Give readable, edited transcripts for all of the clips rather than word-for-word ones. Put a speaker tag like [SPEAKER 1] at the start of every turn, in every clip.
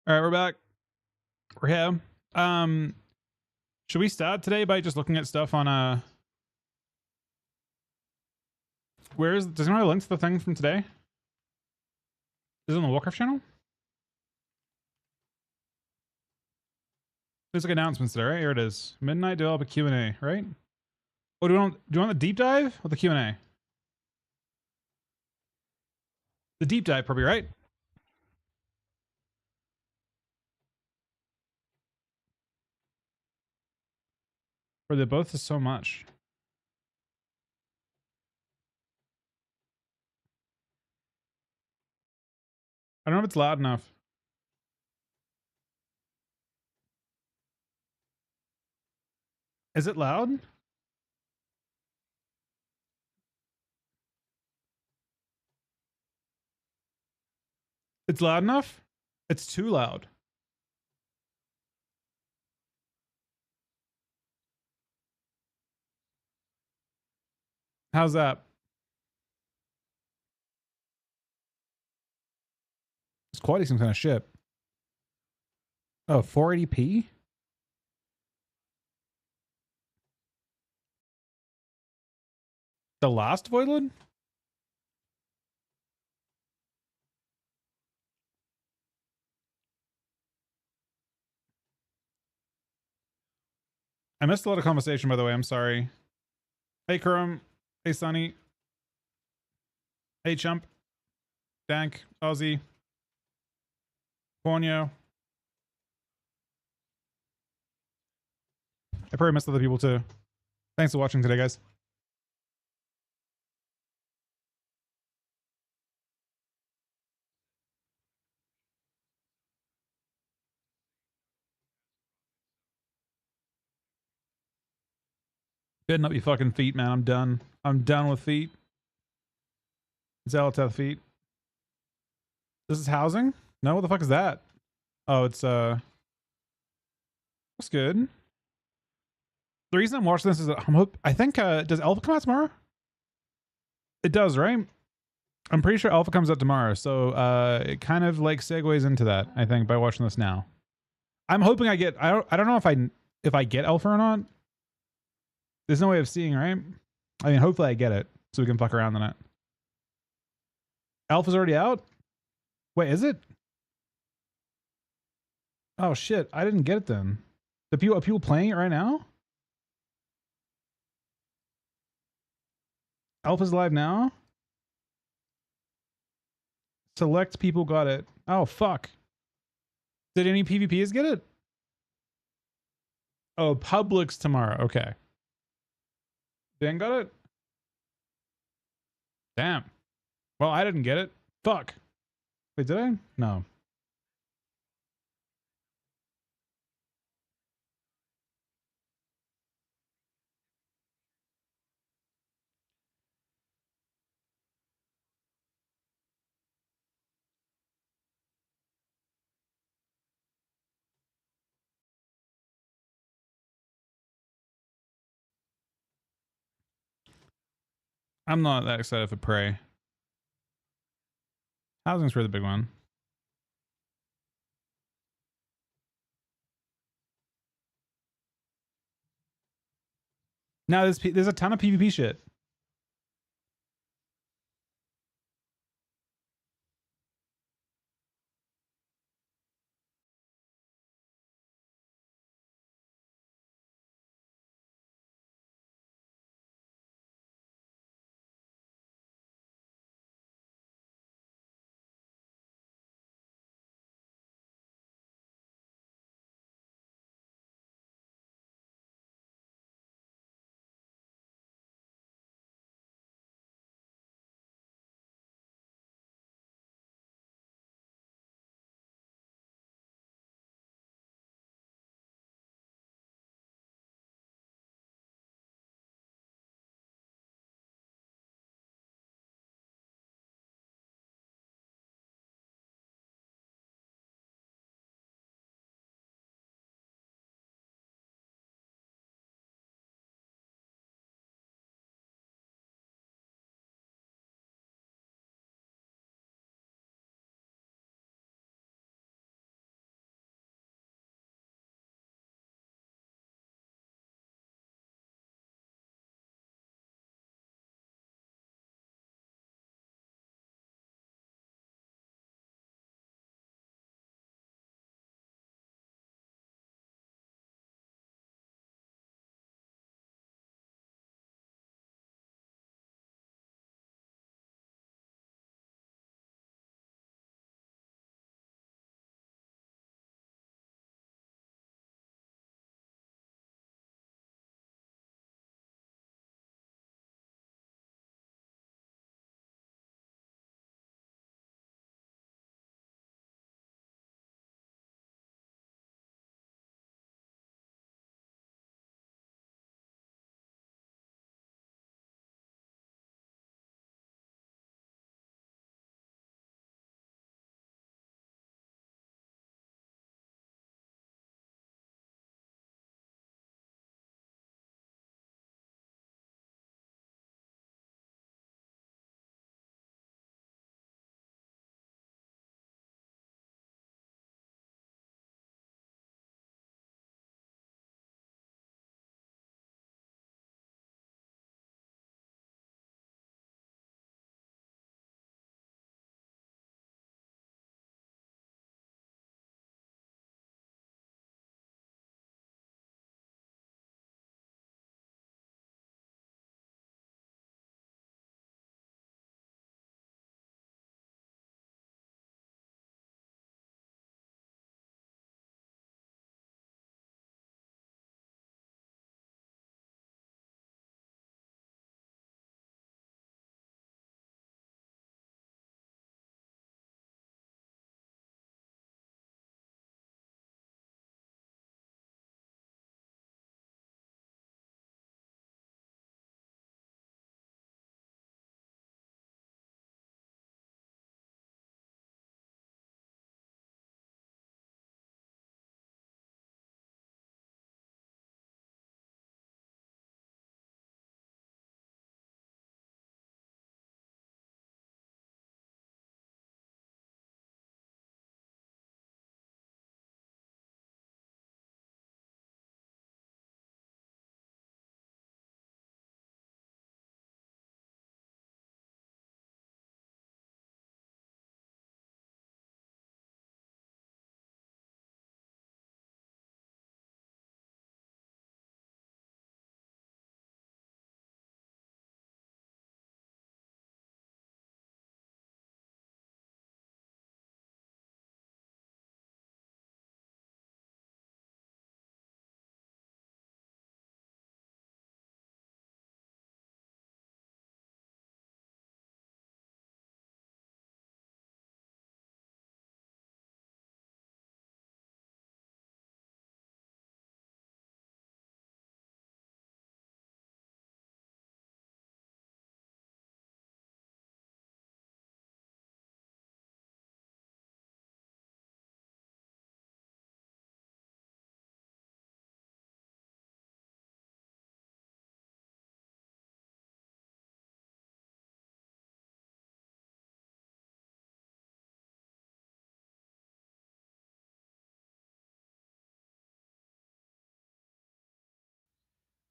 [SPEAKER 1] All right, we're back. We're here. Should we start today by just looking at stuff on does anyone have links to the thing from today? Is it on the Warcraft channel? There's like announcements today, right? Here it is. Midnight developer Q&A, right? Oh, do you want the deep dive or the Q&A? The deep dive probably, right? Or they both is so much. I don't know if it's loud enough. Is it loud? It's loud enough? It's too loud. How's that? This quality some kind of shit. Oh, 480p? The last Voidwood? I missed a lot of conversation, by the way. I'm sorry. Hey, Kurum. Hey, Sunny. Hey, Chump. Dank. Ozzy. Pornio. I probably missed other people too. Thanks for watching today, guys. Bidding up your fucking feet, man. I'm done. I'm done with feet. Zealoteth feet. This is housing? No, what the fuck is that? Oh, it's that's good. The reason I'm watching this is that I think does Alpha come out tomorrow? It does, right? I'm pretty sure Alpha comes out tomorrow, so it kind of like segues into that, I think, by watching this now. I'm hoping I don't know if I get Alpha or not. There's no way of seeing, right? I mean, hopefully I get it so we can fuck around on it. Alpha's already out? Wait, is it? Oh shit, I didn't get it then. Are people playing it right now? Alpha's live now? Select people got it. Oh fuck. Did any PvPs get it? Oh, Public's tomorrow. Okay. Dan got it? Damn. Well, I didn't get it. Fuck. Wait, did I? No. I'm not that excited for Prey. Housing's for the big one. Now there's a ton of PvP shit.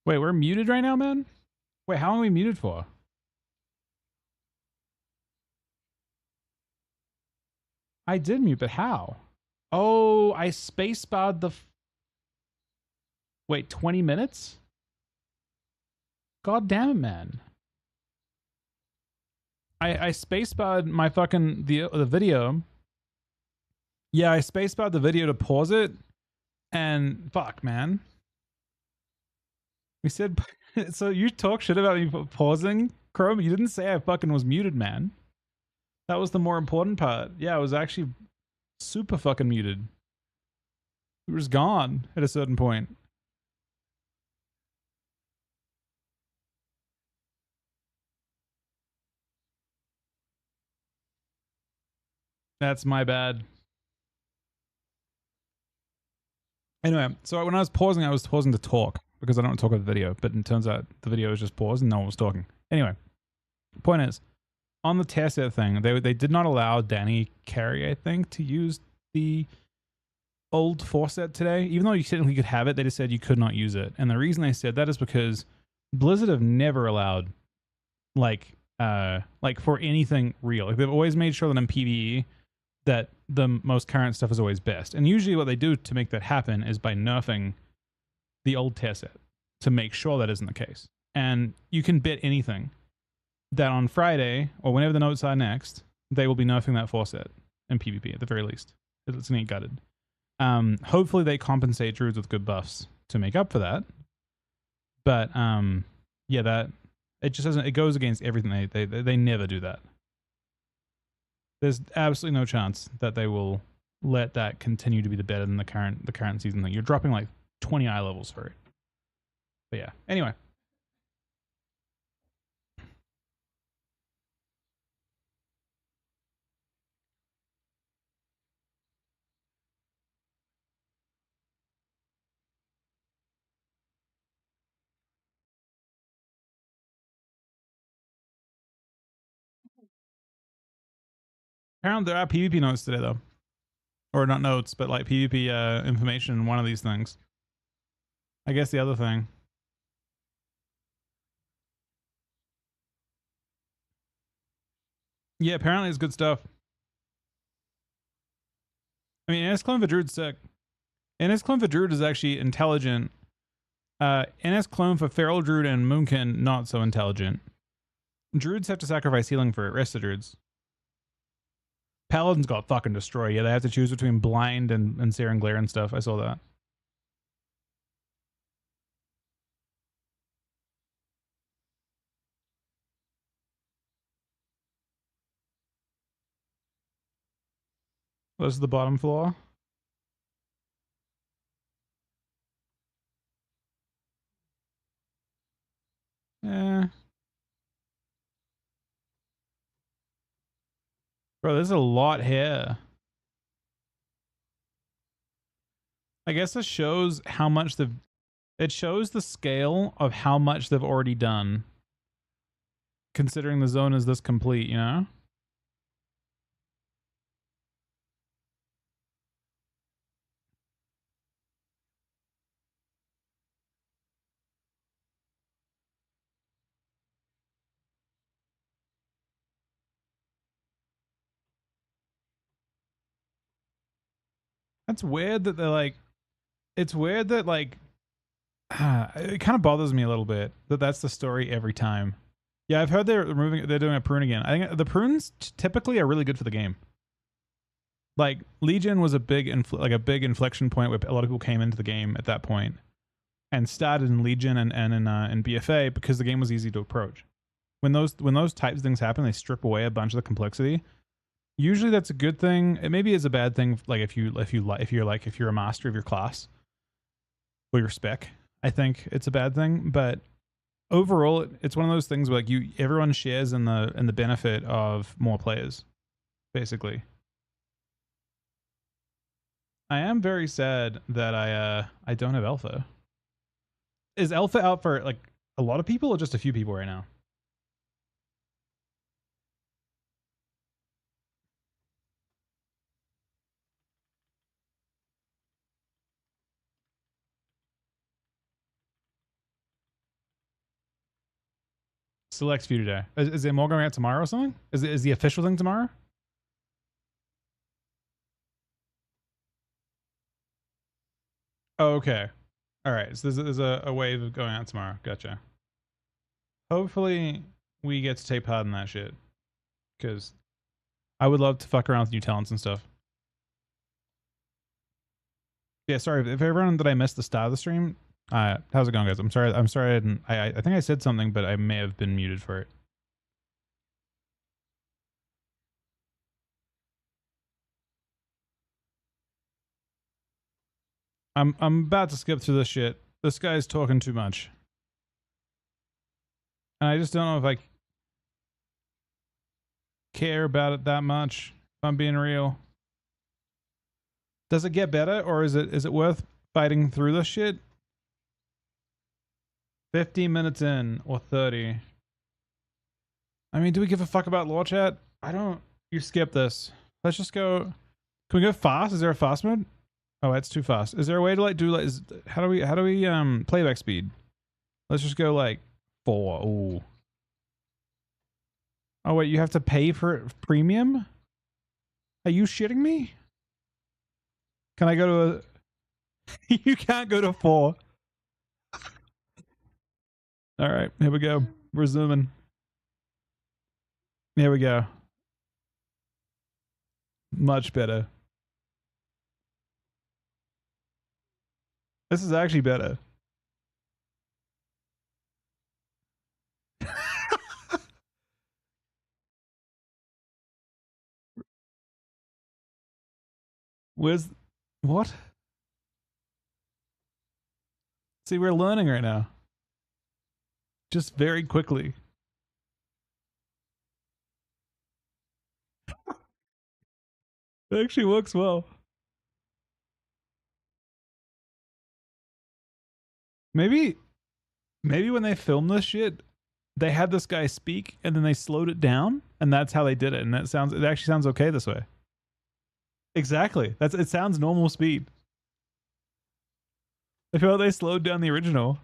[SPEAKER 1] Wait, we're muted right now, man? Wait, how long are we muted for? I did mute, but how? Oh, I spacebarred the. Wait, 20 minutes? God damn it, man. I spacebarred my fucking the video. Yeah, I spacebarred the video to pause it, and fuck, man. We said so. You talk shit about me pausing Chrome. You didn't say I fucking was muted, man. That was the more important part. Yeah, I was actually super fucking muted. It was gone at a certain point. That's my bad. Anyway, so when I was pausing to talk because I don't talk about the video, but it turns out the video was just paused and no one was talking. Anyway, point is, on the test set thing, they did not allow Danny Carey, I think, to use the old set today. Even though you technically could have it, they just said you could not use it. And the reason they said that is because Blizzard have never allowed like for anything real. Like they've always made sure that in PvE that the most current stuff is always best. And usually what they do to make that happen is by nerfing the old tier set to make sure that isn't the case. And you can bet anything that on Friday or whenever the notes are next, they will be nerfing that set in PvP at the very least. It's going to get gutted. Hopefully they compensate druids with good buffs to make up for that. But yeah, that it just doesn't. It goes against everything. They never do that. There's absolutely no chance that they will let that continue to be the better than the current season thing. You're dropping like 20 eye levels for it. But yeah. Anyway. Apparently there are PvP notes today though. Or not notes, but like PvP information in one of these things. I guess the other thing. Yeah, apparently it's good stuff. I mean, NS Clone for Druid's sick. NS Clone for Druid is actually intelligent. NS Clone for Feral Druid and Moonkin, not so intelligent. Druids have to sacrifice healing for it. Rest of Druids. Paladins got fucking destroyed. Yeah, they have to choose between Blind and Searing Glare and stuff. I saw that. This is the bottom floor. Yeah. Bro, there's a lot here. I guess this shows how much it shows the scale of how much they've already done. Considering the zone is this complete, you know? That's weird that they're like, it's weird that like, it kind of bothers me a little bit that that's the story every time. Yeah, I've heard they're doing a prune again. I think the prunes typically are really good for the game. Like Legion was a big inflection point where a lot of people came into the game at that point and started in Legion and in BFA because the game was easy to approach. When those types of things happen, they strip away a bunch of the complexity. Usually that's a good thing. It maybe is a bad thing. Like if you're a master of your class or your spec, I think it's a bad thing. But overall, it's one of those things where like everyone shares in the benefit of more players, basically. I am very sad that I don't have alpha. Is alpha out for like a lot of people or just a few people right now? Select few today. Is there more going out tomorrow or something? Is the official thing tomorrow? Oh, okay. All right. So there's a wave of going out tomorrow. Gotcha. Hopefully we get to take part in that shit. Because I would love to fuck around with new talents and stuff. Yeah, sorry if everyone that I missed the start of the stream. How's it going, guys? I'm sorry. I'm sorry. I think I said something, but I may have been muted for it. I'm about to skip through this shit. This guy's talking too much, and I just don't know if I care about it that much. If I'm being real, does it get better, or is it worth fighting through this shit? 15 minutes in, or 30. I mean, do we give a fuck about lore chat? I don't. You skip this. Let's just go. Can we go fast? Is there a fast mode? Oh, that's too fast. Is there a way to like do like? How do we playback speed? Let's just go like 4. Ooh. Oh wait, you have to pay for premium? Are you shitting me? Can I go to a? You can't go to 4. All right, here we go. We're zooming. Here we go. Much better. This is actually better. Where's what? See, we're learning right now. Just very quickly. It actually works well. Maybe when they filmed this shit, they had this guy speak and then they slowed it down and that's how they did it. And it actually sounds okay this way. Exactly. It sounds normal speed. I feel like they slowed down the original.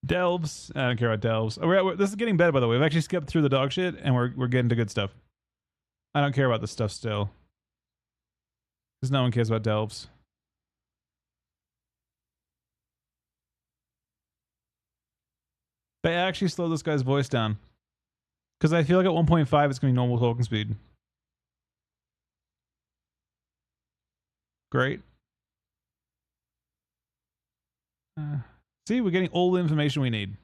[SPEAKER 1] Delves. I don't care about delves. This is getting better, by the way. We've actually skipped through the dog shit and we're getting to good stuff. I don't care about this stuff still. Because no one cares about delves. They actually slowed this guy's voice down. Because I feel like at 1.5 it's going to be normal talking speed. Great. See, we're getting all the information we need.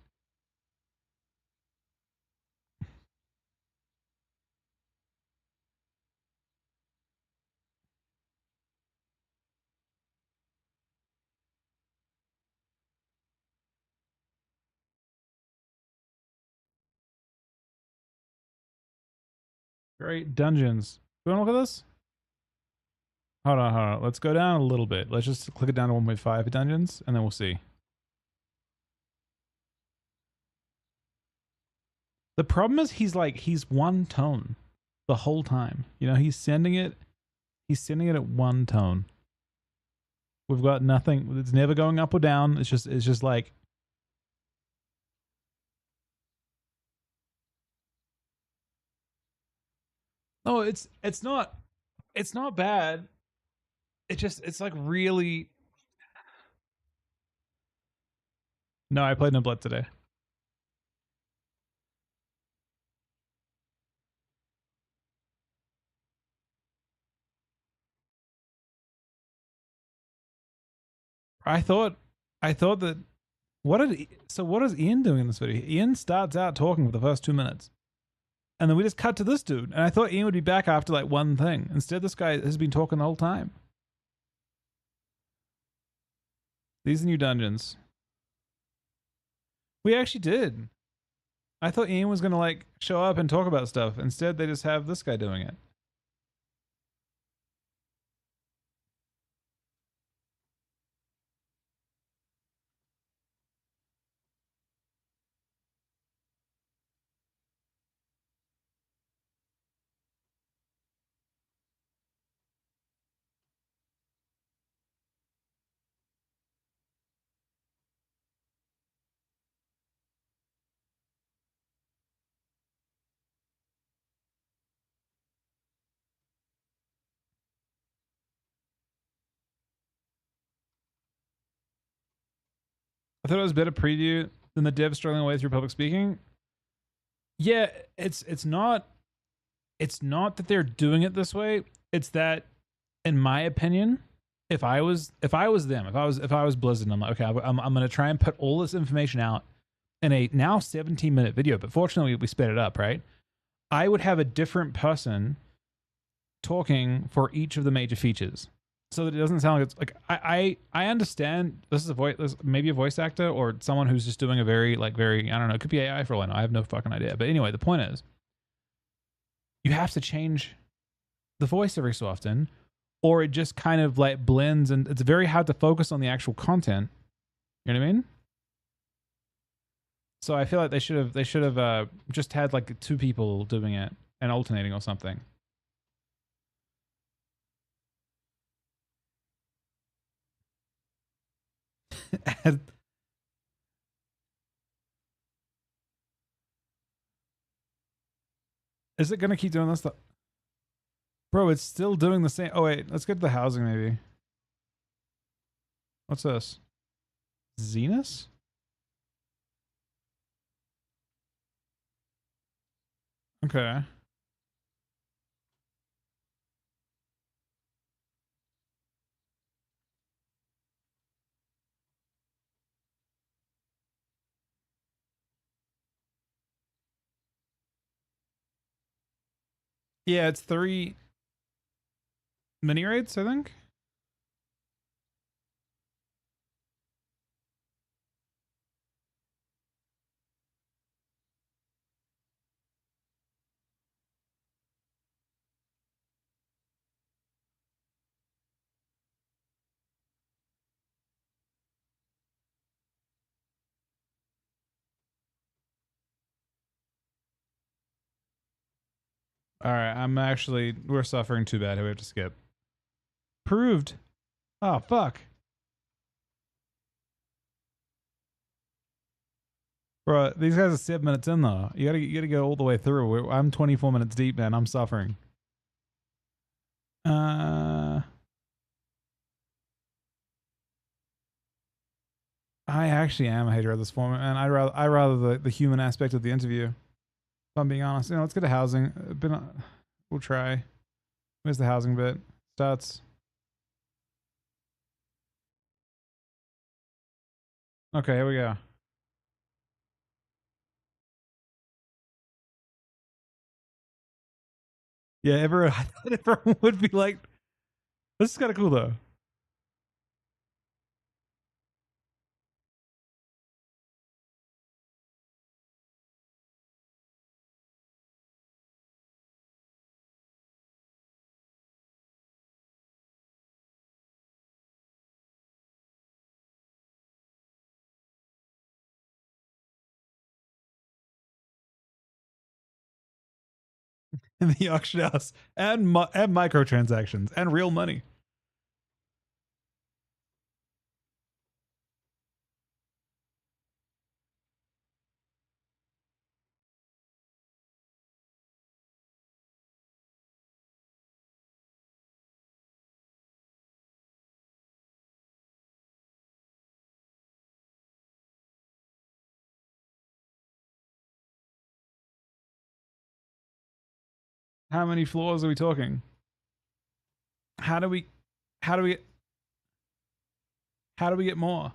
[SPEAKER 1] Great dungeons. Do you want to look at this? Hold on. Let's go down a little bit. Let's just click it down to 1.5 dungeons, and then we'll see. The problem is he's one tone the whole time. You know, he's sending it at one tone. We've got nothing. It's never going up or down. It's just like no, it's not bad. It's like really. No, I played Niblet today. I thought that what is Ian doing in this video? Ian starts out talking for the first 2 minutes. And then we just cut to this dude. And I thought Ian would be back after like one thing. Instead, this guy has been talking the whole time. These are new dungeons. We actually did. I thought Ian was going to like show up and talk about stuff. Instead, they just have this guy doing it. I thought it was a better preview than the devs struggling away through public speaking. Yeah, it's not that they're doing it this way. It's that, in my opinion, if I was them, if I was Blizzard, and I'm like, okay, I'm gonna try and put all this information out in a now 17-minute video, but fortunately we sped it up, right? I would have a different person talking for each of the major features, so that it doesn't sound like it's like I understand this is maybe a voice actor or someone who's just doing a very I don't know, it could be AI for all I know. I have no fucking idea. But anyway, the point is, you have to change the voice every so often, or it just kind of like blends, and it's very hard to focus on the actual content. You know what I mean? So I feel like they should have just had like two people doing it and alternating or something. Is it gonna keep doing this stuff? Bro, it's still doing the same. Oh wait, let's get to the housing maybe. What's this? Zenus? Okay. Yeah, it's 3 mini raids, I think. All right, we're suffering too bad. We have to skip. Proved. Oh fuck, bro. These guys are 7 minutes in though. You gotta go all the way through. I'm 24 minutes deep, man. I'm suffering. I actually am a hater of this format, man. I rather the human aspect of the interview. If I'm being honest, let's get to housing. We'll try. Where's the housing bit? Stats. Okay, here we go. Yeah, I thought everyone would be like, this is kind of cool though. In the auction house and microtransactions and real money. How many floors are we talking? How do we how do we how do we get more?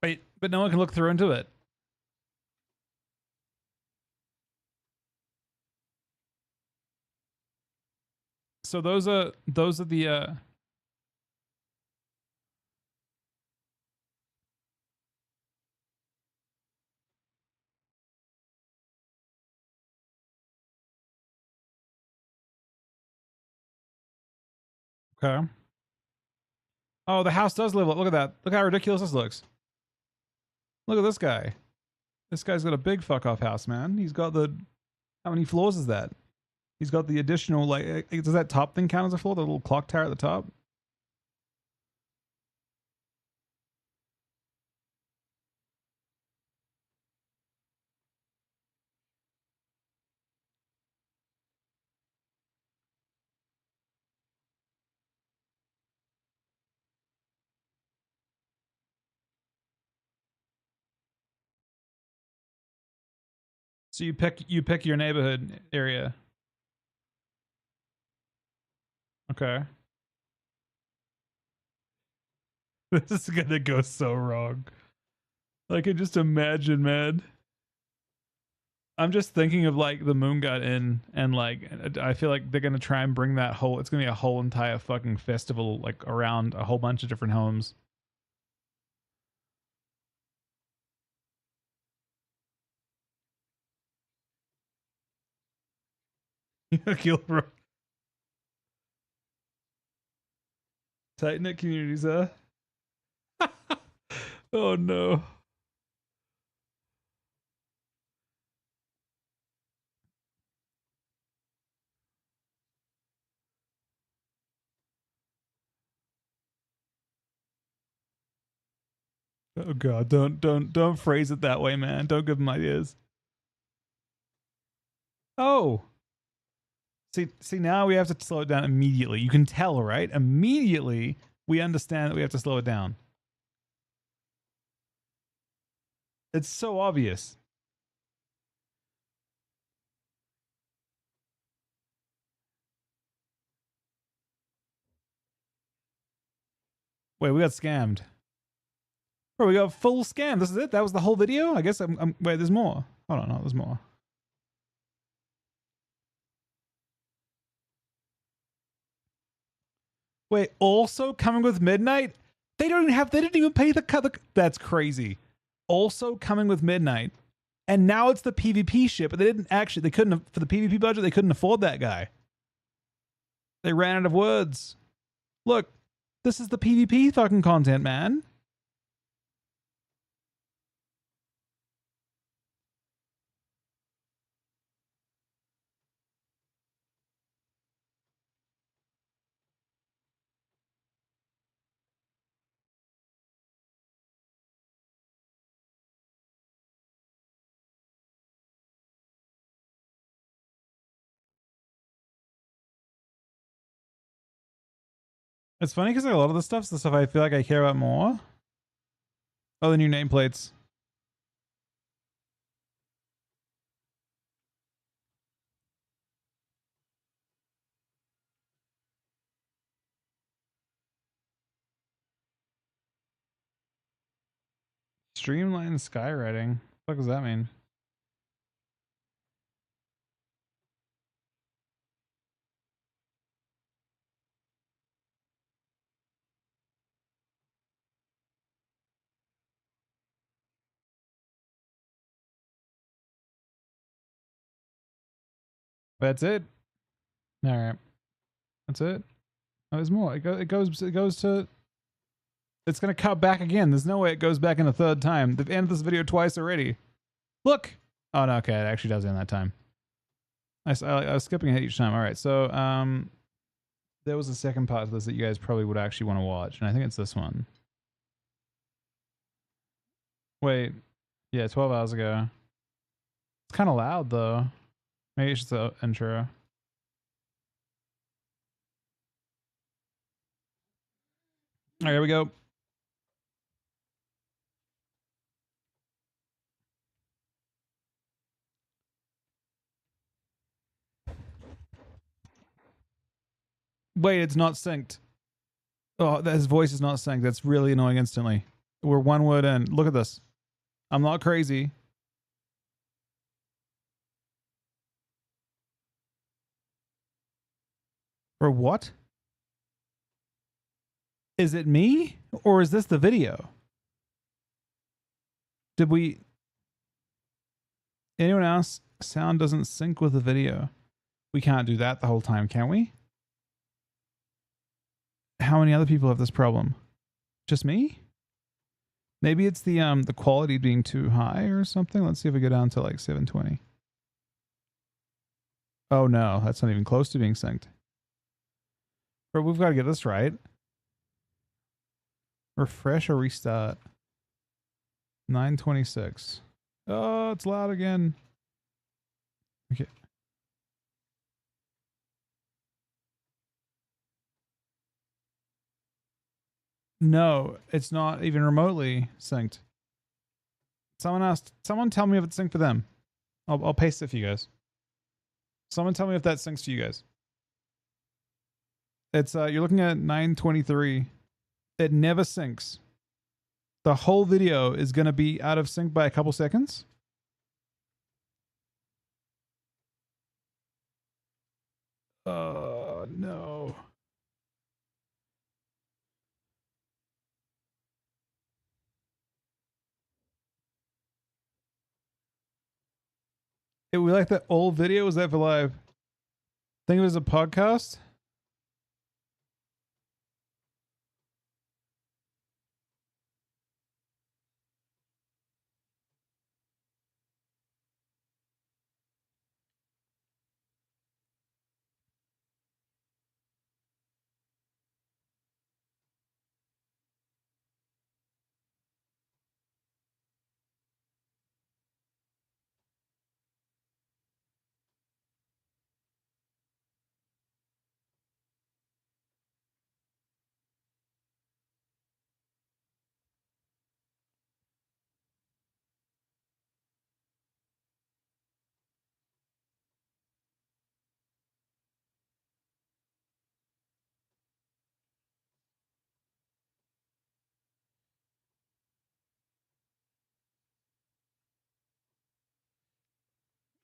[SPEAKER 1] Wait, but no one can look through into it. So those are the okay. Oh, the house does live up. Look at that. Look how ridiculous this looks. Look at this guy. This guy's got a big fuck off house, man. He's got the how many floors is that? He's got the additional, like, does that top thing count as a floor? The little clock tower at the top? So you pick your neighborhood area. Okay. This is gonna go so wrong. I can just imagine, man. I'm just thinking of like the moon got in, and like I feel like they're gonna try and bring that whole. It's gonna be a whole entire fucking festival like around a whole bunch of different homes. Gilbert. Tight knit communities, huh? Oh no. Oh god, don't phrase it that way, man. Don't give them ideas. Oh. See now we have to slow it down immediately. You can tell, right? Immediately we understand that we have to slow it down. It's so obvious. Wait, we got scammed. Bro, we got full scam. This is it? That was the whole video? I guess I'm wait, there's more. Hold on, no, there's more. Wait, also coming with Midnight? They didn't even pay the cut. That's crazy. Also coming with Midnight. And now it's the PvP ship, but they couldn't, for the PvP budget, they couldn't afford that guy. They ran out of words. Look, this is the PvP fucking content, man. It's funny because like, a lot of the stuff's the stuff I feel like I care about more. Oh, the new nameplates. Streamline skywriting. What does that mean? That's it. All right. That's it. Oh, there's more. It goes to. It's gonna cut back again. There's no way it goes back in a third time. They've ended this video twice already. Look. Oh no. Okay, it actually does end that time. I was skipping ahead each time. All right. So there was a second part to this that you guys probably would actually want to watch, and I think it's this one. Wait. Yeah, 12 hours ago. It's kind of loud though. Maybe it's just the intro. All right, here we go. Wait, it's not synced. Oh, his voice is not synced. That's really annoying instantly. We're one word in. Look at this. I'm not crazy. Or what? Is it me? Or is this the video? Did we... Anyone else? Sound doesn't sync with the video. We can't do that the whole time, can we? How many other people have this problem? Just me? Maybe it's the quality being too high or something. Let's see if we go down to like 720. Oh no, that's not even close to being synced. But we've got to get this right. Refresh or restart. 926. Oh, it's loud again. Okay. No, it's not even remotely synced. Someone tell me if it's synced for them. I'll paste it for you guys. Someone tell me if that syncs for you guys. It's you're looking at 923. It never syncs. The whole video is going to be out of sync by a couple seconds. No. It we like that old video. Was that for live? I think it was a podcast.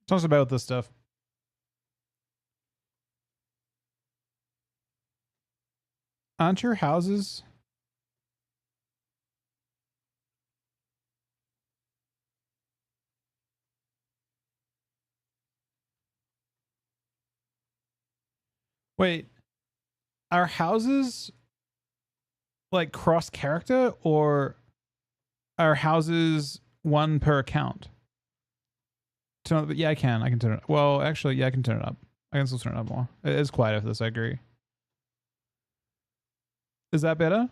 [SPEAKER 1] Tell us about this stuff. Aren't your houses? Wait, are houses like cross character, or are houses one per account? Yeah, I can turn it up. Well, actually, yeah, I can turn it up. I can still turn it up more. It is quiet for this, I agree. Is that better? A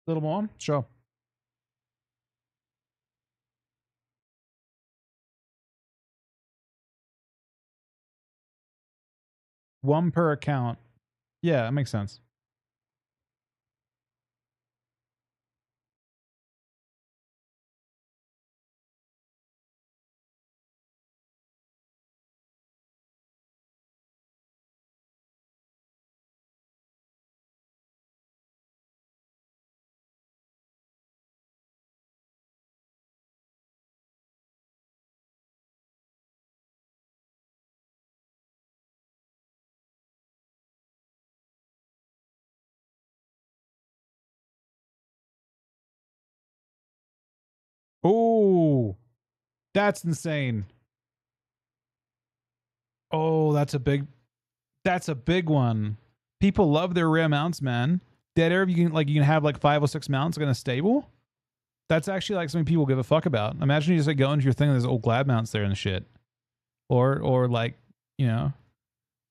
[SPEAKER 1] little more? Sure. One per account. Yeah, that makes sense. Oh, that's insane. Oh, that's a big one. People love their rare mounts, man. Dead air, you can have like 5 or 6 mounts in a stable. That's actually like something people give a fuck about. Imagine you just like go into your thing and there's old glad mounts there and shit. Or like, you know,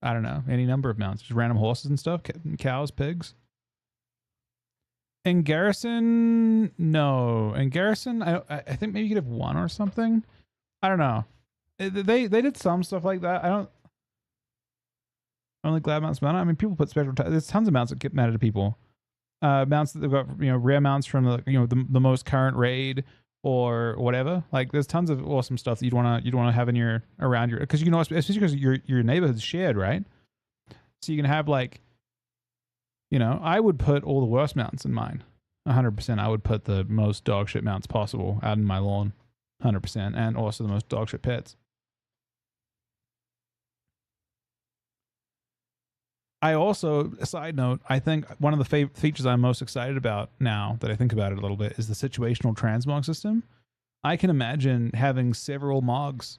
[SPEAKER 1] I don't know, any number of mounts. Just random horses and stuff, cows, pigs. In Garrison, no. In Garrison, I think maybe you could have 1 or something. I don't know. They did some stuff like that. I don't. Only glad mounts mount. I mean, people put spectral. There's tons of mounts that get mattered to people. Mounts that they've got, rare mounts from the most current raid or whatever. Like, there's tons of awesome stuff that you'd wanna have in your around your, because especially because your neighborhood's shared, right? So you can have like, I would put all the worst mounts in mine. 100%. I would put the most dog shit mounts possible out in my lawn. 100%, and also the most dog shit pets. I also, a side note, I think one of the features I'm most excited about now that I think about it a little bit is the situational transmog system. I can imagine having several mogs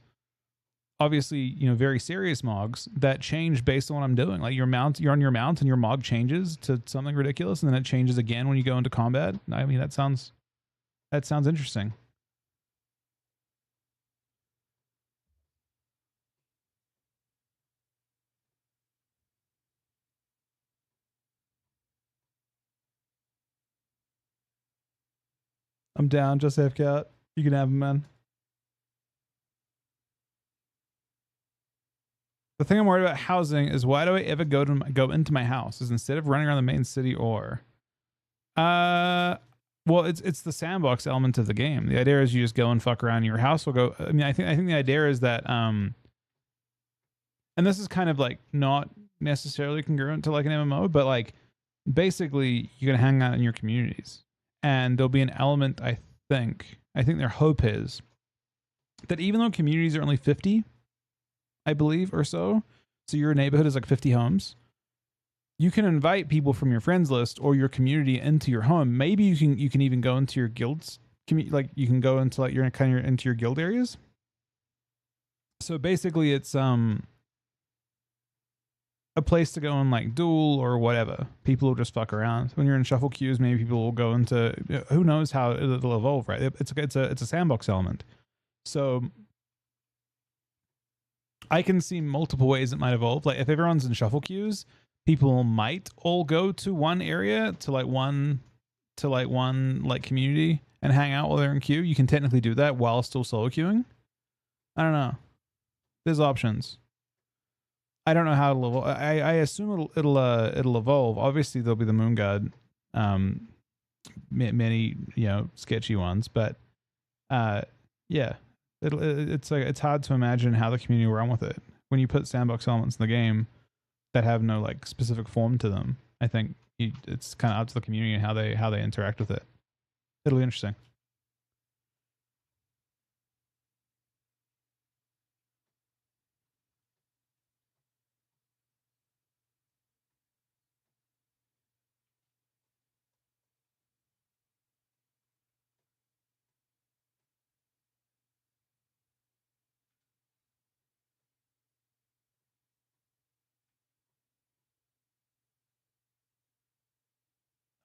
[SPEAKER 1] obviously, you know, very serious mogs that change based on what I'm doing. Like your mount, you're on your mount and your mog changes to something ridiculous, and then it changes again when you go into combat. I mean, that sounds interesting. I'm down. Just have cat. You can have him, man. The thing I'm worried about housing is why do I ever go into my house? Is instead of running around the main city or well, it's the sandbox element of the game. The idea is you just go and fuck around. Your house will go. I mean, I think the idea is that and this is kind of like not necessarily congruent to like an MMO, but like basically you're gonna hang out in your communities, and there'll be an element. I think their hope is that even though communities are only 50, I believe, or so your neighborhood is like 50 homes. You can invite people from your friends list or your community into your home. Maybe you can even go into your guilds. Like you can go into like your kind of into your guild areas. So basically, it's a place to go and like duel or whatever. People will just fuck around. When you're in shuffle queues, maybe people will go into who knows how it'll evolve. Right? It's a sandbox element. So I can see multiple ways it might evolve. Like if everyone's in shuffle queues, people might all go to one area to like one like community and hang out while they're in queue. You can technically do that while still solo queuing. I don't know. There's options. I don't know how it'll evolve. I assume it'll evolve. Obviously there'll be the Moon God, many sketchy ones, but yeah, it's like it's hard to imagine how the community will run with it when you put sandbox elements in the game that have no like specific form to them. I think it's kind of up to the community and how they interact with it. It'll be interesting.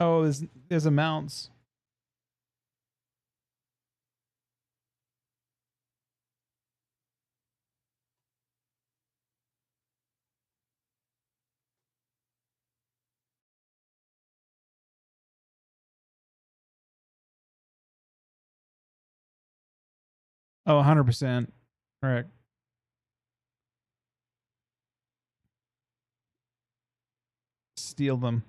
[SPEAKER 1] Oh, there's amounts. Oh, 100%. Right. Steal them.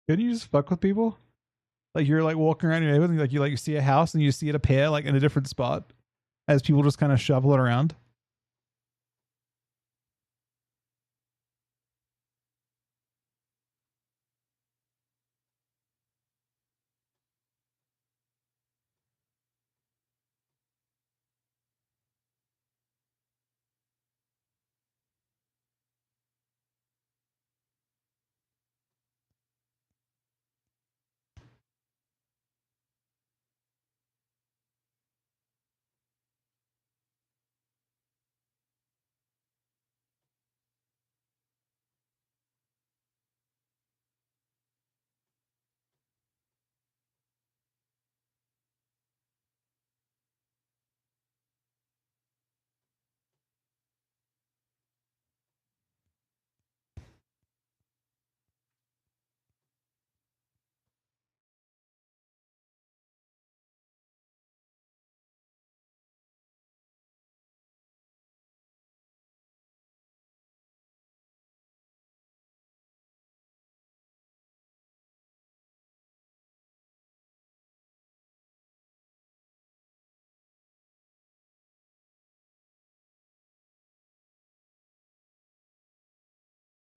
[SPEAKER 1] Couldn't you just fuck with people? Like you're like walking around your neighborhood, and you see a house and you see it appear like in a different spot as people just kind of shovel it around.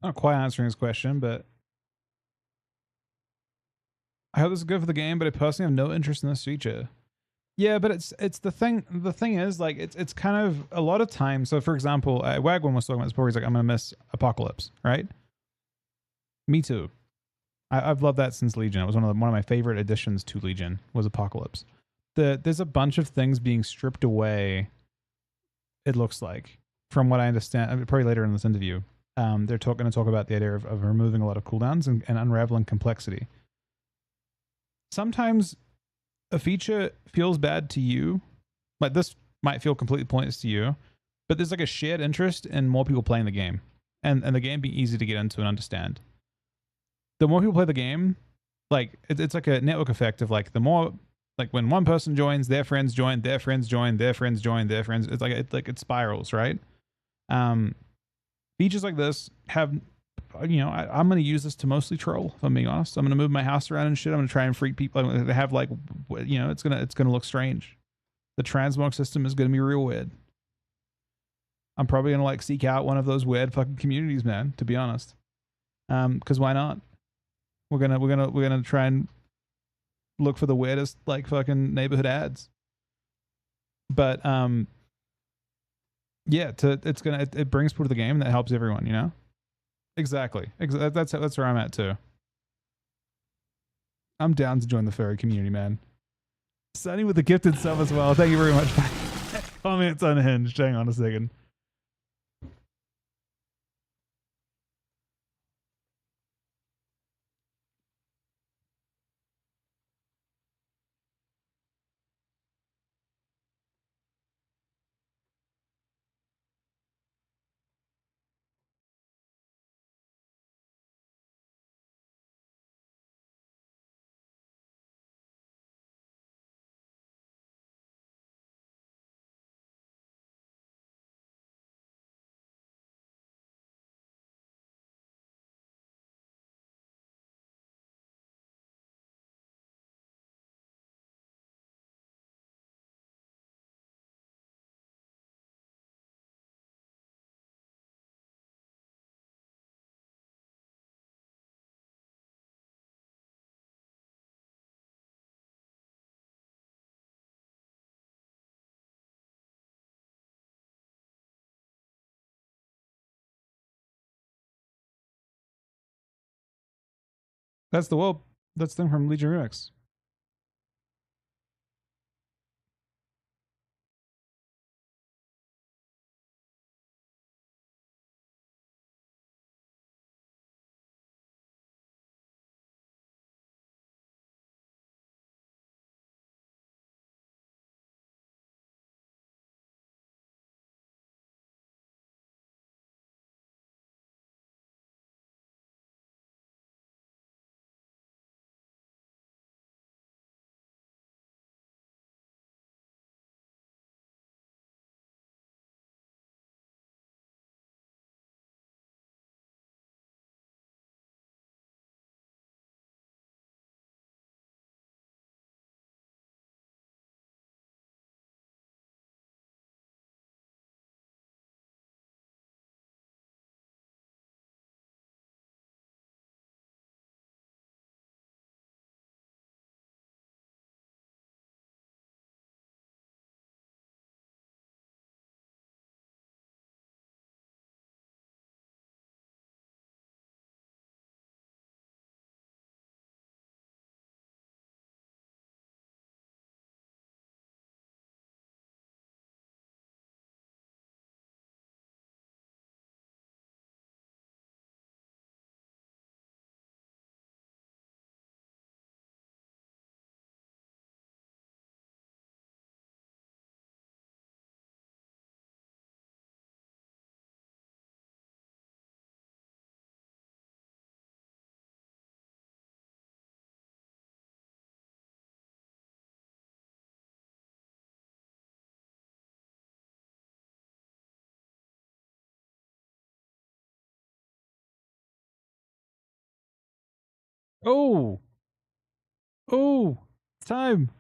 [SPEAKER 1] Not quite answering his question, but I hope this is good for the game. But I personally have no interest in this feature. Yeah, but it's the thing. The thing is, like, it's kind of a lot of time. So, for example, Wagwan was talking about this before. He's like, "I'm gonna miss Apocalypse," right? Me too. I've loved that since Legion. It was one of my favorite additions to Legion was Apocalypse. There's a bunch of things being stripped away. It looks like, from what I understand, probably later in this interview, they're going to talk about the idea of removing a lot of cooldowns and unraveling complexity. Sometimes a feature feels bad to you, like this might feel completely pointless to you, but there's like a shared interest in more people playing the game and the game being easy to get into and understand. The more people play the game, like it's like a network effect of like the more, like when one person joins, their friends join, their friends join, their friends join, their friends. It's like it spirals, right? Um, Features like this have, I'm going to use this to mostly troll. If I'm being honest, I'm going to move my house around and shit. I'm going to try and freak people. I'm going to have like, it's gonna look strange. The transmog system is going to be real weird. I'm probably going to like seek out one of those weird fucking communities, man. To be honest, because why not? We're gonna try and look for the weirdest like fucking neighborhood ads. But yeah, it brings people to the game and that helps everyone, you know. Exactly. That's where I'm at too. I'm down to join the furry community, man. Sunny with the gifted sub as well. Thank you very much. Comments unhinged. Hang on a second. That's the well. That's the thing from Legion Remix. Oh, oh, it's time.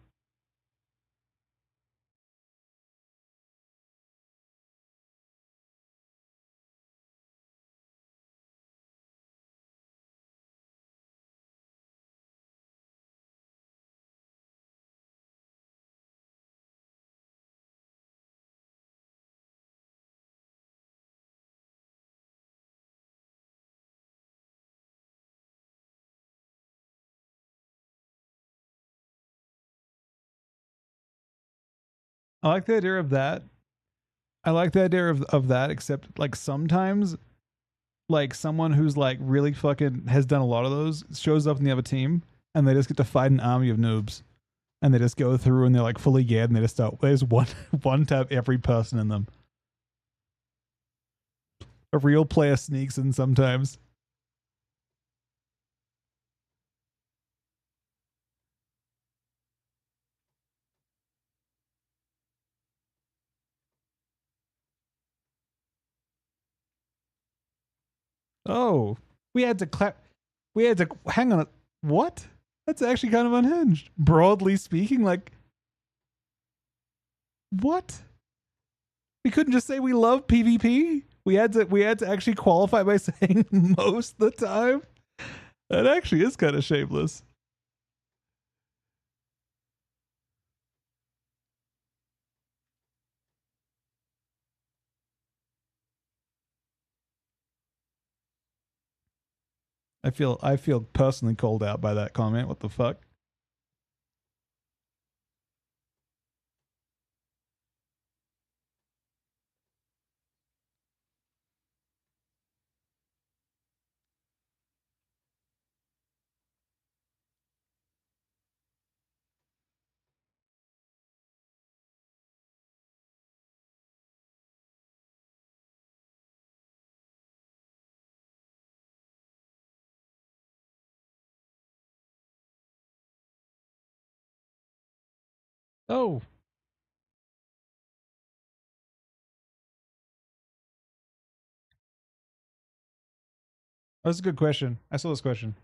[SPEAKER 1] I like the idea of that. I like the idea of that, except like sometimes like someone who's like really fucking has done a lot of those shows up in the other team and they just get to fight an army of noobs and they just go through and they're like fully geared and they just start there's one tap every person in them. A real player sneaks in sometimes. Oh, we had to clap. We had to hang on. What? That's actually kind of unhinged. Broadly speaking, like what? We couldn't just say we love PvP. We had to actually qualify by saying most of the time. That actually is kind of shameless. I feel personally called out by that comment. What the fuck? Oh, that's a good question. I saw this question.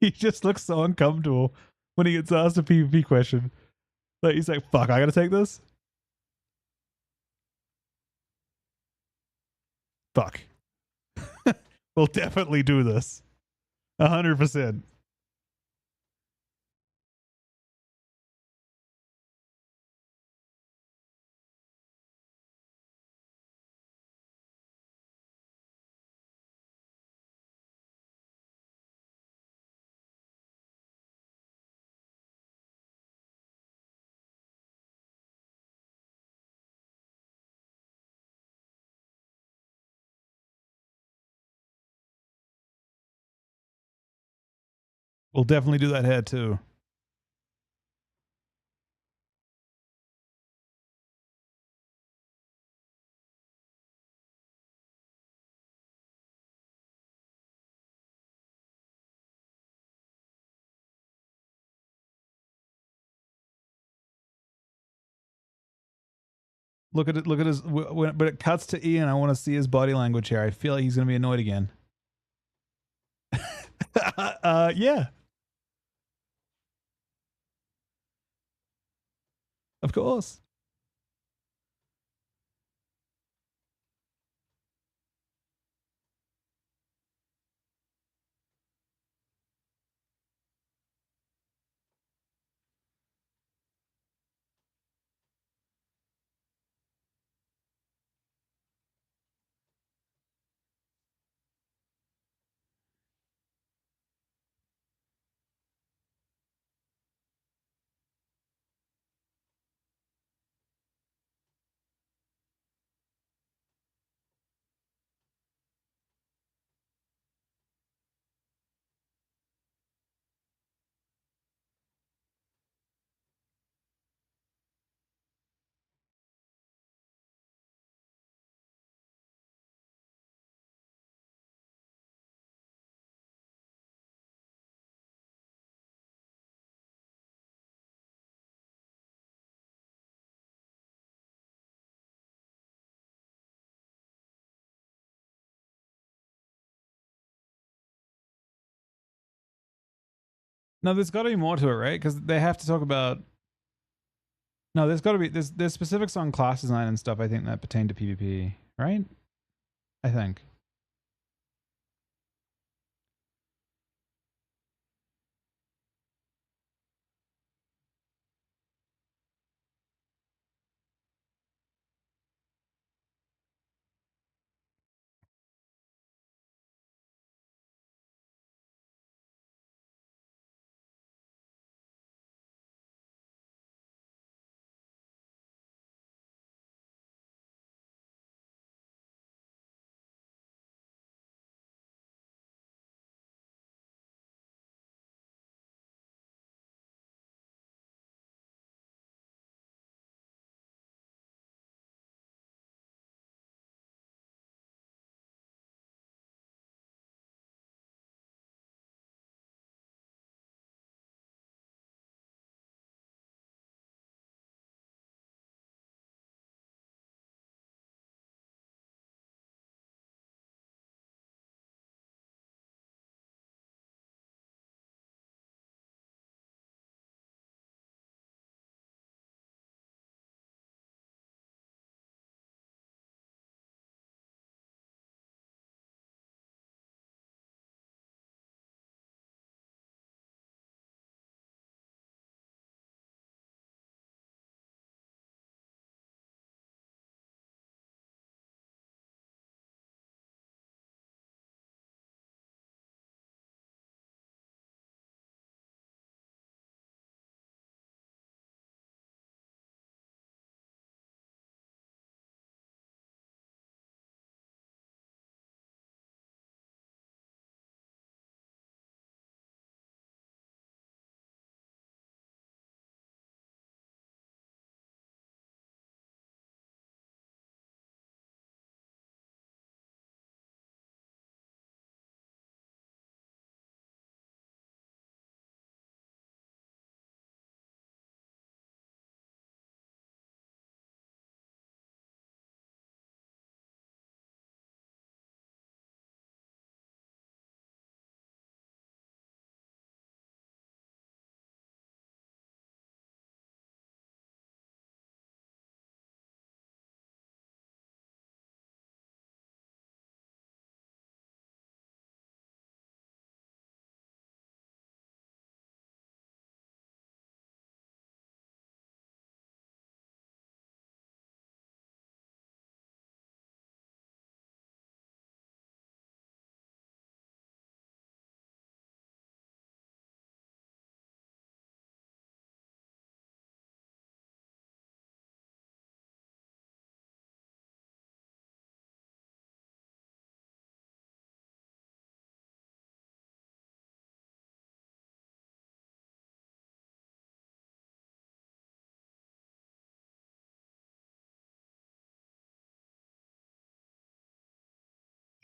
[SPEAKER 1] He just looks so uncomfortable when he gets asked a PvP question. Like he's like, "Fuck, I gotta take this." Fuck, we'll definitely do this. 100%. We'll definitely do that head too. Look at it. Look at his. But it cuts to Ian. I want to see his body language here. I feel like he's gonna be annoyed again. Yeah, of course. No, there's got to be more to it, right? Because they have to talk about. No, there's got to be there's specifics on class design and stuff. I think that pertain to PvP, right? I think.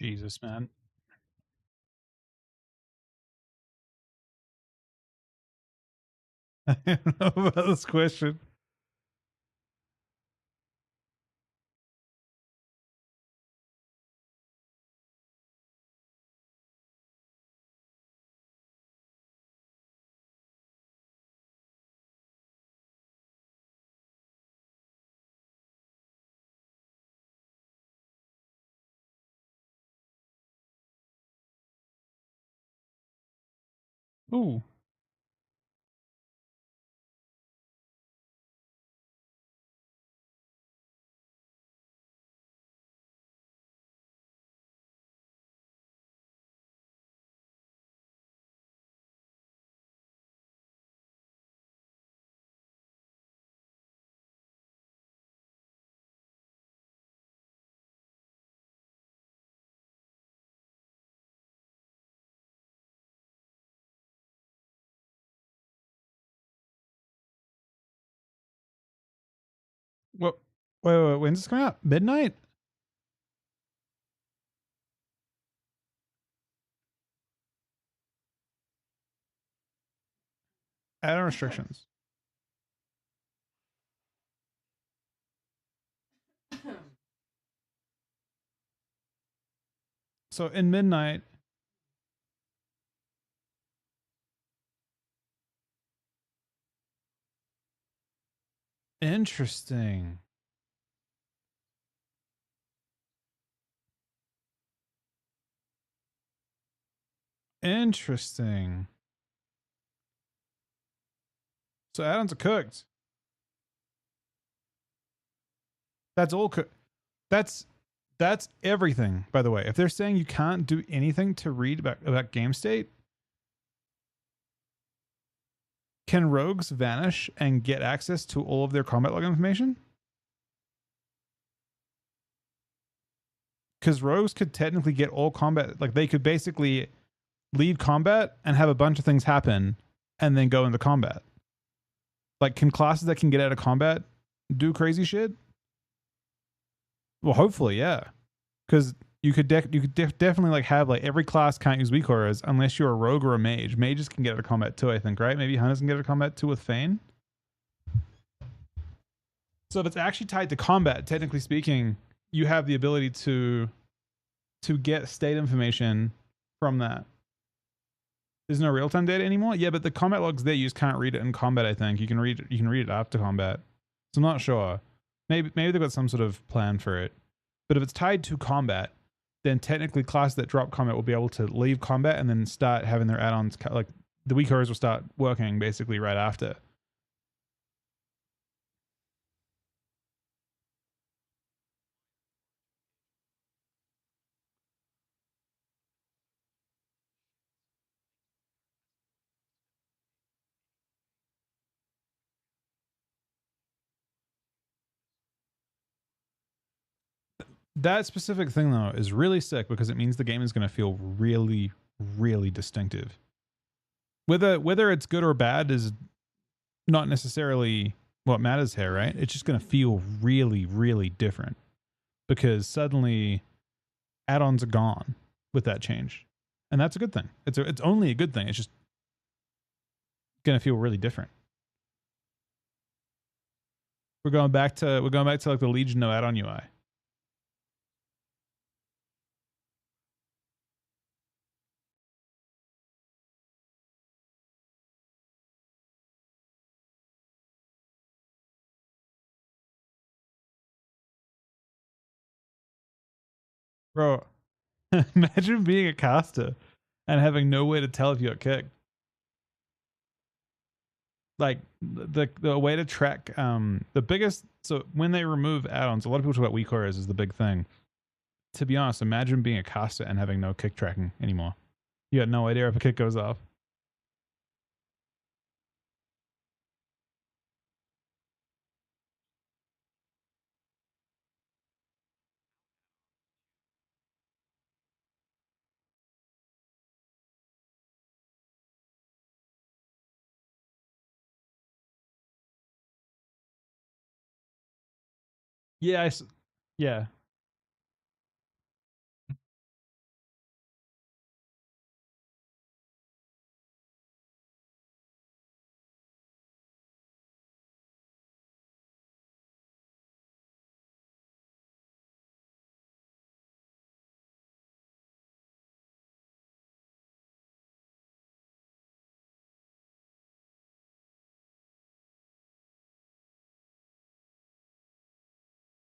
[SPEAKER 1] Jesus, man. I don't know about this question. Ooh. What? Wait, when's this coming out? Midnight? Add-on restrictions. So in Midnight, interesting. Interesting. So add-ons are cooked. That's all cooked. That's everything, by the way. If they're saying you can't do anything to read about game state, can rogues vanish and get access to all of their combat log information? Because rogues could technically get all combat, like they could basically leave combat and have a bunch of things happen and then go into combat. Like, can classes that can get out of combat do crazy shit? Well, hopefully, yeah. Because you could definitely like have like every class can't use weak auras unless you're a rogue or a mage. Mages can get out of combat too, I think, right? Maybe hunters can get out of combat too with Feign. So if it's actually tied to combat, technically speaking, you have the ability to get state information from that. There's no real time data anymore. Yeah, but the combat logs they use can't read it in combat. I think you can read it after combat. So I'm not sure. Maybe they've got some sort of plan for it. But if it's tied to combat, then technically classes that drop combat will be able to leave combat and then start having their add-ons. Like the weak auras will start working basically right after. That specific thing though is really sick because it means the game is going to feel really, really distinctive. Whether it's good or bad is not necessarily what matters here, right? It's just going to feel really, really different because suddenly add-ons are gone with that change, and that's a good thing. It's only a good thing. It's just going to feel really different. We're going back to like the Legion no add-on UI. Bro, imagine being a caster and having no way to tell if you got kicked. Like the way to track the biggest, so when they remove add-ons, a lot of people talk about weak auras is the big thing. To be honest, imagine being a caster and having no kick tracking anymore. You got no idea if a kick goes off. Yeah, yeah.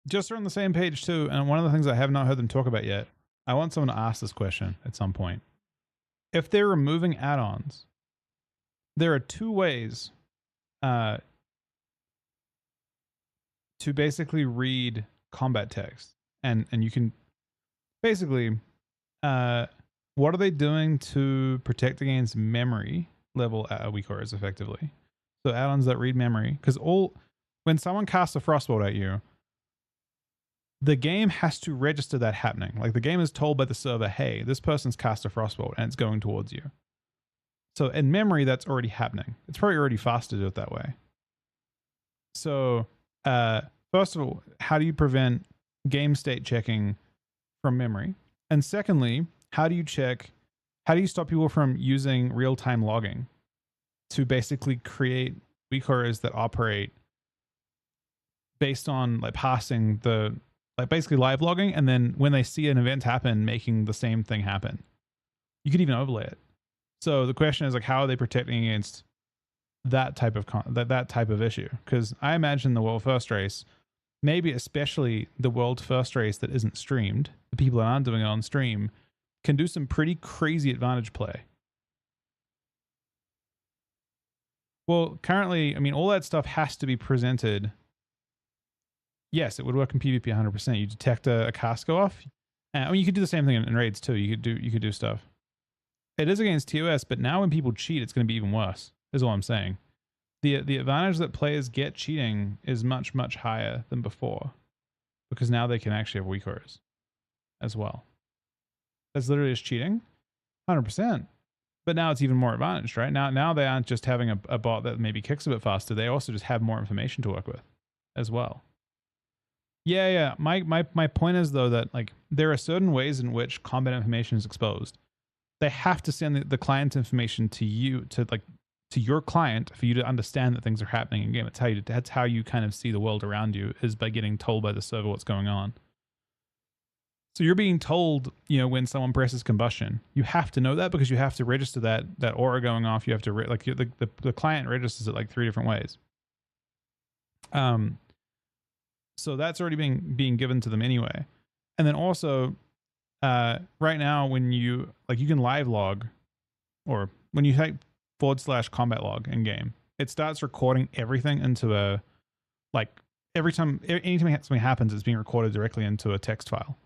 [SPEAKER 1] Just so we're on the same page too, and one of the things I have not heard them talk about yet, I want someone to ask this question at some point. If they're removing add-ons, there are two ways to basically read combat text, and you can basically what are they doing to protect against memory level weak auras effectively? So add-ons that read memory, because when someone casts a frostbolt at you, the game has to register that happening. Like the game is told by the server, hey, this person's cast a frostbolt and it's going towards you. So in memory, that's already happening. It's probably already fast to do it that way. So first of all, how do you prevent game state checking from memory? And secondly, how do you stop people from using real-time logging to basically create weak auras that operate based on like passing the like basically live logging, and then when they see an event happen, making the same thing happen? You could even overlay it. So the question is like, how are they protecting against that type of that type of issue? Because I imagine the world first race, maybe especially the world first race that isn't streamed, the people that aren't doing it on stream, can do some pretty crazy advantage play. Well, currently, I mean, all that stuff has to be presented. Yes, it would work in PvP 100%. You detect a cast go off. I mean, you could do the same thing in raids too. You could do stuff. It is against TOS, but now when people cheat, it's going to be even worse. Is all I'm saying. The advantage that players get cheating is much higher than before, because now they can actually have weak auras as well. That's literally just cheating, 100%. But now it's even more advantaged, right? Now they aren't just having a bot that maybe kicks a bit faster. They also just have more information to work with as well. Yeah. My point is though that like there are certain ways in which combat information is exposed. They have to send the client information to you, to your client, for you to understand that things are happening in game. That's how you kind of see the world around you, is by getting told by the server what's going on. So you're being told, when someone presses combustion, you have to know that, because you have to register that aura going off. You have to the client registers it like 3 different ways. So that's already being given to them anyway. And then also, right now when you can live log, or when you type /combat log in game, it starts recording everything into a anytime something happens, it's being recorded directly into a text file.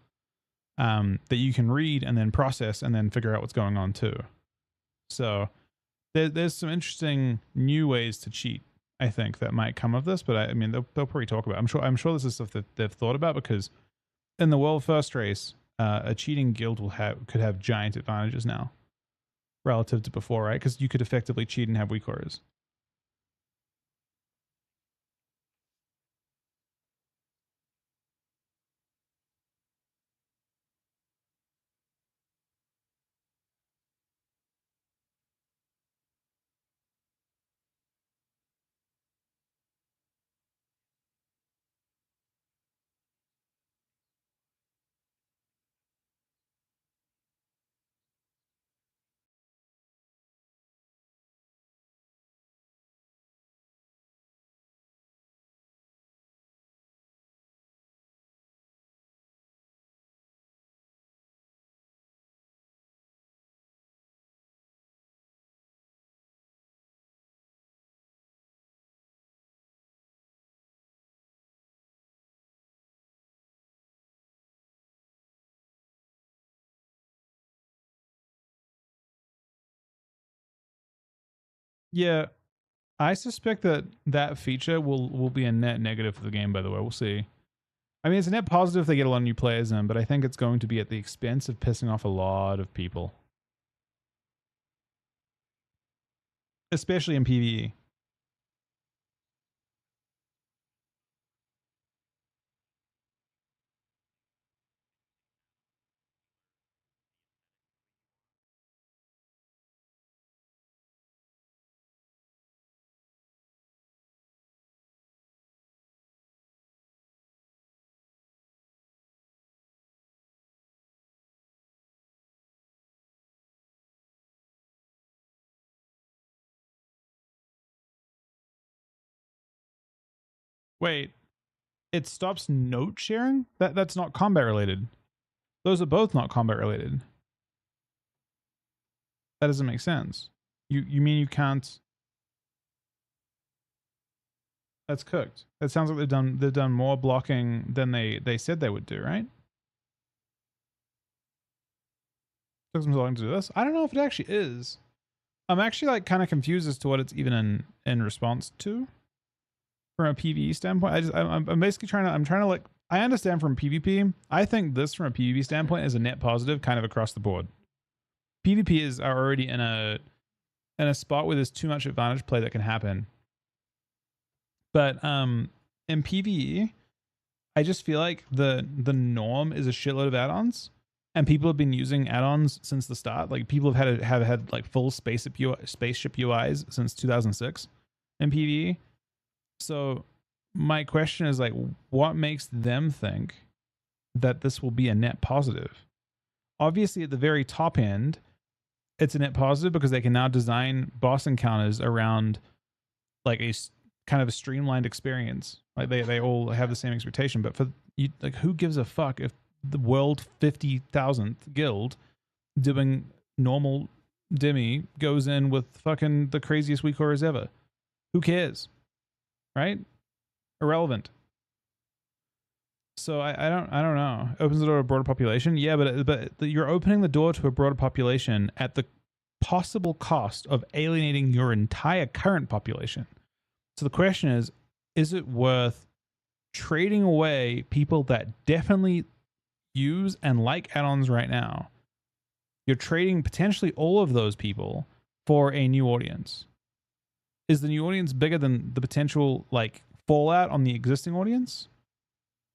[SPEAKER 1] That you can read and then process and then figure out what's going on too. So there's some interesting new ways to cheat, I think, that might come of this. But I mean, they'll probably talk about it. I'm sure this is stuff that they've thought about, because in the world first race, a cheating guild could have giant advantages now relative to before, right? Because you could effectively cheat and have weak auras. Yeah, I suspect that feature will be a net negative for the game. By the way, we'll see. I mean, it's a net positive if they get a lot of new players in, but I think it's going to be at the expense of pissing off a lot of people, especially in PvE. Wait, it stops note sharing. That's not combat related. Those are both not combat related. That doesn't make sense. You mean you can't? That's cooked. That sounds like they've done more blocking than they said they would do, right? Took some long to do this. I don't know if it actually is. I'm actually like kind of confused as to what it's even in response to. From a PvE standpoint, I'm basically trying to like, I understand from PvP. I think this from a PvP standpoint is a net positive kind of across the board. PvP are already in a spot where there's too much advantage play that can happen. But in PvE, I just feel like the norm is a shitload of add-ons, and people have been using add-ons since the start. Like people have had like full spaceship UIs since 2006 in PvE. So my question is like, what makes them think that this will be a net positive? Obviously, at the very top end, it's a net positive because they can now design boss encounters around like a kind of a streamlined experience. Like they all have the same expectation. But for you, like, who gives a fuck if the world 50,000th guild doing normal demi goes in with fucking the craziest weak horrors ever? Who cares? Right? Irrelevant. So I don't know. Opens the door to a broader population. Yeah, but you're opening the door to a broader population at the possible cost of alienating your entire current population. So the question is it worth trading away people that definitely use and like add-ons right now? You're trading potentially all of those people for a new audience. Is the new audience bigger than the potential like fallout on the existing audience?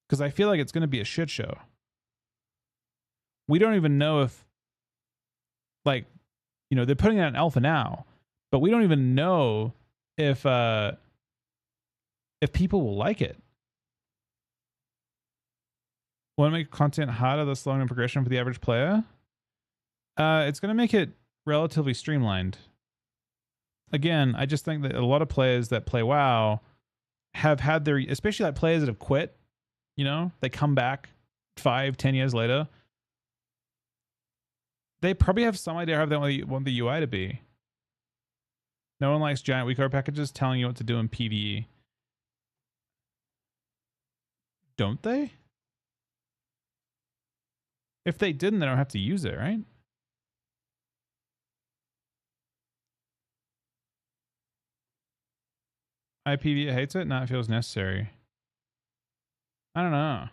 [SPEAKER 1] Because I feel like it's going to be a shit show. We don't even know if, like, you know, they're putting out an alpha now, but we don't even know if people will like it. Want to make content harder, the slowing in progression for the average player? It's going to make it relatively streamlined. Again, I just think that a lot of players that play WoW have had their, especially like players that have quit, you know, they come back 5-10 years later. They probably have some idea how they want the UI to be. No one likes giant weak horror packages telling you what to do in PvE. Don't they? If they didn't, they don't have to use it, right? IPV hates it? No, it feels necessary. I don't know.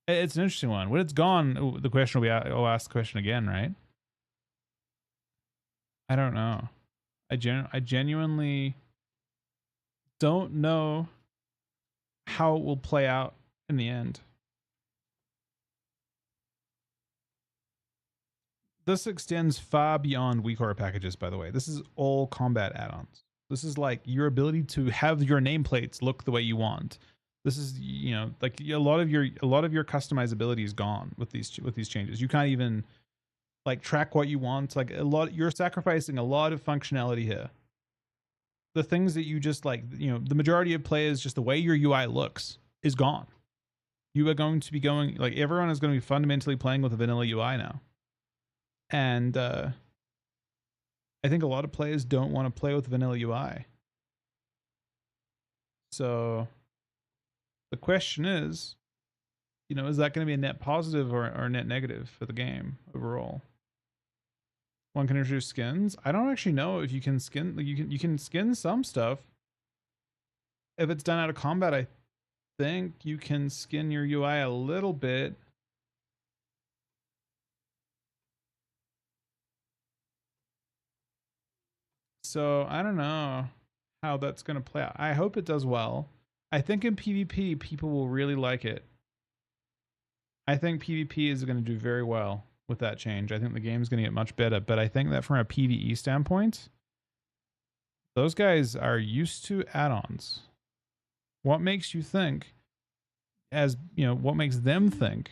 [SPEAKER 1] It's an interesting one. When it's gone, the question will be, I'll ask the question again, right? I don't know. I genuinely don't know how it will play out in the end. This extends far beyond weak horror packages, by the way. This is all combat add-ons. This is like your ability to have your nameplates look the way you want. This is, you know, like a lot of your customizability is gone with these changes. You can't even like track what you want. Like you're sacrificing a lot of functionality here. The things that you just like, you know, the majority of players, just the way your UI looks is gone. You are going to be going, like, everyone is going to be fundamentally playing with a vanilla UI now. And I think a lot of players don't want to play with vanilla UI. So the question is, you know, is that going to be a net positive or a net negative for the game overall? One can introduce skins. I don't actually know if you can skin. You can skin some stuff. If it's done out of combat, I think you can skin your UI a little bit. So I don't know how that's going to play out. I hope it does well. I think in PvP, people will really like it. I think PvP is going to do very well with that change. I think the game is going to get much better. But I think that from a PvE standpoint, those guys are used to add-ons. What makes you think, as you know, what makes them think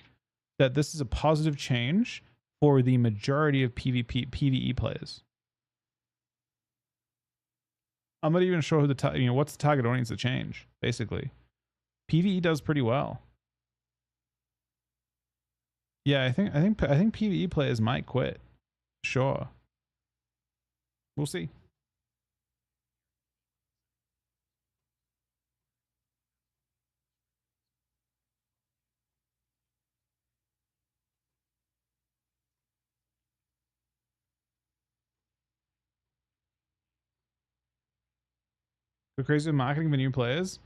[SPEAKER 1] that this is a positive change for the majority of PvE players? I'm not even sure who what's the target audience to change, basically. PvE does pretty well. Yeah, I think PvE players might quit. Sure. We'll see. Go crazy with marketing for new players.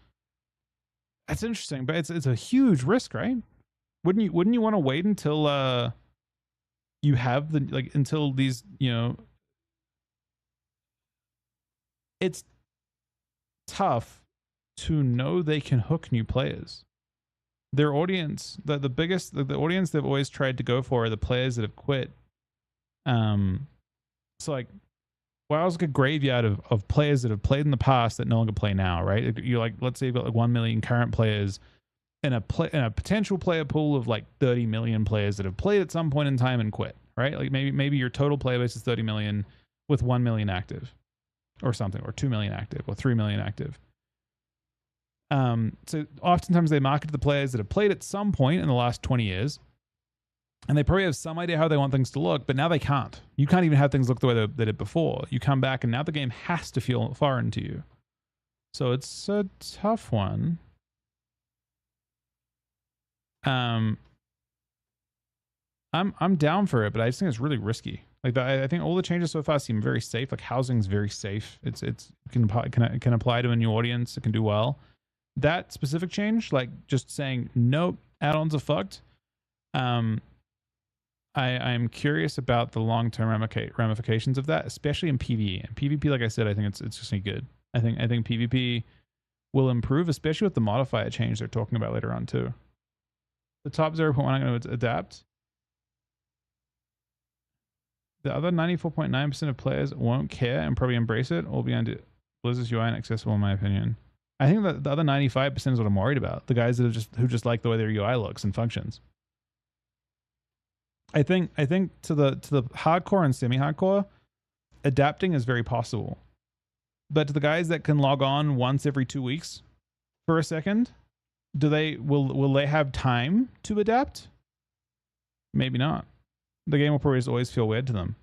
[SPEAKER 1] That's interesting, but it's a huge risk, right? Wouldn't you want to wait until you have the until these, it's tough to know they can hook new players. Their audience, the biggest the audience they've always tried to go for are the players that have quit. So like WoW's like a graveyard of players that have played in the past that no longer play now, right? You like, let's say you've got like 1 million current players and a potential player pool of like 30 million players that have played at some point in time and quit, right? Like maybe your total player base is 30 million with 1 million active or something, or 2 million active or 3 million active. So oftentimes they market to the players that have played at some point in the last 20 years, and they probably have some idea how they want things to look, but now they can't. You can't even have things look the way they did before. You come back and now the game has to feel foreign to you. So it's a tough one. I'm down for it, but I just think it's really risky. Like I think all the changes so far seem very safe. Like housing's very safe. It can apply to a new audience. It can do well. That specific change, like just saying nope, add-ons are fucked. I'm curious about the long-term ramifications of that, especially in PvE. And PvP, like I said, I think it's just gonna be good. I think PvP will improve, especially with the modifier change they're talking about later on too. The top 0.1 I'm going to adapt. The other 94.9% of players won't care and probably embrace it, all beyond Blizzard's UI inaccessible, in my opinion. I think that the other 95% is what I'm worried about. The guys that who just like the way their UI looks and functions. I think to the hardcore and semi-hardcore, adapting is very possible. But to the guys that can log on once every 2 weeks for a second, will they have time to adapt? Maybe not. The game will probably just always feel weird to them.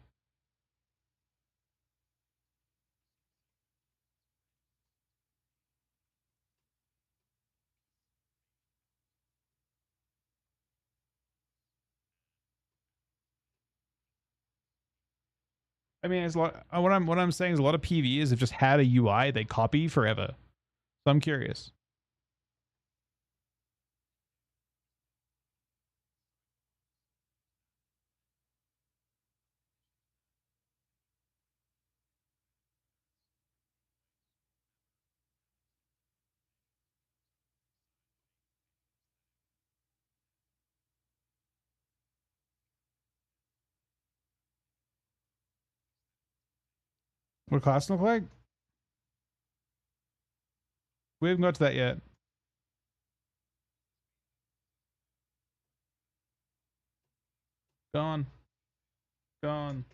[SPEAKER 1] I mean, it's a lot. What I'm saying is a lot of PvEs have just had a UI they copy forever. So I'm curious. What class look like? We haven't got to that yet. Gone. Gone.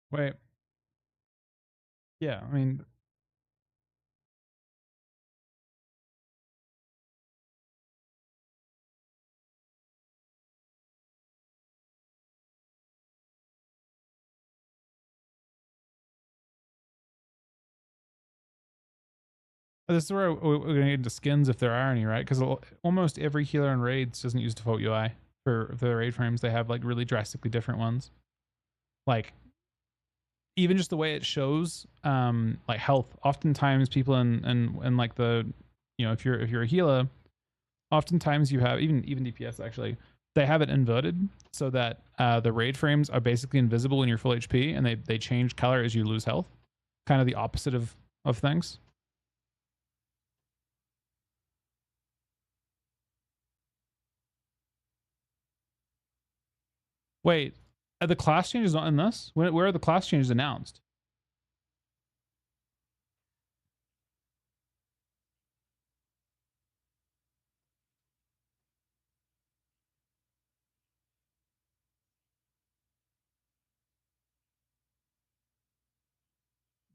[SPEAKER 1] Wait. Yeah, I mean, this is where we're going to get into skins if there are any, right? Because almost every healer in raids doesn't use default UI for the raid frames. They have like really drastically different ones. Like even just the way it shows like health. Oftentimes people in like the, if you're a healer, oftentimes you have even DPS actually, they have it inverted so that the raid frames are basically invisible in your full HP and they change color as you lose health. kind of the opposite of things. Wait, are the class changes not in this? Where are the class changes announced?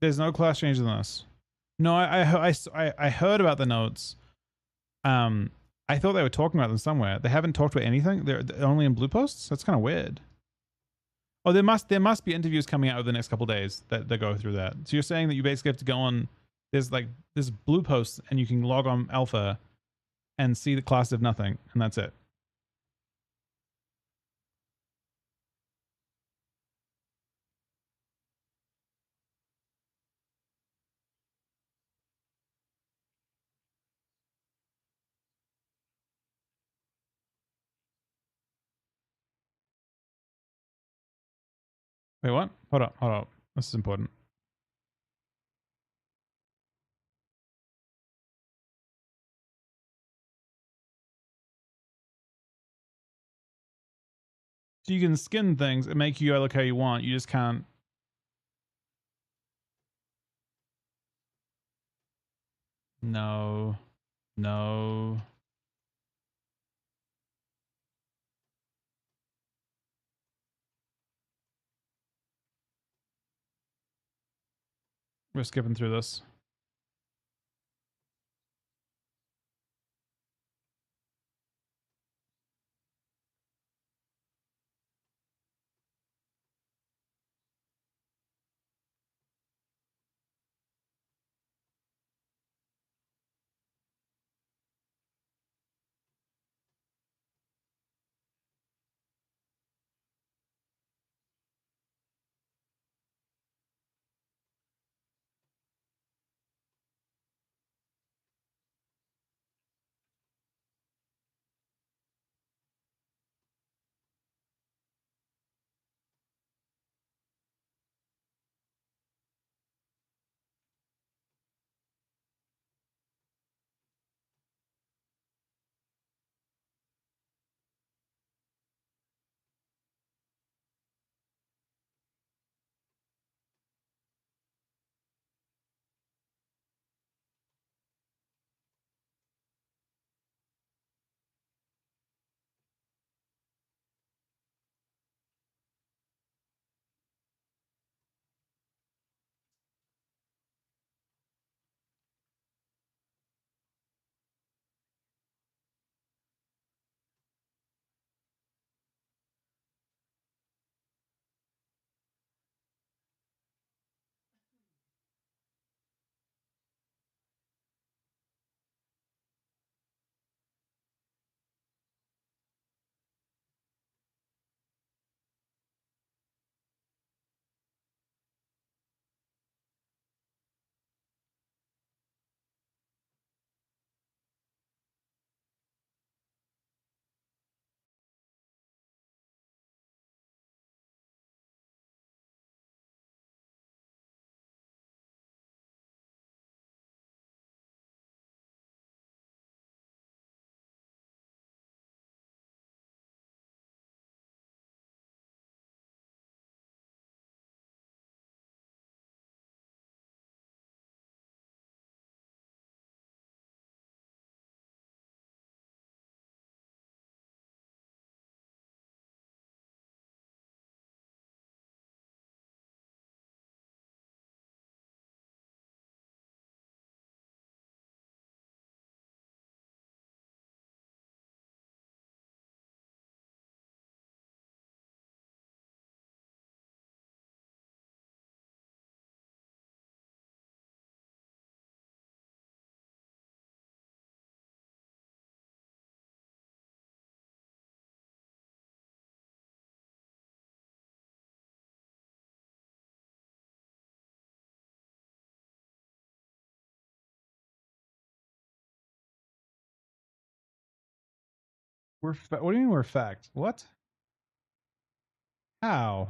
[SPEAKER 1] There's no class changes in this. No, I heard about the notes. I thought they were talking about them somewhere. They haven't talked about anything. They're only in blue posts. That's kind of weird. Oh, there must be interviews coming out over the next couple days that go through that. So you're saying that you basically have to go on. There's blue posts and you can log on alpha and see the class of nothing, and that's it. Wait, what? Hold up. This is important. So you can skin things and make UI look how you want. You just can't. No. No. We're skipping through this. What do you mean we're fact? What? How?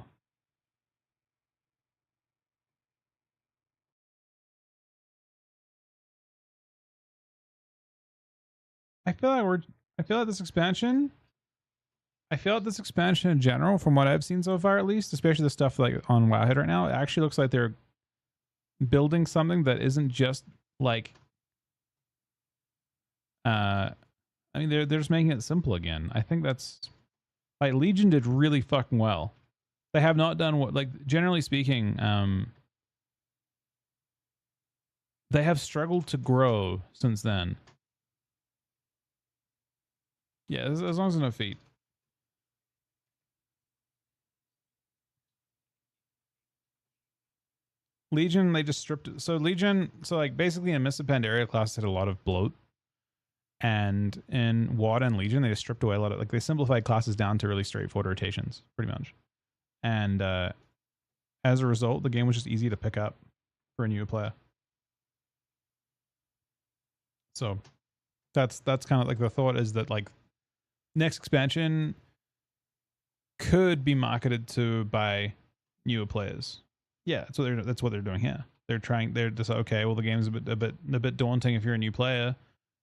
[SPEAKER 1] I feel like we're. I feel like this expansion. I feel like this expansion in general, from what I've seen so far, at least, especially the stuff like on Wowhead right now, it actually looks like they're building something that isn't just like. I mean, they're just making it simple again. I think that's like Legion did really fucking well. They have not done what, like, generally speaking, they have struggled to grow since then. Yeah, as long as there's no feet. Legion, they just stripped it. So Legion, so like basically in Mist of Pandaria class had a lot of bloat, and in WoD and Legion they just stripped away a lot of, like, they simplified classes down to really straightforward rotations, pretty much. And as a result, the game was just easy to pick up for a new player. So that's kind of like the thought, is that like next expansion could be marketed to by newer players. Yeah, that's what they're doing here. They're just okay. Well, the game's a bit daunting if you're a new player,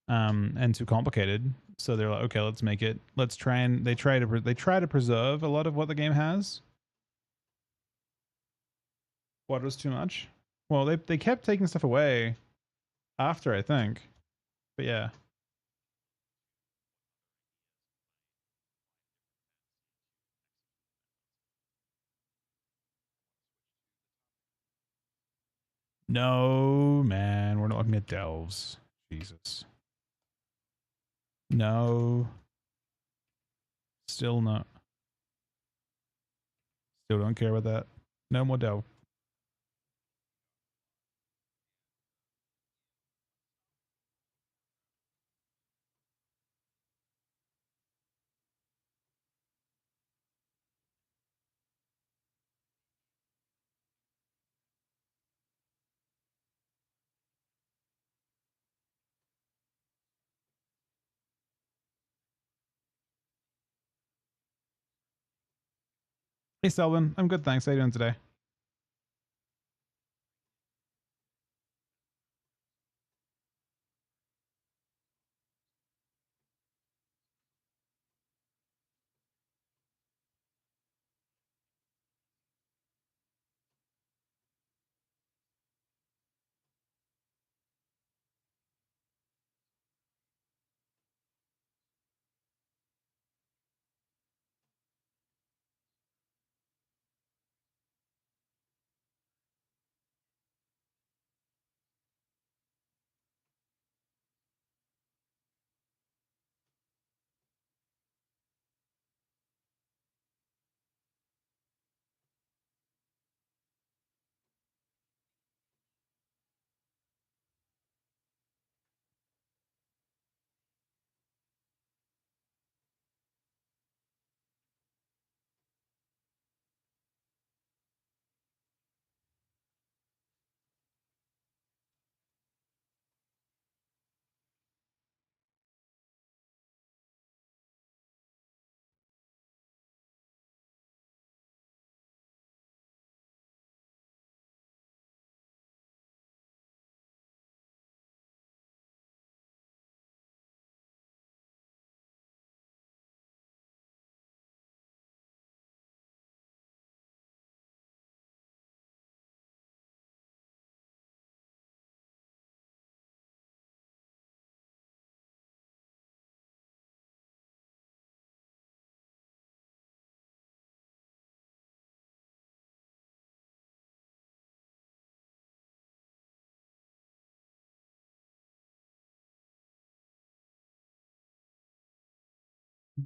[SPEAKER 1] and too complicated. So they're like, okay, let's make it. Let's try and they try to preserve a lot of what the game has. What was too much? Well, they kept taking stuff away after, I think, but yeah. No, man, we're not looking at delves. Jesus. No. Still not. Still don't care about that. No more delve. Hey, Selvin. I'm good, thanks. How you doing today?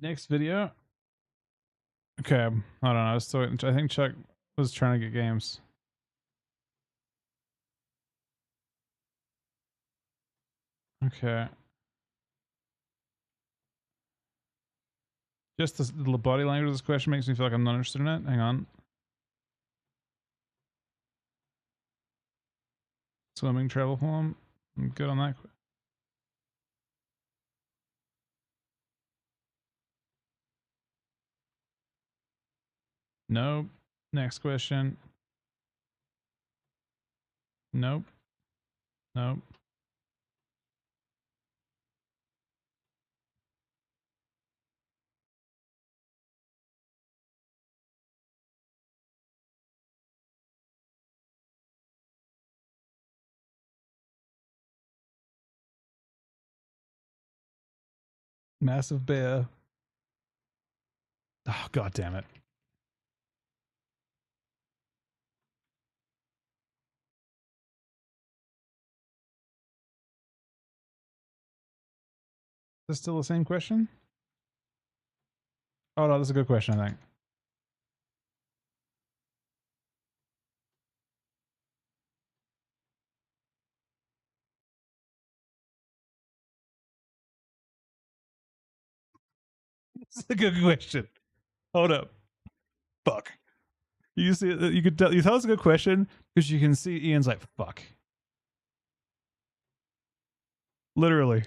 [SPEAKER 1] Next video. Okay, I don't know. I think Chuck was trying to get games. Okay. Just the body language of this question makes me feel like I'm not interested in it. Hang on. Swimming travel form. I'm good on that. Nope. Next question. Nope. Nope. Massive bear. Oh, god damn it. Is this still the same question? Oh no, that's a good question, I think. It's a good question. Hold up. Fuck. You see, you could tell. You thought it's a good question because you can see Ian's like, "Fuck." Literally.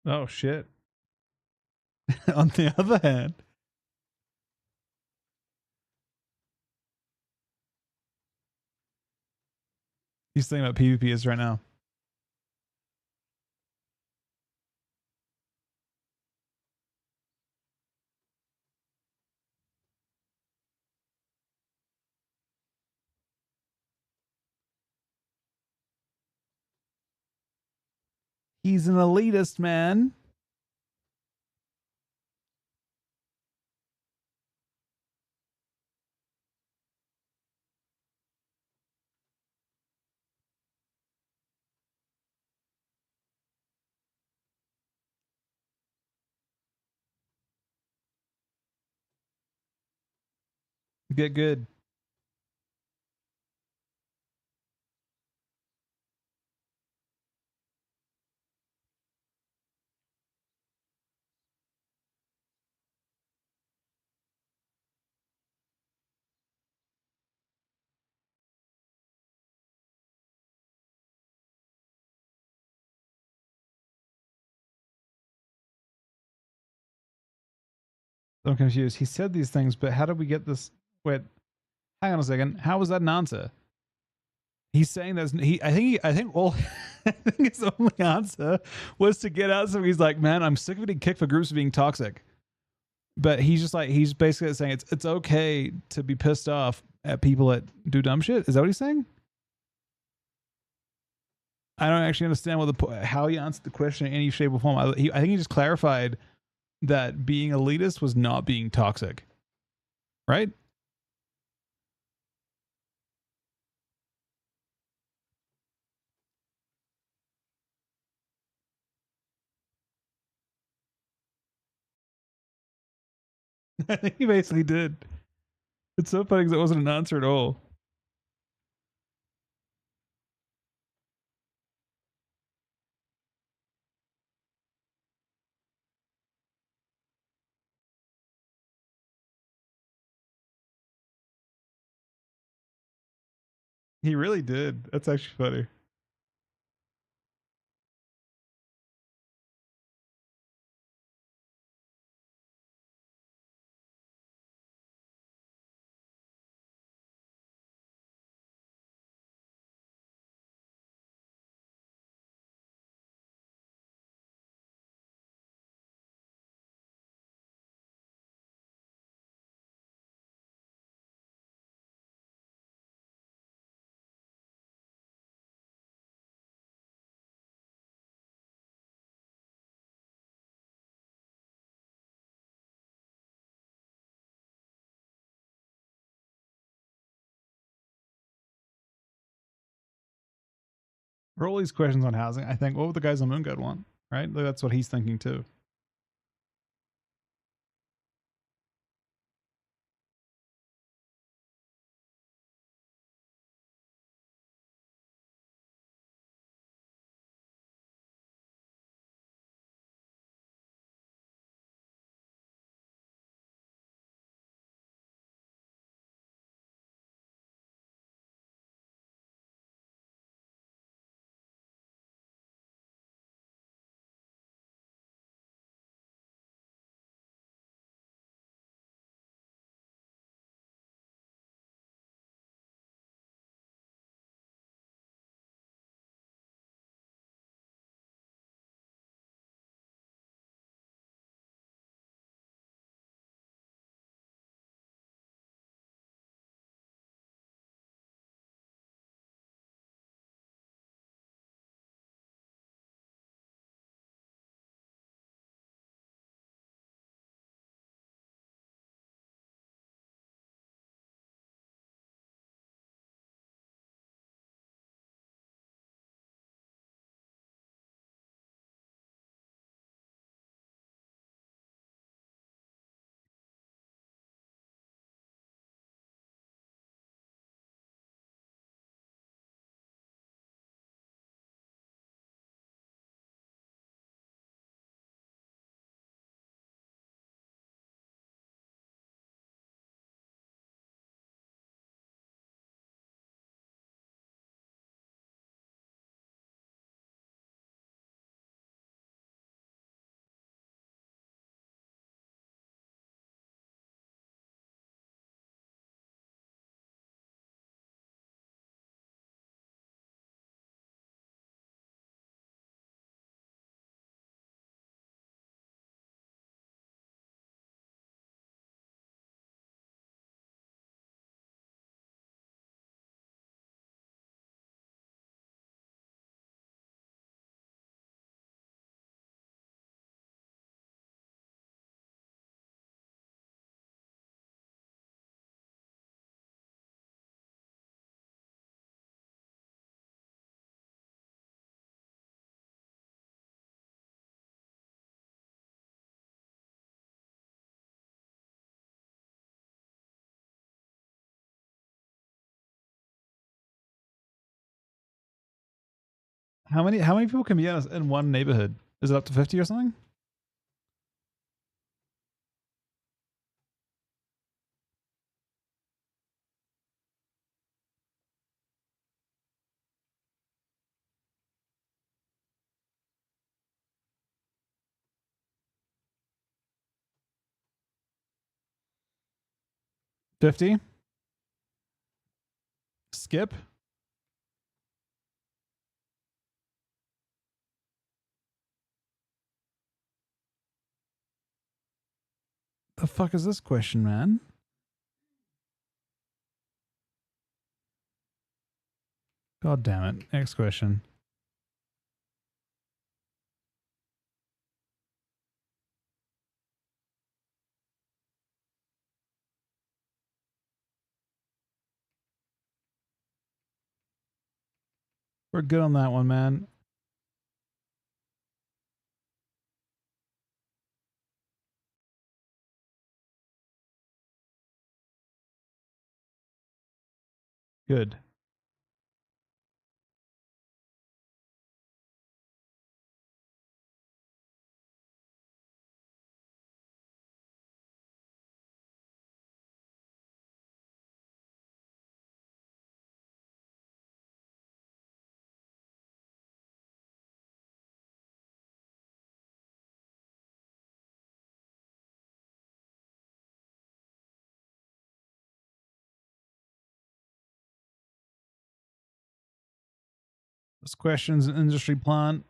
[SPEAKER 1] Oh shit. On the other hand, he's thinking about PvP is right now. He's an elitist, man. Get good. I'm confused. He said these things, but how did we get this? Wait, hang on a second. How was that an answer? He's saying that's he. I think all. I think his only answer was to get out. So he's like, "Man, I'm sick of getting kicked for groups being toxic." But he's just like he's basically saying it's okay to be pissed off at people that do dumb shit. Is that what he's saying? I don't actually understand what how he answered the question in any shape or form. I think he just clarified that being elitist was not being toxic, right? I think he basically did. It's so funny because it wasn't an answer at all. He really did. That's actually funny. For all these questions on housing, I think what would the guys on Moon God want, right? Like, that's what he's thinking too. How many people can be in one neighborhood? Is it up to 50 or something? $50? Skip? The fuck is this question, man? God damn it. Next question. We're good on that one, man. Good. This question's an industry plant.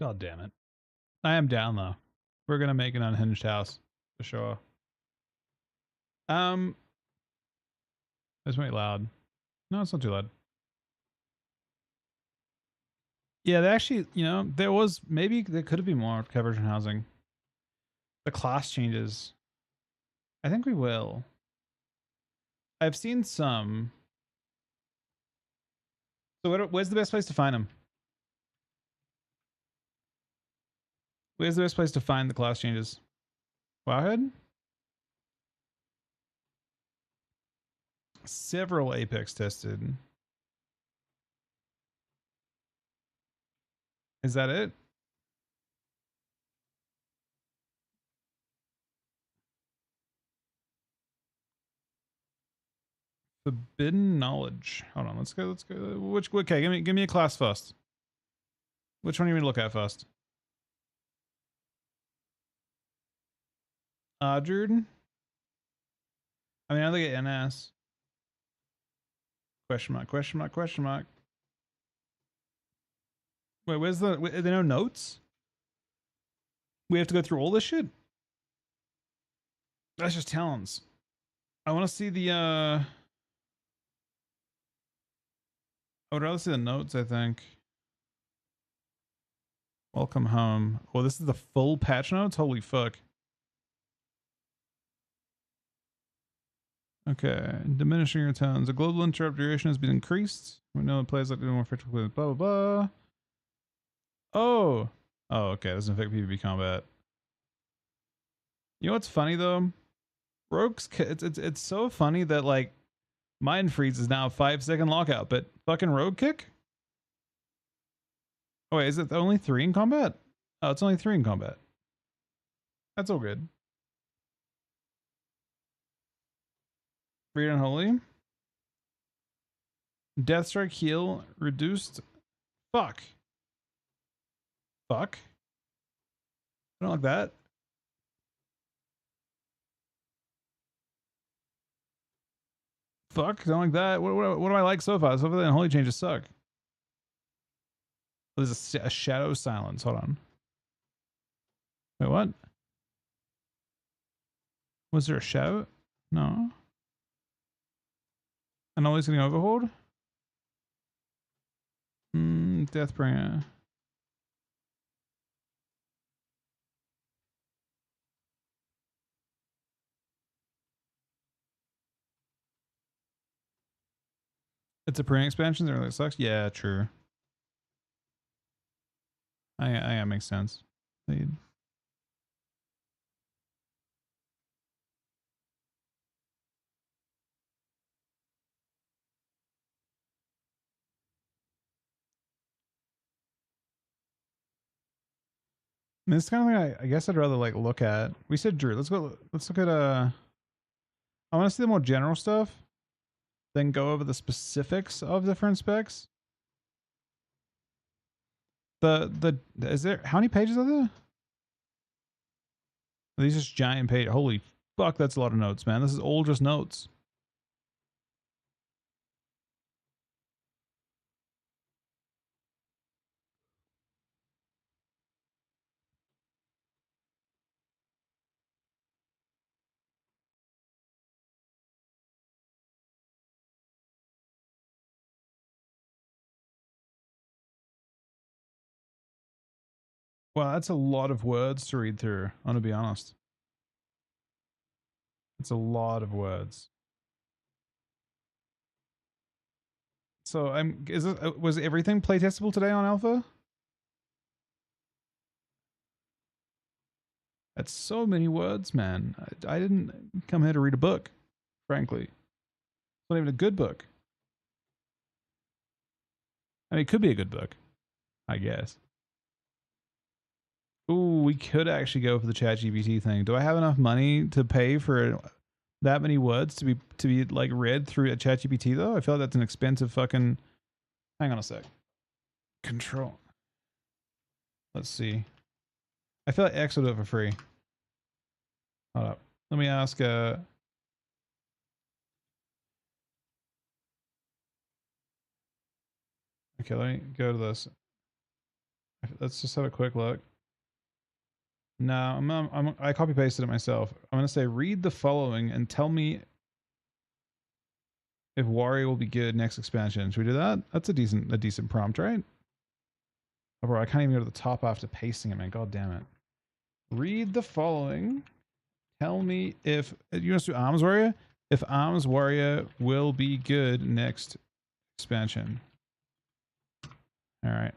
[SPEAKER 1] God damn it. I am down though. We're gonna make an unhinged house for sure. It's very loud. No, it's not too loud. Yeah, they actually, there was maybe there could have been more coverage in housing. The class changes. I think we will. I've seen some. So where's the best place to find them? Where's the best place to find the class changes? Wowhead? Several Apex tested. Is that it? Forbidden knowledge. Hold on, let's go. Okay, give me a class first. Which one do you want to look at first? Druid? I mean, I look at NS. Question mark, question mark, question mark. Wait, are there no notes? We have to go through all this shit? That's just talents. I want to see the, I would rather see the notes, I think. Welcome home. Oh, this is the full patch notes? Holy fuck. Okay. Diminishing returns. The global interrupt duration has been increased. We know the players like to do more effectively. Blah, blah, blah. Oh. Oh, okay. Doesn't affect PvP combat. You know what's funny, though? Rogues, it's so funny that, like, Mind Freeze is now a 5-second lockout, but fucking Rogue Kick? Oh, wait, is it only 3 in combat? Oh, it's only 3 in combat. That's all good. Read Unholy. Deathstrike heal reduced. Fuck. Fuck. I don't like that. Fuck. I don't like that. What do I like so far? So far, then holy changes suck. There's a shadow silence. Hold on. Wait, what? Was there a shout? No. And always getting overhauled? Deathbringer. It's a pre expansion that really sucks. Yeah, true. I makes sense. Lead. I mean, this kind of thing I guess I'd rather like look at. We said Drew. Let's look at I want to see the more general stuff, then go over the specifics of different specs. Is there how many pages are there? Are these just giant page? Holy fuck, that's a lot of notes, man. This is all just notes. Wow, that's a lot of words to read through. I'm gonna be honest. It's a lot of words. So was everything playtestable today on Alpha? That's so many words, man. I didn't come here to read a book, frankly. It's not even a good book. I mean, it could be a good book, I guess. Ooh, we could actually go for the ChatGPT thing. Do I have enough money to pay for that many words to be like read through a ChatGPT though? I feel like that's an expensive fucking. Hang on a sec. Control. Let's see. I feel like X will do it for free. Hold up. Let me ask. Okay, let me go to this. Let's just have a quick look. No, I copy pasted it myself. I'm gonna say read the following and tell me if Warrior will be good next expansion. Should we do that? That's a decent prompt, right? Oh, bro, I can't even go to the top after pasting it, man. God damn it. Read the following. Tell me if you want to do Arms Warrior. If Arms Warrior will be good next expansion. All right.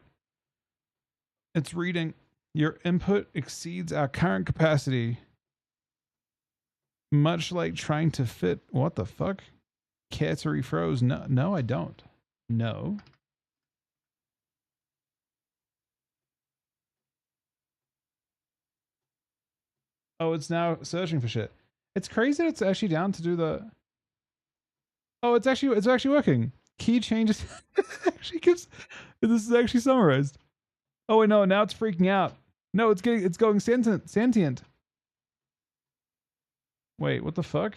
[SPEAKER 1] It's reading. Your input exceeds our current capacity. Much like trying to fit. What the fuck? Care to refroze? No, I don't. No. Oh, it's now searching for shit. It's crazy that it's actually down to do the. Oh, it's actually working. Key changes actually gives. This is actually summarized. Oh wait, no, now it's freaking out. No, it's going sentient. Wait, what the fuck?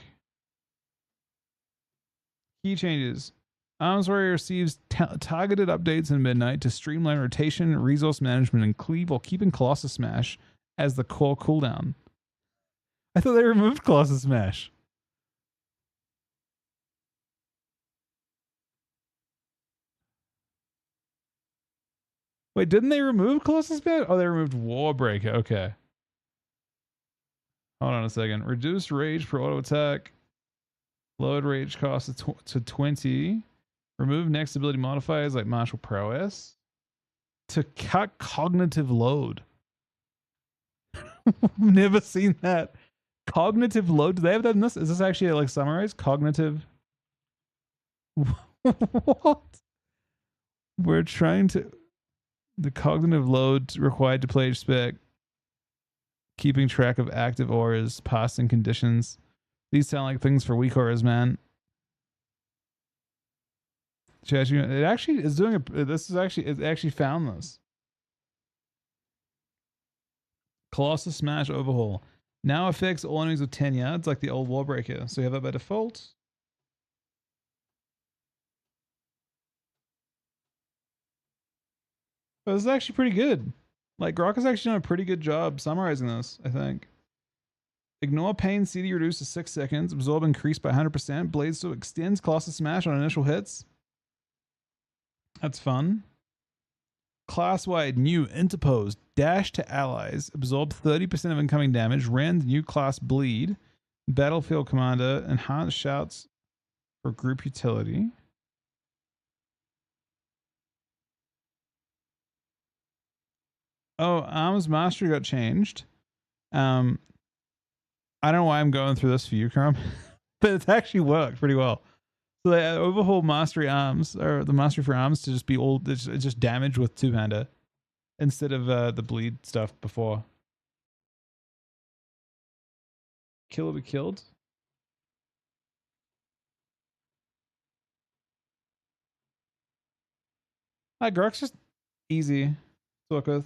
[SPEAKER 1] Key changes. Arms Warrior receives targeted updates in midnight to streamline rotation, resource management, and cleave while keeping Colossus Smash as the core cooldown. I thought they removed Colossus Smash. Wait, didn't they remove Colossus Smash? Oh, they removed Warbreaker. Okay. Hold on a second. Reduce rage per auto attack. Lowered rage cost to 20. Remove next ability modifiers like martial prowess. To cut cognitive load. Never seen that. Cognitive load. Do they have that in this? Is this actually like summarized? Cognitive. What? We're trying to. The cognitive load required to play each spec. Keeping track of active auras, passing conditions. These sound like things for weak auras, man. It actually is doing a. This is actually it actually found this. Colossus Smash Overhaul. Now affects all enemies with 10 yards, like the old Warbreaker. So you have that by default. But this is actually pretty good. Like, Grok has actually done a pretty good job summarizing this, I think. Ignore pain, CD reduced to 6 seconds. Absorb increased by 100%. Blade Still extends Colossus Smash on initial hits. That's fun. Class-wide new interposed dash to allies. Absorb 30% of incoming damage. Rend new class bleed. Battlefield commander. Enhanced shouts for group utility. Oh, Arms Mastery got changed. I don't know why I'm going through this for you, Chrome, but it's actually worked pretty well. So they overhaul Mastery Arms, or the Mastery for Arms, to just be all it's just damage with two-hander instead of the bleed stuff before. Kill or be killed. Grok's just easy to work with.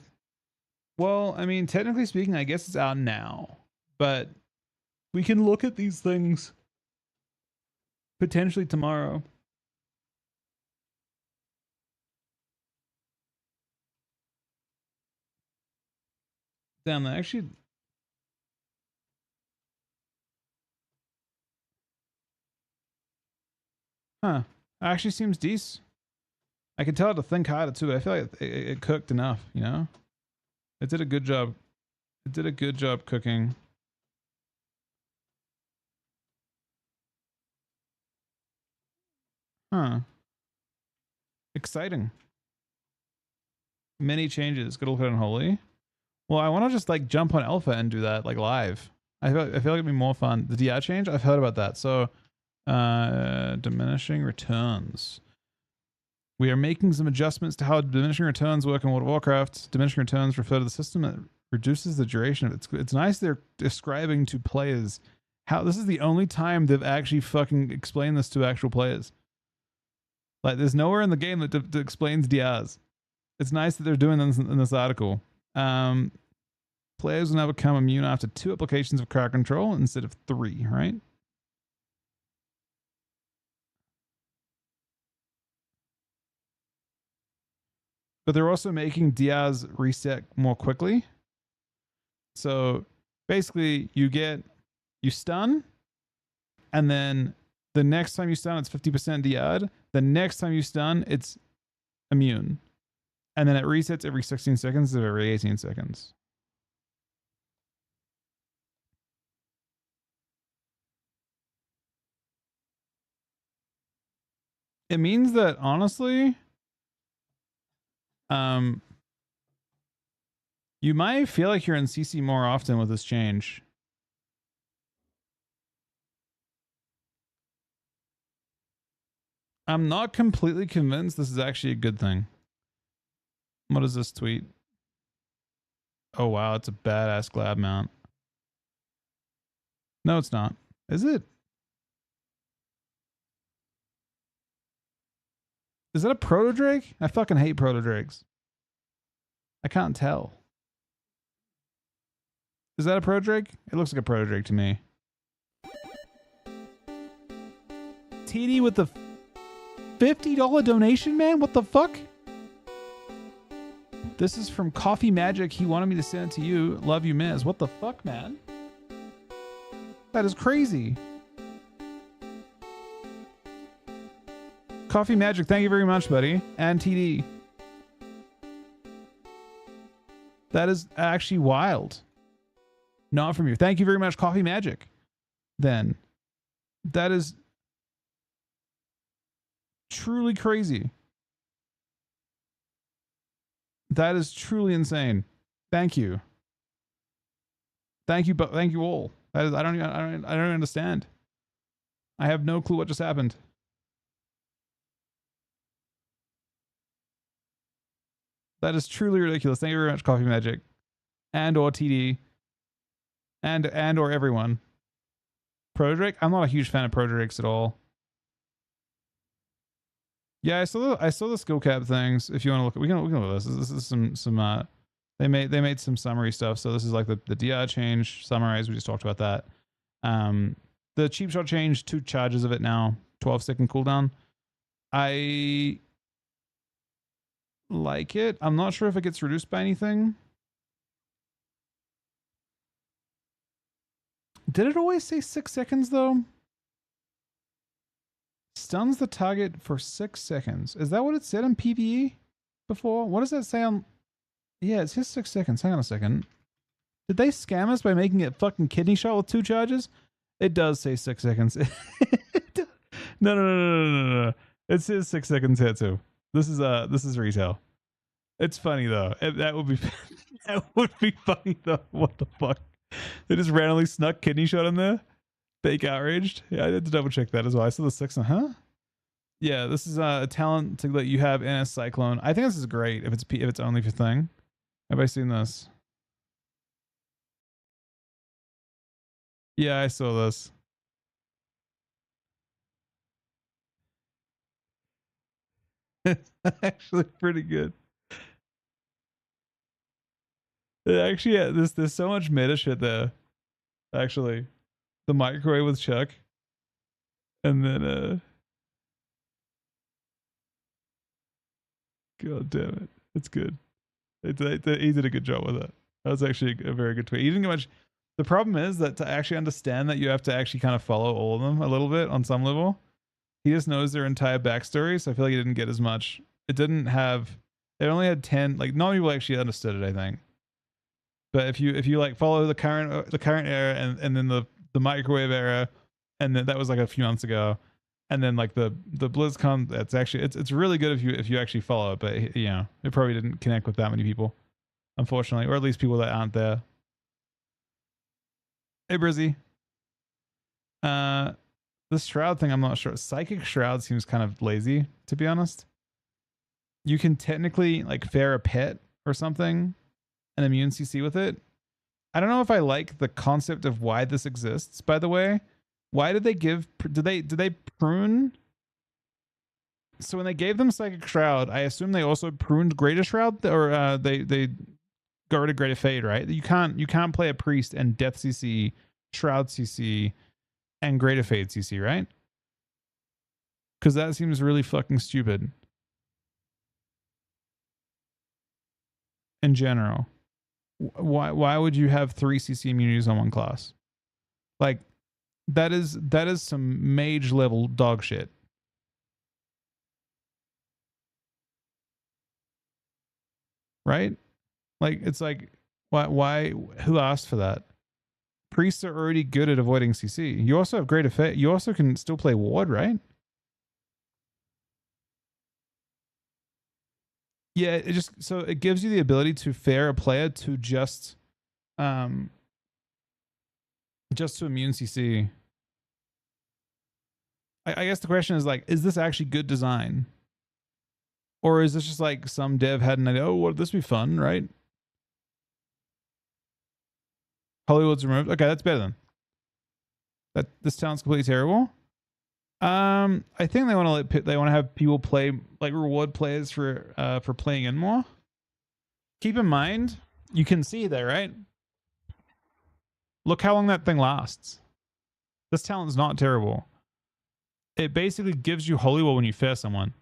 [SPEAKER 1] Well, I mean, technically speaking, I guess it's out now, but we can look at these things potentially tomorrow. Damn, that actually... Huh. Actually seems decent. I can tell it to think harder too. I feel like it cooked enough, you know? It did a good job. It did a good job cooking. Huh. Exciting. Many changes. Good look at Unholy. Well, I want to just like jump on Alpha and do that like live. I feel like it'd be more fun. The DR change? I've heard about that. So, diminishing returns. We are making some adjustments to how diminishing returns work in World of Warcraft. Diminishing returns refer to the system that reduces the duration of it. It's nice they're describing to players how this is the only time they've actually fucking explained this to actual players. Like, there's nowhere in the game that explains DRs. It's nice that they're doing this in this article. Players will now become immune after 2 applications of crowd control instead of 3, right? But they're also making DRs reset more quickly. So basically you stun, and then the next time you stun, it's 50% DR'd. The next time you stun, it's immune. And then it resets every 16 seconds or every 18 seconds. It means that, honestly, you might feel like you're in CC more often with this change. I'm not completely convinced this is actually a good thing. What is this tweet? Oh, wow. It's a badass glab mount. No, it's not. Is it? Is that a proto Drake? I fucking hate proto Drakes. I can't tell. Is that a proto Drake? It looks like a proto Drake to me. TD with the $50 donation, man? What the fuck? This is from Coffee Magic. He wanted me to send it to you. Love you, Miz. What the fuck, man? That is crazy. Coffee Magic, thank you very much, buddy. And TD. That is actually wild. Not from you. Thank you very much, Coffee Magic. Then. That is truly crazy. That is truly insane. Thank you. Thank you, but thank you all. That is, I don't understand. I have no clue what just happened. That is truly ridiculous. Thank you very much, Coffee Magic, and or TD, and or everyone. Proto Drake? I'm not a huge fan of Proto Drakes at all. Yeah, I saw the skill cap things. If you want to look, we can look at this. This is some they made some summary stuff. So this is like the DR change summarize. We just talked about that. The cheap shot change, 2 charges of it now, 12-second cooldown. I like it. I'm not sure if it gets reduced by anything. Did it always say 6 seconds though? Stuns the target for 6 seconds. Is that what it said in PvE before? What does that say on? Yeah, it says 6 seconds. Hang on a second. Did they scam us by making it fucking kidney shot with 2 charges? It does say 6 seconds. No. It says 6 seconds here too. This is retail. It's funny though. That would be that would be funny though. What the fuck? They just randomly snuck kidney shot in there. Fake outraged. Yeah, I had to double check that as well. I saw the 6. Huh? Yeah, this is a talent to let you have in a cyclone. I think this is great if it's only for thing. Have I seen this? Yeah, I saw this. It's actually pretty good. Actually, yeah, there's so much meta shit there. Actually, the microwave with Chuck, and then god damn it, it's good. He did a good job with it. That was actually a very good tweet. He didn't get much. The problem is that to actually understand that, you have to actually kind of follow all of them a little bit on some level. He just knows their entire backstory, so I feel like he didn't get as much. It didn't have. It only had 10. Like, not many people actually understood it, I think. But if you like follow the current era and then the microwave era, and then that was like a few months ago, and then like the BlizzCon, that's actually it's really good if you actually follow it. But you know, it probably didn't connect with that many people, unfortunately, or at least people that aren't there. Hey Brizzy. This shroud thing, I'm not sure. Psychic shroud seems kind of lazy, to be honest. You can technically like fare a pet or something, an immune CC with it. I don't know if I like the concept of why this exists, by the way. Why did they give, did they prune? So when they gave them Psychic Shroud, I assume they also pruned Greater Shroud, or they got rid of Greater Fade, right? You can't play a Priest and Death CC, Shroud CC, and Greater Fade CC, right? Because that seems really fucking stupid. In general. Why would you have 3 CC immunities on one class? Like, that is some mage level dog shit. Right? Like, it's like, why who asked for that? Priests are already good at avoiding CC. You also have great effect. You also can still play ward, right? Yeah, it just, so it gives you the ability to fare a player to just to immune CC. I guess the question is like, is this actually good design? Or is this just like some dev had an idea, oh, would this be fun, right? Hollywood's removed. Okay, that's better than that. This sounds completely terrible. I think they want to have people play, like, reward players for playing in more. Keep in mind, you can see there, right? Look how long that thing lasts. This talent's not terrible. It basically gives you holy well when you fare someone.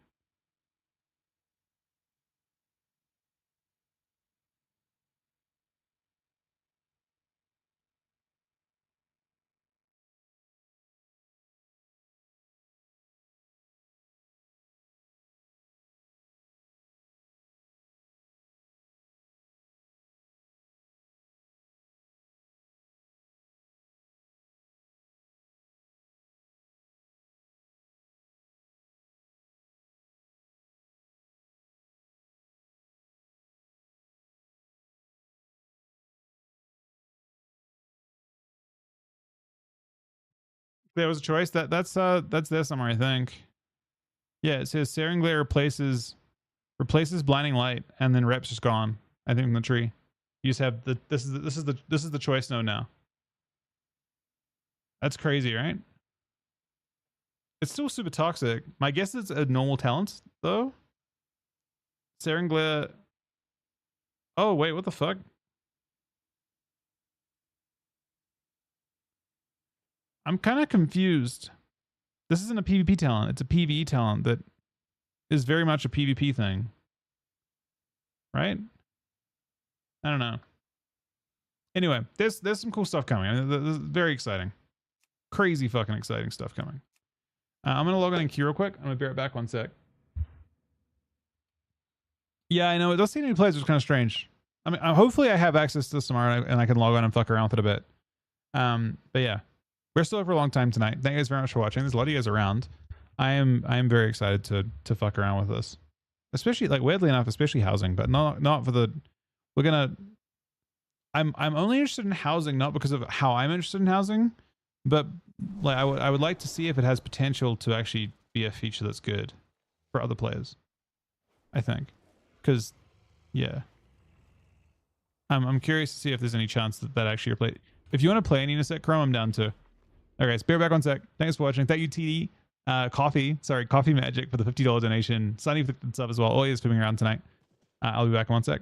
[SPEAKER 1] There was a choice. That's there somewhere, I think. Yeah, it says Searing Glare replaces Blinding Light, and then Rep's just gone. I think from the tree. You just have this is the choice node now. That's crazy, right? It's still super toxic. My guess is a normal talent, though. Serenglia. Oh, wait, what the fuck? I'm kind of confused. This isn't a PvP talent. It's a PvE talent that is very much a PvP thing. Right? I don't know. Anyway, there's some cool stuff coming. I mean, this is very exciting. Crazy fucking exciting stuff coming. I'm going to log on in queue real quick. I'm going to be right back 1 sec. Yeah, I know. It does seem new players, which is kind of strange. I mean, hopefully I have access to this tomorrow and I can log on and fuck around with it a bit. But yeah, we're still here for a long time tonight. Thank you guys very much for watching. There's a lot of you guys around. I am very excited to fuck around with this, especially like weirdly enough, especially housing, but not for the. We're gonna. I'm only interested in housing not because of how I'm interested in housing, but like I would like to see if it has potential to actually be a feature that's good for other players. I think, because yeah, I'm curious to see if there's any chance that actually play. If you want to play any in a sec, Chrome, I'm down too. All right, bear back 1 sec. Thanks for watching. Thank you, TD. Coffee Magic for the $50 donation. Sunny for the sub as well. Always swimming around tonight. I'll be back in 1 sec.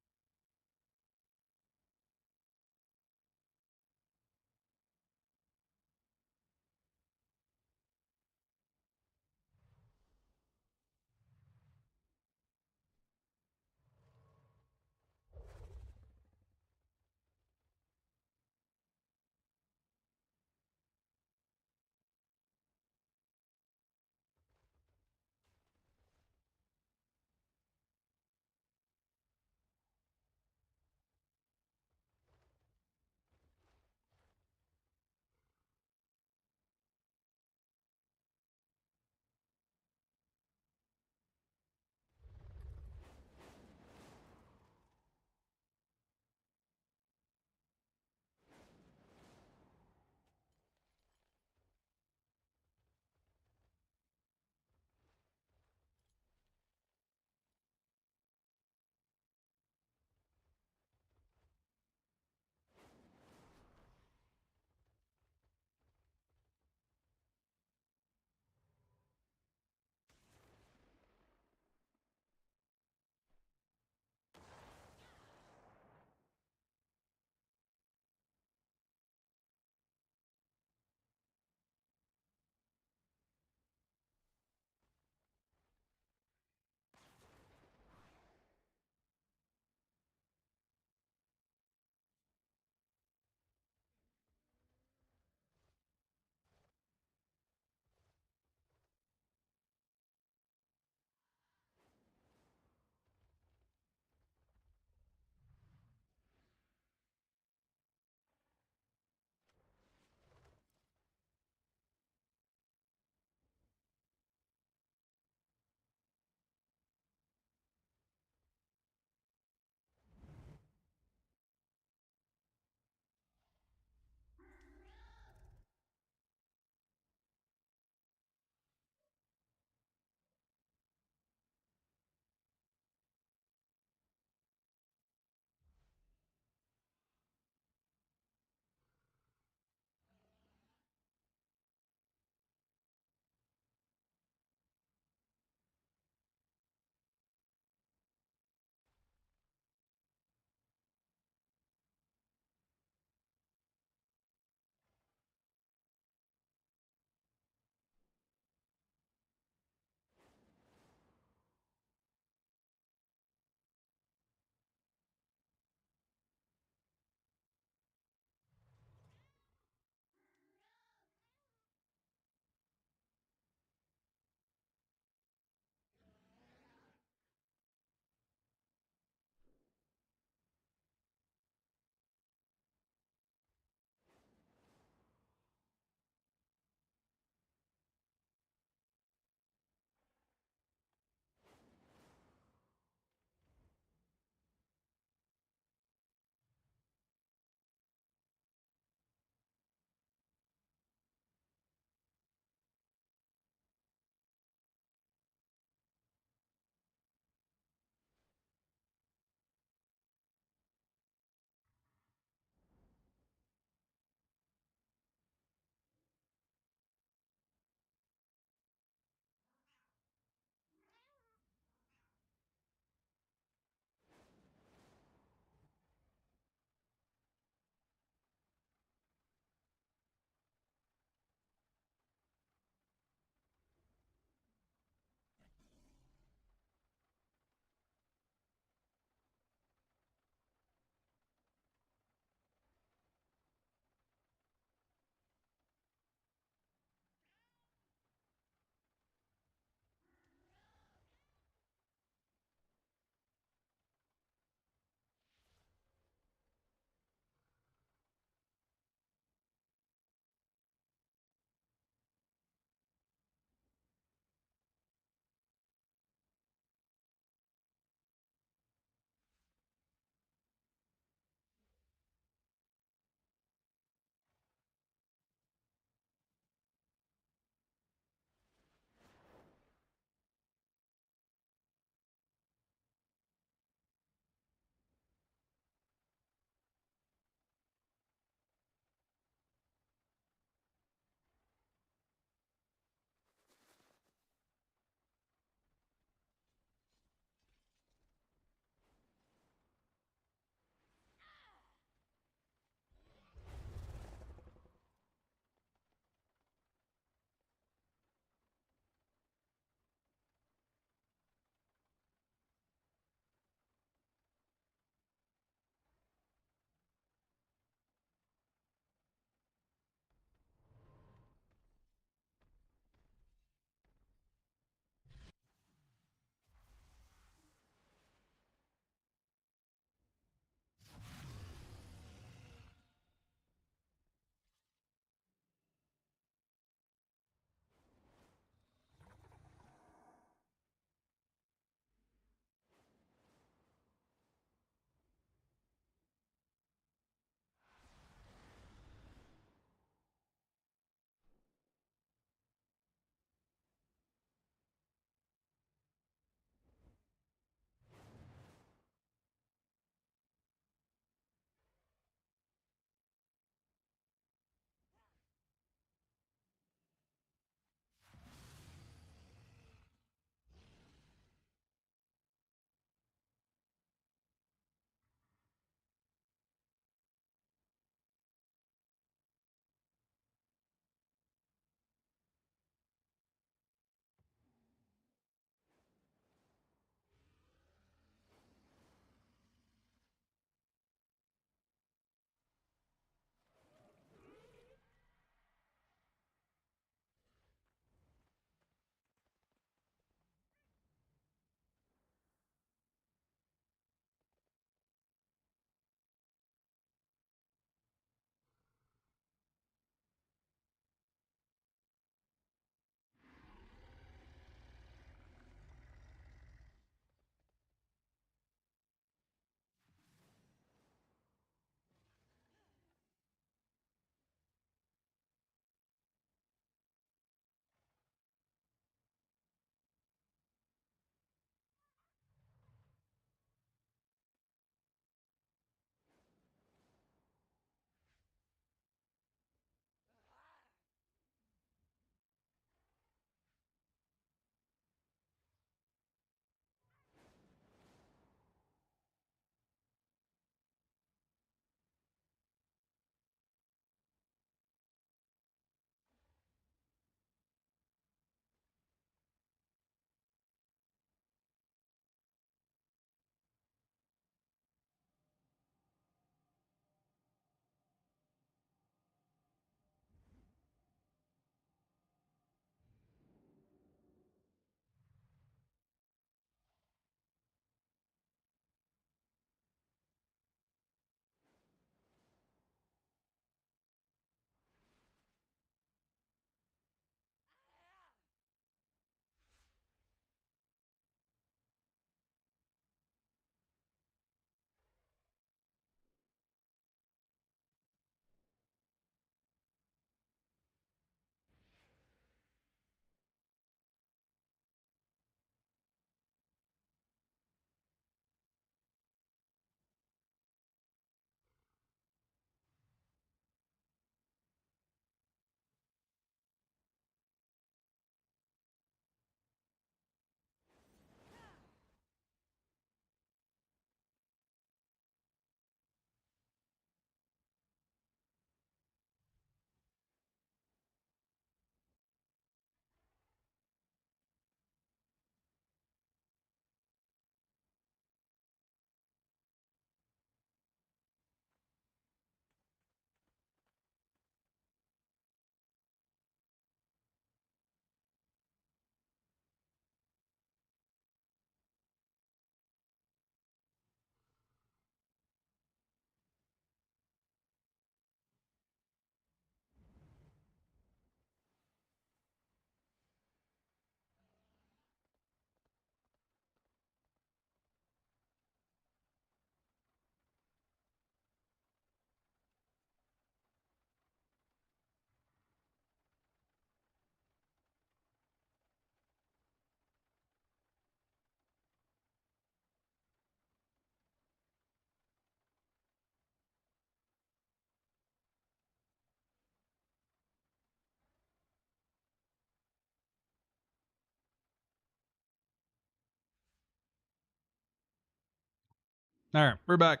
[SPEAKER 1] All right, we're back.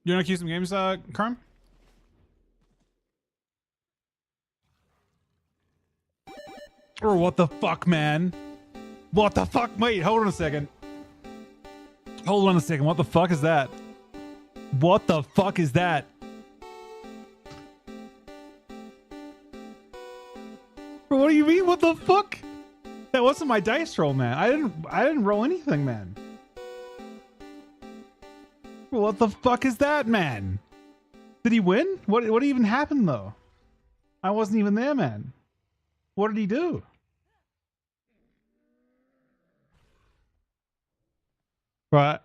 [SPEAKER 1] You want to cue some games, Carm? Or what the fuck, man? What the fuck? Wait, hold on a second. Hold on a second. What the fuck is that? What the fuck is that? What do you mean? What the fuck? That wasn't my dice roll, man. I didn't roll anything, man. What the fuck is that, man? Did he win? What even happened though? I wasn't even there, man. What did he do? Right.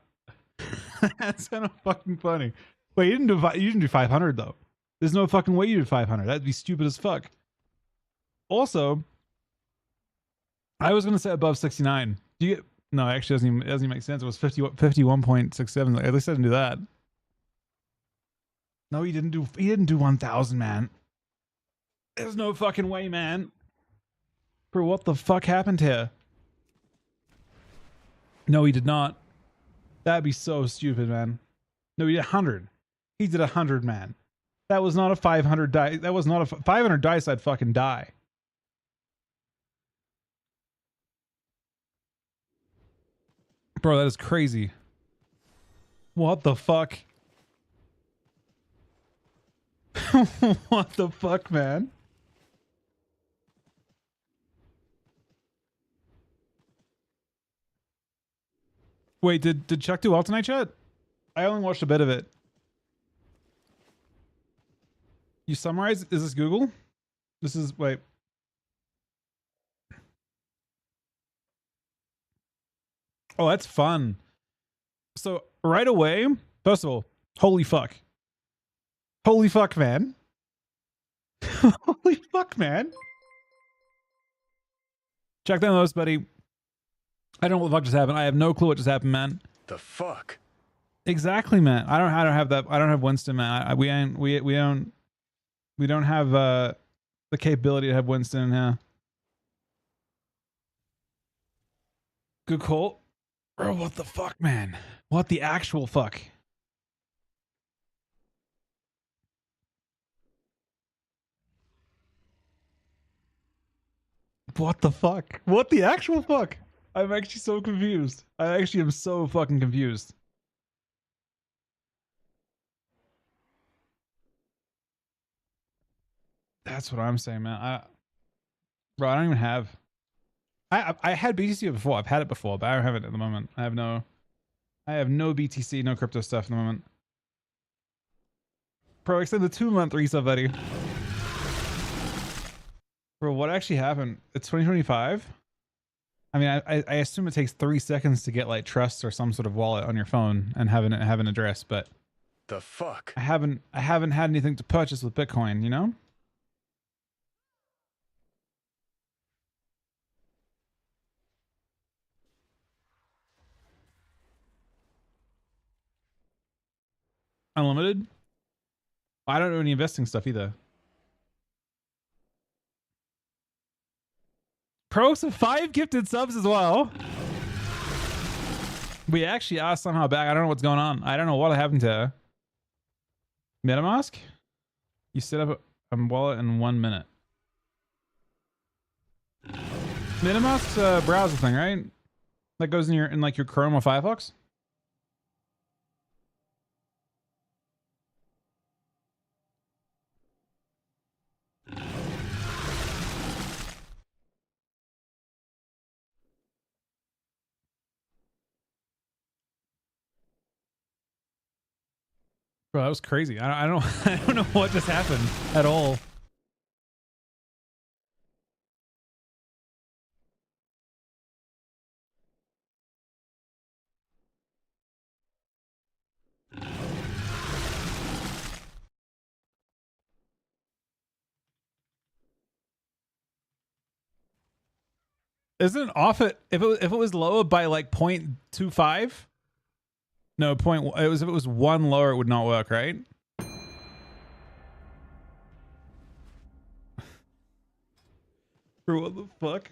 [SPEAKER 1] That's kind of fucking funny. Wait, you didn't do 500 though. There's no fucking way you did 500. That'd be stupid as fuck. Also, I was gonna say above 69. Do you get? No, actually, it doesn't even make sense. It was 51.67. At least I didn't do that. No, he didn't do 1,000, man. There's no fucking way, man. Bro, what the fuck happened here? No, he did not. That'd be so stupid, man. No, he did 100. He did 100, man. That was not a 500 die. That was not a 500 dice. I'd fucking die. Bro, that is crazy. What the fuck? What the fuck, man? Wait, did Chuck do alternate yet? I only watched a bit of it. You summarize? Is this Google? This is wait. Oh, that's fun. So right away, first of all, holy fuck. Holy fuck, man. Holy fuck, man. Check that those, buddy. I don't know what the fuck just happened. I have no clue what just happened, man.
[SPEAKER 2] The fuck?
[SPEAKER 1] Exactly, man. I don't have that. I don't have Winston, man. We don't have the capability to have Winston in here. Good call. Bro, what the fuck, man? What the actual fuck? What the fuck? What the actual fuck? I'm actually so confused. I actually am so fucking confused. That's what I'm saying, man. Bro, I don't even have. I had BTC before. I've had it before, but I don't have it at the moment. I have no BTC, no crypto stuff at the moment. Bro, extend the 2-month reset, buddy. Bro, what actually happened? It's 2025. I mean, I assume it takes 3 seconds to get like Trust or some sort of wallet on your phone and have an address, but
[SPEAKER 2] The fuck?
[SPEAKER 1] I haven't had anything to purchase with Bitcoin, you know? Unlimited? I don't know any investing stuff either. Pros of 5 gifted subs as well. We actually are somehow back. I don't know what's going on. I don't know what happened to MetaMask. You set up a wallet in 1 minute. MetaMask's a browser thing, right? That goes in like your Chrome or Firefox. Bro, that was crazy. I don't I don't know what just happened at all. Isn't it off at if it was lower by like 0.25? No, if it was 1 lower it would not work, right? Bro, what the fuck?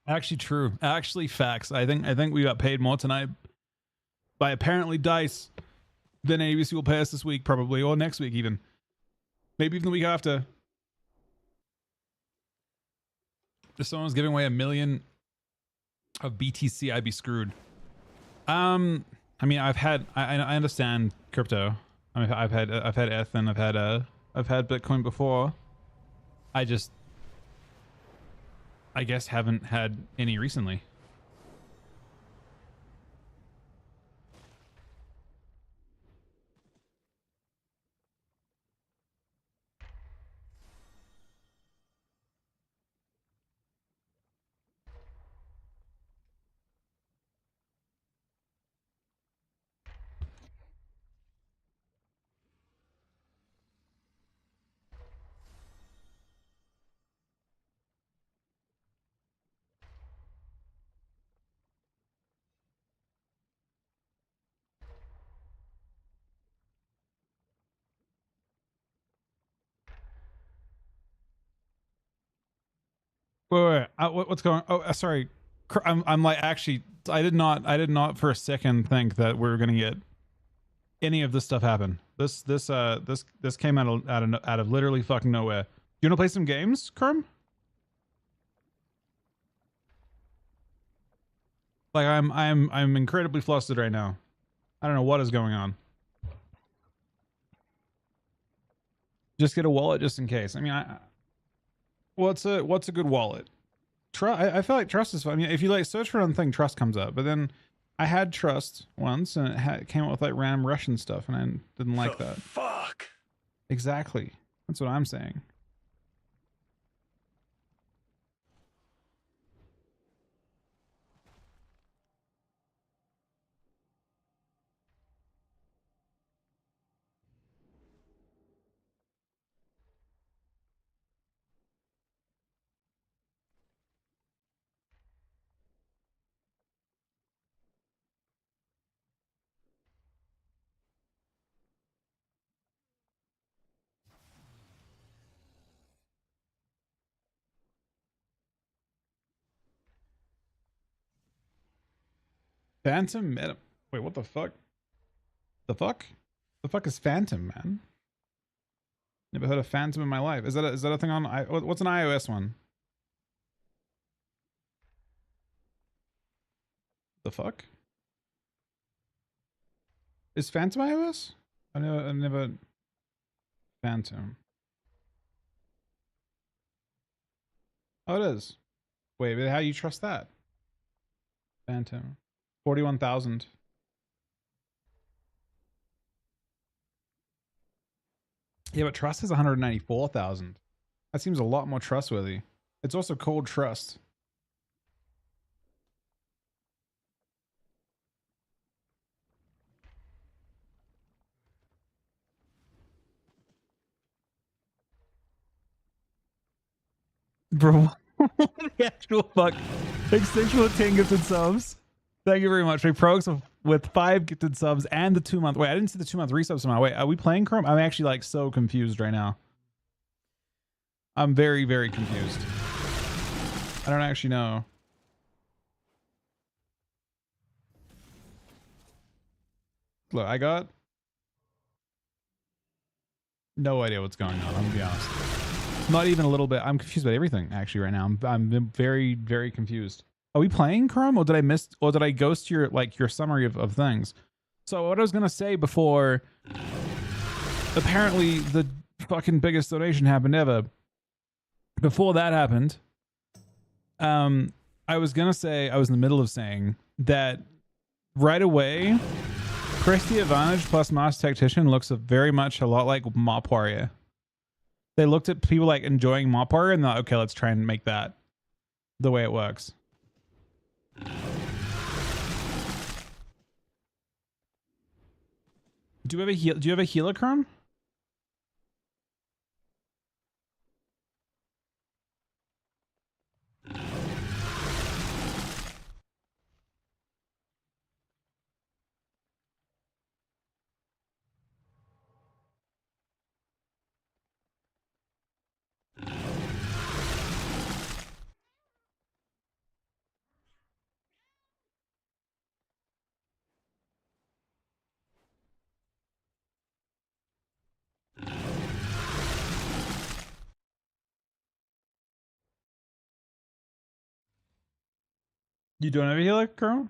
[SPEAKER 1] Actually, true. Actually, facts. I think we got paid more tonight by apparently Dice than ABC will pay us this week, probably, or next week even. Maybe even the week after. If someone's giving away 1 million of BTC, I'd be screwed. I mean, I understand crypto. I mean, I've had ETH and I've had Bitcoin before. I guess haven't had any recently. Wait. What's going? Oh, sorry. I'm like actually. I did not for a second think that we were gonna get any of this stuff happen. This came out of literally fucking nowhere. You wanna play some games, Kerm? Like I'm incredibly flustered right now. I don't know what is going on. Just get a wallet just in case. I mean, what's a good wallet? I feel like Trust is fun. I mean, if you like search for anything, Trust comes up. But then I had Trust once, and it came up with like random Russian stuff, and I didn't like
[SPEAKER 2] The
[SPEAKER 1] that.
[SPEAKER 2] fuck?
[SPEAKER 1] Exactly. That's what I'm saying. Phantom Meta. Wait, what the fuck? The fuck? The fuck is Phantom, man? Never heard of Phantom in my life. Is that a thing on? What's an iOS one? The fuck? Is Phantom iOS? I never. Phantom. Oh, it is. Wait, but how do you trust that? Phantom. 41,000. Yeah, but Trust is 194,000. That seems a lot more trustworthy. It's also called Trust. Bro, the actual fuck. Extinction with 10 gifted subs. Thank you very much. We progs with 5 gifted subs and the 2-month. Wait, I didn't see the 2-month resubs somehow. Wait, are we playing Chrome? I'm actually like so confused right now. I'm very, very confused. I don't actually know. Look, I got no idea what's going on. I'm gonna be honest. Not even a little bit. I'm confused about everything actually right now. I'm very, very confused. Are we playing Chrome, or did I miss, or did I ghost your your summary of things? So what I was gonna say before, apparently the fucking biggest donation happened ever. Before that happened, I was gonna say, I was in the middle of saying that right away, Press the Advantage plus Master Tactician looks very much a lot like Mop Warrior. They looked at people like enjoying Mop Warrior and thought, okay, let's try and make that the way it works. Do you have a healer, Chrome? You don't have a healer, Chrome?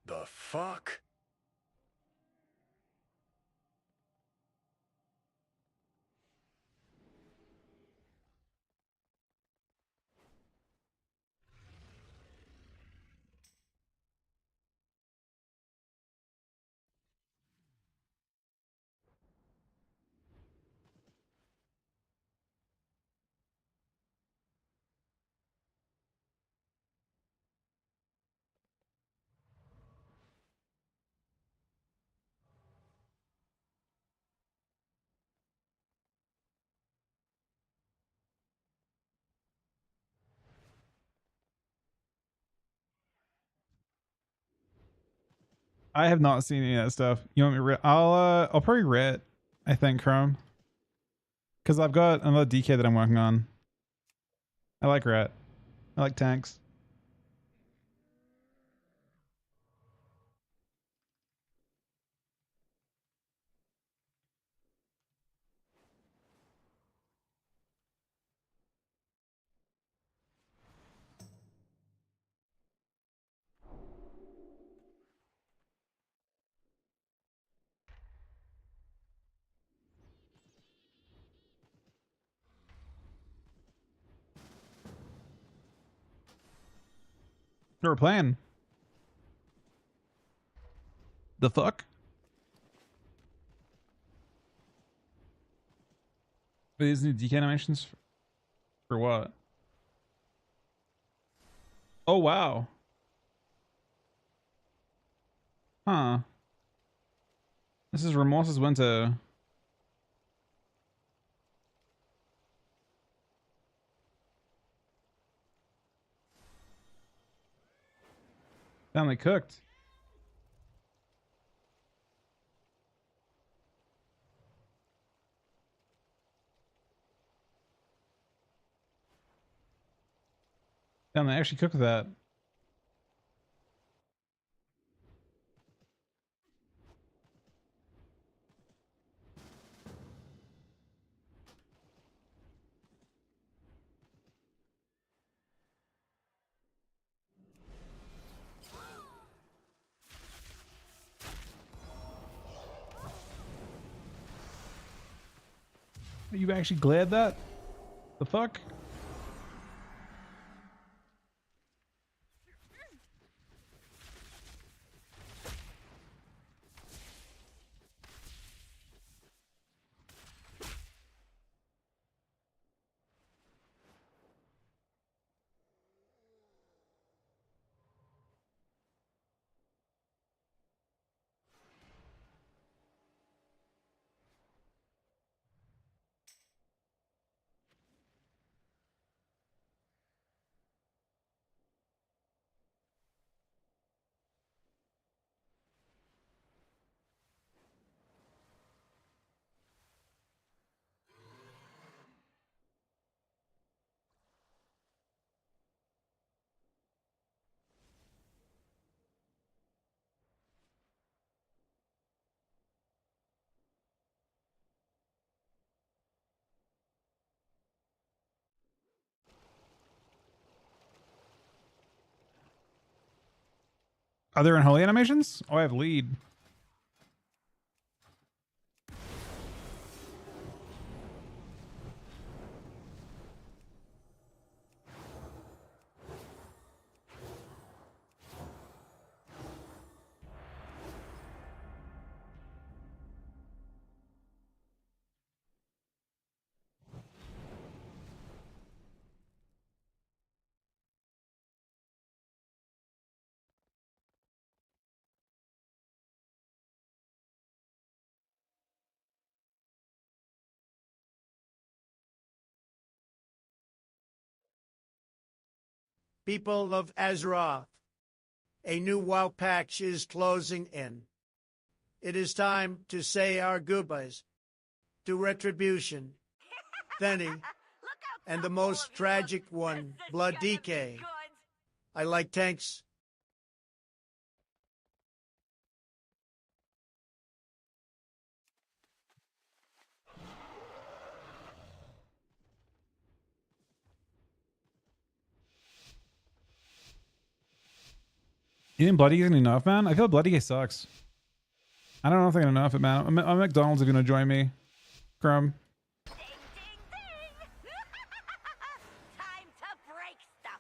[SPEAKER 2] The fuck?
[SPEAKER 1] I have not seen any of that stuff. You want me to I'll probably ret, I think, Chrome. Because I've got another DK that I'm working on. I like ret. I like tanks. We're playing. The fuck? These new DK animations for what? Oh wow. Huh. This is Remorse's Winter. Family cooked. Damn, they actually cooked that. You actually glared that? The fuck? Are there unholy animations? Oh, I have lead.
[SPEAKER 3] People of Ezra, A new WoW patch is closing in. It is time to say our goodbyes to Retribution, Fenny, and the most tragic one, Blood DK. I like tanks.
[SPEAKER 1] You think Bloody isn't enough, man? I feel Bloody Gay sucks. I don't know if I can enough it, man. I'm at McDonald's if you want to join me. Crumb.
[SPEAKER 4] Ding, ding, ding! Time to break stuff.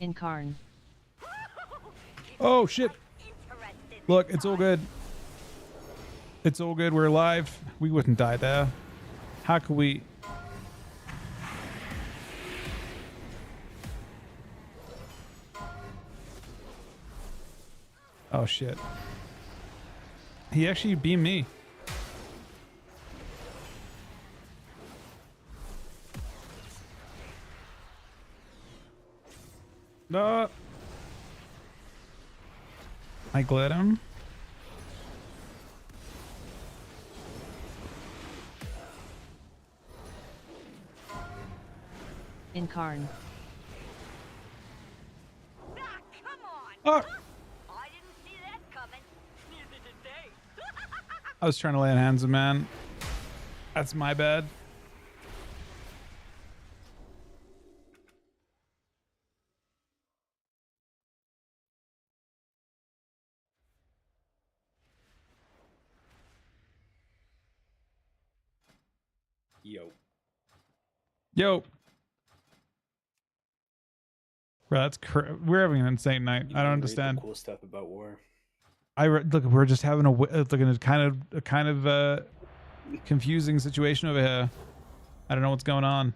[SPEAKER 5] Incarn.
[SPEAKER 1] Oh, shit.
[SPEAKER 4] Interested.
[SPEAKER 1] Look, it's all good. It's all good. We're alive. We wouldn't die there. How could we? Oh, shit. He actually beamed me. No. I glad him.
[SPEAKER 5] Incarn.
[SPEAKER 4] Ah, come on.
[SPEAKER 1] Oh,
[SPEAKER 4] I didn't see that coming. Neither did they.
[SPEAKER 1] I was trying to lay on hands of man. That's my bad. Yo. Bro, that's we're having an insane night. I don't understand.
[SPEAKER 6] Cool stuff about war.
[SPEAKER 1] Look, we're just having a kind of confusing situation over here. I don't know what's going on.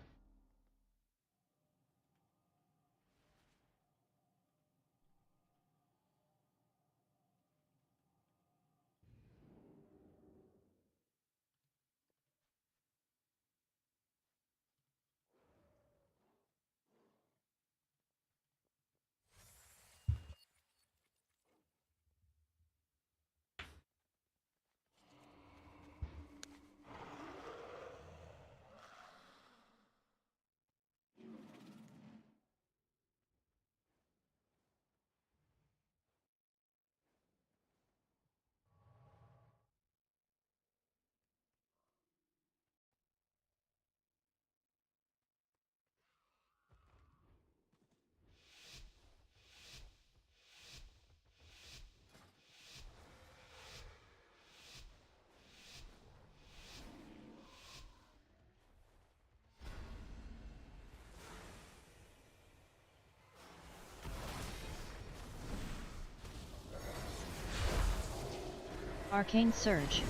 [SPEAKER 5] Arcane Surge.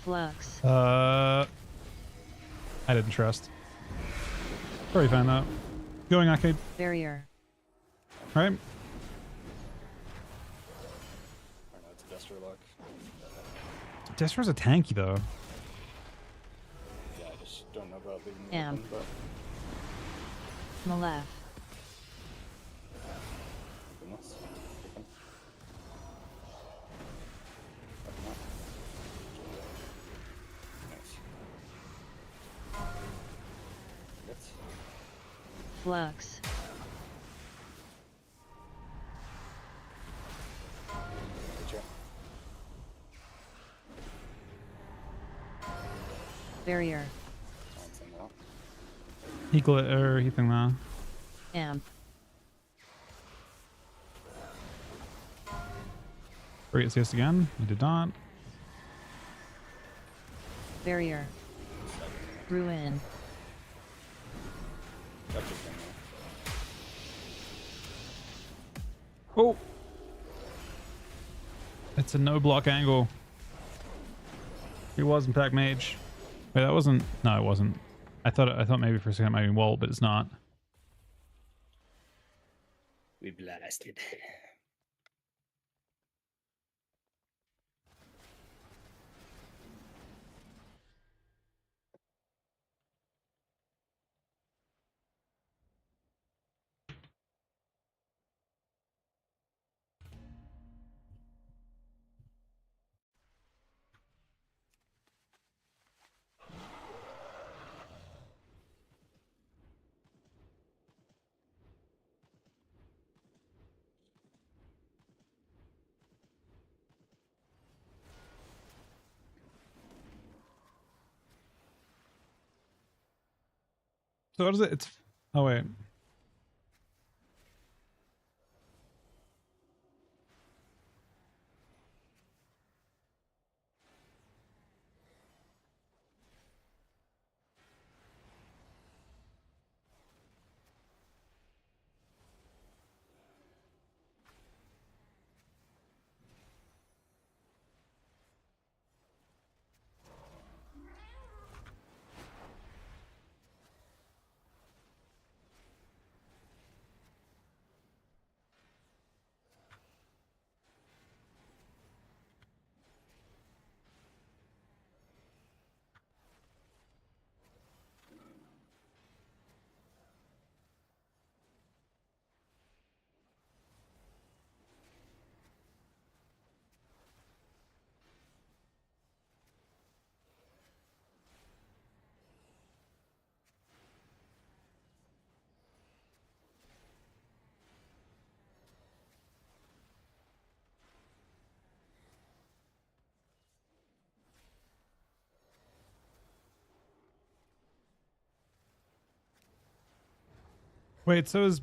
[SPEAKER 5] Flux.
[SPEAKER 1] I didn't trust. Probably find that. Going arcade.
[SPEAKER 5] Barrier.
[SPEAKER 1] Right?
[SPEAKER 6] I don't know, it's a Duster lock.
[SPEAKER 1] Desper's a tanky though.
[SPEAKER 6] Yeah, I just don't know about leaving the
[SPEAKER 5] Amp.
[SPEAKER 6] open, but
[SPEAKER 5] Malef.
[SPEAKER 6] goodness. Open. Open up. Nice. Hits.
[SPEAKER 5] Flux.
[SPEAKER 6] Good job.
[SPEAKER 5] Barrier.
[SPEAKER 6] Balancing well.
[SPEAKER 1] He thing now.
[SPEAKER 5] Amp.
[SPEAKER 1] Great assist again. He did not.
[SPEAKER 5] Barrier. Ruin.
[SPEAKER 6] That's just in there.
[SPEAKER 1] Oh. It's a no block angle. He was in fact mage. Wait, that wasn't. No, it wasn't. I thought maybe for a second it might be Walt, but it's not.
[SPEAKER 6] We blasted.
[SPEAKER 1] So what is it? It's. Oh wait. Wait. So is.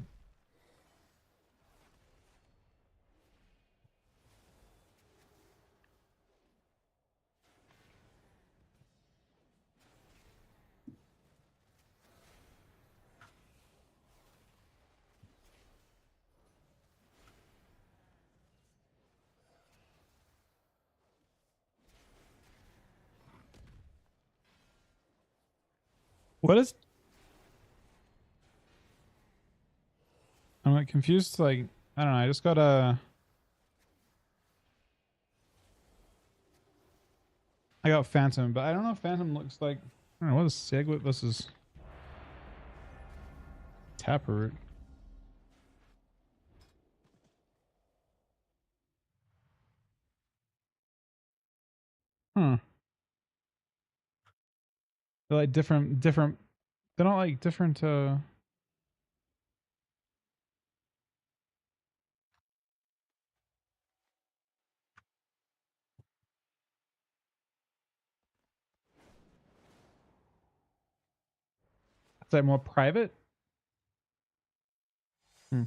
[SPEAKER 1] What is? I'm like confused. Like I don't know. I just got a. I got Phantom, but I don't know if Phantom looks like. I don't know what is Segwit versus Taproot. Huh. They're like different. They're not like different. Is that more private? Hmm.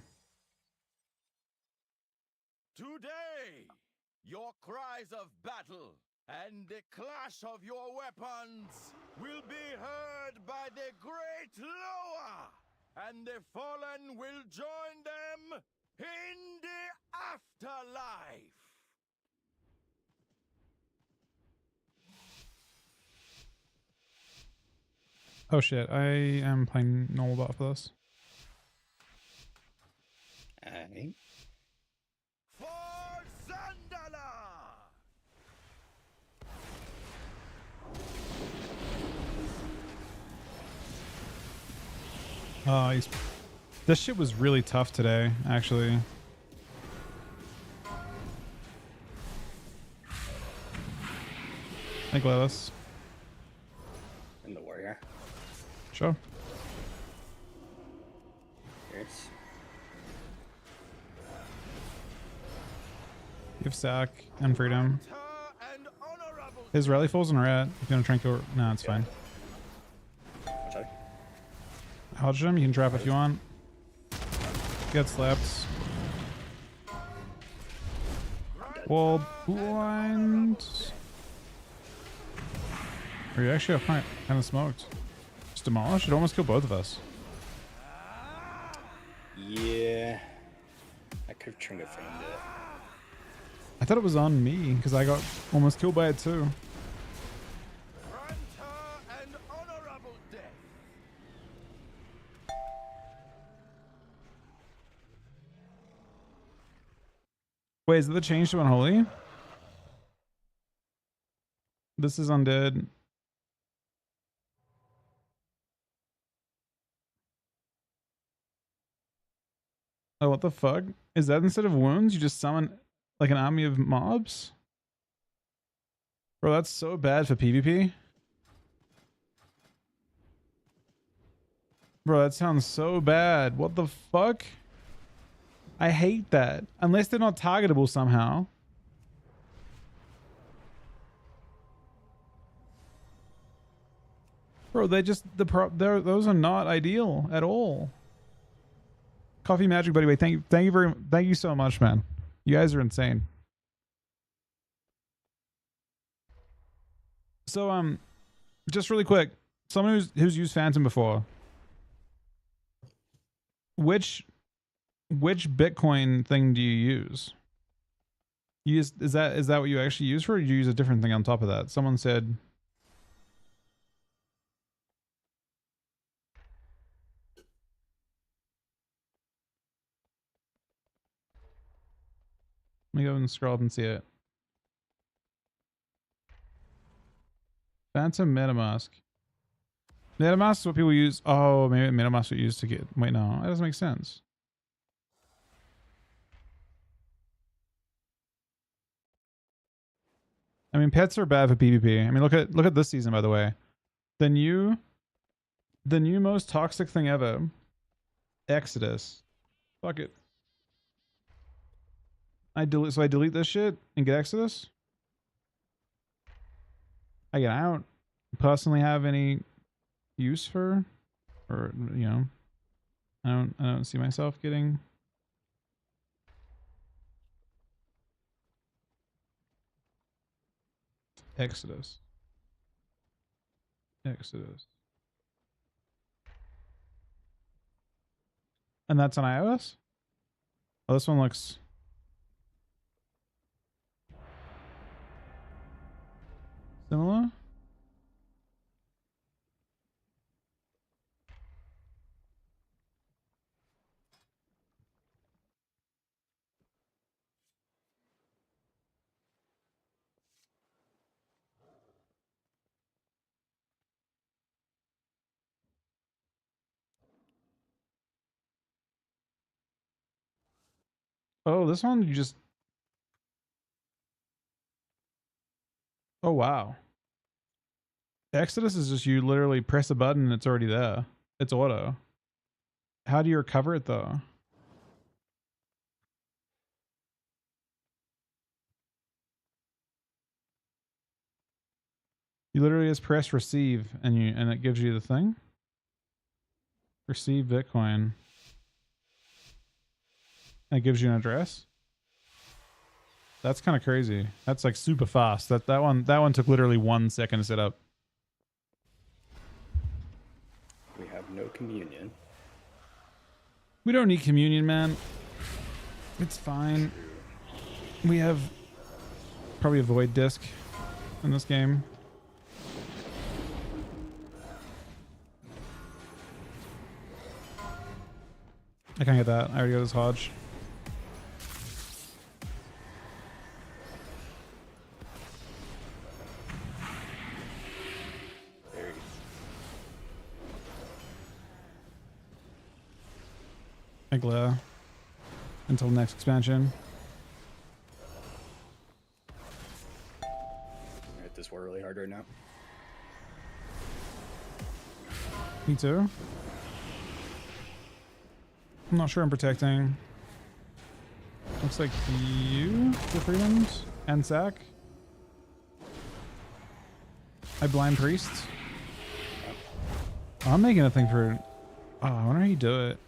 [SPEAKER 2] Today, your cries of battle and the clash of your weapons will be heard by the great Loa, and the fallen will join them in the afterlife.
[SPEAKER 1] Oh shit! I am playing normal bot for this.
[SPEAKER 6] Aye.
[SPEAKER 2] For Zandala!
[SPEAKER 1] He's. This shit was really tough today, actually. Thank Lelis.
[SPEAKER 6] And the warrior.
[SPEAKER 1] Sure.
[SPEAKER 6] Here's.
[SPEAKER 1] You have Sack and Freedom.
[SPEAKER 2] And honorable
[SPEAKER 1] His rally falls on red. If you're gonna try and kill. No, it's fine.
[SPEAKER 6] Watch out.
[SPEAKER 1] Hodge him. You can trap if you want. Get slapped. Wall blind. Or you actually got kind of smoked. Just demolished. It almost killed both of us.
[SPEAKER 6] Yeah. I could have turned to find it.
[SPEAKER 1] I thought it was on me because I got almost killed by it too.
[SPEAKER 2] Granta
[SPEAKER 1] Wait, is it the change to unholy? This is undead. Oh, what the fuck? Is that instead of wounds, you just summon like an army of mobs? Bro, that's so bad for PvP. Bro, that sounds so bad. What the fuck? I hate that. Unless they're not targetable somehow. Bro, they just those are not ideal at all. Coffee Magic Buddy, wait, thank you so much, man. You guys are insane. So just really quick, someone who's used Phantom before. Which Bitcoin thing do you use? Is that what you actually use for, or do you use a different thing on top of that? Someone said let me go and scroll up and see it. Phantom MetaMask. MetaMask is what people use. Oh, maybe MetaMask what you use to get. Wait, no, that doesn't make sense. I mean, pets are bad for PvP. I mean, look at this season, by the way. The new most toxic thing ever. Exodus. Fuck it. I delete this shit and get Exodus. Again, I don't personally have any use for, or you know, I don't see myself getting. Exodus. And that's on iOS? Oh, this one looks similar. Oh, this one you just. Oh, wow. Exodus is just you literally press a button and it's already there. It's auto. How do you recover it though? You literally just press receive and it gives you the thing. Receive Bitcoin. And it gives you an address. That's kind of crazy. That's like super fast. That one took literally 1 second to set up.
[SPEAKER 6] We have no communion.
[SPEAKER 1] We don't need communion, man. It's fine. We have probably a void disc in this game. I can't get that. I already got this Hodge.
[SPEAKER 6] There you go.
[SPEAKER 1] I glare until next expansion.
[SPEAKER 6] I hit this war really hard right now.
[SPEAKER 1] Me too. I'm not sure I'm protecting. Looks like you, the freedoms, and Sack. I blind priest. Oh, I'm making a thing for. Oh, I wonder how you do it.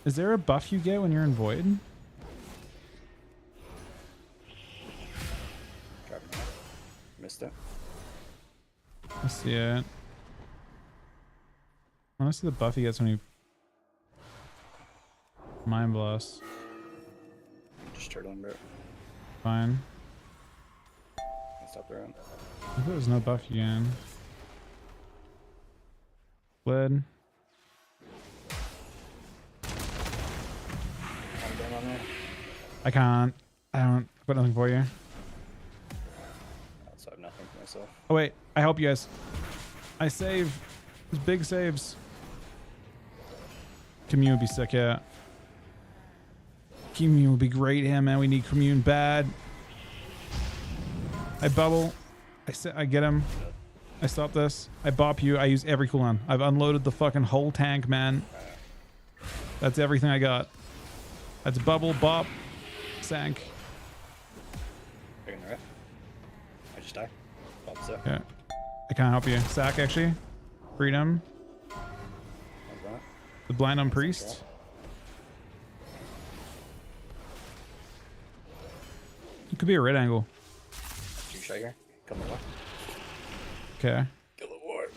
[SPEAKER 1] Is there a buff you get when you're in void?
[SPEAKER 6] Dropping off. Missed it.
[SPEAKER 1] I see it. I want to see the buff he gets when he Mind Blast.
[SPEAKER 6] Just turtling, bro.
[SPEAKER 1] Fine.
[SPEAKER 6] Stop the round.
[SPEAKER 1] I thought there was no buff again. Bled.
[SPEAKER 6] I'm down on there.
[SPEAKER 1] I can't. I don't. Got nothing for you.
[SPEAKER 6] Also, I have nothing for myself.
[SPEAKER 1] Oh wait, I help you guys. I save. There's big saves. Commune would be sick, yeah. Commune would be great here, man. We need commune bad. I bubble. I get him. I stop this. I bop you. I use every cooldown. I've unloaded the fucking whole tank, man. That's everything I got. That's bubble, bop, sank.
[SPEAKER 6] Taking the ref. I just die. Bob's up.
[SPEAKER 1] Yeah. I can't help you. Sack, actually. Freedom.
[SPEAKER 6] How's that?
[SPEAKER 1] The blind on priest. It could be a red angle.
[SPEAKER 6] Two shot here. Come on.
[SPEAKER 1] Okay.
[SPEAKER 6] Kill the war.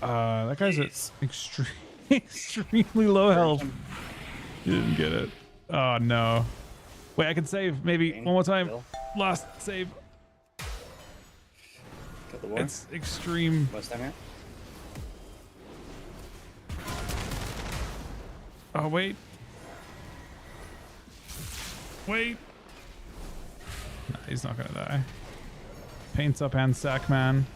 [SPEAKER 1] That guy's at extremely low health. You didn't get it. Oh no. Wait, I can save maybe one more time.
[SPEAKER 6] Kill.
[SPEAKER 1] Last save.
[SPEAKER 6] Kill the war.
[SPEAKER 1] It's extreme.
[SPEAKER 6] What's that, man?
[SPEAKER 1] Oh wait. Wait. Nah, he's not gonna die. Paints up and sack, man.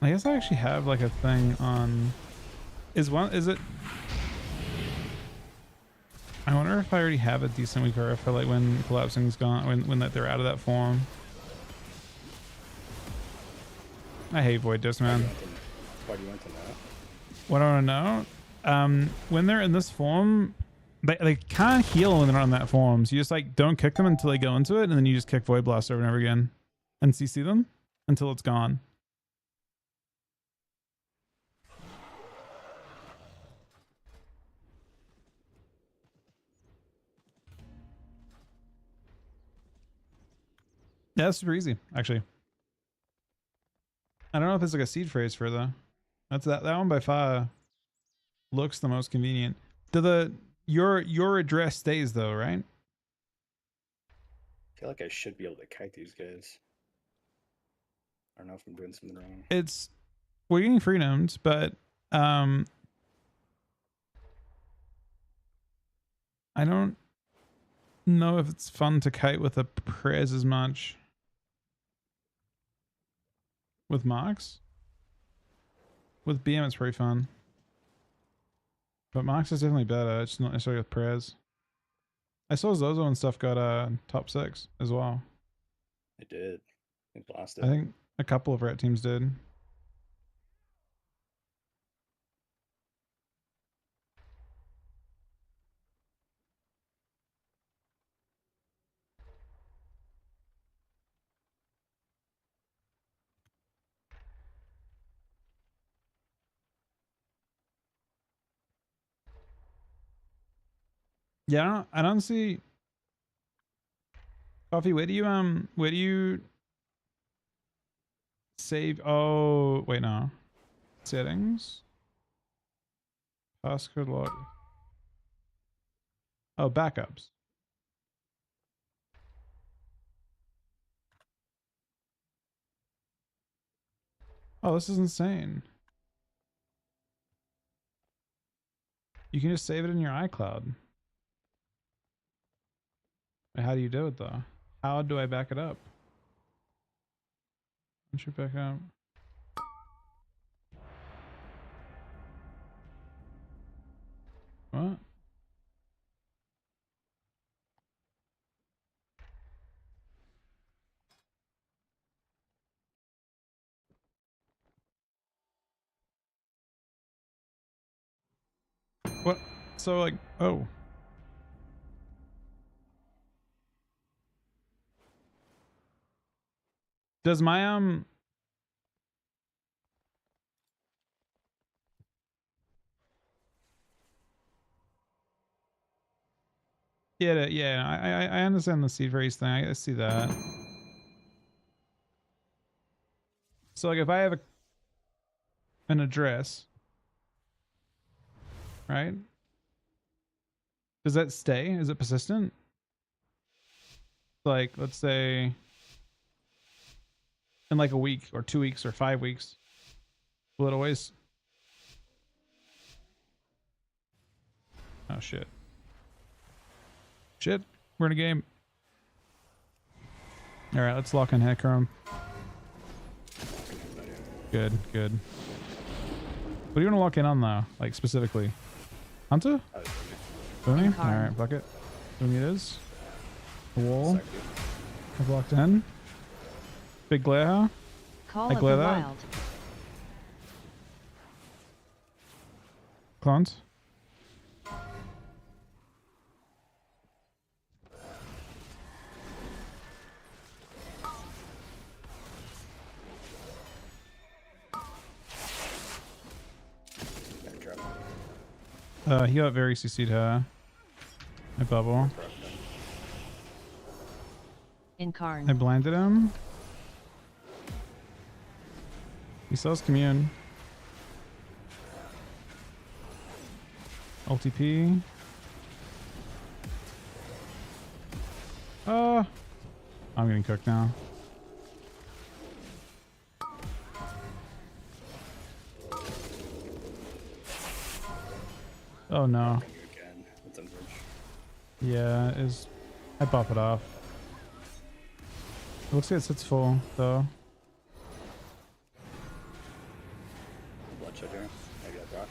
[SPEAKER 1] I guess I actually have like a thing on. Is it? I wonder if I already have a decent weak aura for like when collapsing's gone, when that they're out of that form. I hate void disc, man.
[SPEAKER 6] Why do you want to know?
[SPEAKER 1] What I want to know, when they're in this form, they can't heal when they're on that form. So you just like don't kick them until they go into it, and then you just kick void blast over and over again, and CC them until it's gone. Yeah, that's super easy, actually. I don't know if it's like a seed phrase for though. That's that one by far looks the most convenient. Your address stays though, right?
[SPEAKER 6] I feel like I should be able to kite these guys. I don't know if I'm doing something wrong.
[SPEAKER 1] We're getting freedoms, but I don't know if it's fun to kite with a prez as much. With Mox? With BM it's pretty fun. But Mox is definitely better, it's not necessarily with prez. I saw Zozo and stuff got top 6 as well.
[SPEAKER 6] I did. I blasted.
[SPEAKER 1] I think a couple of ret teams did. Yeah, I don't see Coffee, where do you save? Oh, wait, no. Settings. Passcode log. Oh, backups. Oh, this is insane. You can just save it in your iCloud. How do you do it though? How do I back it up? Once you back up. What? What? So like, oh. Does my yeah, I understand the seed phrase thing. I see that. So like if I have an address, right? Does that stay? Is it persistent? Like, let's say in like a week or 2 weeks or 5 weeks, will it always? Oh shit. Shit. We're in a game. All right, let's lock in Headchrome. Good, good. What do you want to lock in on though? Like specifically? Hunter?
[SPEAKER 6] Oh, it's
[SPEAKER 1] Boomy?
[SPEAKER 5] Incarn.
[SPEAKER 1] Alright, bucket. Boomy it is. The wall.
[SPEAKER 6] okay.
[SPEAKER 1] I've locked in. Big glare.
[SPEAKER 5] Call
[SPEAKER 1] I
[SPEAKER 5] of
[SPEAKER 1] glare
[SPEAKER 5] the
[SPEAKER 1] that.
[SPEAKER 5] Wild.
[SPEAKER 1] Clones.
[SPEAKER 6] Gotta drop.
[SPEAKER 1] He got very CC'd her. I bubble. I
[SPEAKER 5] Incarn.
[SPEAKER 1] blinded him. He sells commune. LTP. I'm getting cooked now. Oh no.
[SPEAKER 6] You again. That's unfortunate.
[SPEAKER 1] Yeah, is I buff it off. It looks like it sits full though.
[SPEAKER 6] Bloodshed here. Maybe I rock.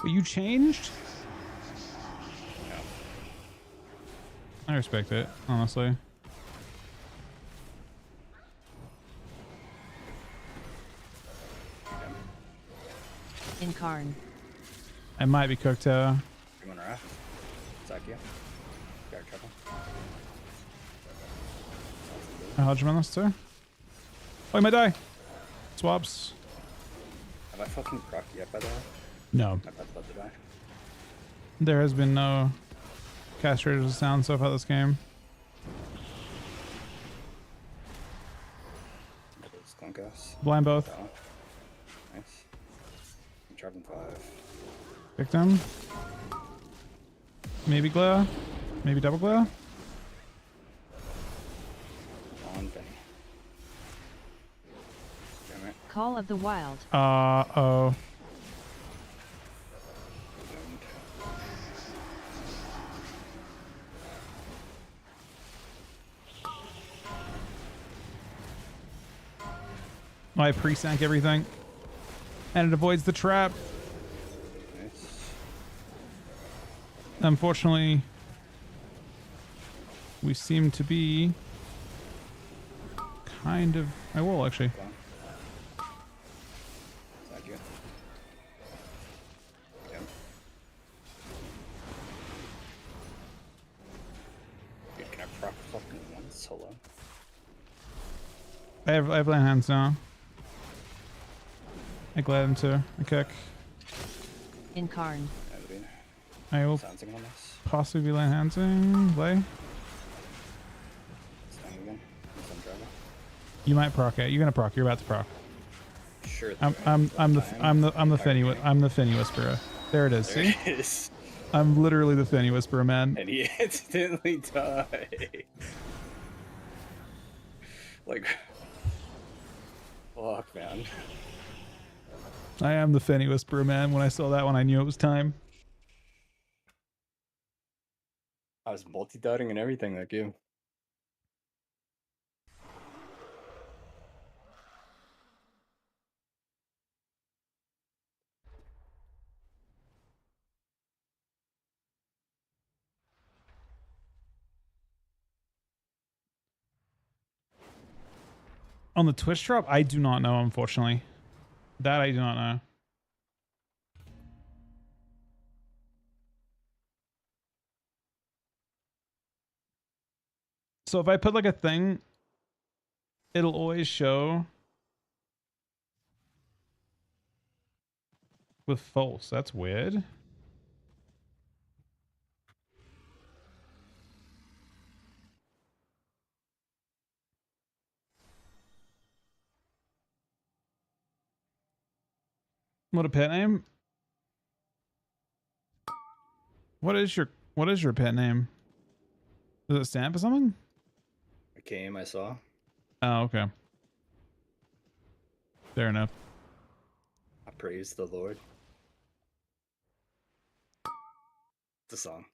[SPEAKER 1] But you changed?
[SPEAKER 6] No.
[SPEAKER 1] I respect it, honestly.
[SPEAKER 5] Incarn.
[SPEAKER 1] I might be cooked
[SPEAKER 6] You want to raft? Sack you. Got trouble.
[SPEAKER 1] I hodge him on this too. Oh, he might die. Swaps.
[SPEAKER 6] Have I fucking proc yet, by the way?
[SPEAKER 1] No.
[SPEAKER 6] I'm about to die.
[SPEAKER 1] There has been no castrators of sound so far this game.
[SPEAKER 6] Those clunkos.
[SPEAKER 1] Blind both.
[SPEAKER 6] Oh. Nice. I'm dropping 5.
[SPEAKER 1] Victim. Maybe glare. Maybe double glare.
[SPEAKER 6] On thing. Damn it.
[SPEAKER 5] Call of the Wild.
[SPEAKER 1] Oh.
[SPEAKER 6] Doomed.
[SPEAKER 1] I pre-sank everything. And it avoids the trap.
[SPEAKER 6] Nice.
[SPEAKER 1] Unfortunately, we seem to be kind of... I will actually.
[SPEAKER 6] Go on. Sack you. Yep. Dude, can I proc fucking once solo?
[SPEAKER 1] I have land hands now. I glad him too. I kick.
[SPEAKER 5] Incarn.
[SPEAKER 1] I will
[SPEAKER 6] Sounds like on this.
[SPEAKER 1] possibly be land handsing. Lay.
[SPEAKER 6] Stang again. Some driver.
[SPEAKER 1] You might proc it. You're gonna proc. You're about to proc.
[SPEAKER 6] Sure.
[SPEAKER 1] I'm the Finny Whisperer. There it is.
[SPEAKER 6] There
[SPEAKER 1] See?
[SPEAKER 6] it is.
[SPEAKER 1] I'm literally the Finny Whisperer, man.
[SPEAKER 6] And he instantly died. Like, fuck, man.
[SPEAKER 1] I am the Finny Whisperer, man. When I saw that one, I knew it was time.
[SPEAKER 6] I was multi-dotting and everything like you.
[SPEAKER 1] On the Twitch drop, I do not know, unfortunately. That I do not know. So if I put like a thing, it'll always show with false. That's weird. What a pet name? What is your pet name? Does it stand for something?
[SPEAKER 6] I came, I saw.
[SPEAKER 1] Oh, okay. Fair enough.
[SPEAKER 6] I praise the Lord. the song.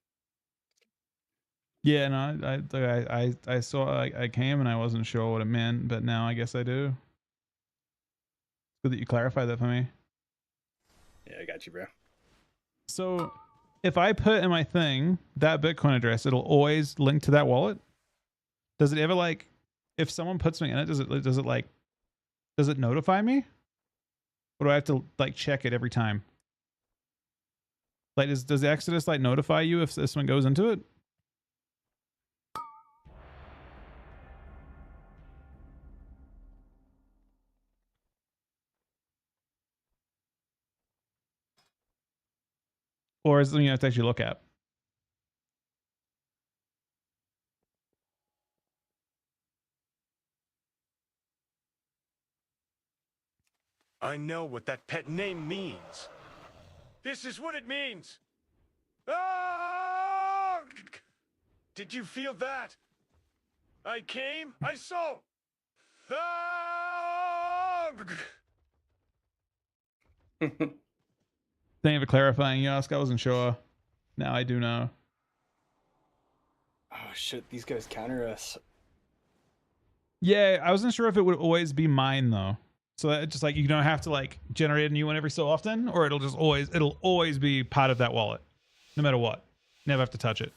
[SPEAKER 1] Yeah, no, I saw I came and I wasn't sure what it meant, but now I guess I do. It's good that you clarified that for me.
[SPEAKER 6] Yeah, I got you, bro.
[SPEAKER 1] So if I put in my thing that Bitcoin address, it'll always link to that wallet. Does it ever like, if someone puts me in it, does it notify me? Or do I have to like check it every time? Like, does Exodus like notify you if this one goes into it? Or is it something you have to actually look at?
[SPEAKER 7] I know what that pet name means. This is what it means. Ah! Did you feel that? I came, I saw. Ah!
[SPEAKER 1] Thank you for clarifying, Yosk. I wasn't sure. Now I do know.
[SPEAKER 6] Oh shit, these guys counter us.
[SPEAKER 1] Yeah, I wasn't sure if it would always be mine though. So that just like you don't have to like generate a new one every so often, or it'll always be part of that wallet, no matter what. Never have to touch it.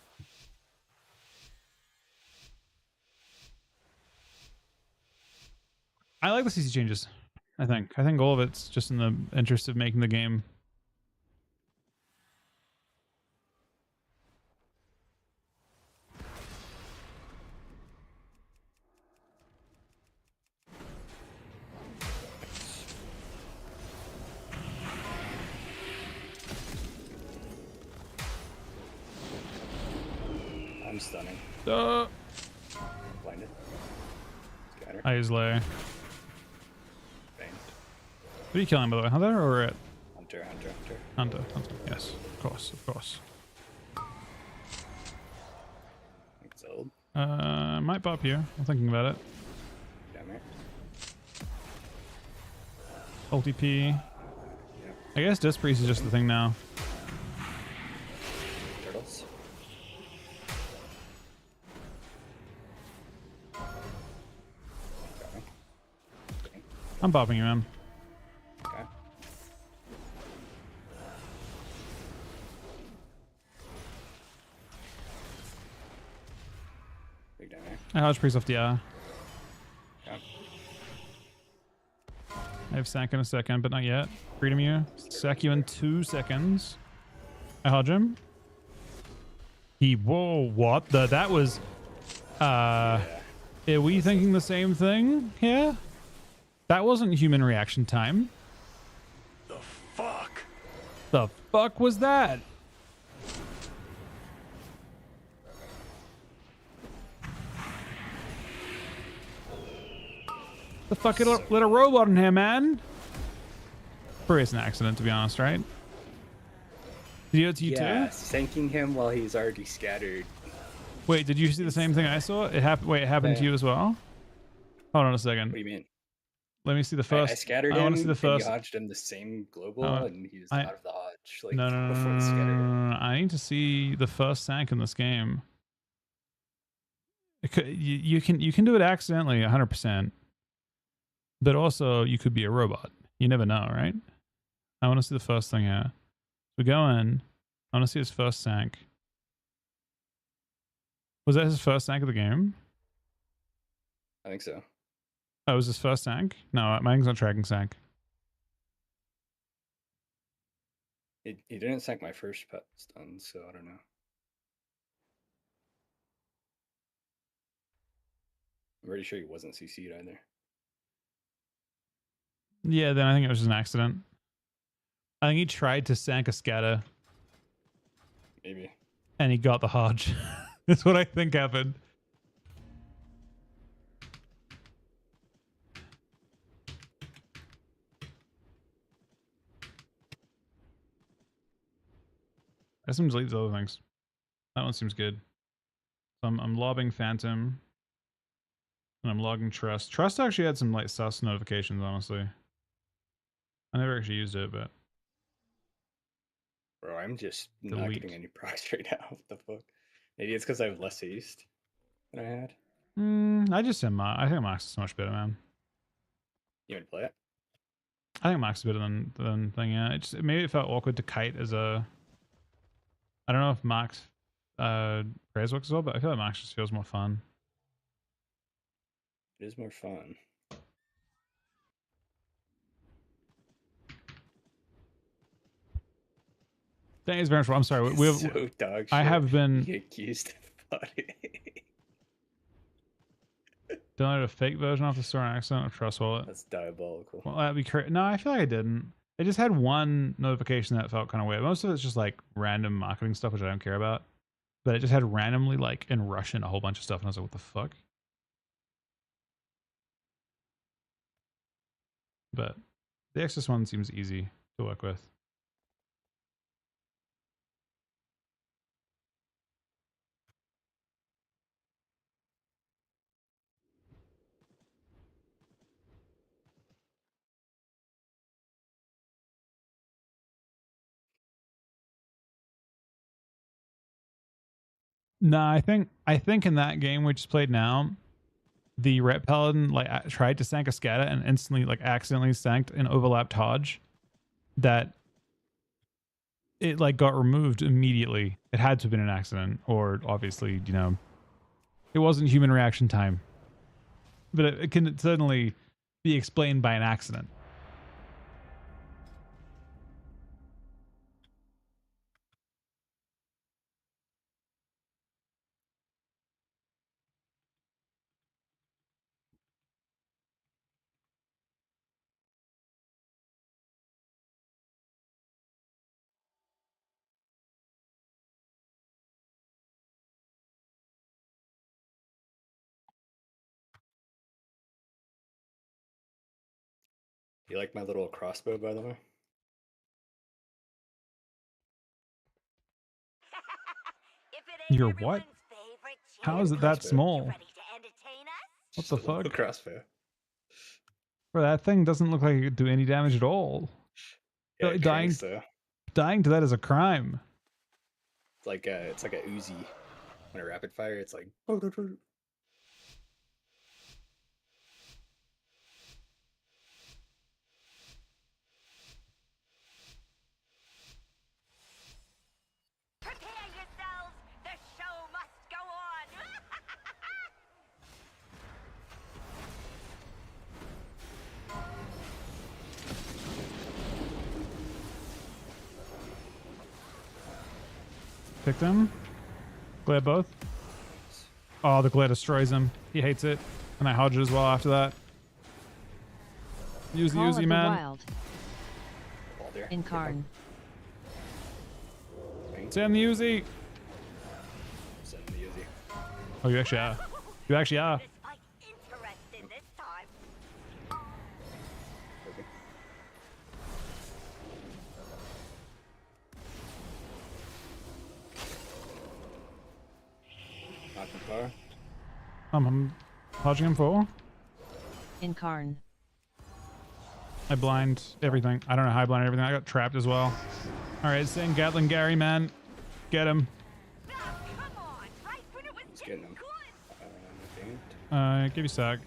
[SPEAKER 1] I like the CC changes. I think all of it's just in the interest of making the game.
[SPEAKER 6] I'm stunning. Blinded. Scatter.
[SPEAKER 1] I use Lay.
[SPEAKER 6] Bang.
[SPEAKER 1] What are you killing, by the way? Hunter or it?
[SPEAKER 6] Hunter, hunter, hunter.
[SPEAKER 1] Hunter. Yes, of course, of course.
[SPEAKER 6] It's old.
[SPEAKER 1] Might pop here. I'm thinking about it.
[SPEAKER 6] Down there.
[SPEAKER 1] Ulti P. I guess Disc Priest is just the thing now.
[SPEAKER 6] Turtles. Okay.
[SPEAKER 1] I'm popping you, man.
[SPEAKER 6] Okay. Big down there.
[SPEAKER 1] I hodge Priest off the
[SPEAKER 6] Okay.
[SPEAKER 1] I have Sack in a second, but not yet. Freedom you. Sack you in 2 seconds. I hodge him. Whoa, what? That was... Are we thinking the same thing here? That wasn't human reaction time.
[SPEAKER 7] The fuck?
[SPEAKER 1] The fuck was that? The fuck let a robot in here, man. Probably it's an accident, to be honest, right? Did you do it to you
[SPEAKER 6] Yeah,
[SPEAKER 1] too?
[SPEAKER 6] sinking him while he's already scattered.
[SPEAKER 1] Wait, did you see the same thing I saw? It happened. Wait, it happened to
[SPEAKER 6] Yeah.
[SPEAKER 1] you as well? Hold on a
[SPEAKER 6] What
[SPEAKER 1] second.
[SPEAKER 6] do you mean?
[SPEAKER 1] Let me see the
[SPEAKER 6] I
[SPEAKER 1] first.
[SPEAKER 6] scattered
[SPEAKER 1] I
[SPEAKER 6] him,
[SPEAKER 1] want to see the
[SPEAKER 6] and
[SPEAKER 1] first.
[SPEAKER 6] you hodged him the same global,
[SPEAKER 1] Oh,
[SPEAKER 6] and he was
[SPEAKER 1] I-
[SPEAKER 6] out of the hodge. Like,
[SPEAKER 1] No, no, no,
[SPEAKER 6] before
[SPEAKER 1] no,
[SPEAKER 6] the
[SPEAKER 1] no,
[SPEAKER 6] scatter.
[SPEAKER 1] no, no. I need to see the first sank in this game. You can do it accidentally, 100%. But also, you could be a robot. You never know, right? I want to see the first thing here. We go in. I want to see his first sank. Was that his first sank of the game?
[SPEAKER 6] I think so.
[SPEAKER 1] Oh, was his first sank? No, my thing's not tracking sank.
[SPEAKER 6] He didn't sank my first pet stun, so I don't know. I'm pretty sure he wasn't CC'd either.
[SPEAKER 1] Yeah, then I think it was just an accident. I think he tried to sank a scatter
[SPEAKER 6] Maybe.
[SPEAKER 1] and he got the hodge. That's what I think happened. I just delete the other things. That one seems good. So I'm lobbing Phantom. And I'm logging Trust. Trust actually had some like sus notifications, honestly. I never actually used it, but
[SPEAKER 6] Bro, I'm just not
[SPEAKER 1] Delete.
[SPEAKER 6] getting any procs right now. What the fuck? Maybe it's because I have less haste than I had.
[SPEAKER 1] I just said I think Max is so much better, man.
[SPEAKER 6] You want to play it?
[SPEAKER 1] I think Max is better than thing. Yeah, maybe it felt awkward to kite as a. I don't know if Max praise works as well, but I feel like Max just feels more fun.
[SPEAKER 6] It is more fun.
[SPEAKER 1] Thank you very much. I'm sorry.
[SPEAKER 6] So dog shit.
[SPEAKER 1] I have been
[SPEAKER 6] You get accused of body.
[SPEAKER 1] downloaded a fake version off the store on accident of Trust Wallet.
[SPEAKER 6] That's diabolical.
[SPEAKER 1] Well, that'd be crazy. No, I feel like I didn't. I just had one notification that felt kind of weird. Most of it's just like random marketing stuff, which I don't care about. But it just had randomly like in Russian a whole bunch of stuff, and I was like, "What the fuck?" But the Exodus one seems easy to work with. No, I think in that game we just played now, the Ret Paladin like tried to sank a scatter and instantly like accidentally sanked an overlapped Hodge that it like got removed immediately. It had to have been an accident, or obviously, you know, it wasn't human reaction time. But it can certainly be explained by an accident.
[SPEAKER 6] You like my little crossbow, by the way?
[SPEAKER 4] If it ain't
[SPEAKER 1] Your
[SPEAKER 4] everyone's
[SPEAKER 1] what?
[SPEAKER 4] favorite
[SPEAKER 1] How
[SPEAKER 4] chip,
[SPEAKER 1] is it that
[SPEAKER 6] Crossbow.
[SPEAKER 1] small?
[SPEAKER 4] you ready to entertain us?
[SPEAKER 1] What
[SPEAKER 6] Just
[SPEAKER 1] the
[SPEAKER 6] a little
[SPEAKER 1] fuck?
[SPEAKER 6] crossbow.
[SPEAKER 1] Bro, that thing doesn't look like it could do any damage at all.
[SPEAKER 6] Yeah,
[SPEAKER 1] Like,
[SPEAKER 6] it cranks, though.
[SPEAKER 1] dying to that is a crime.
[SPEAKER 6] It's like a Uzi. When a rapid fire, it's like.
[SPEAKER 4] Prepare yourselves. The show must go on.
[SPEAKER 1] Pick them. Glare both. Oh, the glare destroys him. He hates it. And I Hodge it as well after that. Use the
[SPEAKER 5] Call of
[SPEAKER 1] Uzi,
[SPEAKER 5] the
[SPEAKER 1] man.
[SPEAKER 5] Wild.
[SPEAKER 6] Ball there.
[SPEAKER 5] Incarn.
[SPEAKER 1] Send the Uzi.
[SPEAKER 6] Send the Uzi.
[SPEAKER 1] Oh, you actually are. You actually are.
[SPEAKER 4] This fight interesting this time.
[SPEAKER 6] Okay. Not too far.
[SPEAKER 1] I'm Hodging him for.
[SPEAKER 5] Incarn.
[SPEAKER 1] I blind everything. I don't know how I blind everything. I got trapped as well. Alright, send Gatling Gary, man. Get him.
[SPEAKER 4] Ah, come on, right when it was
[SPEAKER 6] He's getting him.
[SPEAKER 4] good.
[SPEAKER 6] I think.
[SPEAKER 1] Give you sack.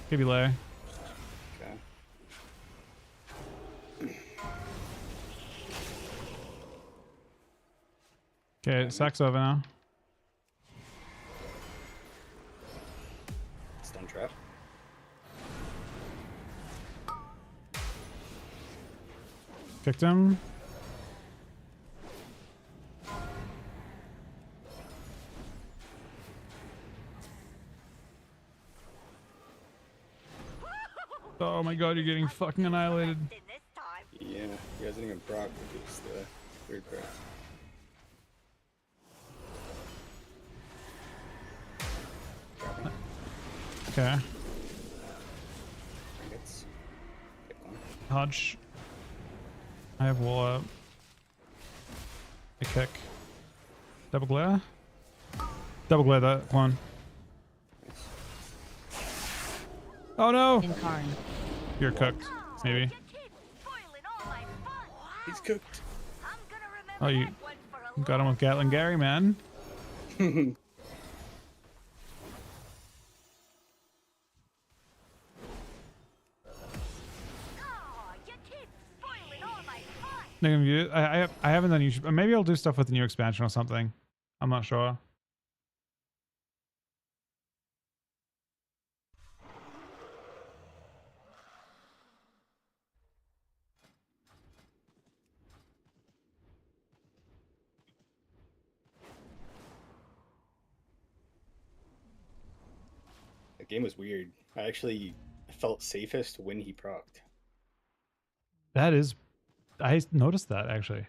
[SPEAKER 1] Give you lay.
[SPEAKER 6] Okay.
[SPEAKER 1] Okay, sack's over now.
[SPEAKER 6] Stun trap.
[SPEAKER 1] Kicked him. Oh my god, you're getting fucking annihilated.
[SPEAKER 4] In this time.
[SPEAKER 6] Yeah, he hasn't even proc with his weird craft. Trapping.
[SPEAKER 1] Okay.
[SPEAKER 6] Trinkets. Get one.
[SPEAKER 1] Hodge. I have wall up. A kick. Double glare. Double glare that one. Oh no!
[SPEAKER 5] Incarn.
[SPEAKER 1] You're cooked. Maybe.
[SPEAKER 4] Your kid's boiling
[SPEAKER 6] He's cooked.
[SPEAKER 4] I'm gonna remember
[SPEAKER 1] Oh, you
[SPEAKER 4] that one for a
[SPEAKER 1] got him with Gatling Gary, man.
[SPEAKER 4] Aw, you keep spoiling all my fun.
[SPEAKER 1] Negative view. I haven't done YouTube. Maybe I'll do stuff with the new expansion or something. I'm not sure.
[SPEAKER 6] The game was weird. I actually felt safest when he procced.
[SPEAKER 1] That is, I noticed that actually.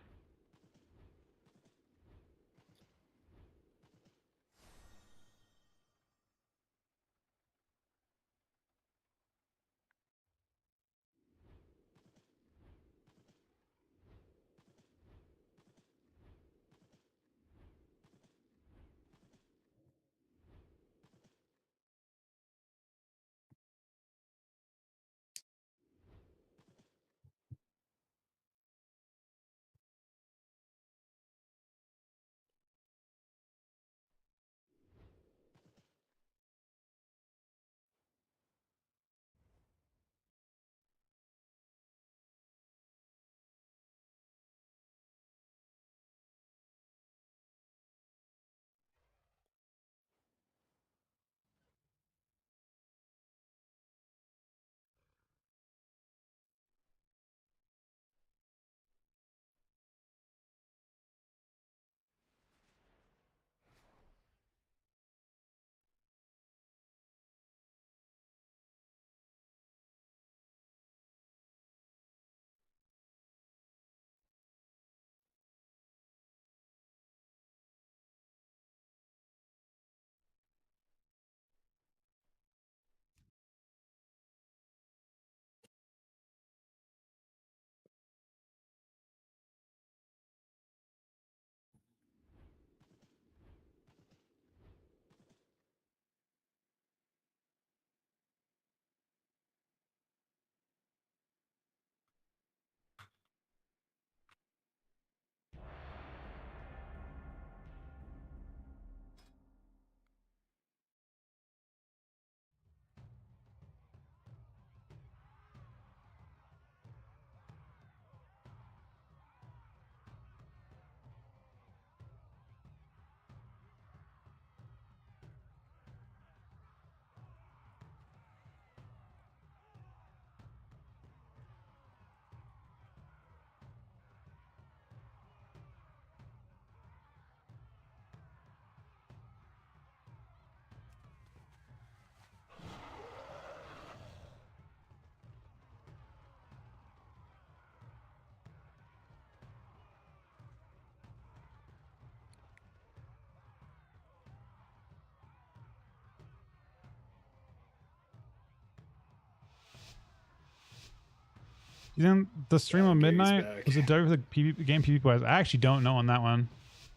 [SPEAKER 1] You know, the stream on
[SPEAKER 6] Gary's
[SPEAKER 1] midnight
[SPEAKER 6] back.
[SPEAKER 1] was it done with the PvP, game PvP wise? I actually don't know on that one.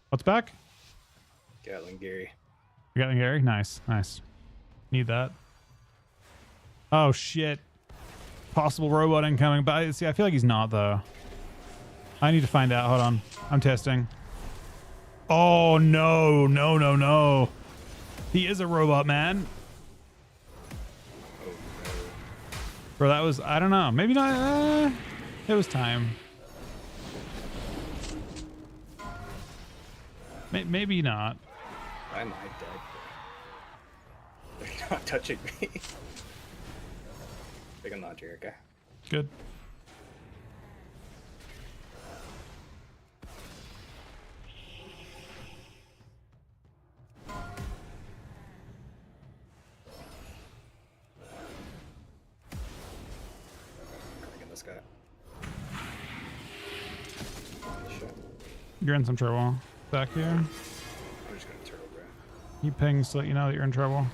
[SPEAKER 1] What's back?
[SPEAKER 6] Gatling Gary.
[SPEAKER 1] You got Gary? Nice, nice. Need that. Oh shit. Possible robot incoming, but see, I feel like he's not though. I need to find out. Hold on. I'm testing. Oh no, no, no, no. He is a robot, man.
[SPEAKER 6] Oh no.
[SPEAKER 1] Bro, that was, I don't know. Maybe not. It was time. Maybe not.
[SPEAKER 6] Why am I dead? They're not touching me. I think I'm not Jericho.
[SPEAKER 1] Good.
[SPEAKER 6] Cracking this guy. Shit.
[SPEAKER 1] You're in some trouble. Back here.
[SPEAKER 6] I'm just gonna turtle grab.
[SPEAKER 1] You ping so that you know that you're in trouble.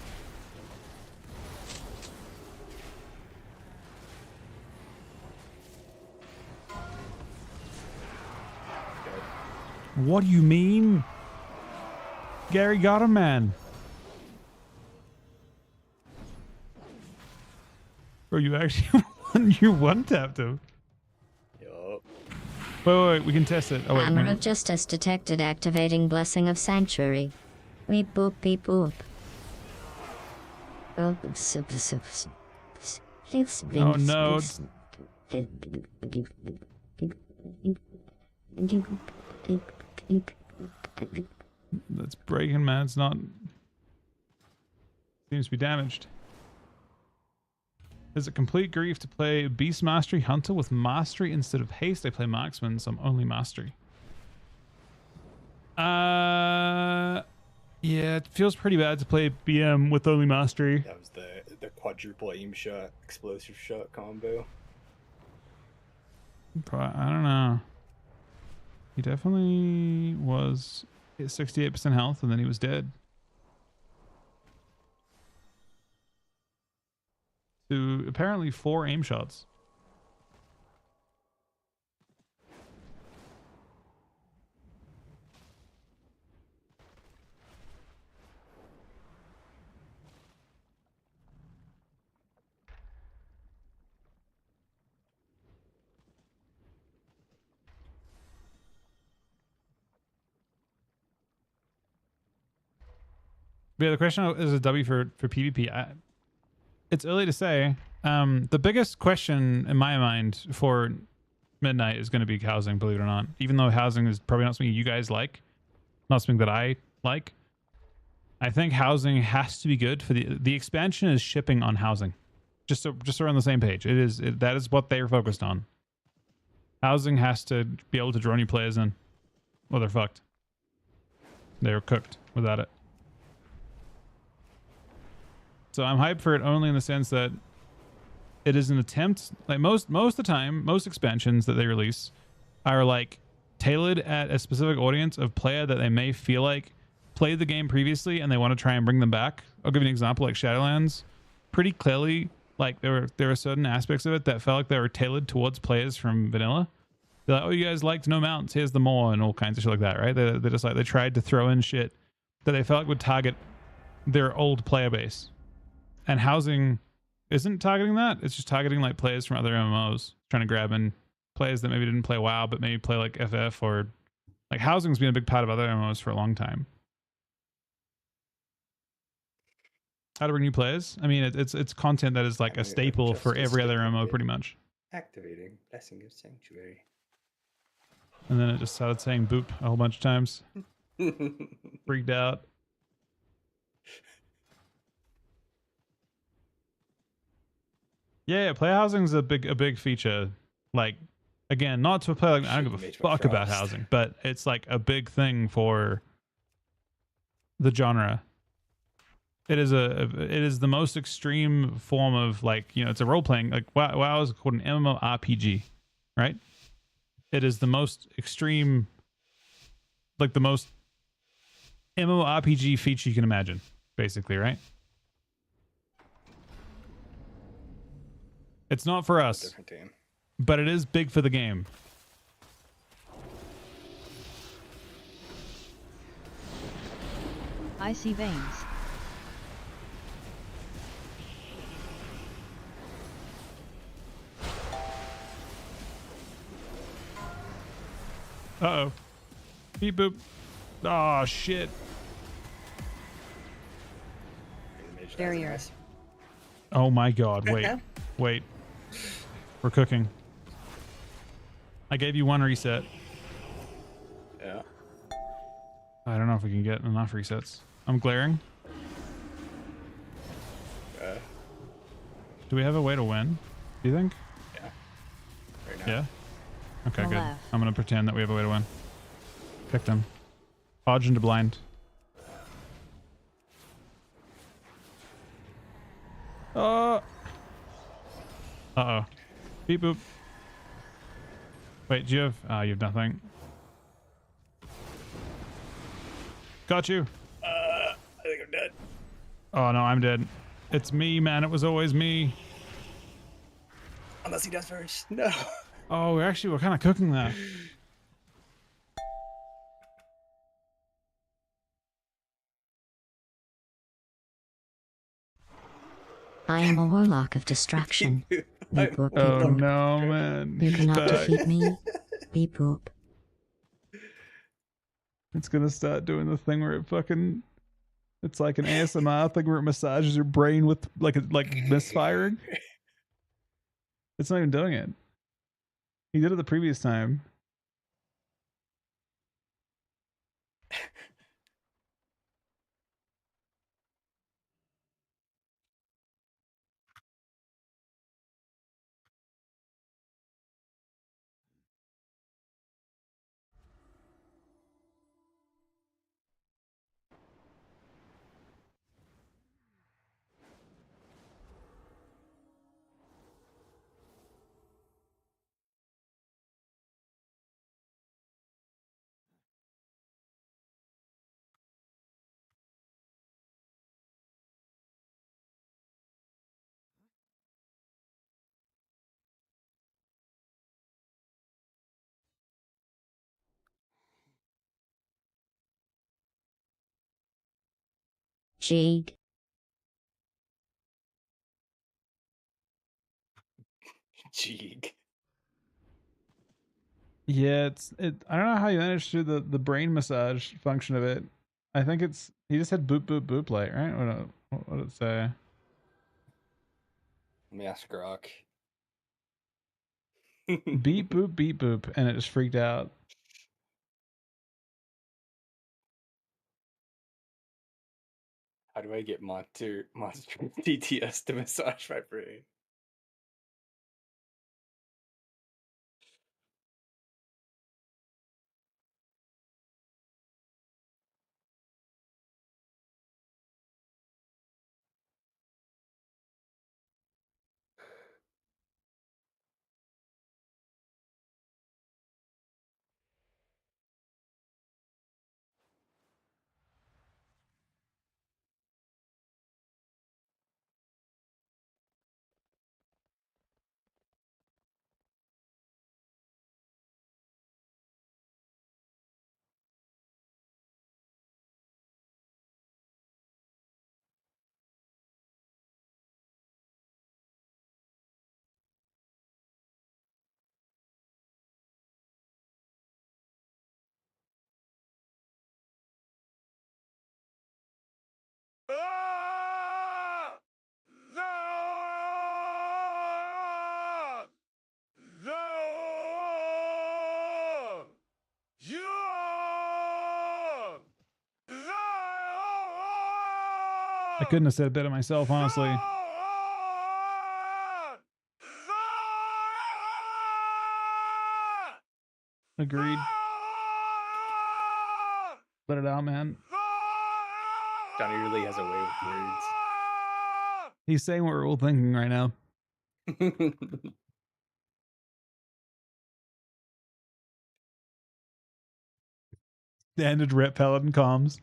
[SPEAKER 1] What do you mean? Gary got him, man. Bro, you actually you one tapped him.
[SPEAKER 6] Yup.
[SPEAKER 1] Wait, we can test it. Oh wait,
[SPEAKER 8] Hammer of Justice detected activating Blessing of Sanctuary. Beep boop beep boop.
[SPEAKER 1] oh no, that's breaking, man. It's not. Seems to be damaged. Is it complete grief to play Beast Mastery Hunter with Mastery instead of Haste? I play Marksman, so I'm only Mastery. Yeah, it feels pretty bad to play BM with only Mastery.
[SPEAKER 6] That was the quadruple aim shot, explosive shot combo.
[SPEAKER 1] But I don't know. He definitely was at 68% health, and then he was dead. To apparently 4 aim shots. But yeah, the question is a W for PvP. It's early to say. The biggest question in my mind for Midnight is going to be housing, believe it or not. Even though housing is probably not something you guys like, not something that I like. I think housing has to be good for the expansion is shipping on housing. Just so we're on the same page. That is what they are focused on. Housing has to be able to draw new players in. Well, they're fucked. They're cooked without it. So I'm hyped for it only in the sense that it is an attempt, like most of the time, most expansions that they release are like tailored at a specific audience of player that they may feel like played the game previously and they want to try and bring them back. I'll give you an example, like Shadowlands. Pretty clearly, like there were certain aspects of it that felt like they were tailored towards players from vanilla. They're like, oh, you guys liked no mounts, here's the more, and all kinds of shit like that, right? They're just like, they tried to throw in shit that they felt like would target their old player base. And housing isn't targeting that. It's just targeting like players from other MMOs, trying to grab in players that maybe didn't play WoW, but maybe play like FF, or like housing's been a big part of other MMOs for a long time. How to bring new players? I mean, it's content that is like a staple for every other MMO pretty much.
[SPEAKER 6] Activating Blessing of Sanctuary.
[SPEAKER 1] And then it just started saying boop a whole bunch of times. Freaked out. Yeah, player housing's a big feature. Like, again, not to play like I don't give a fuck about housing, but it's like a big thing for the genre. It is the most extreme form of, like, you know, it's a role playing, like WoW is called an MMORPG, right? It is the most extreme, like the most MMORPG feature you can imagine, basically, right? It's not for us, but it is big for the game.
[SPEAKER 5] I see veins.
[SPEAKER 1] Uh-oh. Beep boop. Oh, shit.
[SPEAKER 5] Barrier.
[SPEAKER 1] Oh my god, wait. Wait. We're cooking. I gave you one reset.
[SPEAKER 6] Yeah.
[SPEAKER 1] I don't know if we can get enough resets. I'm glaring. Do we have a way to win? Do you think?
[SPEAKER 6] Yeah. Right now.
[SPEAKER 1] Yeah? Okay, good.
[SPEAKER 5] Left.
[SPEAKER 1] I'm gonna pretend that we have a way to win. Picked him. Dodge into blind. Uh-oh. Beep boop. Wait, do you have... you have nothing. Got you.
[SPEAKER 6] I think I'm dead.
[SPEAKER 1] Oh, no, I'm dead. It's me, man. It was always me.
[SPEAKER 6] Unless he does first. No.
[SPEAKER 1] Oh, we're kind of cooking that.
[SPEAKER 8] I am a warlock of distraction.
[SPEAKER 1] Oh, no, man.
[SPEAKER 8] You cannot defeat me. beep boop.
[SPEAKER 1] It's gonna start doing the thing where it fucking, it's like an ASMR thing where it massages your brain with like misfiring. It's not even doing it. He did it the previous time.
[SPEAKER 8] Jade.
[SPEAKER 6] Jeeg.
[SPEAKER 1] Yeah, I don't know how you managed to do the brain massage function of it. I think it's he just had boop boop boop light, right? What did it say?
[SPEAKER 6] Mask rock.
[SPEAKER 1] Beep boop, and it just freaked out.
[SPEAKER 6] How do I get monster DTS to massage my brain?
[SPEAKER 7] Ah! No! No! You!
[SPEAKER 1] I couldn't have said it better myself, honestly. Agreed. Let it out, man.
[SPEAKER 6] Johnny really has a way with words.
[SPEAKER 1] He's saying what we're all thinking right now. Standard rep paladin comms.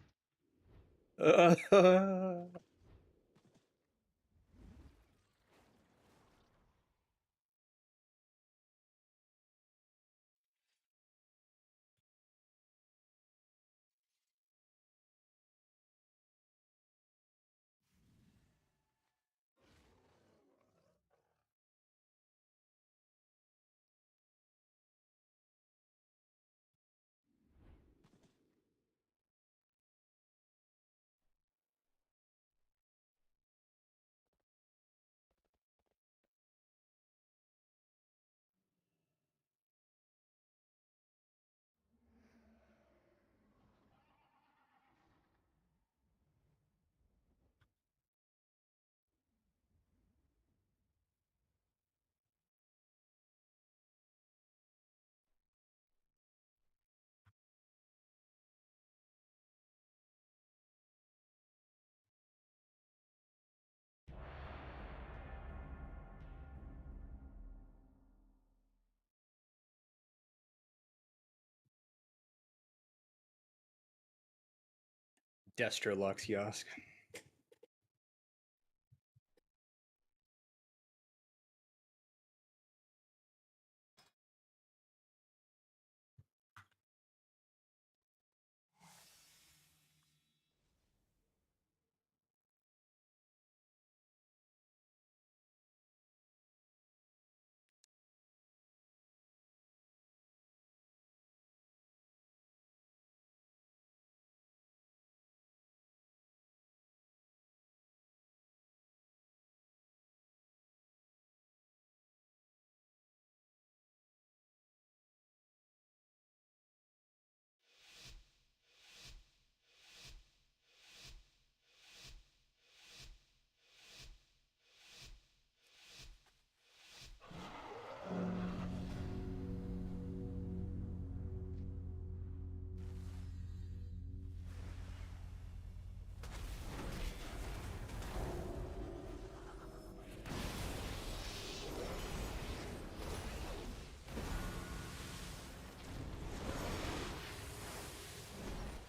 [SPEAKER 6] Destro Lux Yosk.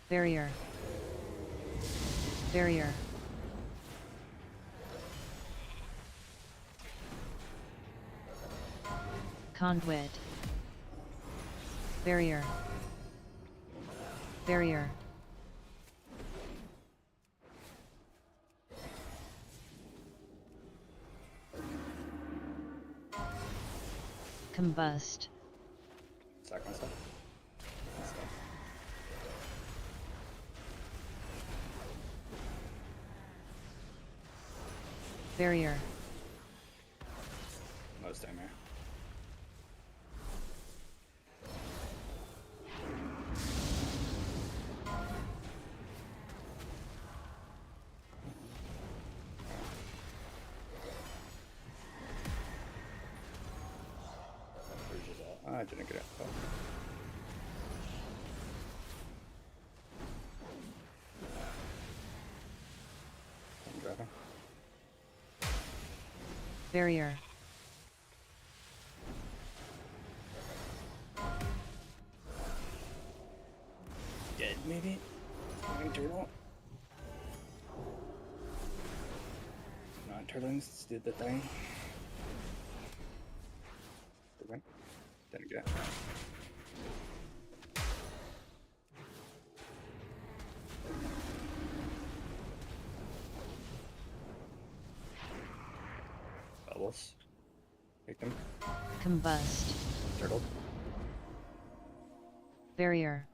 [SPEAKER 5] Barrier. Barrier. Conduit. Barrier. Barrier. Combust.
[SPEAKER 6] Sack myself.
[SPEAKER 5] Barrier.
[SPEAKER 6] Most time here. I didn't get it. Oh. I'm driving.
[SPEAKER 5] Barrier.
[SPEAKER 6] Dead, maybe? Flying turtle? Not turtlings did the thing. Did win? Didn't get it. Bubbles. Take them.
[SPEAKER 5] Combust.
[SPEAKER 6] Turtle.
[SPEAKER 5] Barrier.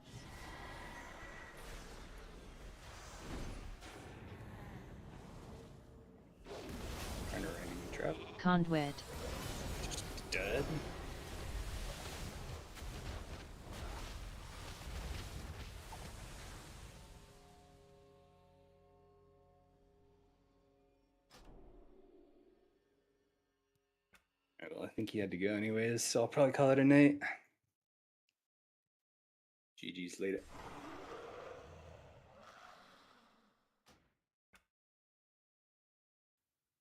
[SPEAKER 6] Trying to rain trap.
[SPEAKER 5] Conduit.
[SPEAKER 6] Just dead. Well, I think he had to go anyways, so I'll probably call it a night. GG's later.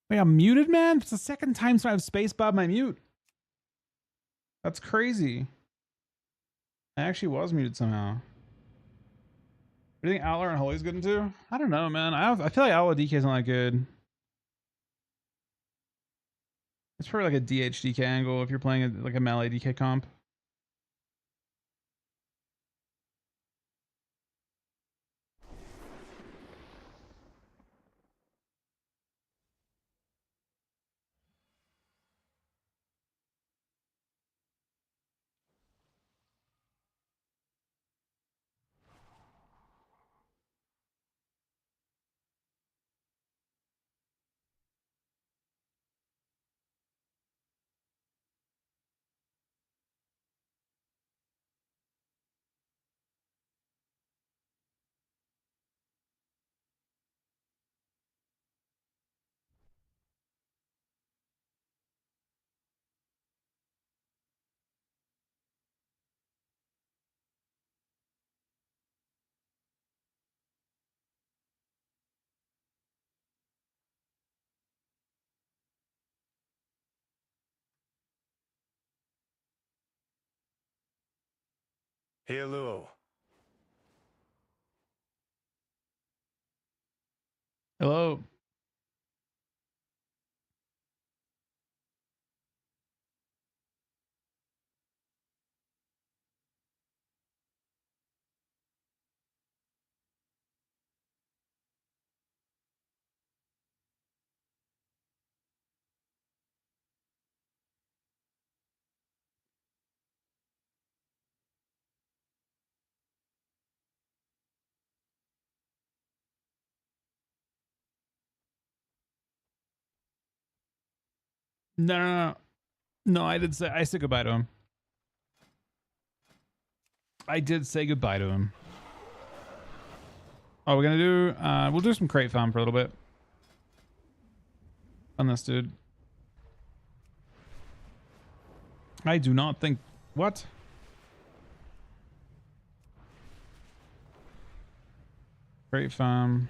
[SPEAKER 1] Wait, I'm muted, man? It's the second time so I have spacebar my mute. That's crazy. I actually was muted somehow. Do you think Outlaw and Holy's good too? I don't know, man. I feel like Outlaw DK is not that good. It's probably like a DH DK angle if you're playing like a melee DK comp.
[SPEAKER 7] Hello.
[SPEAKER 1] Hello. No. No, I said goodbye to him. I did say goodbye to him. Oh, we're gonna do we'll do some crate farm for a little bit. On this dude. I do not think what? Crate farm.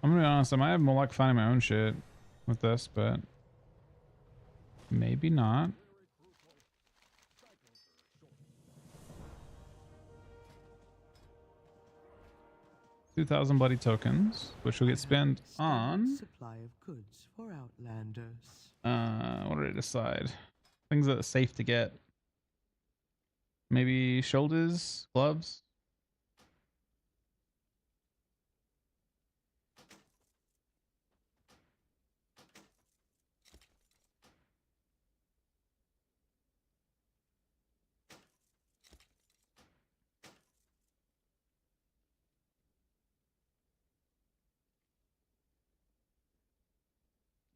[SPEAKER 1] I'm gonna be honest, I might have more luck finding my own shit with this, but maybe not. 2,000 bloody tokens, which will get spent on.
[SPEAKER 9] Supply of goods for outlanders.
[SPEAKER 1] What did I decide? Things that are safe to get. Maybe shoulders, gloves.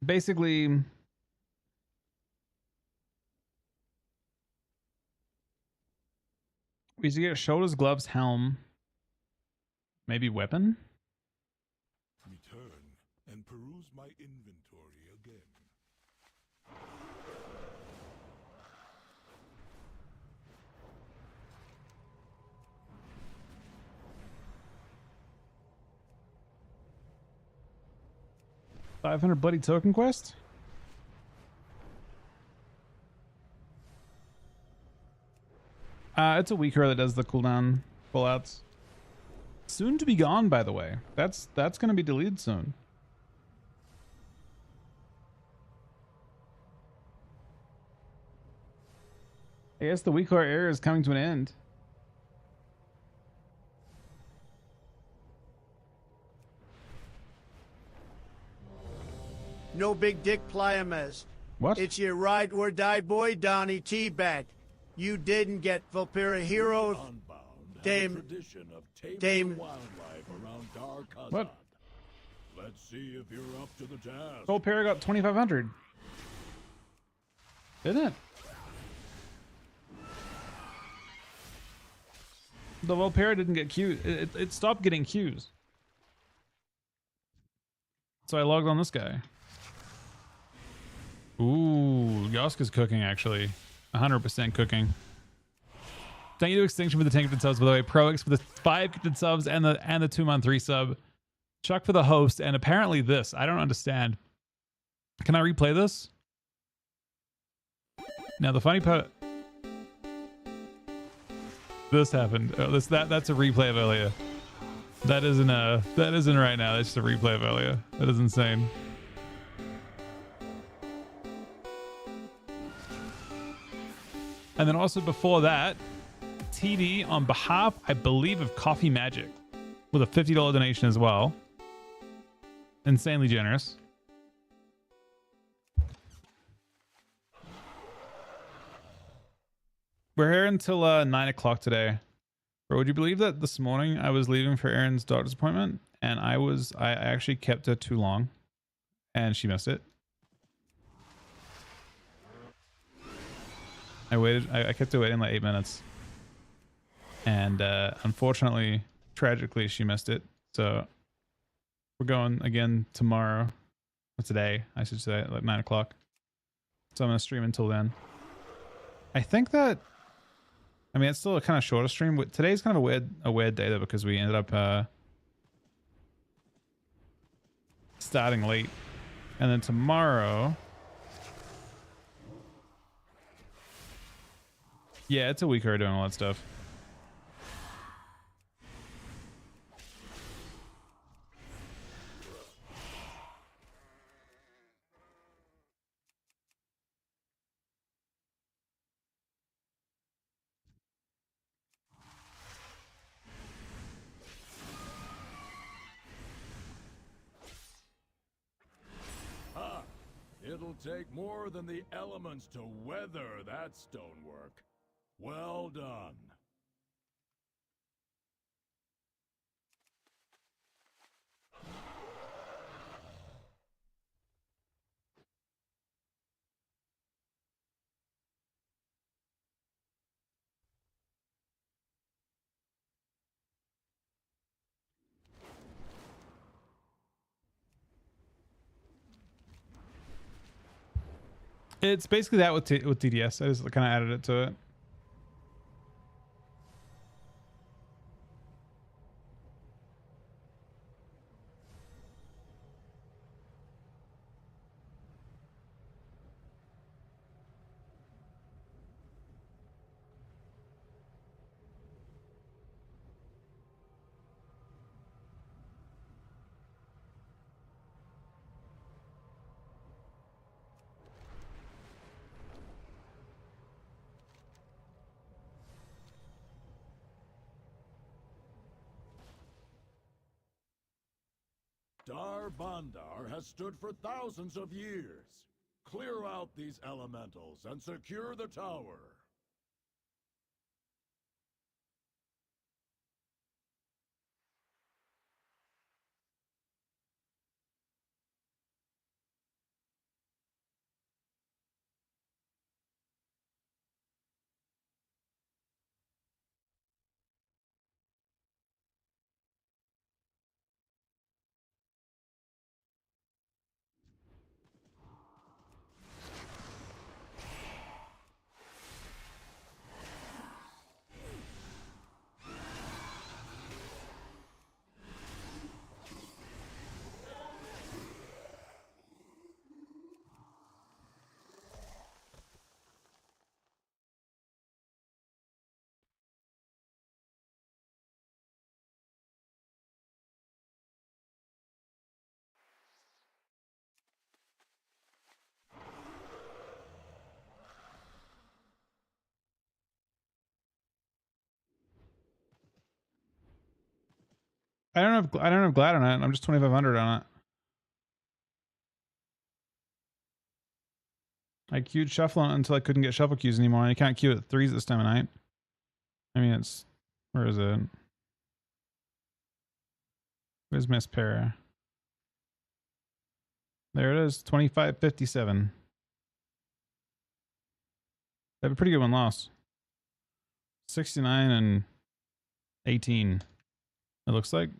[SPEAKER 1] Basically, we should get shoulders, gloves, helm, maybe weapon.
[SPEAKER 2] Return and peruse my inventory again.
[SPEAKER 1] $500 bloody token quest. It's a weaker that does the cooldown pullouts. Soon to be gone, by the way. That's going to be deleted soon. I guess the weaker era is coming to an end.
[SPEAKER 3] No big dick Pliames.
[SPEAKER 1] What?
[SPEAKER 3] It's your ride or die boy, Donnie T-Bat. You didn't get Valpera Hero.
[SPEAKER 2] Unbound
[SPEAKER 3] Dame-
[SPEAKER 2] have a tradition of taming
[SPEAKER 3] Dame-
[SPEAKER 2] the wildlife around Dark
[SPEAKER 1] What?
[SPEAKER 2] Let's see if you're up to the task.
[SPEAKER 1] Volpera got 2,500. Didn't it? The Volpera didn't get Qs. It stopped getting Qs. So I logged on this guy. Ooh, Yoska's cooking actually. 100% cooking. Thank you to Extinction for the 10 gifted subs, by the way. Proix for the 5 gifted subs and the 2-month resub. Chuck for the host, and apparently this. I don't understand. Can I replay this? Now the funny part. This happened. Oh, that's a replay of earlier. That isn't right now. That's just a replay of earlier. That is insane. And then also before that, TD on behalf, I believe, of Coffee Magic with a $50 donation as well. Insanely generous. We're here until 9 o'clock today. Bro, would you believe that this morning I was leaving for Erin's doctor's appointment and I actually kept her too long and she missed it. I kept her waiting like 8 minutes. And unfortunately, tragically, she missed it. So we're going again tomorrow. Or today, I should say, at like 9 o'clock. So I'm going to stream until then. I think that, I mean, it's still a kind of shorter stream. Today's kind of a weird day though, because we ended up starting late. And then tomorrow, yeah, it's a week of doing all that stuff.
[SPEAKER 2] It'll take more than the elements to weather that stonework. Well done.
[SPEAKER 1] It's basically that with TDS. I just kind of added it to it.
[SPEAKER 2] Star Bandar has stood for thousands of years. Clear out these elementals and secure the tower.
[SPEAKER 1] I don't have Glad on it. I'm just 2,500 on it. I queued shuffling until I couldn't get shuffle queues anymore, and you can't queue at 3s this time of night. I mean, it's... Where is it? Where's Miss Para? There it is, 2557. They have a pretty good one lost. 69 and 18. It looks like.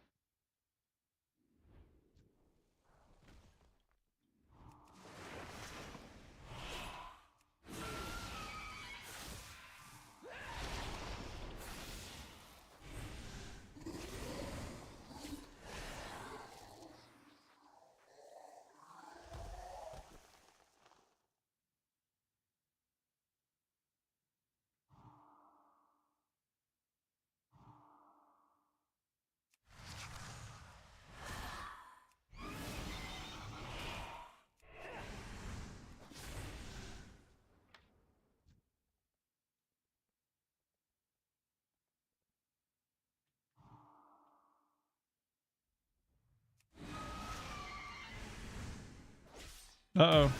[SPEAKER 1] Uh-oh.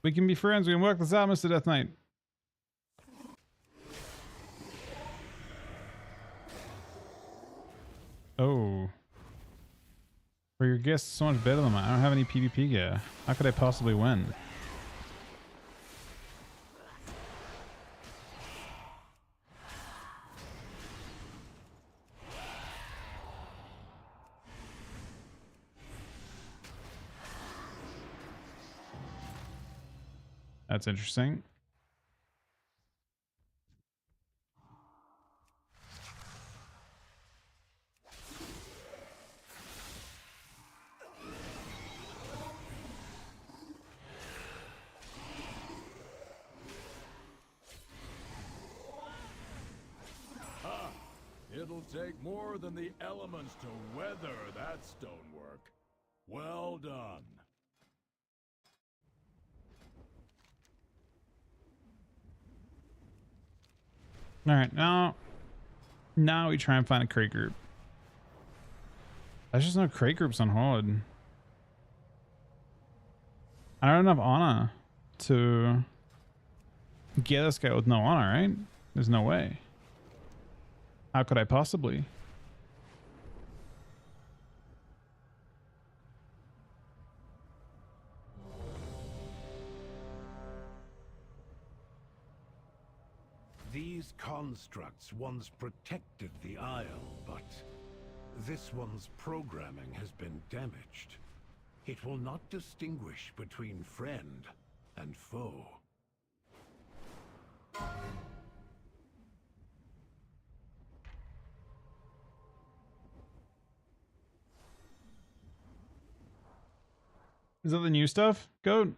[SPEAKER 1] We can be friends. We can work this out, Mr. Death Knight. Oh. For your guests so much better than mine. I don't have any PvP gear. How could I possibly win? That's interesting.
[SPEAKER 2] It'll take more than the elements to weather that stonework. Well done.
[SPEAKER 1] Alright, now we try and find a crate group. There's just no crate groups on Horde. I don't have honor to get this guy with no honor, right? There's no way. How could I possibly?
[SPEAKER 10] These constructs once protected the Isle, but this one's programming has been damaged. It will not distinguish between friend and foe.
[SPEAKER 1] Is that the new stuff? Goat?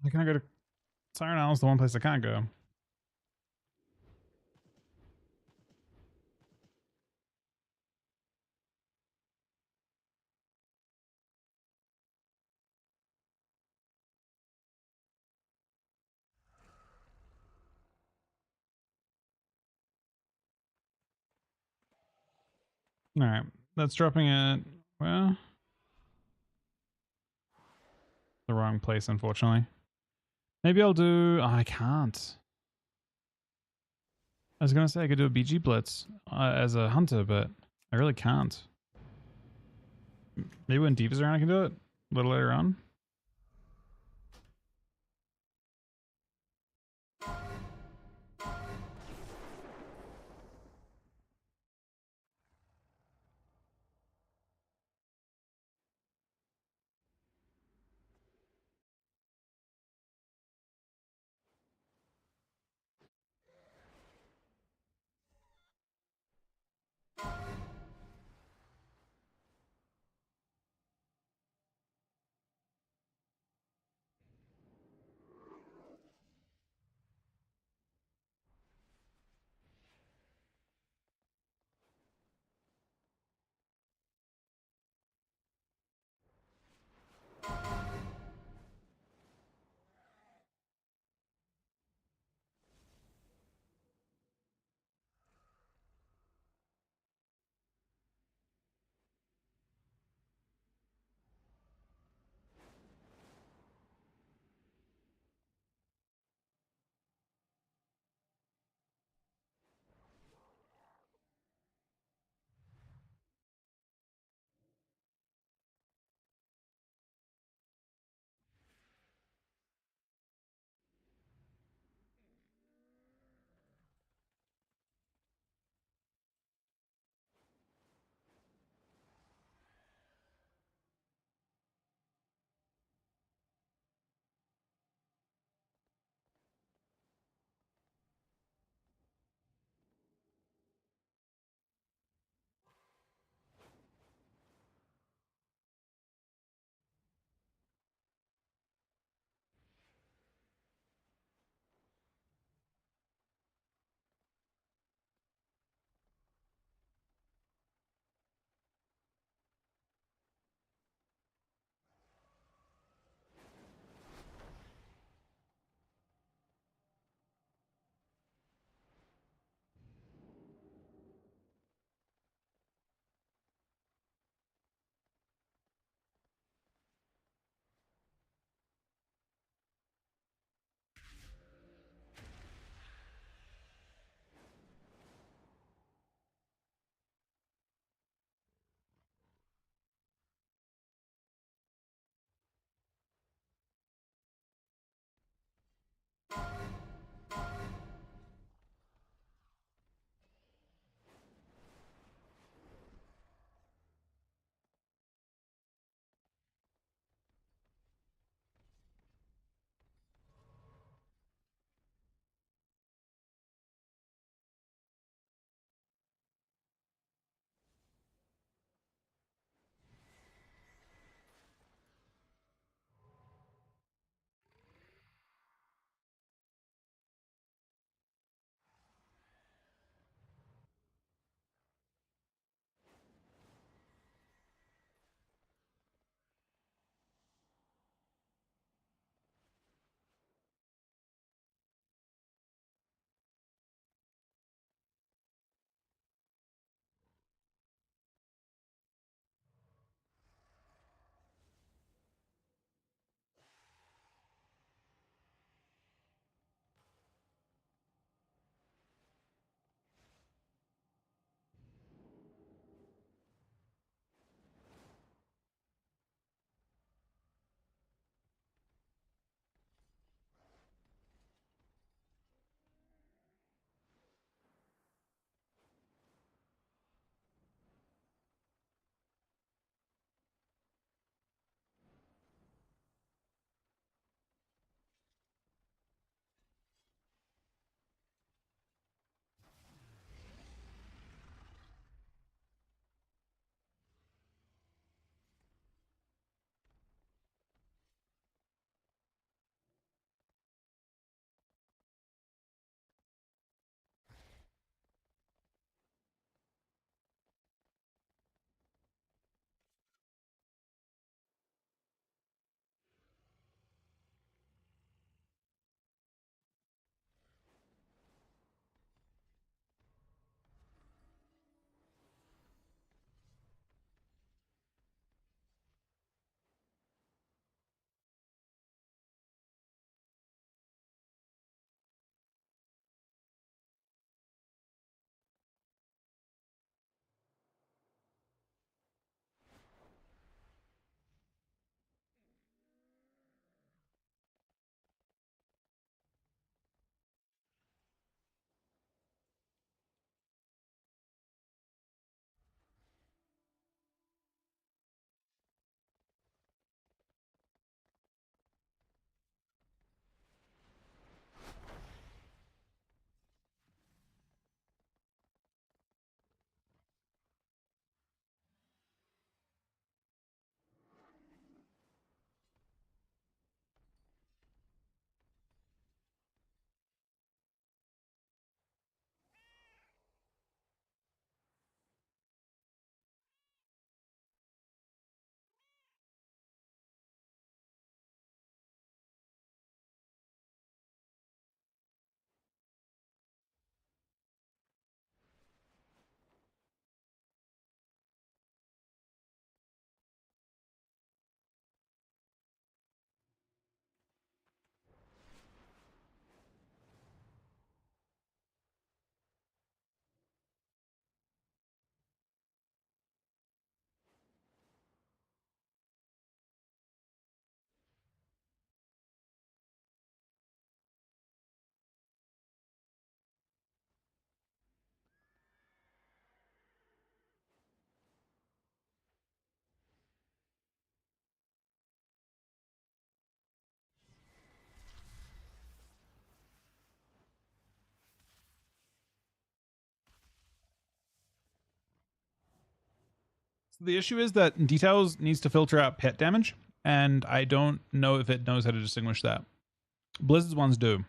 [SPEAKER 1] Why can't I go to Siren Island's the one place I can't go. Alright. That's dropping it. Well, the wrong place, unfortunately. Maybe I'll do... Oh, I can't. I was going to say I could do a BG Blitz as a hunter, but I really can't. Maybe when Deep is around I can do it a little later on. The issue is that Details needs to filter out pet damage, and I don't know if it knows how to distinguish that. Blizzard's ones do.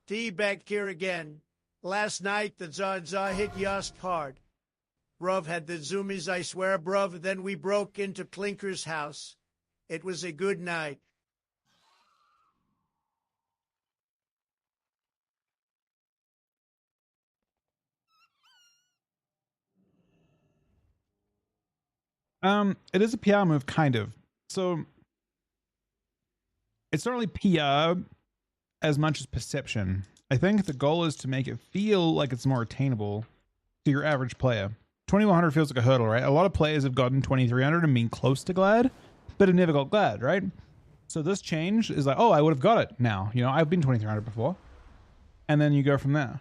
[SPEAKER 3] T back here again. Last night the Zaza hit Yost hard. Bruv had the zoomies, I swear, bruv. Then we broke into Clinker's house. It was a good night.
[SPEAKER 1] It is a PR move, kind of. So it's not really PR as much as perception. I think the goal is to make it feel like it's more attainable to your average player. 2100 feels like a hurdle, right? A lot of players have gotten 2300 and been close to Glad, but have never got Glad, right? So this change is like, oh, I would have got it now. You know, I've been 2300 before. And then you go from there.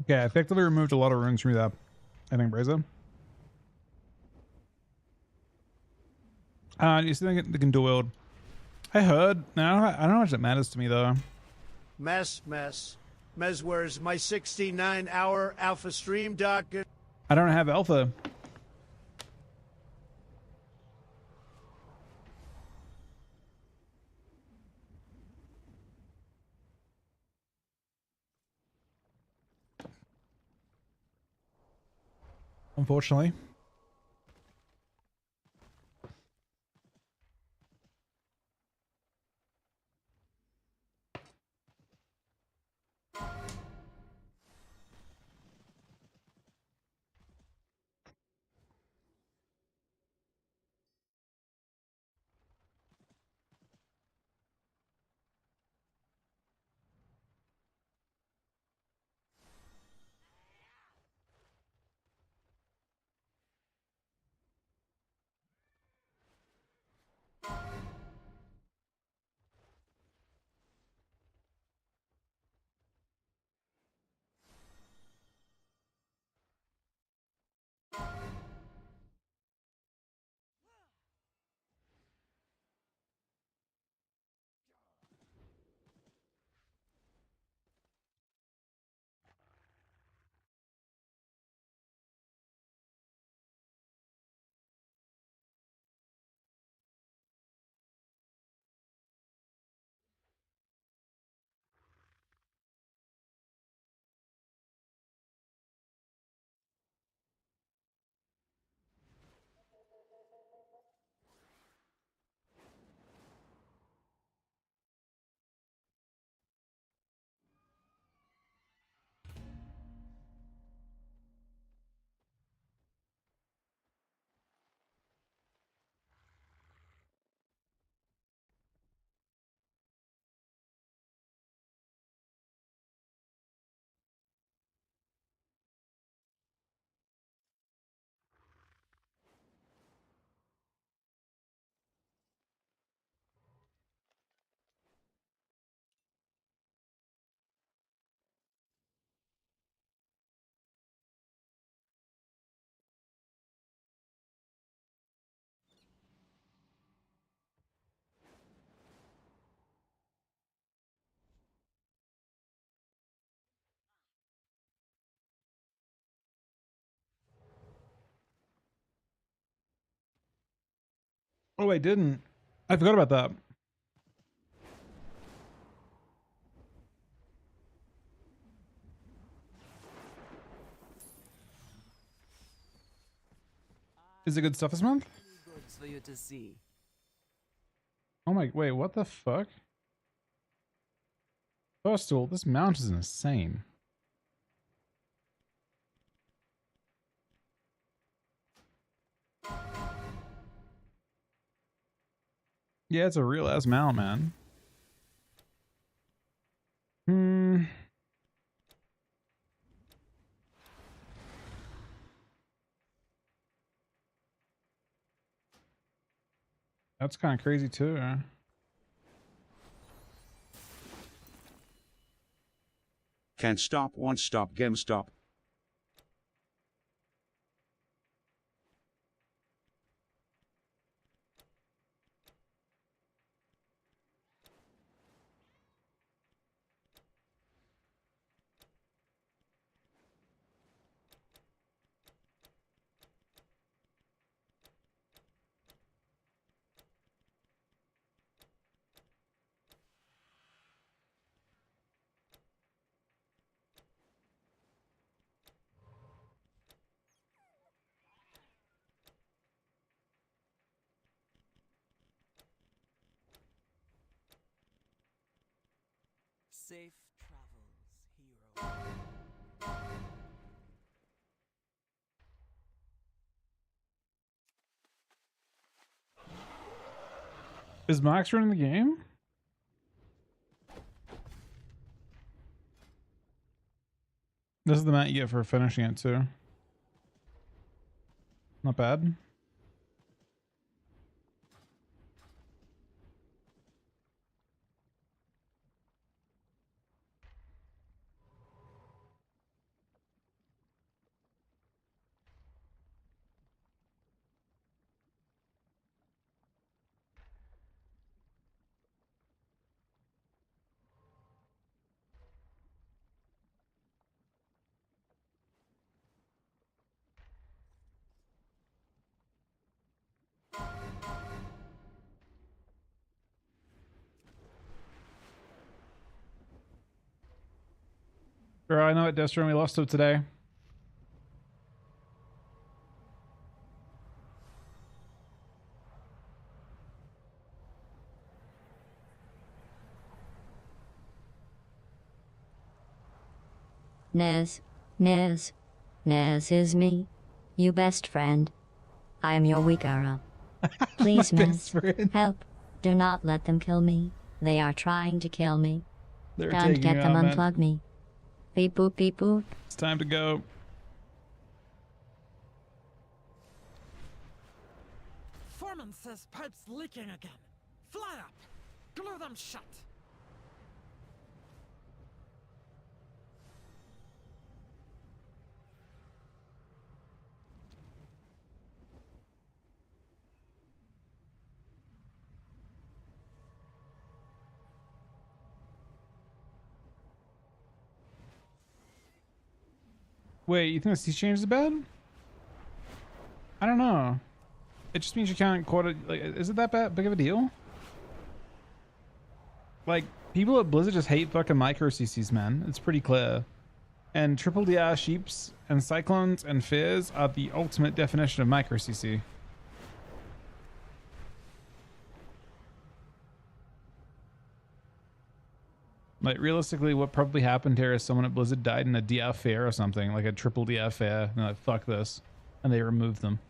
[SPEAKER 1] Okay, I effectively removed a lot of runes from that. I think, Braza. You still think they can dual wield? I heard. No, I don't know how much that matters to me though.
[SPEAKER 3] Mess. Mez, where's my 69-hour alpha stream, Doc?
[SPEAKER 1] I don't have alpha. Unfortunately. Oh, I didn't. I forgot about that. Is it good stuff this month?
[SPEAKER 9] Goods for you to see.
[SPEAKER 1] Oh my, wait, what the fuck? First of all, this mount is insane. Yeah, it's a real ass mount, man. Hmm. That's kind of crazy too.
[SPEAKER 11] Can't stop, won't stop, game stop.
[SPEAKER 9] Safe travels, hero.
[SPEAKER 1] Is Max running the game? This is the mount you get for finishing it too. Not bad. Girl, I know at Destron we lost to today.
[SPEAKER 8] Nez, Nez, Nez is me, you best friend. I am your weak arrow. Please, Nez, help. Do not let them kill me. They are trying to kill me.
[SPEAKER 1] They're
[SPEAKER 8] Don't
[SPEAKER 1] taking
[SPEAKER 8] get
[SPEAKER 1] you
[SPEAKER 8] them
[SPEAKER 1] out, man.
[SPEAKER 8] unplug me. Beep boop beep boop.
[SPEAKER 1] It's time to go.
[SPEAKER 9] Foreman says pipe's leaking again. Fly up. Glue them shut.
[SPEAKER 1] Wait, you think the sea change is bad? I don't know. It just means you can't quote it. Like, is it that big of a deal? Like, people at Blizzard just hate fucking micro CCs, man. It's pretty clear. And triple DR sheeps and cyclones and fears are the ultimate definition of micro CC. Like, realistically, what probably happened here is someone at Blizzard died in a DR fair or something, like a triple DR fair. And they're like, fuck this. And they removed them.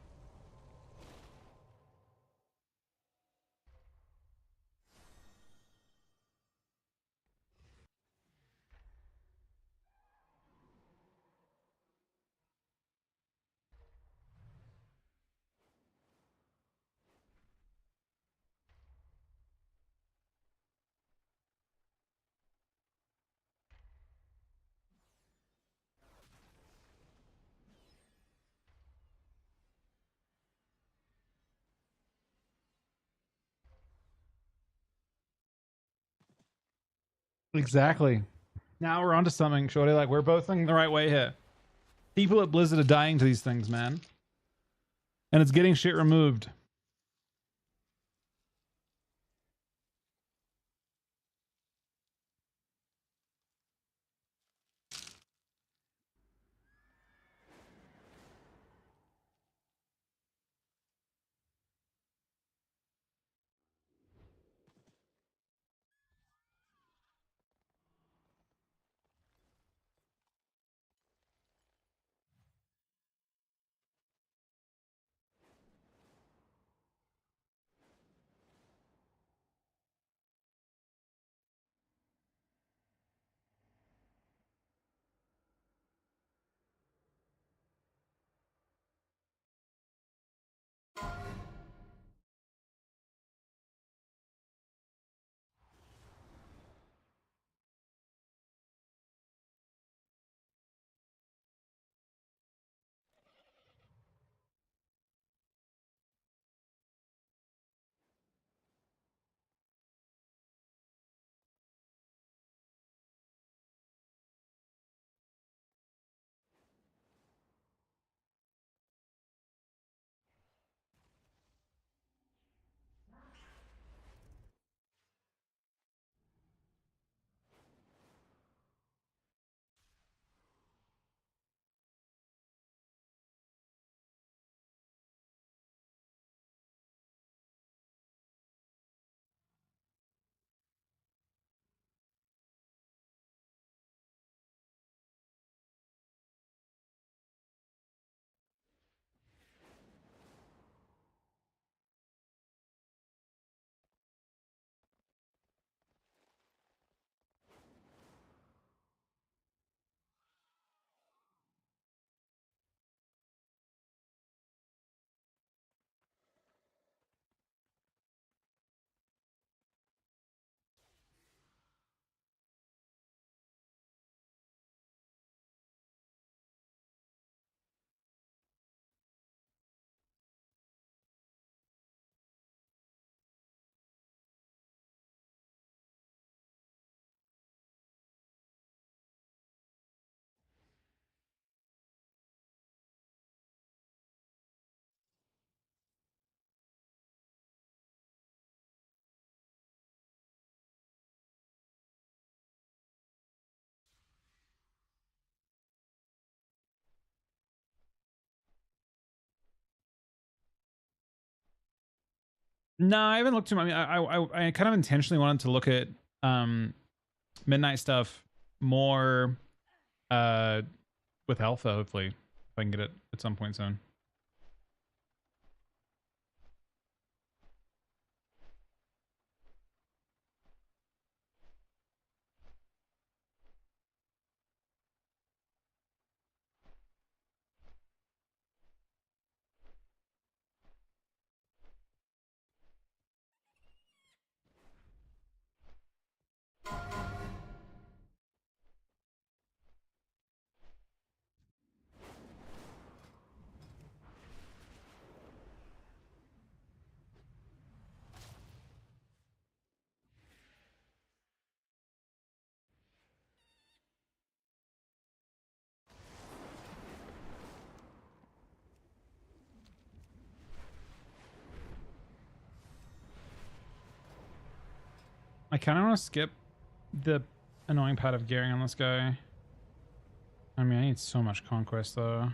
[SPEAKER 1] Exactly. Now we're onto something, Shorty. Like, we're both thinking the right way here. People at Blizzard are dying to these things, man. And it's getting shit removed. No, I haven't looked too much. I mean, I kind of intentionally wanted to look at midnight stuff more with alpha, hopefully, if I can get it at some point soon. I kind of want to skip the annoying part of gearing on this guy. I mean, I need so much conquest though.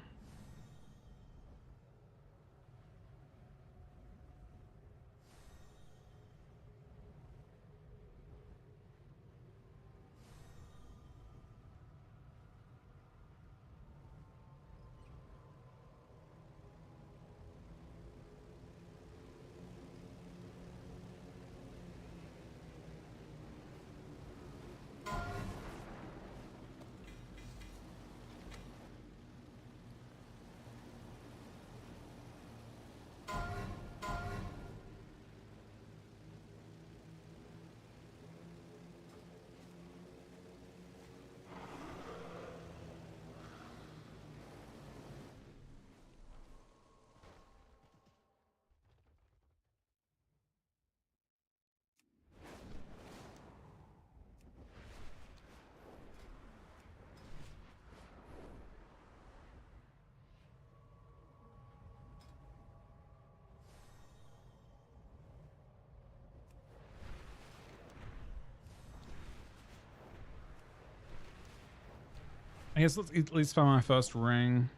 [SPEAKER 1] I guess let's at least find my first ring.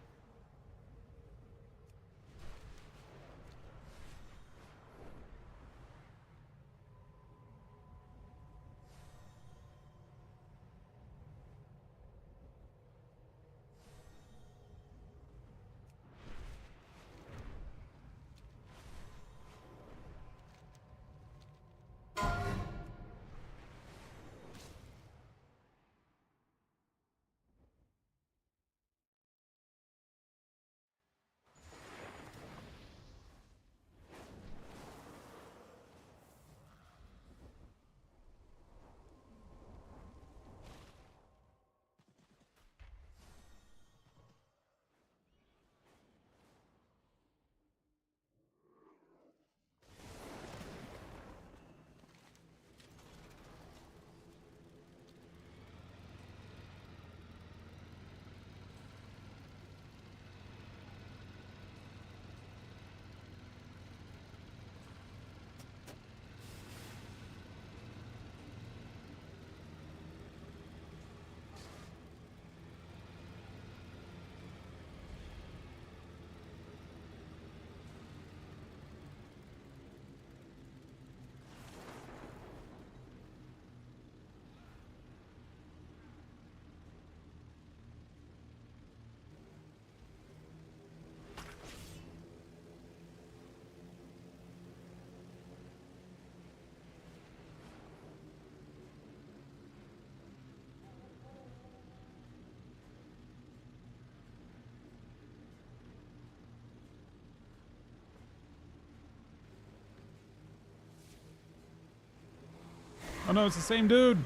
[SPEAKER 1] Oh no, it's the same dude.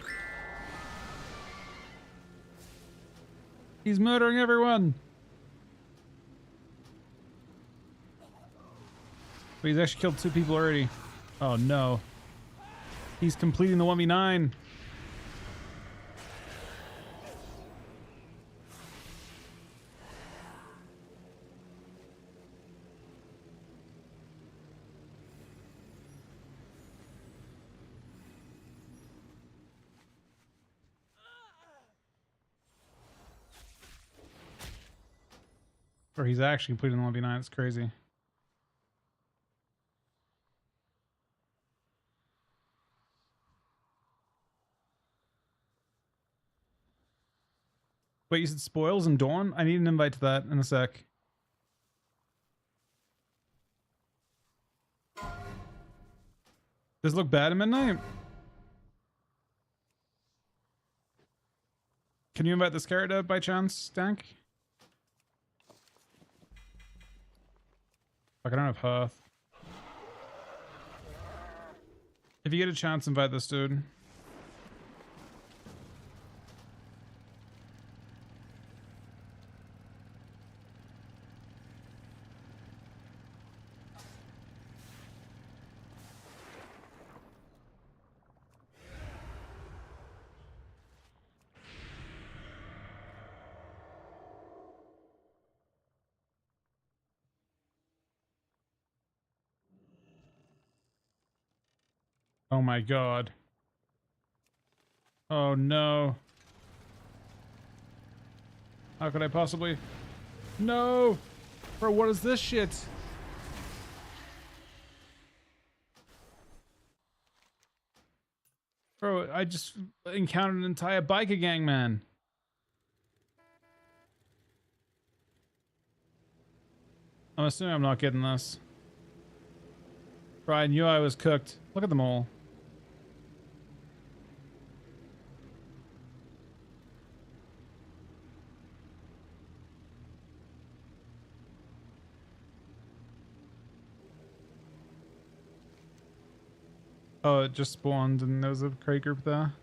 [SPEAKER 1] He's murdering everyone. But he's actually killed 2 people already. Oh no. He's completing the 1v9. Or he's actually completing the 1v9. It's crazy. Wait, you said Spoils and Dawn? I need an invite to that in a sec. Does it look bad at midnight? Can you invite this character by chance, Dank? Fuck, I don't have Hearth. If you get a chance, invite this dude. Oh my god. Oh no. How could I possibly? No! Bro, what is this shit? Bro, I just encountered an entire biker gang, man. I'm assuming I'm not getting this. Bro, I knew I was cooked. Look at them all. Oh, it just spawned and there was a crate group there.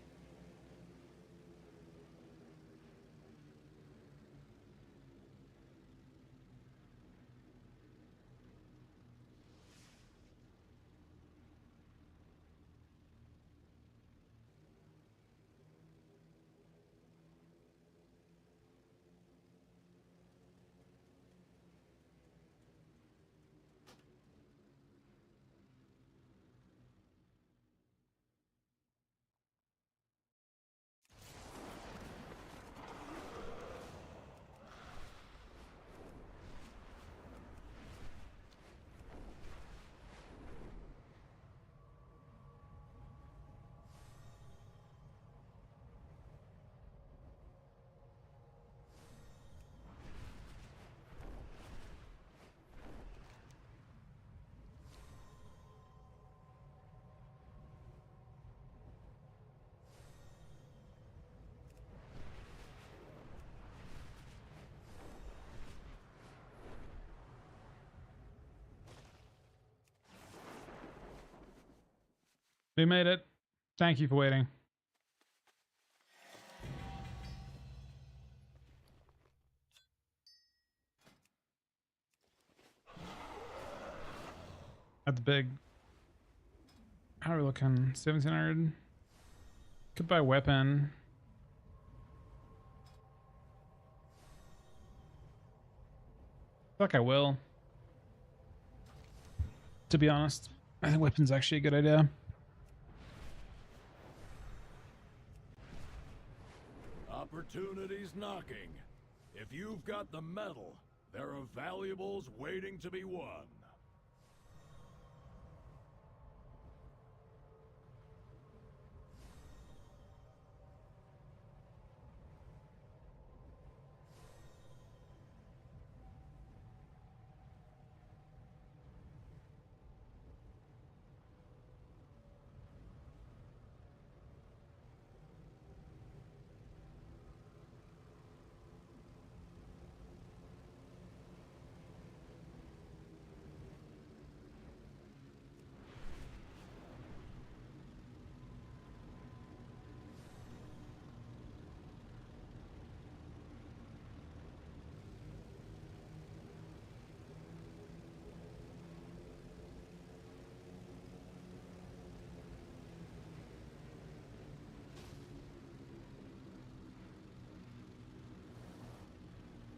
[SPEAKER 1] We made it. Thank you for waiting. At the big. How are we looking? 1700. Could buy weapon. Fuck, I will. To be honest, I think weapon's actually a good idea.
[SPEAKER 2] Opportunity's knocking. If you've got the metal, there are valuables waiting to be won.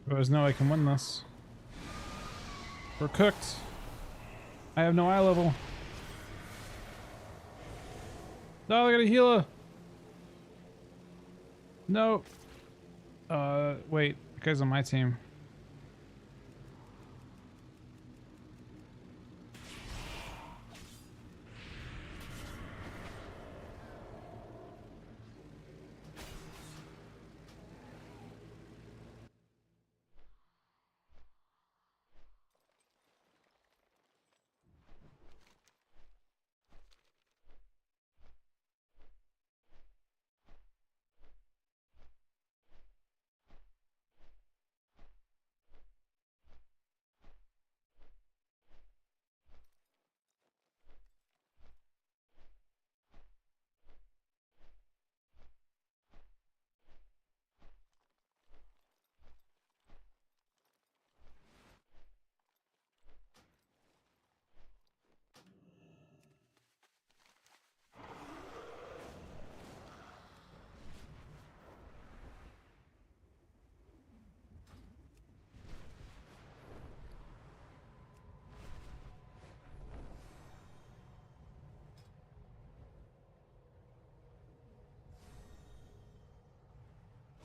[SPEAKER 1] There's no way I can win this. We're cooked. I have no eye level. No, I got a healer. No. Wait. The guy's on my team.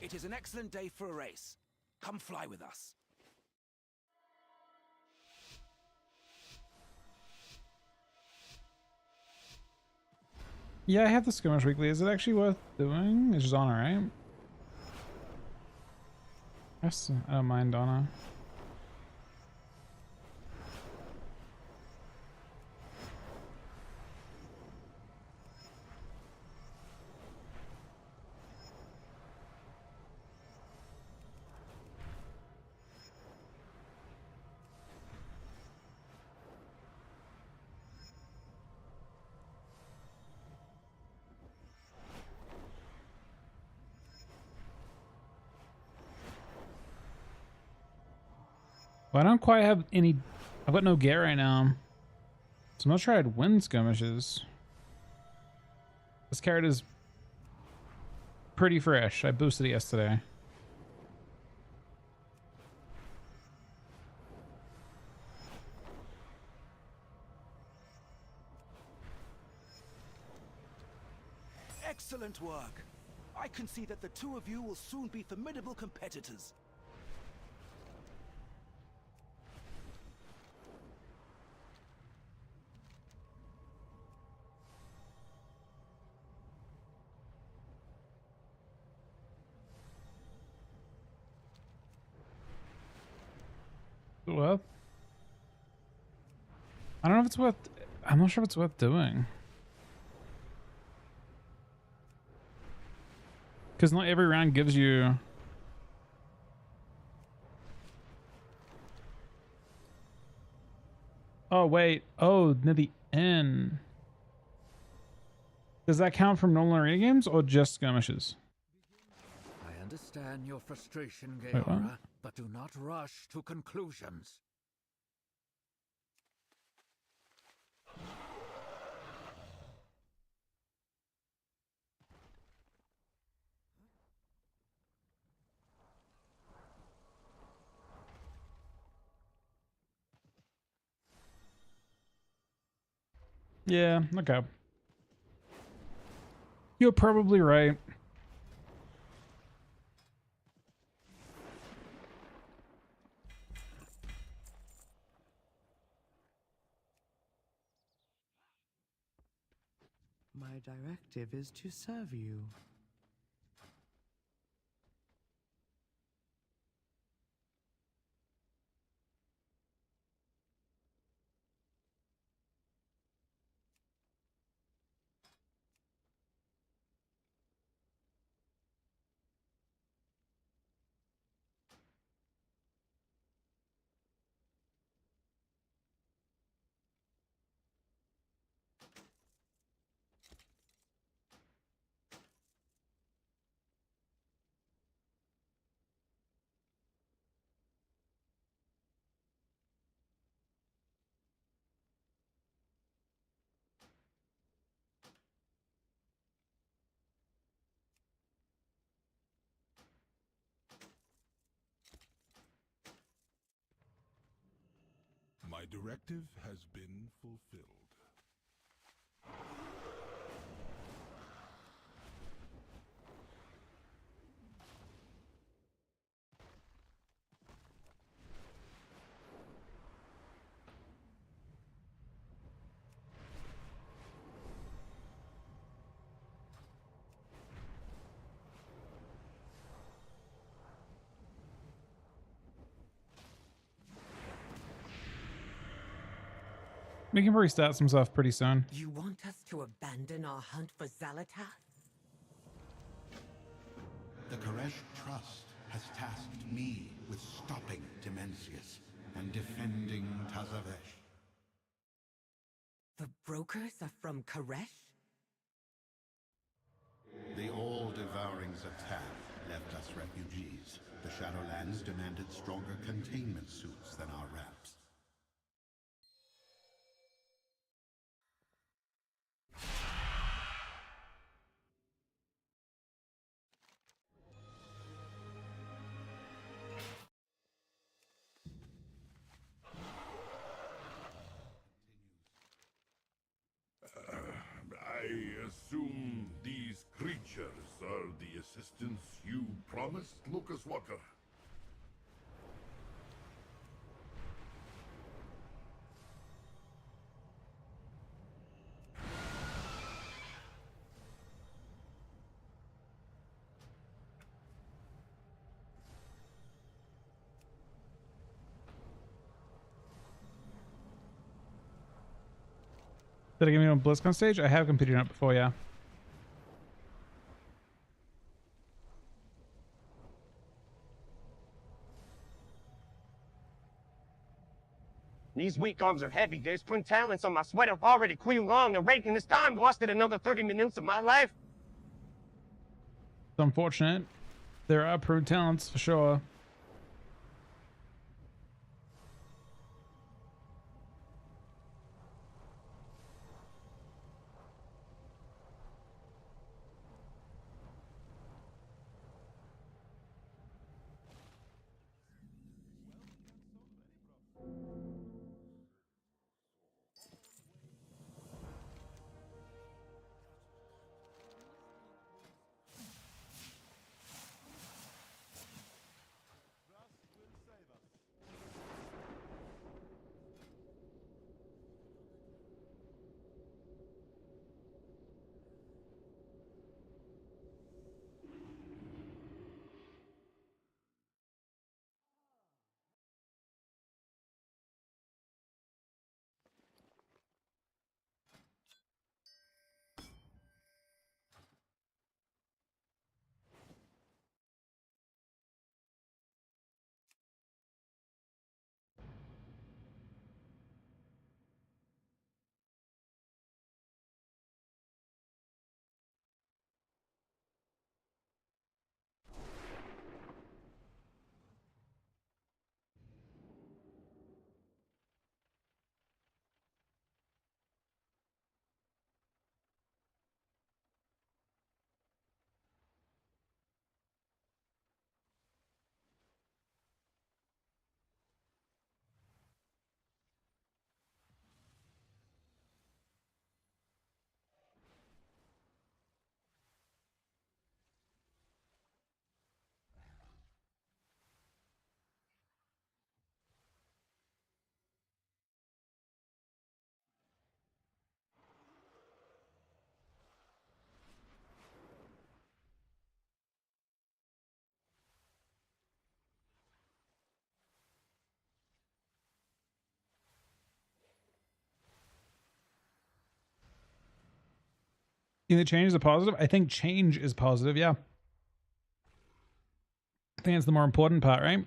[SPEAKER 12] It is an excellent day for a race. Come fly with us.
[SPEAKER 1] Yeah, I have the skirmish weekly. Is it actually worth doing? It's just Honor, right? Yes, I don't mind Honor. Well, I don't quite have any. I've got no gear right now, so I'm not sure I'd win skirmishes. This carrot is pretty fresh. I boosted it yesterday.
[SPEAKER 12] Excellent work. I can see that the two of you will soon be formidable competitors.
[SPEAKER 1] Well, I don't know if it's worth. I'm not sure if it's worth doing. Because not every round gives you... Oh, wait. Oh, near the end. Does that count from normal arena games or just skirmishes?
[SPEAKER 13] I understand your frustration,
[SPEAKER 1] Wait, what?
[SPEAKER 13] Gaora, but do not rush to conclusions.
[SPEAKER 1] Yeah, okay. You're probably right.
[SPEAKER 14] My directive is to serve you.
[SPEAKER 10] My directive has been fulfilled.
[SPEAKER 1] We can probably start some stuff pretty soon.
[SPEAKER 15] You want us to abandon our hunt for Xalatath?
[SPEAKER 16] The Koresh Trust has tasked me with stopping Demencius and defending Tazavesh.
[SPEAKER 15] The brokers are from Koresh?
[SPEAKER 16] The all-devouring Xatath left us refugees. The Shadowlands demanded stronger containment suits than our wraps.
[SPEAKER 10] I assume these creatures are the assistance you promised, Lucas Walker?
[SPEAKER 1] Did I give you on BlizzCon stage? I have competed on it before, yeah.
[SPEAKER 17] These weak arms are heavy. There's twin talents on my sweater already quite long and raking this time lasted another 30 minutes of my life.
[SPEAKER 1] It's unfortunate. There are pro talents for sure. You think change is a positive? I think change is positive, yeah. I think it's the more important part, right?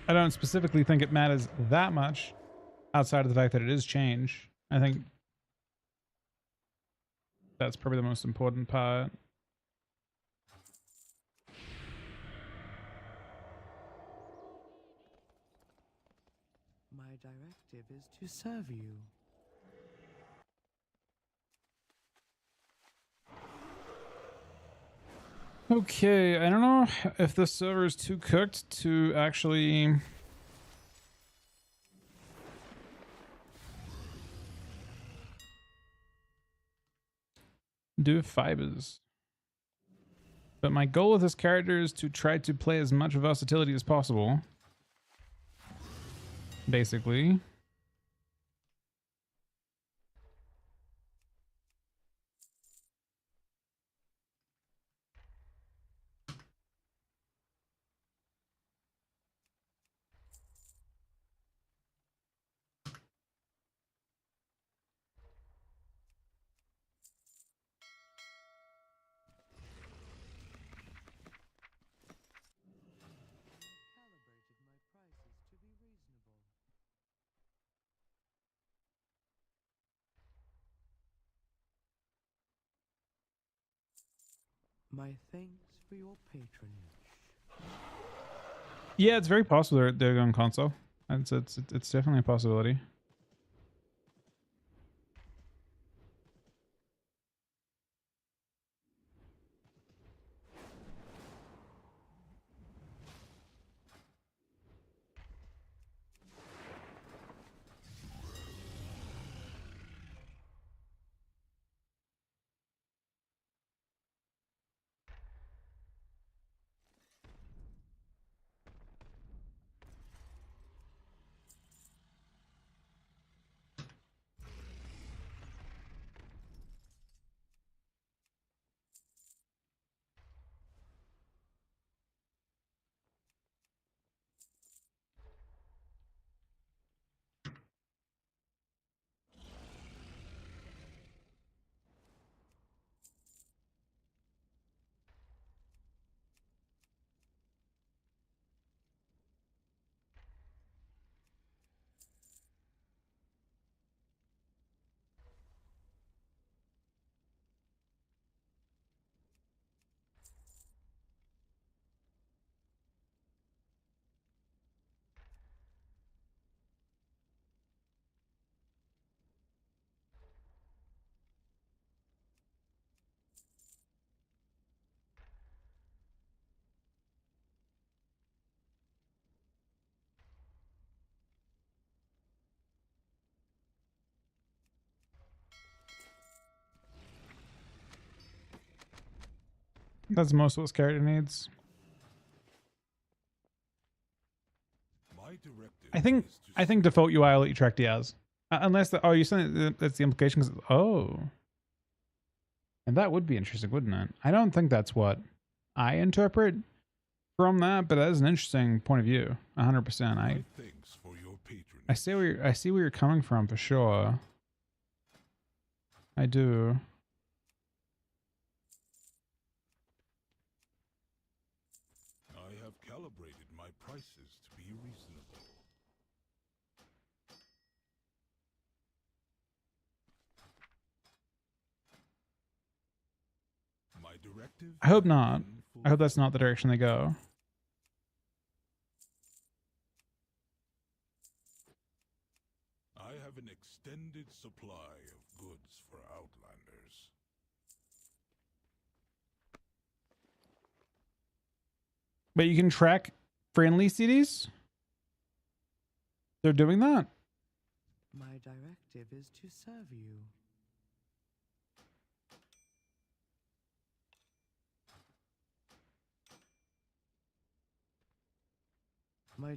[SPEAKER 1] I don't specifically think it matters that much outside of the fact that it is change. I think that's probably the most important part.
[SPEAKER 14] My directive is to serve you.
[SPEAKER 1] Okay, I don't know if this server is too cooked to actually do fibers. But my goal with this character is to try to play as much versatility as possible. Basically.
[SPEAKER 14] My thanks for your patronage.
[SPEAKER 1] Yeah, it's very possible they're going console. It's definitely a possibility. That's most of what this character needs. I think default UI will let you track DRs. Unless the, oh, you saying that's the implication? 'Cause, oh, and that would be interesting, wouldn't it? I don't think that's what I interpret from that, but that is an interesting point of view. 100%. I see where you're coming from for sure. I do.
[SPEAKER 10] I have calibrated my prices to be reasonable. My directive.
[SPEAKER 1] I hope not. I hope that's not the direction they go.
[SPEAKER 10] I have an extended supply of goods for Outlanders.
[SPEAKER 1] But you can track friendly cities? They're doing that?
[SPEAKER 14] My directive is to serve you.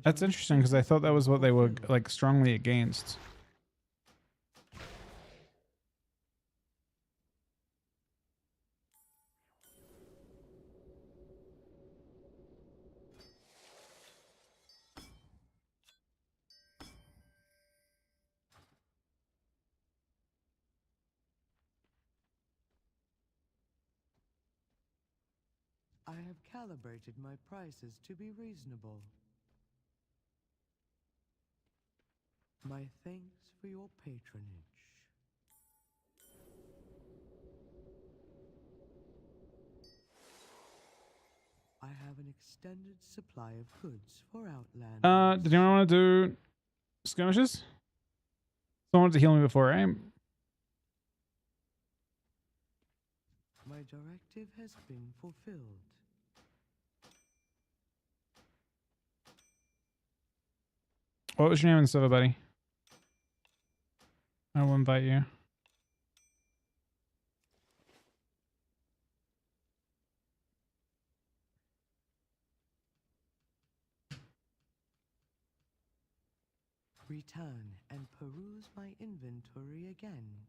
[SPEAKER 1] That's interesting because I thought that was what they were like strongly against.
[SPEAKER 14] I have calibrated my prices to be reasonable. My thanks for your patronage. I have an extended supply of goods for Outlanders.
[SPEAKER 1] Did anyone want to do skirmishes? Someone wanted to heal me before, right?
[SPEAKER 14] My directive has been fulfilled.
[SPEAKER 1] What was your name in the server, buddy? I will invite you.
[SPEAKER 14] Return and peruse my inventory again.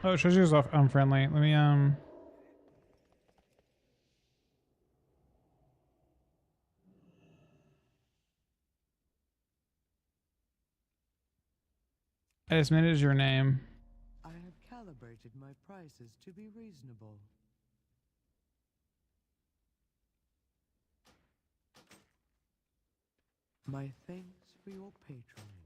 [SPEAKER 1] Oh, treasure's off unfriendly. Let me I just made it as your name.
[SPEAKER 14] I have calibrated my prices to be reasonable. My thanks for your patronage.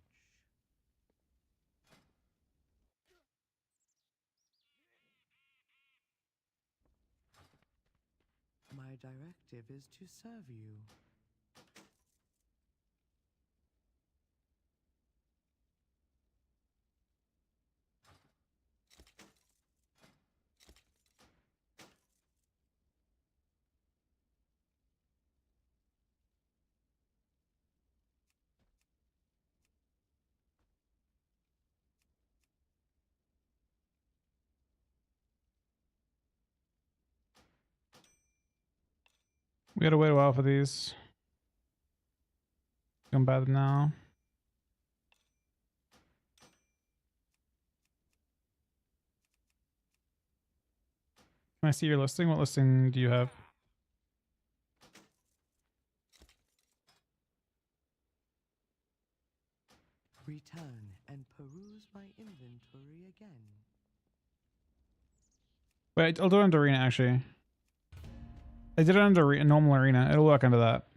[SPEAKER 14] My directive is to serve you.
[SPEAKER 1] We gotta wait a while for these. Come buy them now. Can I see your listing? What listing do you have?
[SPEAKER 14] Return and peruse my inventory again.
[SPEAKER 1] Wait, I'll do it under arena actually. I did it under normal arena. It'll work under that.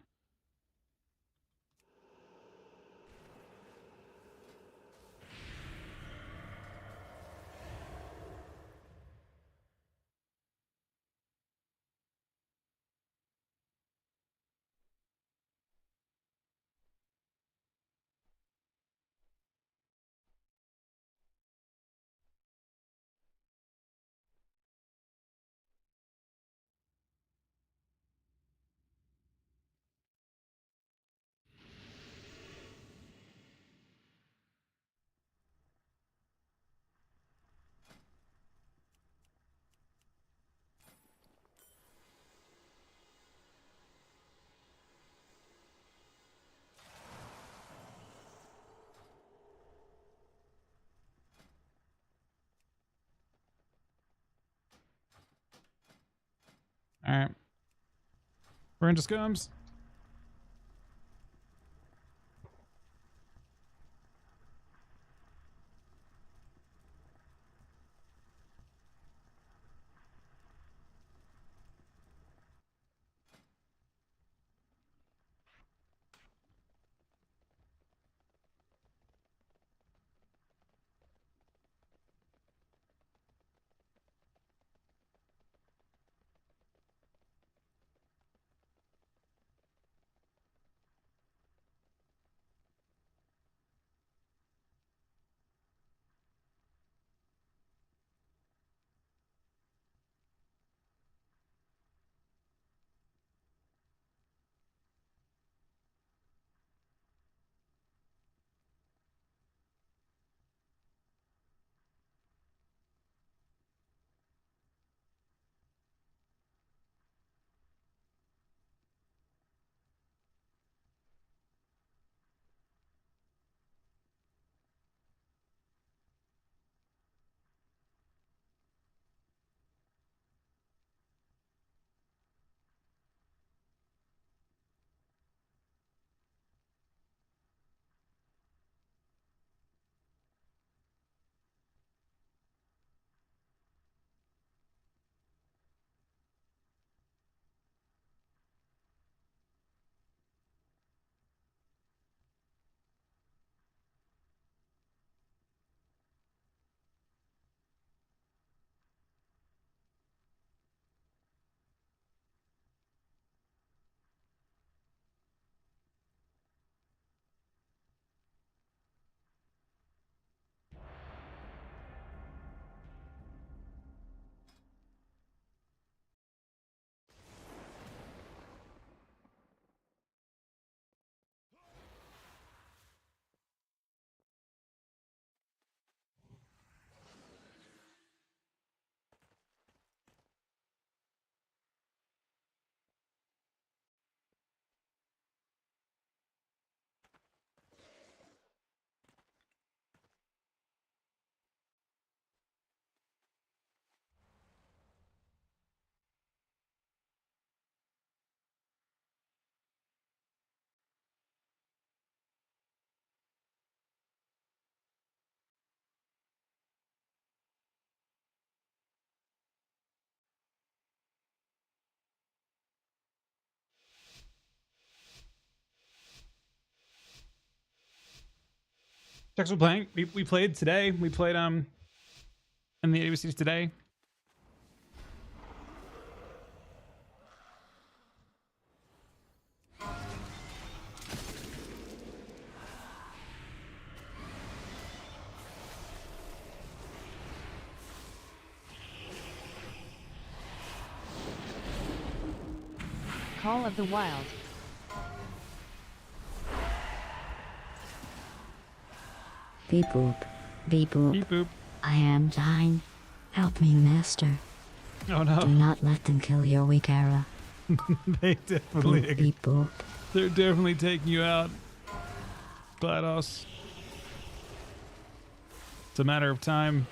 [SPEAKER 1] All right. We're into scums. Tex, we're playing. We played today. We played in the ABCs today.
[SPEAKER 5] Call of the Wild.
[SPEAKER 8] Beep boop. Beep boop.
[SPEAKER 1] Beep boop.
[SPEAKER 8] I am dying. Help me, master.
[SPEAKER 1] Oh no.
[SPEAKER 8] Do not let them kill your weak era.
[SPEAKER 1] They definitely.
[SPEAKER 8] Boop, beep boop.
[SPEAKER 1] They're definitely taking you out, GLaDOS. It's a matter of time.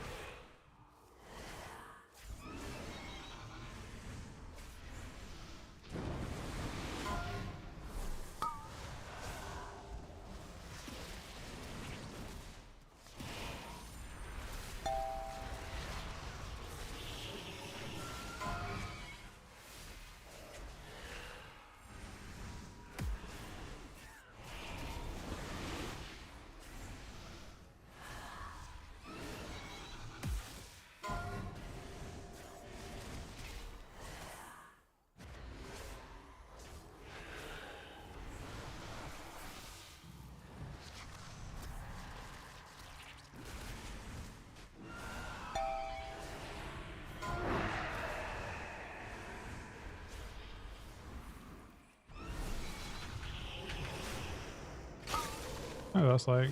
[SPEAKER 1] Oh, that's like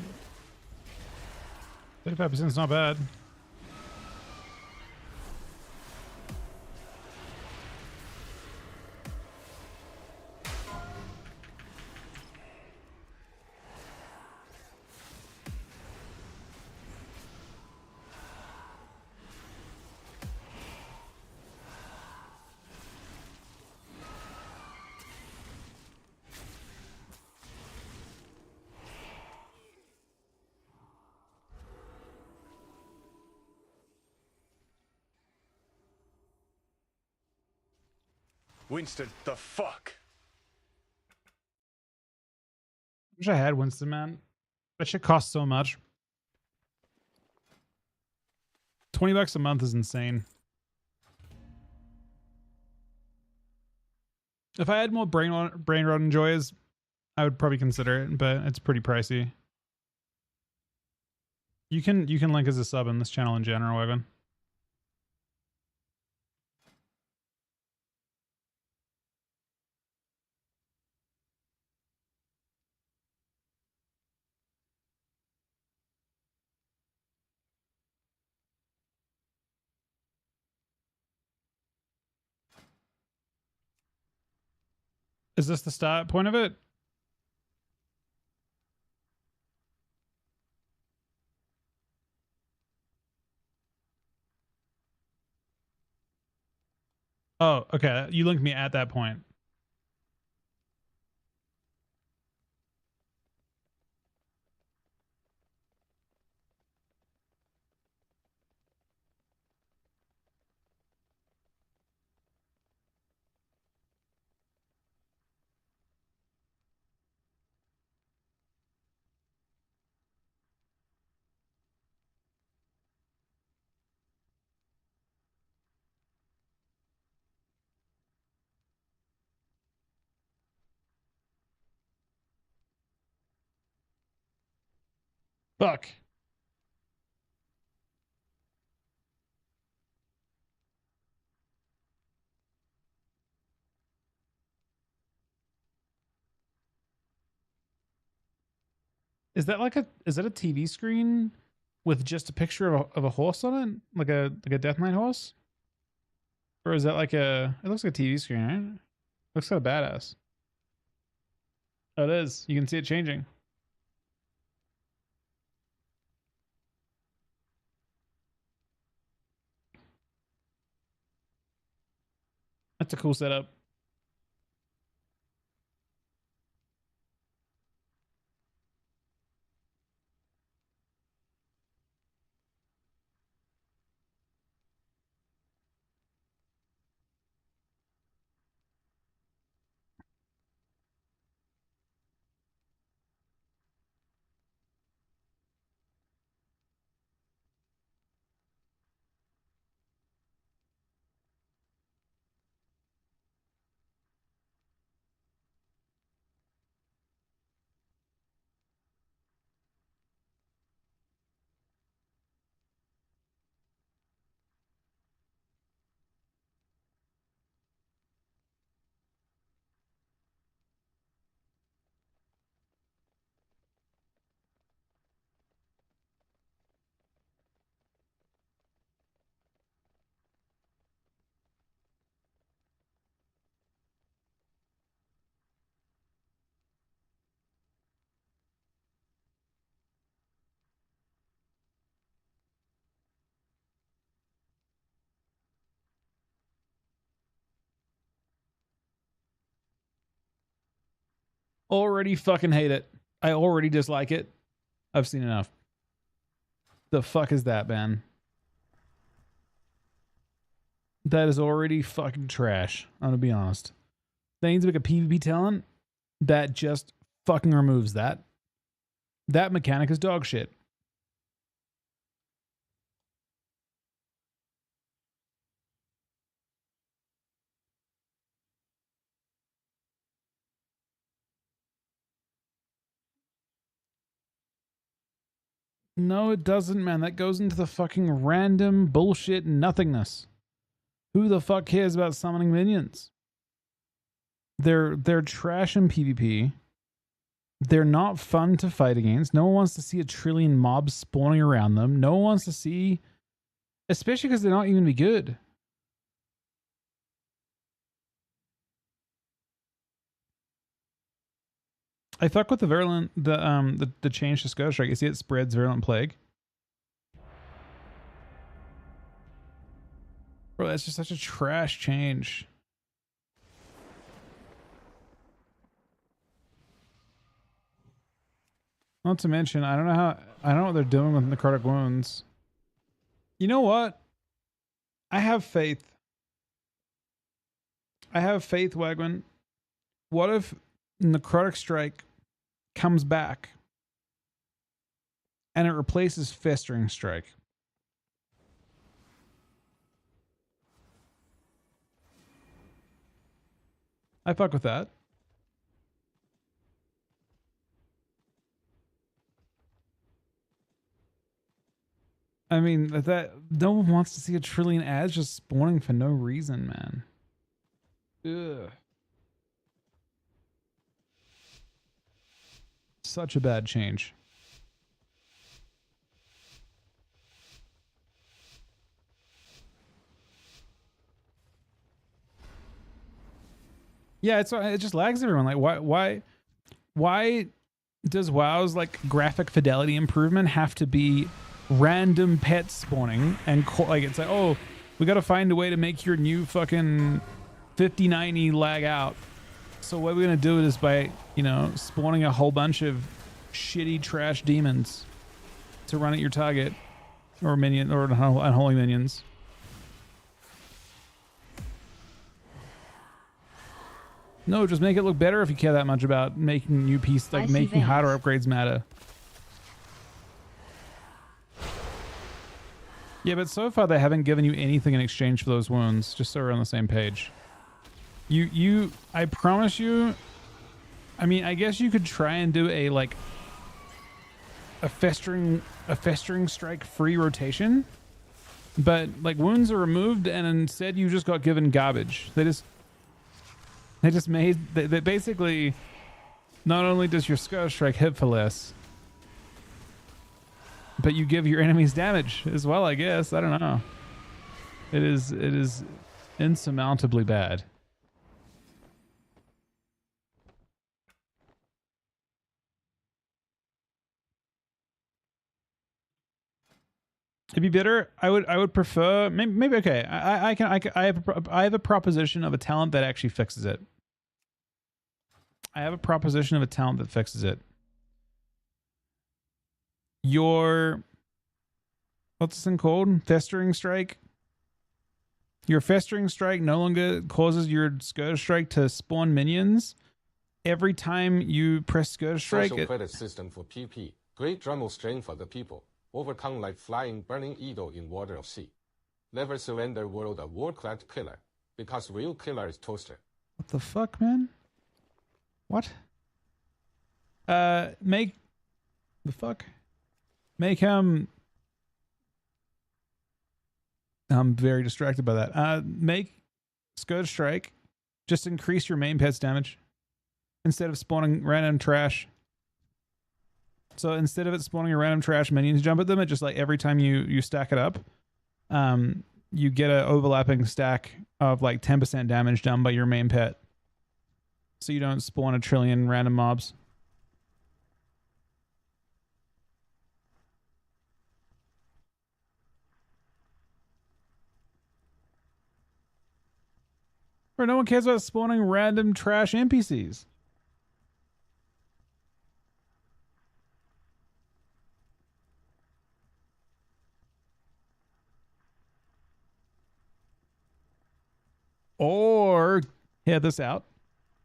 [SPEAKER 1] 35% is not bad.
[SPEAKER 7] Winston, the fuck?
[SPEAKER 1] Wish I had Winston, man. That shit costs so much. $20 a month is insane. If I had more brain rot enjoys, I would probably consider it, but it's pretty pricey. You can link as a sub in this channel in general, Evan. Is this the start point of it? Oh, okay. You linked me at that point. Fuck. Is that like is that a TV screen with just a picture of a horse on it? Like a Death Knight horse? Or is that like it looks like a TV screen, right? Looks kind of badass. Oh, it is. You can see it changing. That's a cool setup. Already fucking hate it. I already dislike it. I've seen enough. The fuck is that, man? That is already fucking trash. I'm gonna be honest. They need to make a PvP talent that just fucking removes that. That mechanic is dog shit. No, it doesn't, man. That goes into the fucking random bullshit nothingness. Who the fuck cares about summoning minions? They're trash in PvP. They're not fun to fight against. No one wants to see a trillion mobs spawning around them. No one wants to see, especially because they're not even be good. I fuck with the virulent, the change to Scourge Strike. You see it spreads virulent plague. Bro, that's just such a trash change. Not to mention, I don't know what they're doing with necrotic wounds. You know what? I have faith. I have faith, Wagman. What if necrotic strike comes back and it replaces festering strike? I fuck with that. I mean, that no one wants to see a trillion ads just spawning for no reason, man. Ugh. Such a bad change. Yeah, it just lags everyone. Like, why does WoW's like graphic fidelity improvement have to be random pets spawning and like it's like, oh, we got to find a way to make your new fucking 5090 lag out. So what we're gonna do is by, you know, spawning a whole bunch of shitty trash demons to run at your target or minion or unholy minions. No, just make it look better if you care that much about making new piece, like making hardware upgrades matter. Yeah, but so far they haven't given you anything in exchange for those wounds, just so we're on the same page. I promise you, I mean, I guess you could try and do a like a festering strike free rotation, but like wounds are removed and instead you just got given garbage. They basically, not only does your Scourge Strike hit for less, but you give your enemies damage as well, I guess. I don't know. It is insurmountably bad. It'd be better. I would prefer maybe okay. I have a proposition of a talent that actually fixes it. I have a proposition of a talent that fixes it. What's this thing called? Festering Strike. Your Festering Strike no longer causes your Scourge Strike to spawn minions. Every time you press Scourge Strike,
[SPEAKER 18] social credit system for PP. Great drama strength for the people. Overcome like flying burning eagle in water of sea. Never surrender world a world-class killer. Because real killer is toaster.
[SPEAKER 1] What the fuck, man? What? Make the fuck? Make him. I'm very distracted by that. Make Scourge Strike just increase your main pet's damage instead of spawning random trash. So instead of it spawning a random trash minions jump at them, it just like every time you stack it up, you get an overlapping stack of like 10% damage done by your main pet. So you don't spawn a trillion random mobs. Or no one cares about spawning random trash NPCs. Or, hear this out,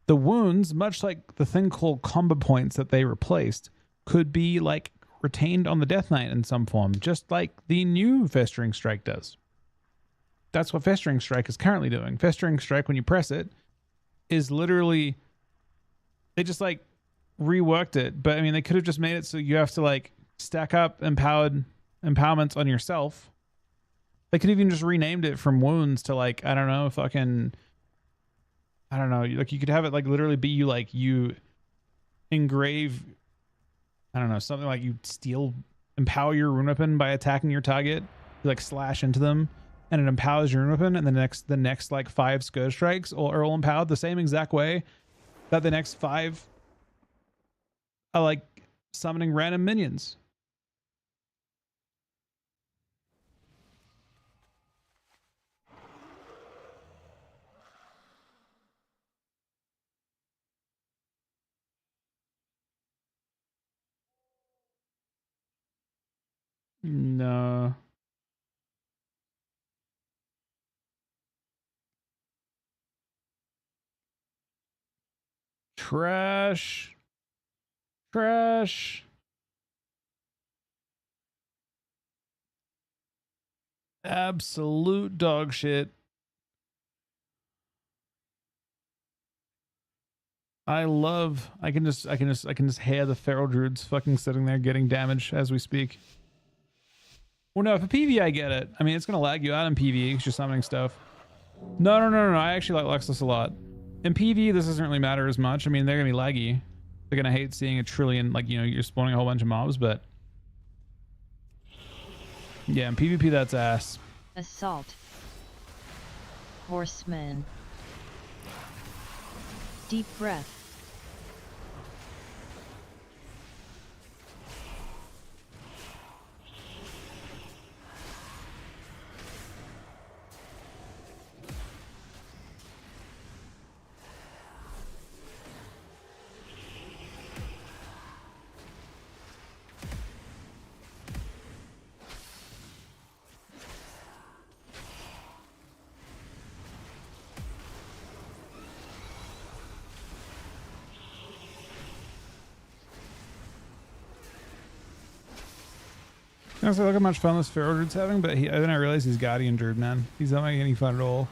[SPEAKER 1] the wounds, much like the thing called combo points that they replaced, could be like retained on the Death Knight in some form, just like the new Festering Strike does. That's what Festering Strike is currently doing. Festering Strike, when you press it, is literally, they just like reworked it. But I mean, they could have just made it so you have to like stack up empowerments on yourself. They could even just renamed it from wounds to like, I don't know, fucking, I don't know. Like you could have it like literally be you like you engrave, I don't know, something like you empower your rune weapon by attacking your target. You like slash into them and it empowers your rune weapon, and the next like 5 Scourge Strikes are all empowered the same exact way that the next 5 are like summoning random minions. No. Trash. Trash. Absolute dog shit. I can just hear the feral druids fucking sitting there getting damage as we speak. Well, no, for PvE I get it. I mean, it's gonna lag you out in PvE because you're summoning stuff. No. I actually like Lexus a lot. In PvE, this doesn't really matter as much. I mean, they're gonna be laggy. They're gonna hate seeing a trillion, like, you know, you're spawning a whole bunch of mobs, but yeah, in PvP that's ass.
[SPEAKER 5] Assault. Horseman. Deep breath.
[SPEAKER 1] Honestly, look how much fun this feral druid's having, but then I realized he's Guardian Druid, man. He's not making any fun at all.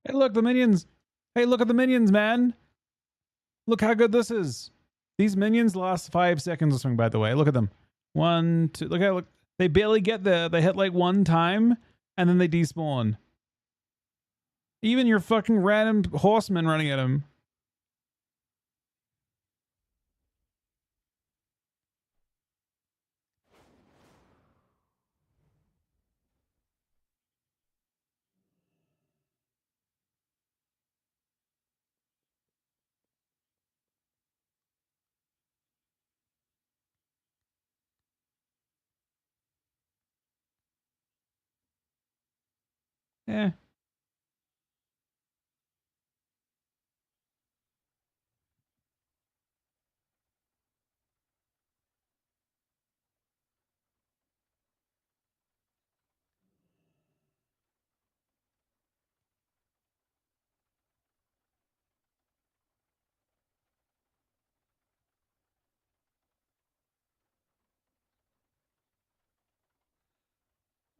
[SPEAKER 1] Hey, look, the minions. Hey, look at the minions, man. Look how good this is. These minions last 5 seconds of swing, by the way. Look at them. 1, 2. Look. They barely get there. They hit like 1 time, and then they despawn. Even your fucking random horsemen running at him. Eh.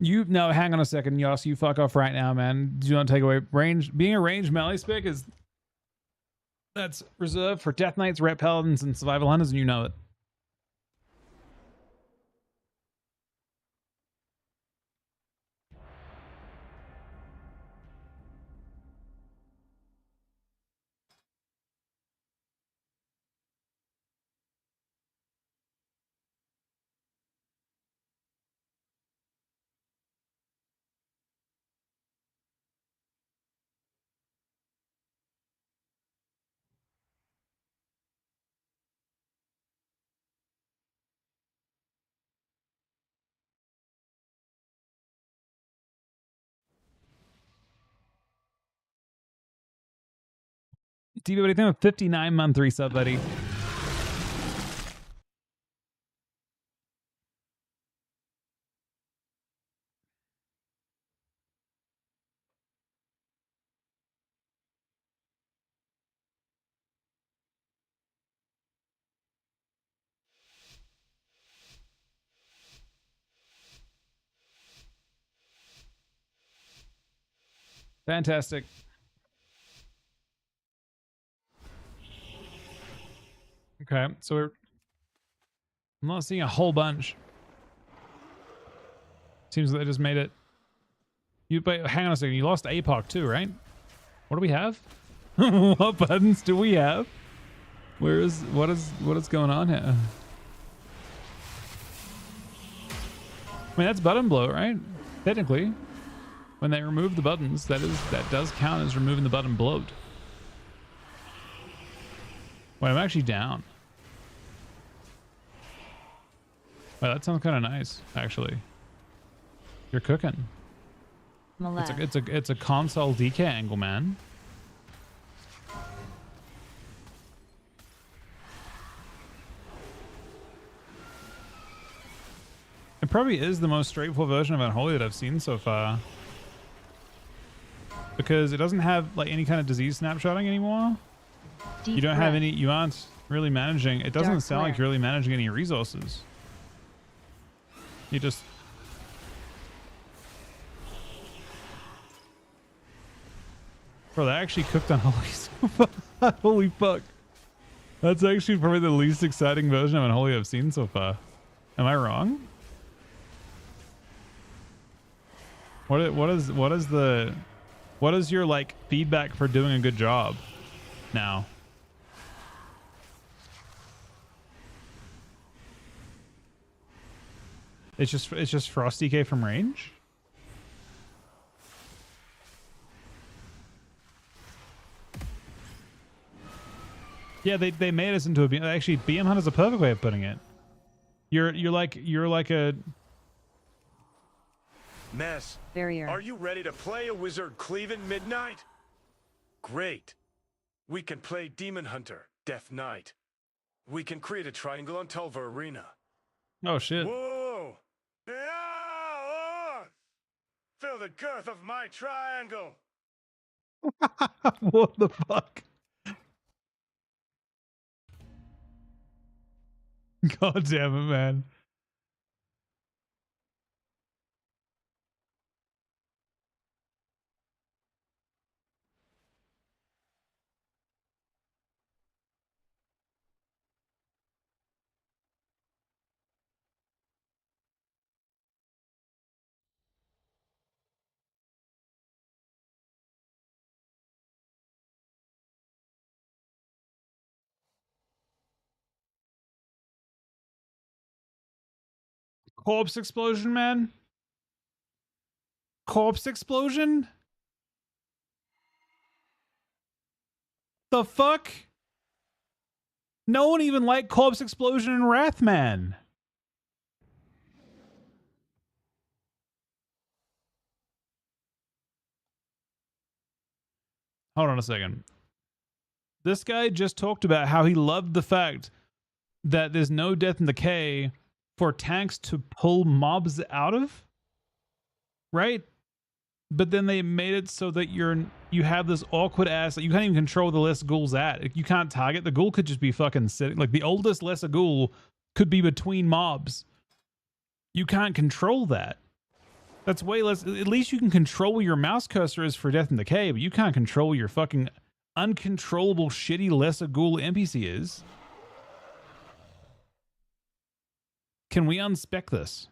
[SPEAKER 1] You no, hang on a second, Yoss. You fuck off right now, man. Do not take away range. Being a ranged melee spick is that's reserved for Death Knights, Ret Paladins, and Survival Hunters, and you know it. DB, what do you think of 59-month resub, buddy? Fantastic. Okay, so I'm not seeing a whole bunch. Seems like they just made it. But hang on a second. You lost APOC too, right? What do we have? What buttons do we have? What is going on here? I mean, that's button bloat, right? Technically, when they remove the buttons, that does count as removing the button bloat. Wait, I'm actually down. Wait, that sounds kind of nice, actually. You're cooking. It's a console DK angle, man. It probably is the most straightforward version of Unholy that I've seen so far. Because it doesn't have like any kind of disease snapshotting anymore. You don't have any, you aren't really managing, it doesn't sound like you're really managing any resources. You just... Bro, that actually cooked Unholy so far. Holy fuck. That's actually probably the least exciting version of Unholy I've seen so far. Am I wrong? What is your like feedback for doing a good job now? It's just Frost DK from range? Yeah, they made us into a BM. Actually, BM Hunt is a perfect way of putting it. You're like a
[SPEAKER 7] Mess,
[SPEAKER 5] barrier.
[SPEAKER 7] Are you ready to play a Wizard Cleaven Midnight? Great. We can play Demon Hunter, Death Knight. We can create a triangle on Tulva Arena.
[SPEAKER 1] Oh shit.
[SPEAKER 7] Whoa! Yeah! Feel the girth of my triangle.
[SPEAKER 1] What the fuck? God damn it, man. Corpse explosion, man. Corpse explosion? The fuck? No one even liked Corpse explosion in Wrathman. Hold on a second. This guy just talked about how he loved the fact that there's no death and decay for tanks to pull mobs out of, right? But then they made it so that you have this awkward ass, you can't even control the less ghoul's at. You can't target. The ghoul could just be fucking sitting, like the oldest lesser ghoul could be between mobs. You can't control that. That's way less. At least you can control where your mouse cursor is for Death and Decay, but you can't control where your fucking uncontrollable, shitty lesser ghoul NPC is. Can we unspec this?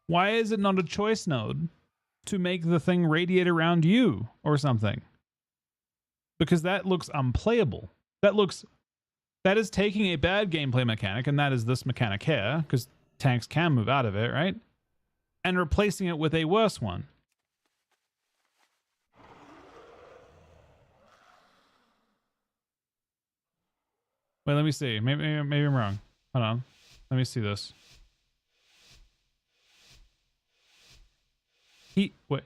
[SPEAKER 1] Why is it not a choice node to make the thing radiate around you or something? Because that looks unplayable. That is taking a bad gameplay mechanic, and that is this mechanic here, because tanks can move out of it, right? And replacing it with a worse one. Wait, let me see. Maybe I'm wrong. Hold on. Let me see this. Wait.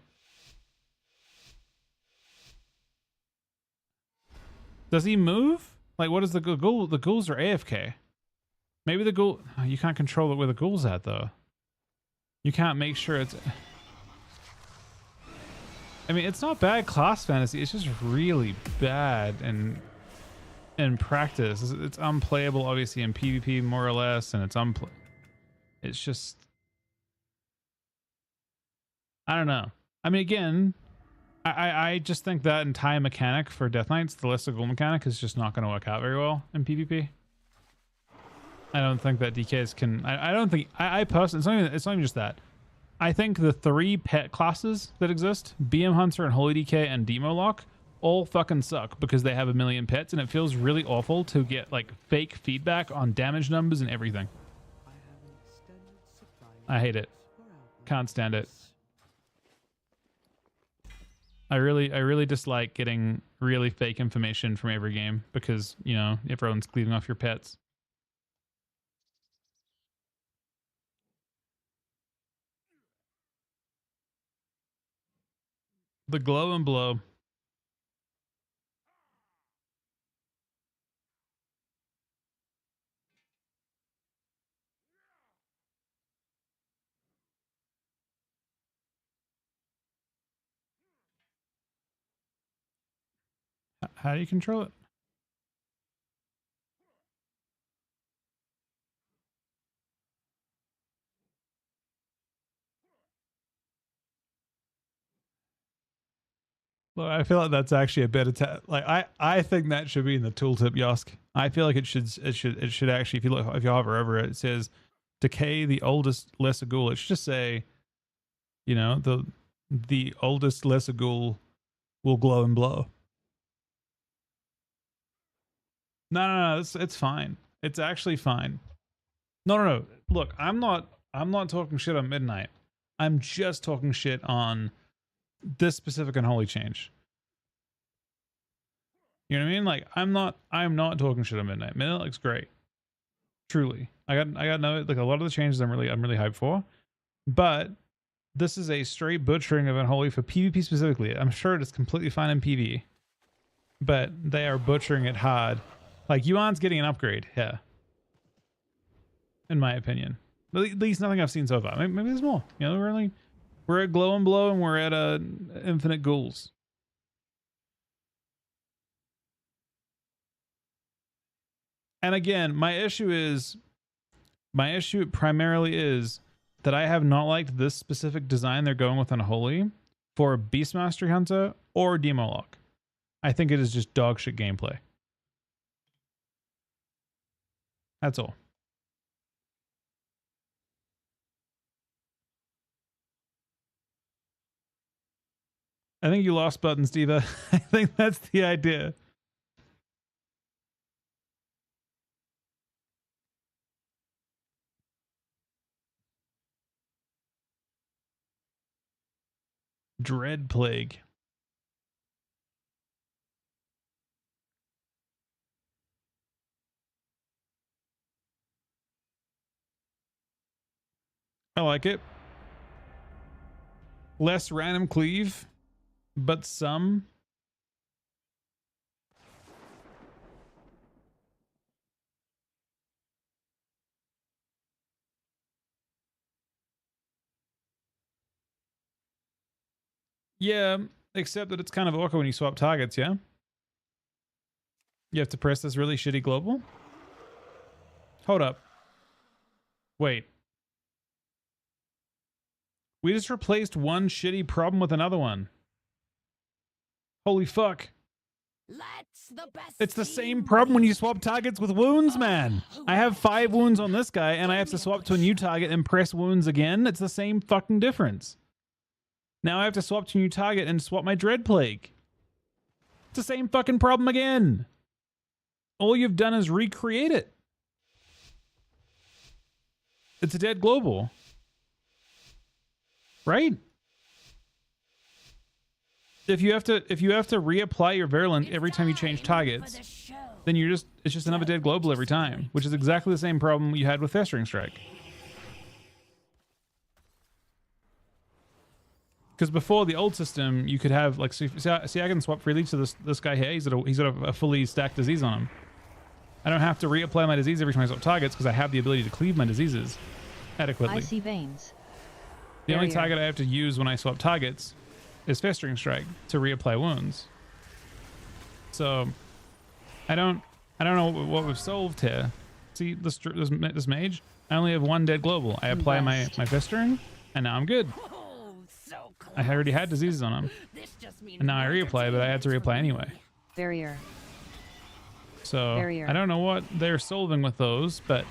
[SPEAKER 1] Does he move? Like, what is the ghoul? The ghouls are AFK. Maybe the ghoul... Oh, you can't control it where the ghoul's at, though. You can't make sure it's... I mean, it's not bad class fantasy. It's just really bad in practice. It's unplayable, obviously, in PvP, more or less, and it's just... I don't know. I mean, again, I just think that entire mechanic for Death Knights, the lesser ghoul mechanic, is just not going to work out very well in PvP. I don't think that DKs can... I don't think... I personally... It's not even just that. I think the 3 pet classes that exist, BM Hunter and Holy DK and Demo Lock, all fucking suck because they have a million pets, and it feels really awful to get like fake feedback on damage numbers and everything. I hate it. Can't stand it. I really dislike getting really fake information from every game because, you know, everyone's cleaving off your pets. The glow and blow. How do you control it? Well, I feel like that's actually a better like I think that should be in the tooltip, Yosk. I feel like it should actually, if you hover over it, it says decay the oldest lesser ghoul. It should just say, you know, the oldest lesser ghoul will glow and blow. No, it's fine. It's actually fine. No. Look, I'm not talking shit on Midnight. I'm just talking shit on this specific unholy change. You know what I mean? Like, I'm not talking shit on Midnight. Midnight looks great. Truly. I got no, like, a lot of the changes I'm really hyped for. But this is a straight butchering of unholy for PvP specifically. I'm sure it is completely fine in PvE. But they are butchering it hard. Like, Yuan's getting an upgrade, yeah. In my opinion. At least nothing I've seen so far. Maybe there's more. You know, we're at glow and blow and we're at infinite ghouls. And again, my issue primarily is that I have not liked this specific design they're going with Unholy for Beast Mastery Hunter or Demo Lock. I think it is just dog shit gameplay. That's all. I think you lost button, Steve. I think that's the idea. Dread Plague. I like it. Less random cleave, but some. Yeah, except that it's kind of awkward when you swap targets, yeah? You have to press this really shitty global? Hold up. Wait. We just replaced one shitty problem with another one. Holy fuck. It's the same problem when you swap targets with wounds, man. I have 5 wounds on this guy, and I have to swap to a new target and press wounds again. It's the same fucking difference. Now I have to swap to a new target and swap my Dread Plague. It's the same fucking problem again. All you've done is recreate it. It's a dead global. Right? If you have to reapply your virulent every time you change targets, then it's just another dead global every time, which is exactly the same problem you had with Festering Strike. Because before the old system, you could have like, see I can swap freely to this guy here. He's got a fully stacked disease on him. I don't have to reapply my disease every time I swap targets because I have the ability to cleave my diseases adequately.
[SPEAKER 5] I see veins.
[SPEAKER 1] The only target I have to use when I swap targets is Festering Strike to reapply wounds. So I don't know what we've solved here. See this mage? I only have 1 dead global. I apply my Festering, and now I'm good. I already had diseases on him, and now I reapply, but I had to reapply anyway.
[SPEAKER 5] Barrier.
[SPEAKER 1] So I don't know what they're solving with those, but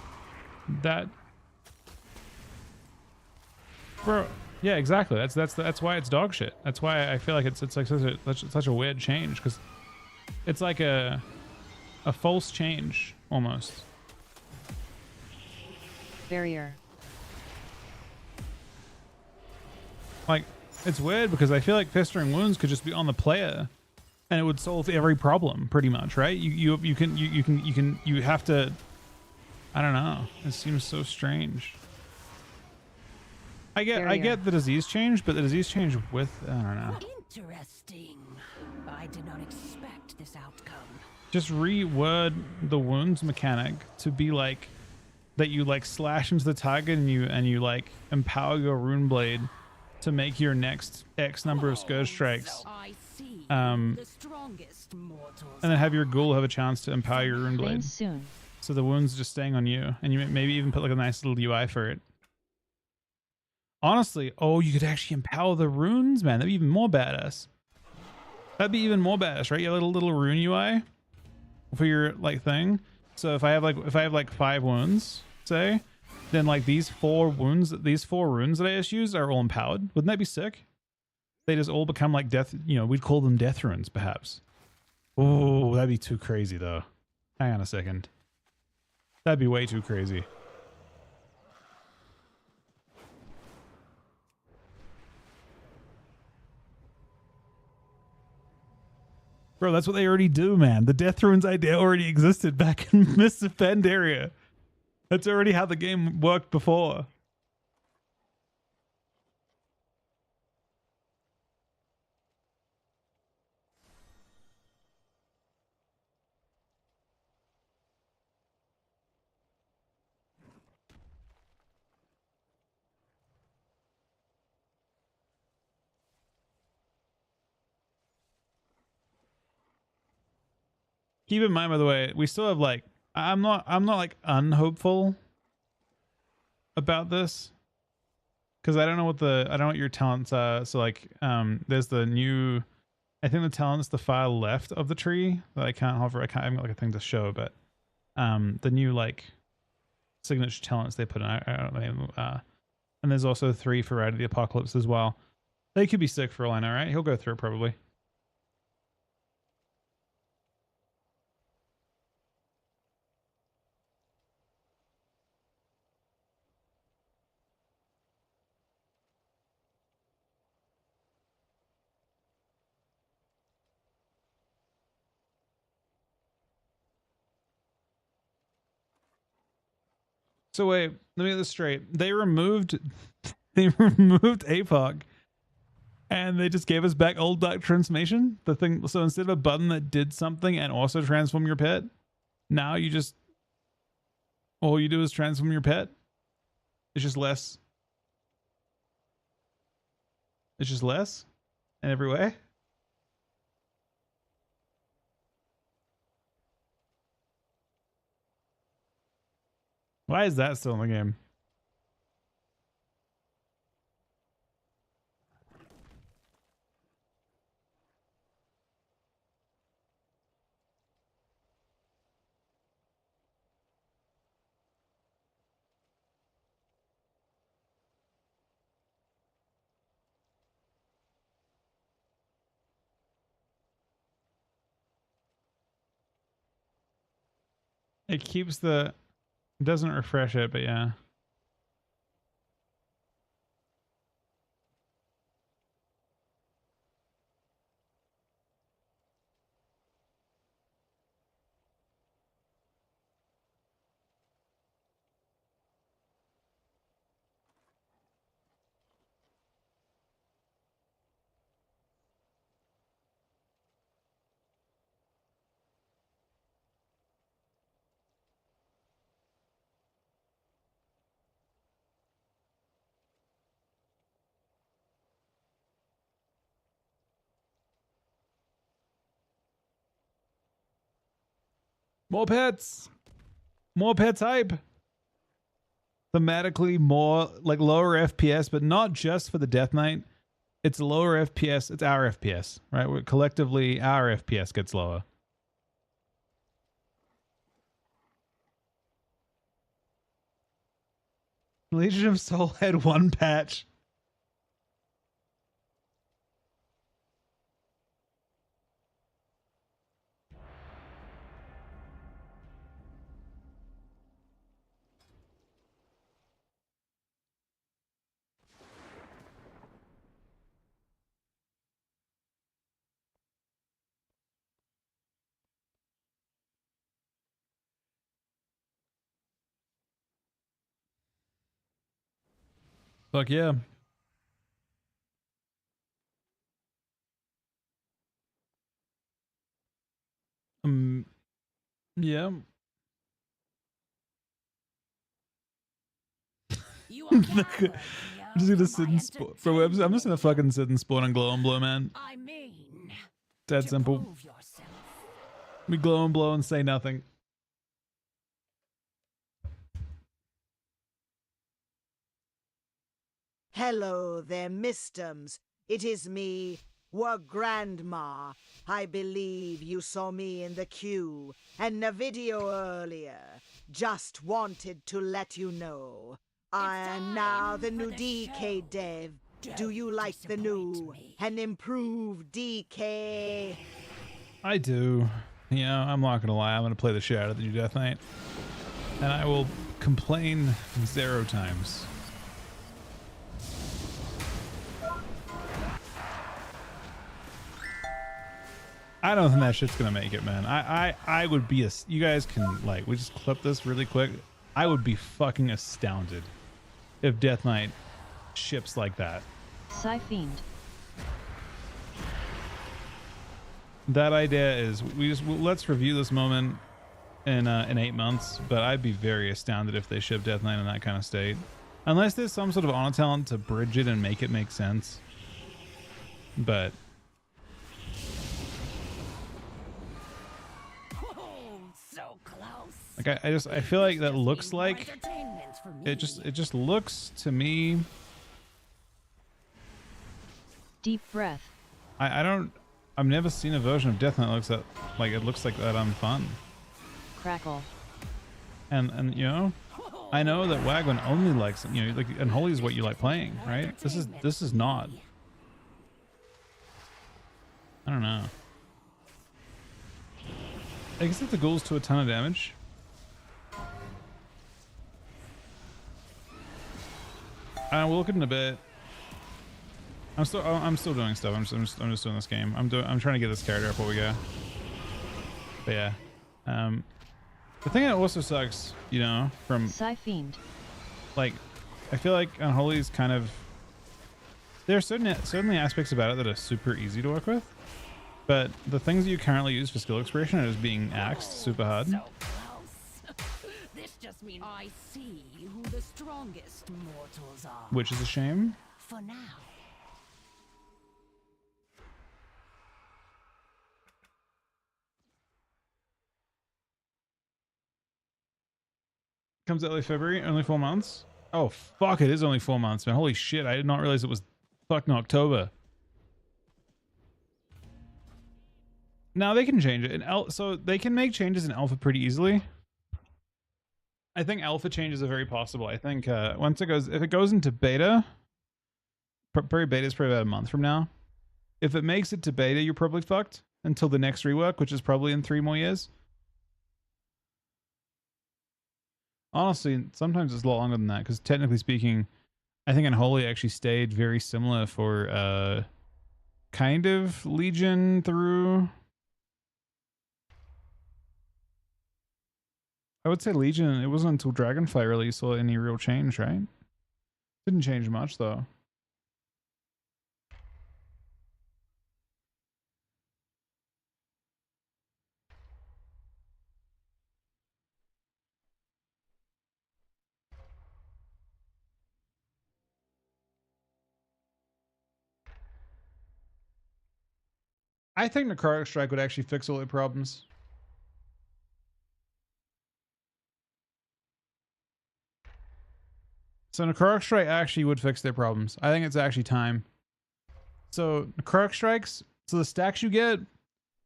[SPEAKER 1] that, bro. Yeah, exactly. That's why it's dog shit. That's why I feel like it's like such a weird change, because it's like a false change almost.
[SPEAKER 5] Barrier.
[SPEAKER 1] Like, it's weird because I feel like Festering Wounds could just be on the player, and it would solve every problem pretty much, right? You have to. I don't know. It seems so strange. I get the disease change, but the disease change with, I don't know.
[SPEAKER 15] Interesting. I did not expect this outcome.
[SPEAKER 1] Just reword the wounds mechanic to be like that you like slash into the target and you like empower your rune blade to make your next X number of scourge strikes. And then have your ghoul have a chance to empower your rune blade.
[SPEAKER 5] Soon.
[SPEAKER 1] So the wounds just staying on you, and you maybe even put like a nice little UI for it. Honestly, you could actually empower the runes, man. That'd be even more badass. That'd be even more badass, right? Your little rune UI for your like thing. So if I have like 5 wounds, say, then like these 4 runes that I just used are all empowered. Wouldn't that be sick? They just all become like death. We'd call them death runes, perhaps. Oh, that'd be too crazy, though. Hang on a second. That'd be way too crazy. Bro, that's what they already do, man. The Death Runes idea already existed back in Mists of Pandaria. That's already how the game worked before. Keep in mind, by the way, we still have like, I'm not like unhopeful about this, because I don't know what your talents are. So like, there's the new, I think the talent's the far left of the tree that I can't hover. I haven't got like a thing to show, but the new like signature talents they put in. I don't know. And there's also 3 for Ride of the Apocalypse as well. They could be sick for all I know, right? He'll go through it probably. So wait, let me get this straight. They removed APOC, and they just gave us back Old Dark Transformation. The thing. So instead of a button that did something and also transform your pet, now all you do is transform your pet. It's just less. It's just less in every way. Why is that still in the game? It keeps the... It doesn't refresh it, but yeah. More pets! More pets hype! Thematically more, like lower FPS, but not just for the Death Knight. It's lower FPS, it's our FPS, right? We're collectively, our FPS gets lower. Legion of Soul had one patch. Fuck yeah. Yeah. I'm just gonna sit and spawn. Bro, I'm just gonna fucking sit and spawn and glow and blow, man.
[SPEAKER 15] I mean,
[SPEAKER 1] Dead simple. We glow and blow and say nothing.
[SPEAKER 19] Hello there, mistums. It is me, your grandma. I believe you saw me in the queue and the video earlier. Just wanted to let you know. I am now the new DK dev. Do you like the new and improved DK?
[SPEAKER 1] I do. Yeah, I'm not gonna lie. I'm gonna play the shit out of the new Death Knight. And I will complain 0 times. I don't think that shit's gonna make it, man. I would be you guys can, like, we just clip this really quick. I would be fucking astounded if Death Knight ships like that.
[SPEAKER 5] Psyfiend.
[SPEAKER 1] That idea is let's review this moment in 8 months, but I'd be very astounded if they ship Death Knight in that kind of state. Unless there's some sort of honor talent to bridge it and make it make sense. But like I feel like that looks like it just looks to me.
[SPEAKER 5] Deep breath.
[SPEAKER 1] I've never seen a version of Death Knight that looks that like it looks like that on fun.
[SPEAKER 5] Crackle.
[SPEAKER 1] And you know, I know that Wagwan only likes, you know, like, and Holy is what you like playing, right? This is not. I don't know. I guess if the ghouls to a ton of damage. We'll look at it in a bit. I'm still doing stuff. I'm just doing this game. I'm trying to get this character up before we go. But yeah. The thing that also sucks, you know, from
[SPEAKER 5] Psyfiend.
[SPEAKER 1] Like, I feel like Unholy's kind of, there are certainly aspects about it that are super easy to work with, but the things that you currently use for skill expression are just being axed super hard.
[SPEAKER 15] So close. This just means I see who the strongest mortals are.
[SPEAKER 1] Which is a shame.
[SPEAKER 15] For now.
[SPEAKER 1] Comes out late February, only 4 months. Oh fuck, it is only 4 months, man. Holy shit, I did not realize it was fucking October. Now they can change it, so they can make changes in alpha pretty easily. I think alpha changes are very possible. I think once if it goes into beta, beta is probably about a month from now. If it makes it to beta, you're probably fucked until the next rework, which is probably in 3 more years. Honestly, sometimes it's a lot longer than that because technically speaking, I think Unholy actually stayed very similar for kind of Legion through. I would say Legion. It wasn't until Dragonflight really you saw any real change, right? Didn't change much though. I think Necrotic Strike would actually fix all their problems. So Necrotic Strike actually would fix their problems. I think it's actually time. So Necrotic Strikes, so the stacks you get,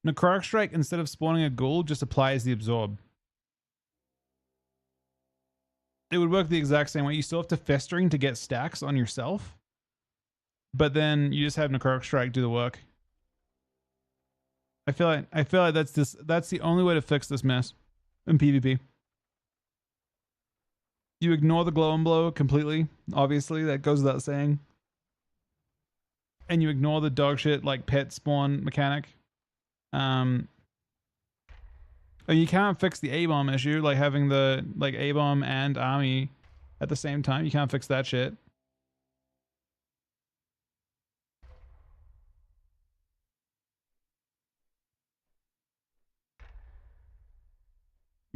[SPEAKER 1] Necrotic Strike, instead of spawning a ghoul, just applies the absorb. It would work the exact same way. You still have to festering to get stacks on yourself, but then you just have Necrotic Strike do the work. I feel like that's the only way to fix this mess in PvP. You ignore the glow and blow completely. Obviously, that goes without saying. And you ignore the dog shit like pet spawn mechanic. And you can't fix the A-bomb issue, like having the like A-bomb and army at the same time. You can't fix that shit.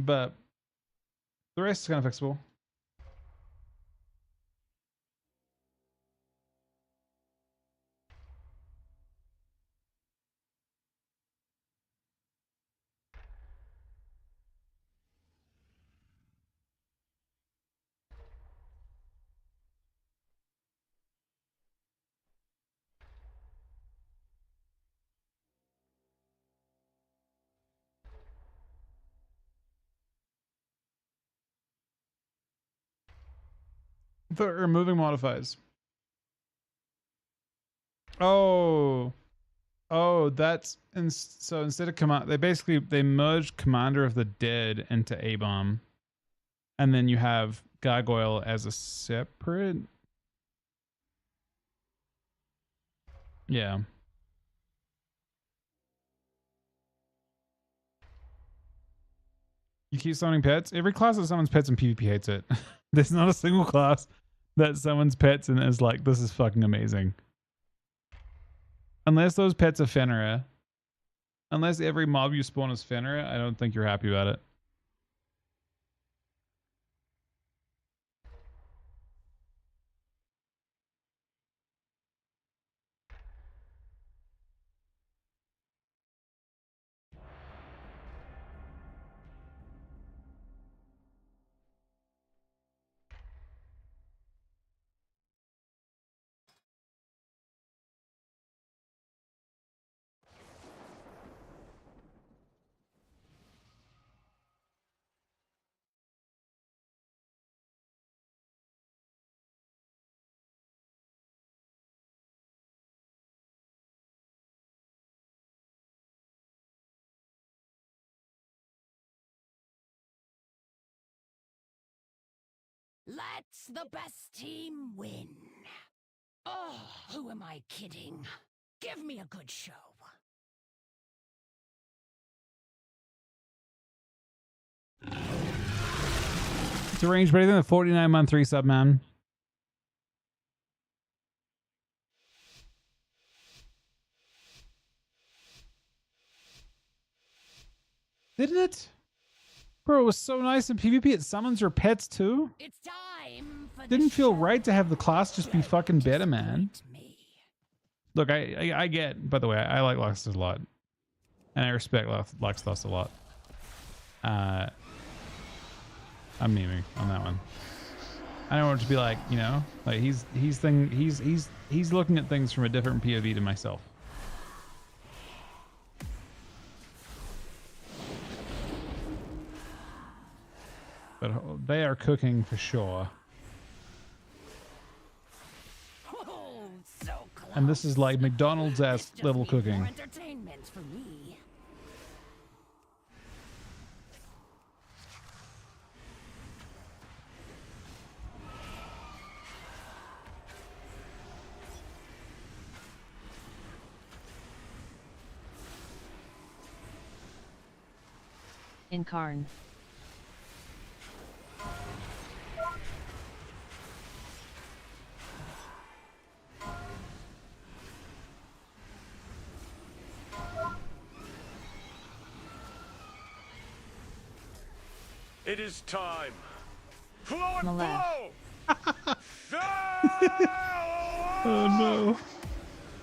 [SPEAKER 1] But the rest is kind of fixable. The removing modifiers. Oh, that's so instead of command, they merged Commander of the Dead into A-bomb, and then you have Gargoyle as a separate. Yeah. You keep summoning pets. Every class that summons pets in PvP hates it. There's not a single class that summons pets and is like, this is fucking amazing. Unless those pets are Fenrir. Unless every mob you spawn is Fenrir, I don't think you're happy about it.
[SPEAKER 15] Let the best team win. Oh, who am I kidding? Give me a good show.
[SPEAKER 1] It's a range better than the 49-month 3-sub, man. Didn't it? Bro, it was so nice in PvP. It summons your pets too.
[SPEAKER 15] It's time for
[SPEAKER 1] Didn't feel right to have the class just be fucking better, man. Look, I get, by the way, I like Luxus a lot. And I respect Luxus a lot. I'm memeing on that one. I don't want it to be like, you know, like he's looking at things from a different POV to myself. But they are cooking for sure.
[SPEAKER 15] Oh, so close.
[SPEAKER 1] And this is like McDonald's-esque level cooking.
[SPEAKER 15] More entertainment for me.
[SPEAKER 5] Incarn.
[SPEAKER 7] It is time. Flow and
[SPEAKER 5] Malef.
[SPEAKER 7] flow!
[SPEAKER 1] Oh no.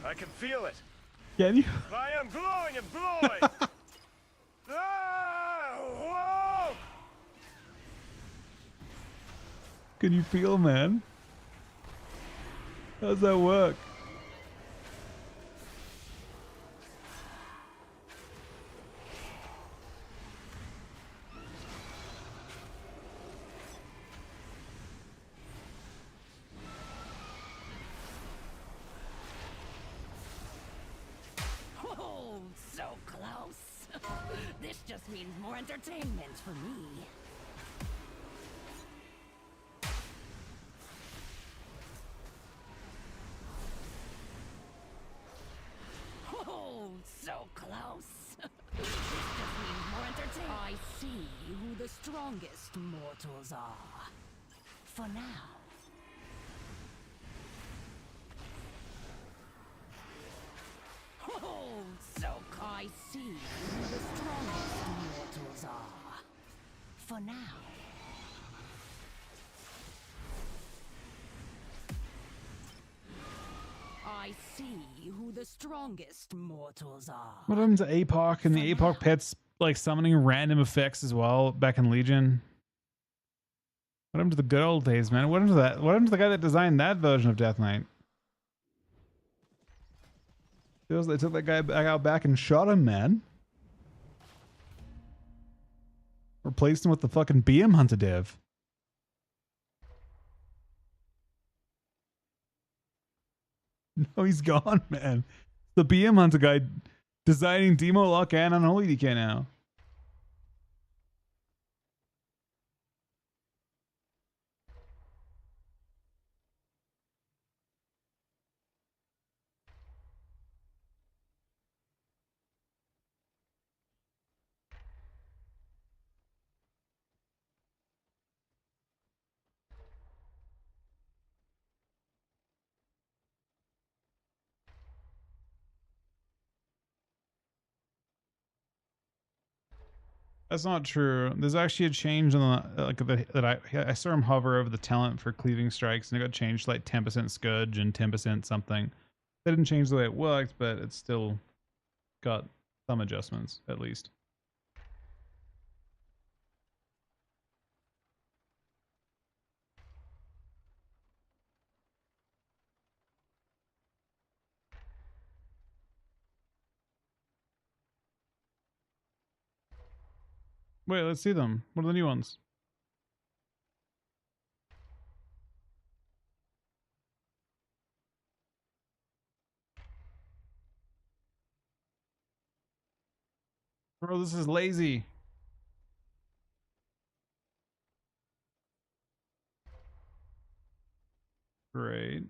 [SPEAKER 7] I can feel it.
[SPEAKER 1] Can you?
[SPEAKER 7] I am glowing and blowing. Whoa!
[SPEAKER 1] Can you feel, man? How's that work?
[SPEAKER 15] Oh, so close. This just means more entertainment for me. Oh, so close. This just means more entertainment. I see who the strongest mortals are. For now. Oh, so I see who the strongest mortals are. For now. I see who the strongest mortals are.
[SPEAKER 1] What happened to APOC and the APOC pets like summoning random effects as well back in Legion? What happened to the good old days, man? What happened to that? What happened to the guy that designed that version of Death Knight? Feels they took that guy back and shot him, man. Replaced him with the fucking BM Hunter dev. No, he's gone, man. The BM Hunter guy designing Demo Lock and Unholy DK now. That's not true. There's actually a change on the that I saw him hover over the talent for cleaving strikes, and it got changed to like 10% Scourge and 10% something. They didn't change the way it worked, but it's still got some adjustments at least. Wait, let's see them. What are the new ones? Bro, this is lazy. Great.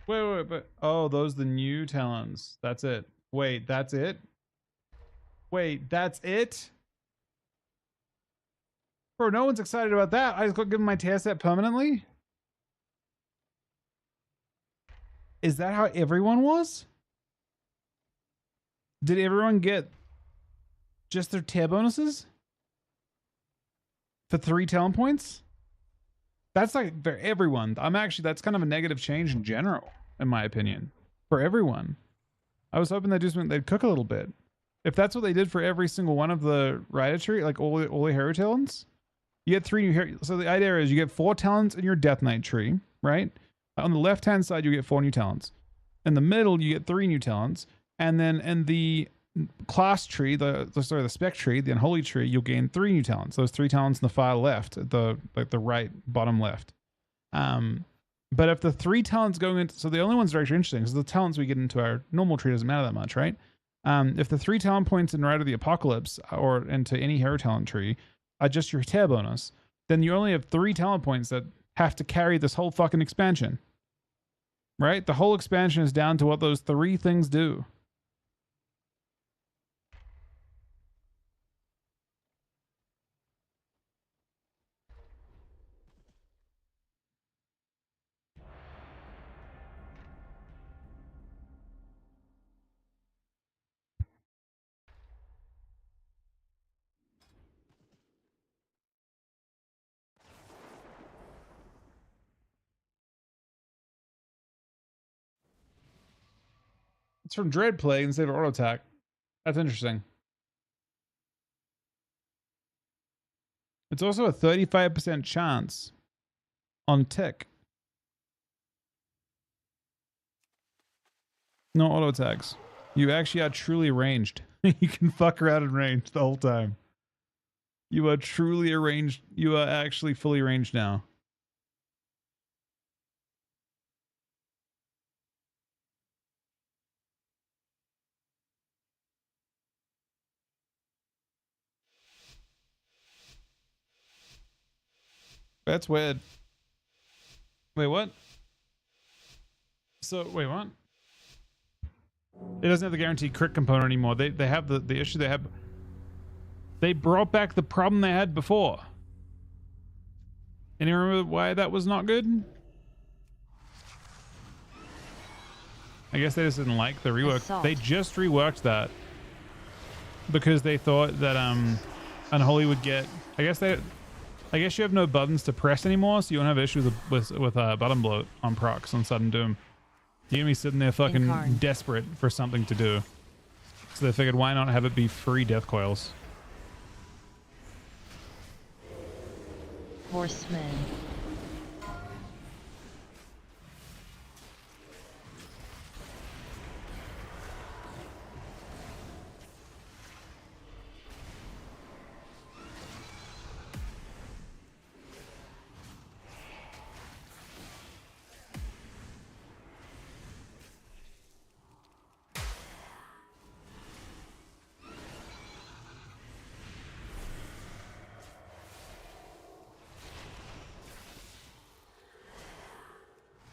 [SPEAKER 1] Wait, but oh, those are the new talents. That's it. Wait, that's it? Wait, that's it? Bro, no one's excited about that. I just got given my tier set permanently? Is that how everyone was? Did everyone get just their tier bonuses? For 3 talent points? That's like for everyone. That's kind of a negative change in general, in my opinion. For everyone. I was hoping they'd cook a little bit. If that's what they did for every single one of the rider tree, like all the hero talents, you get 3 new hero. So the idea is you get 4 talents in your Death Knight tree, right? On the left-hand side, you get 4 new talents. In the middle, you get 3 new talents. And then in the class tree, the spec tree, the unholy tree, you'll gain 3 new talents. Those 3 talents in the far left, the right bottom left. But if the 3 talents going into, so the only ones that are actually interesting, because the talents we get into our normal tree doesn't matter that much, right? If the 3 talent points in Rite of the Apocalypse or into any hero talent tree are just your tier bonus, then you only have 3 talent points that have to carry this whole fucking expansion. Right? The whole expansion is down to what those 3 things do. It's from Dread Play instead of Auto Attack. That's interesting. It's also a 35% chance on tick. No auto attacks. You actually are truly ranged. You can fuck around in range the whole time. You are truly arranged. You are actually fully ranged now. That's weird. Wait, what? So, wait, what? It doesn't have the guaranteed crit component anymore. They have the issue they have. They brought back the problem they had before. And you remember why that was not good? I guess they just didn't like the rework.
[SPEAKER 5] Assault.
[SPEAKER 1] They just reworked that because they thought that Unholy would get. I guess you have no buttons to press anymore, so you won't have issues with button bloat on procs on Sudden Doom. You're gonna be sitting there fucking
[SPEAKER 5] Incarn.
[SPEAKER 1] desperate for something to do. So they figured, why not have it be free death coils?
[SPEAKER 5] Horseman.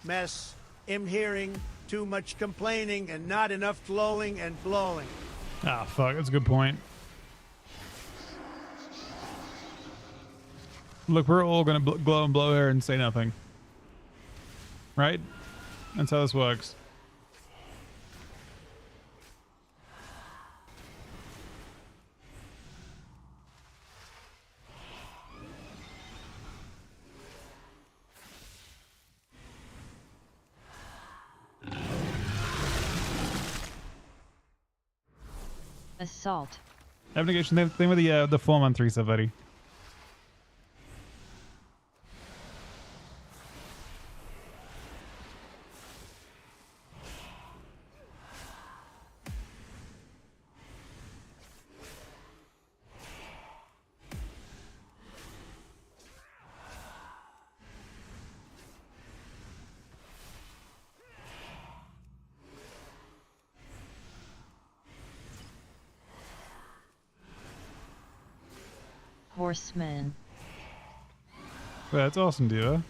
[SPEAKER 3] Mess, I'm hearing too much complaining and not enough glowing and blowing.
[SPEAKER 1] Ah, fuck. That's a good point. Look, we're all gonna glow and blow here and say nothing. Right? That's how this works.
[SPEAKER 5] Assault.
[SPEAKER 1] Abnegation, thing with the 4-month reset, buddy.
[SPEAKER 5] Horseman.
[SPEAKER 1] That's awesome, Diva.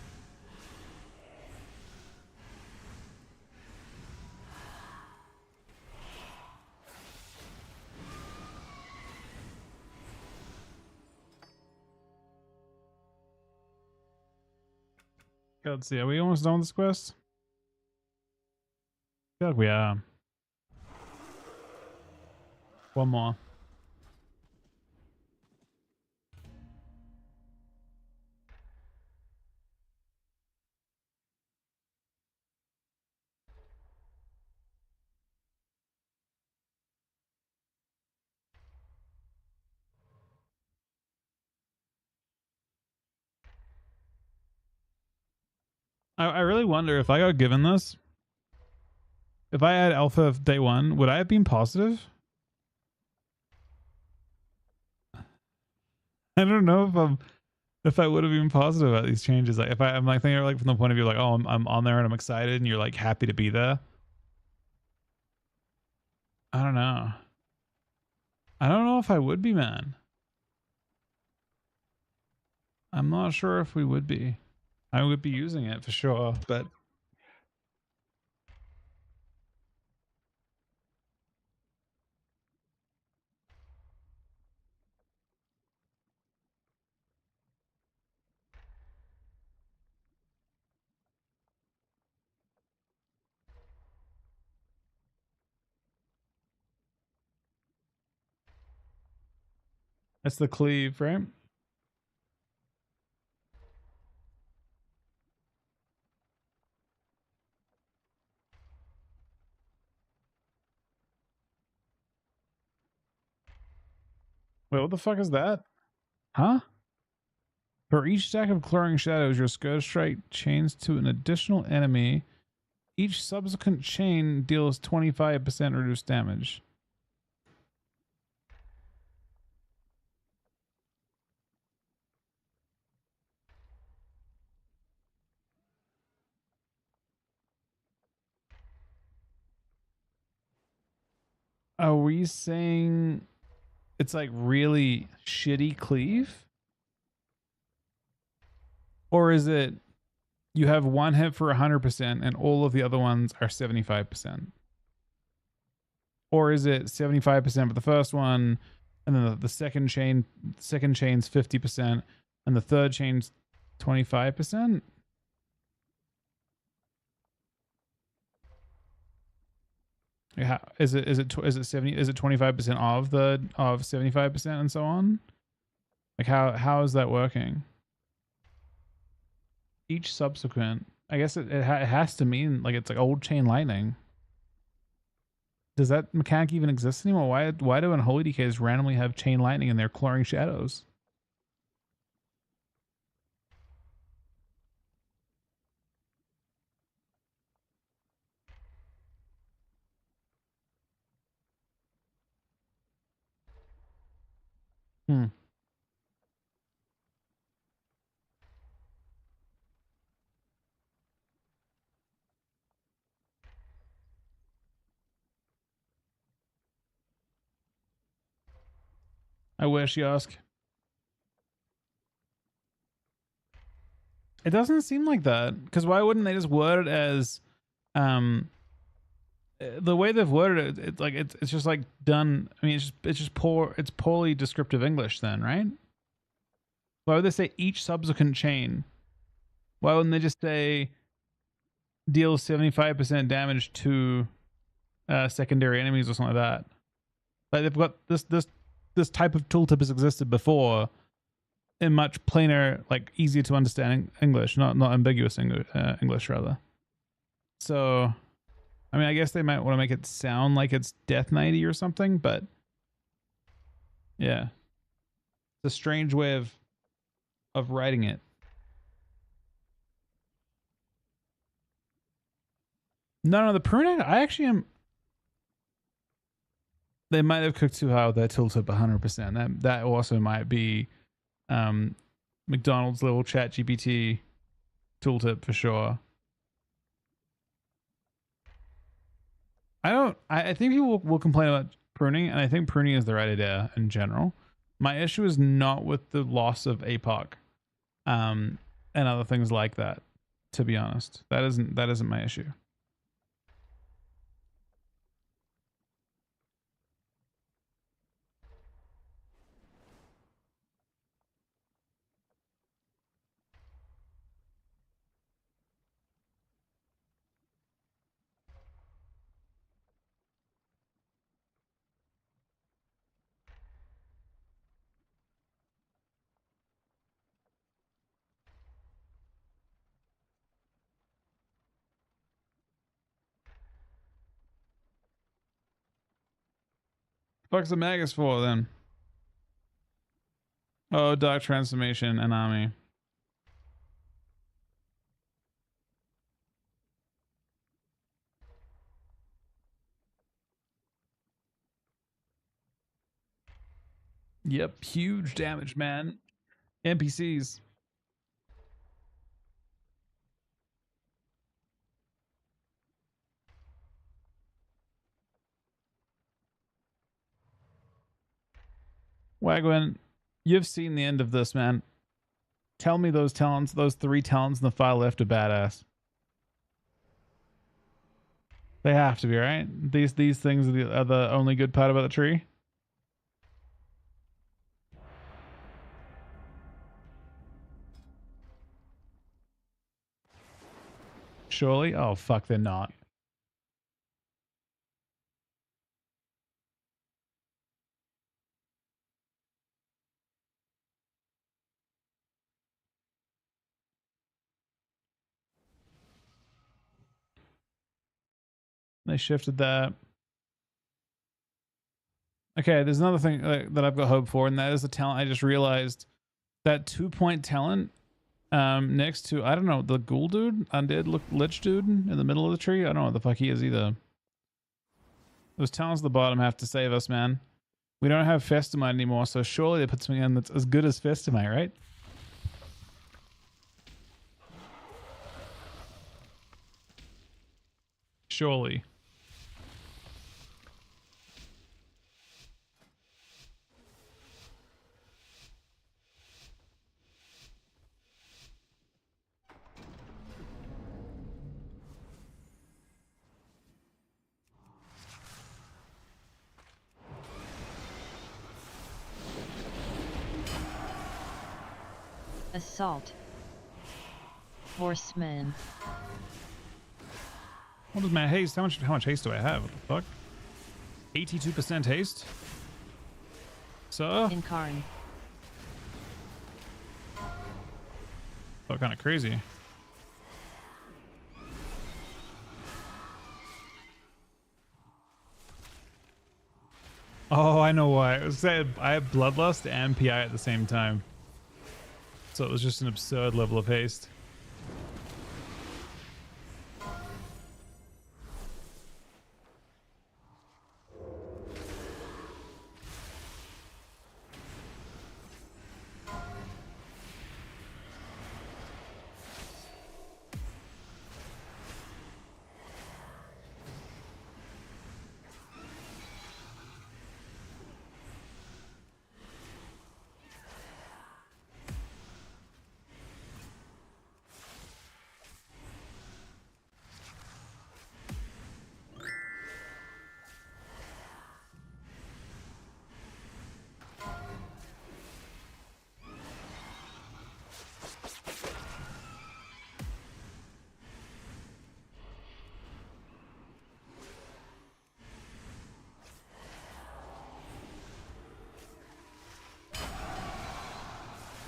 [SPEAKER 1] Okay, let's see. Are we almost done with this quest? I feel like we are. One more. I really wonder if I got given this, if I had alpha day one, would I have been positive? I don't know if I would have been positive about these changes. Like if I'm like thinking like from the point of view like, oh, I'm on there and I'm excited and you're like happy to be there. I don't know. I don't know if I would be, man. I'm not sure if we would be. I would be using it for sure, but it's the cleave, right? Wait, what the fuck is that? Huh? For each stack of clearing shadows, your Scourge Strike chains to an additional enemy. Each subsequent chain deals 25% reduced damage. Are we saying it's like really shitty cleave? Or is it you have one hit for 100% and all of the other ones are 75%? Or is it 75% for the first one and then the second chain's 50% and the third chain's 25%? Yeah, is it 70, is it 25% of 75% and so on? Like how is that working? Each subsequent, I guess it has to mean like it's like old chain lightning. Does that mechanic even exist anymore? Why do Unholy Decays randomly have chain lightning in their clearing shadows? Hmm. I wish, you ask. It doesn't seem like that, because why wouldn't they just word it as the way they've worded it, it's just like done. I mean, it's poorly descriptive English then, right? Why would they say each subsequent chain? Why wouldn't they just say deals 75% damage to secondary enemies or something like that? Like they've got this type of tooltip has existed before in much plainer, like easier to understand English, not ambiguous English rather. So, I mean, I guess they might want to make it sound like it's Death Knighty or something, but yeah, it's a strange way of writing it. No, the pruning, I actually am. They might have cooked too high with that tooltip 100%. That also might be McDonald's little chat GPT tooltip for sure. I think people will complain about pruning, and I think pruning is the right idea in general. My issue is not with the loss of APOC and other things like that, to be honest. That isn't my issue. Fuck's the Magus for then? Oh, Dark Transformation and Army. Yep, huge damage, man. NPCs. Wagwin, you've seen the end of this, man. Tell me those talents, those 3 talents in the file left are badass. They have to be, right? These things are the only good part about the tree. Surely? Oh fuck, they're not. They shifted that. Okay, there's another thing that I've got hope for, and that is the talent. I just realized that 2-point talent next to, I don't know, the ghoul dude, undead lich dude in the middle of the tree. I don't know what the fuck he is either. Those talents at the bottom have to save us, man. We don't have Festimite anymore, so surely they put something in that's as good as Festimite, right? Surely.
[SPEAKER 5] Assault. Horseman.
[SPEAKER 1] What is my haste? How much haste do I have? What the fuck? 82% haste? So?
[SPEAKER 5] Incarn.
[SPEAKER 1] Oh, kind of crazy. Oh, I know why. It was I had Bloodlust and PI at the same time. So it was just an absurd level of haste.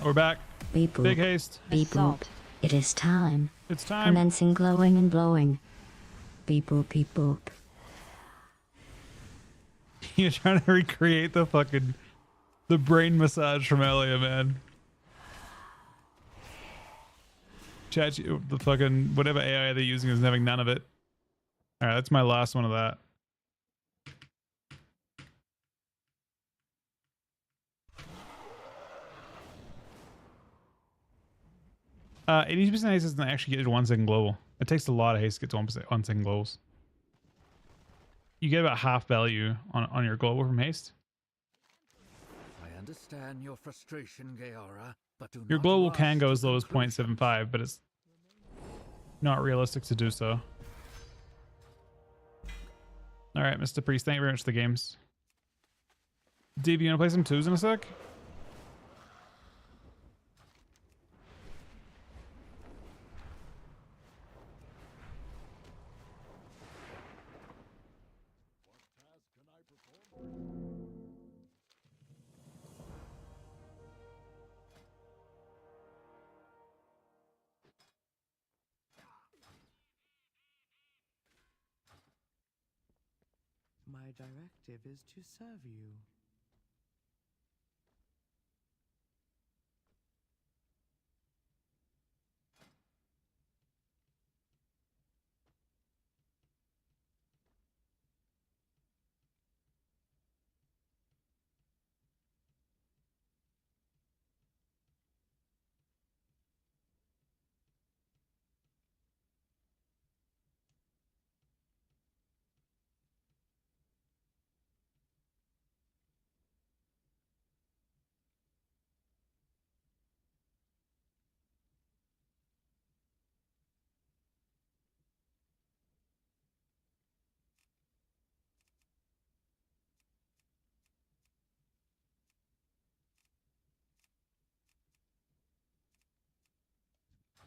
[SPEAKER 1] We're back.
[SPEAKER 8] Beep boop.
[SPEAKER 1] Big haste.
[SPEAKER 8] Beep boop. It is time.
[SPEAKER 1] It's time.
[SPEAKER 8] Commencing glowing and blowing. Beep boop, beep boop.
[SPEAKER 1] You're trying to recreate the brain massage from earlier, man. Chat, the fucking whatever AI they're using is having none of it. All right, that's my last one of that. 80% haste doesn't actually get 1 second global. It takes a lot of haste to get to 1 second globals. You get about half value on your global from haste.
[SPEAKER 13] I understand your frustration, Gaora, but do
[SPEAKER 1] Your
[SPEAKER 13] not
[SPEAKER 1] global
[SPEAKER 13] rush
[SPEAKER 1] can go
[SPEAKER 13] to
[SPEAKER 1] as low as
[SPEAKER 13] conclusions.
[SPEAKER 1] 0.75, but it's not realistic to do so. All right, Mr. Priest, thank you very much for the games. Dave, you want to play some twos in a sec?
[SPEAKER 14] My directive is to serve you.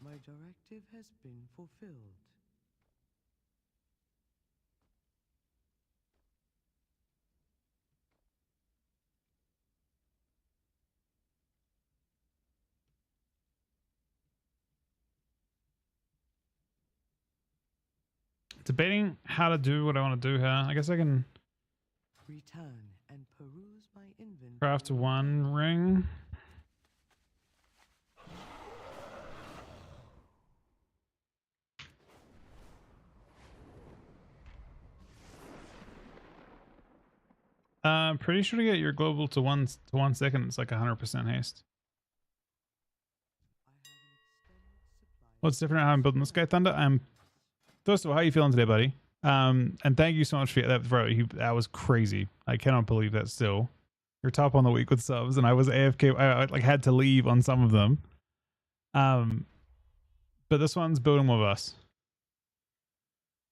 [SPEAKER 14] My directive has been fulfilled.
[SPEAKER 1] Debating how to do what I want to do here. I guess I can...
[SPEAKER 14] Return and peruse
[SPEAKER 1] Craft 1 ring. Pretty sure to get your global to 1 second, it's like 100% haste. What's different how I'm building this guy, Thunder? First of all, how are you feeling today, buddy? And thank you so much for that, bro. That was crazy. I cannot believe that still. You're top on the week with subs, and I was AFK. I like had to leave on some of them. But this one's building with us.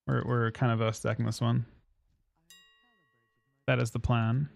[SPEAKER 1] We're kind of stacking this one. That is the plan.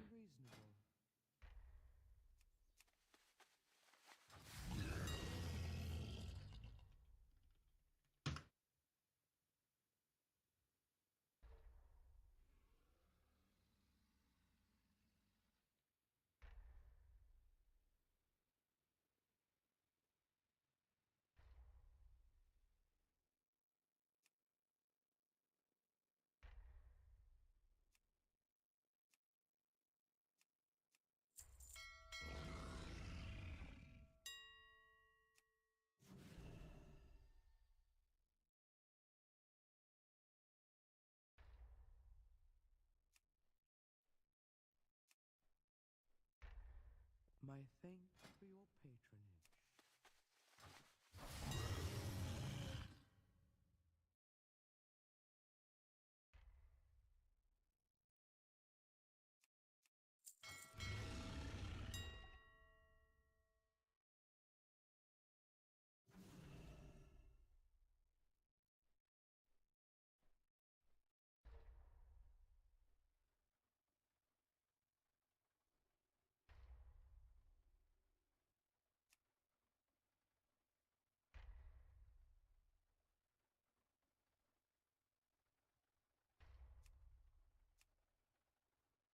[SPEAKER 14] My thanks for your patronage.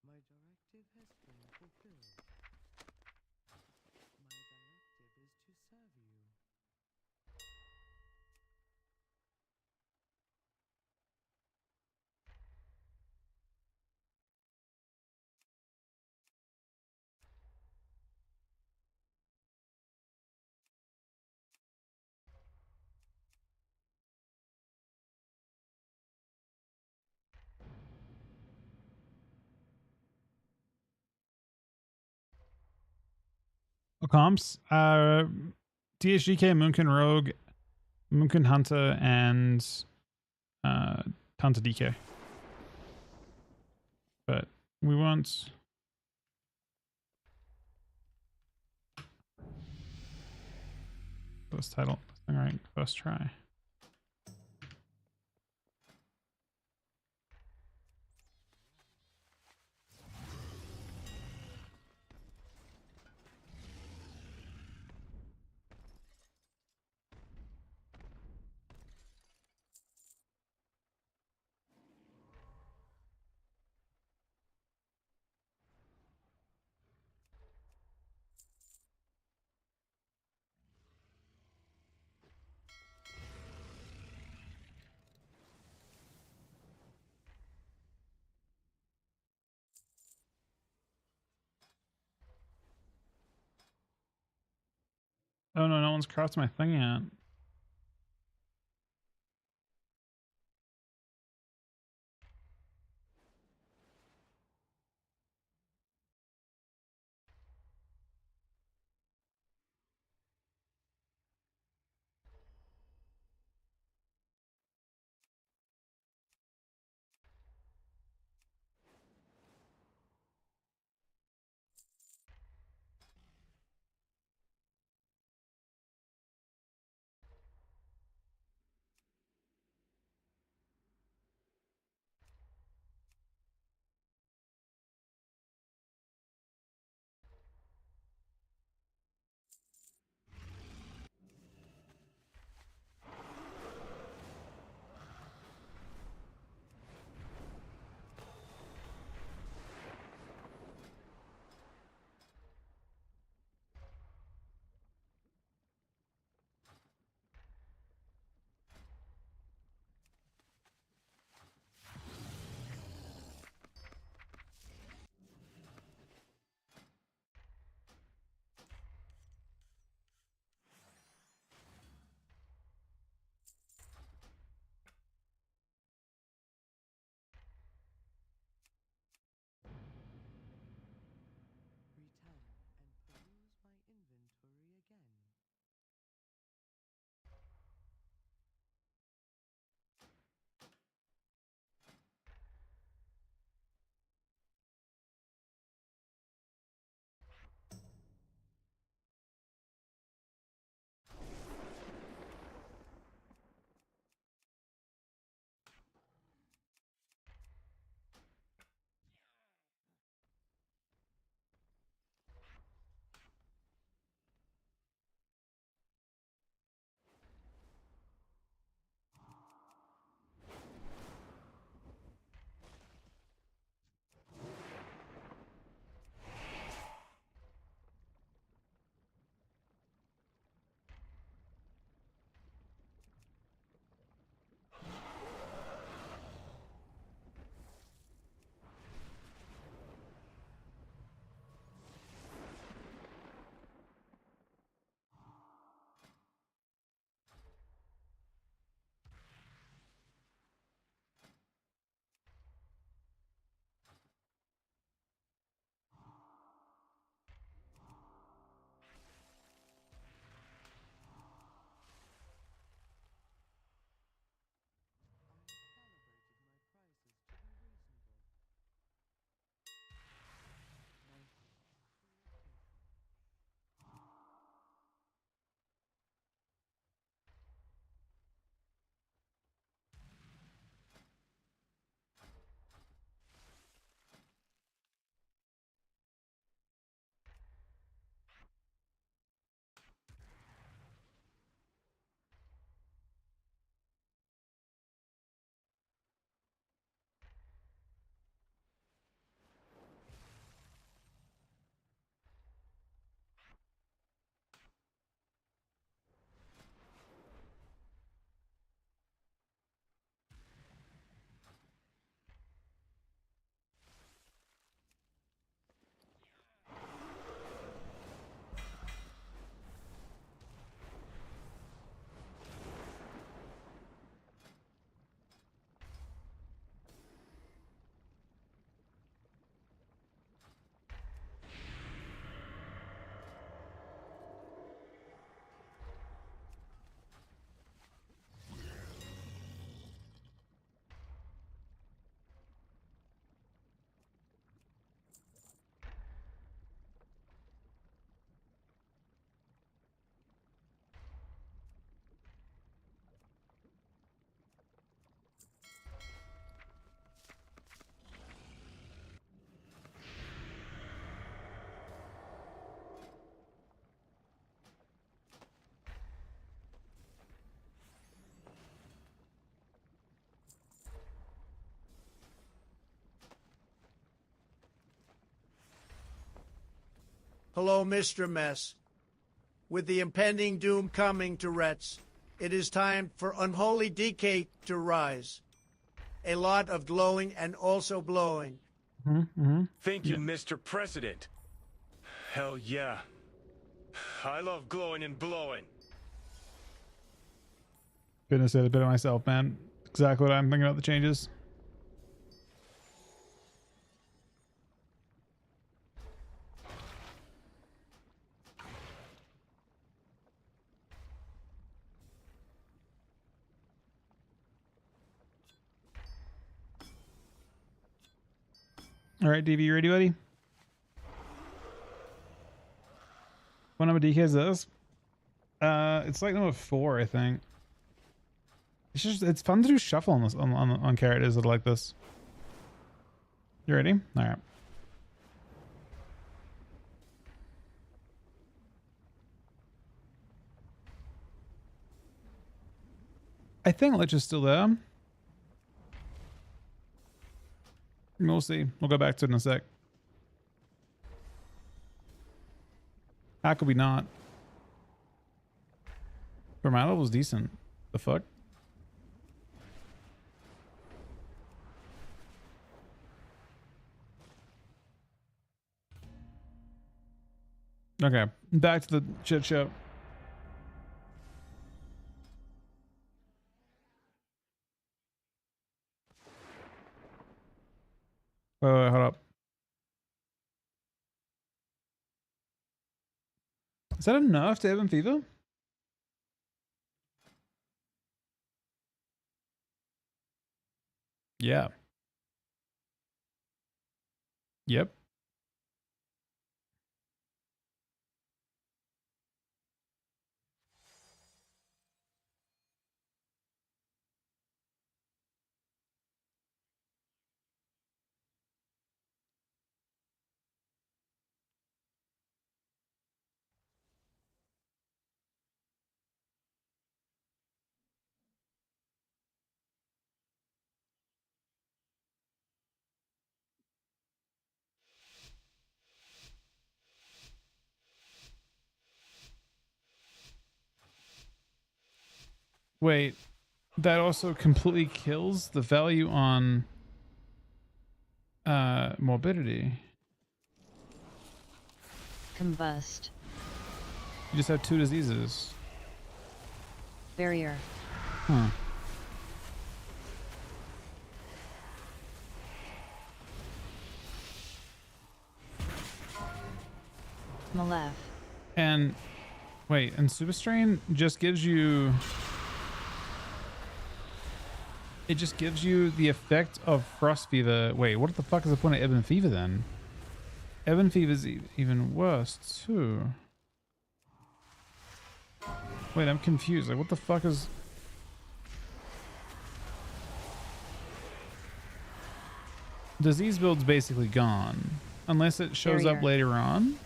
[SPEAKER 14] My directive has been fulfilled. My directive is to serve you.
[SPEAKER 1] Comps. DHGK, Moonkin Rogue, Moonkin Hunter, and Hunter DK. But we want this title. All right, first try. Oh no, no one's crafted my thing yet.
[SPEAKER 3] Hello, Mr. Mess. With the impending doom coming to Retz, it is time for unholy decay to rise. A lot of glowing and also blowing.
[SPEAKER 7] Thank you, Mr. President. Hell yeah. I love glowing and blowing.
[SPEAKER 1] Couldn't say it a bit of myself, man. Exactly what I'm thinking about the changes. All right, DV, you ready, buddy? What number DK is this? It's like number 4, I think. It's fun to do shuffle on this on characters that are like this. You ready? All right. I think Lich is still there. We'll see. We'll go back to it in a sec. How could we not? For my level was decent. The fuck? Okay, back to the shit show. Wait, hold up. Is that a nerf to Ebon Fever? Yeah. Yep. Wait, that also completely kills the value on morbidity.
[SPEAKER 5] Combust.
[SPEAKER 1] You just have 2 diseases.
[SPEAKER 5] Barrier.
[SPEAKER 1] Huh.
[SPEAKER 5] Malef.
[SPEAKER 1] And wait, and Super Strain just gives you... It just gives you the effect of Frost Fever. Wait, what the fuck is the point of Ebon Fever then? Ebon Fever is even worse too. Wait, I'm confused. Like, what the fuck is... Disease build's basically gone. Unless it shows up later on.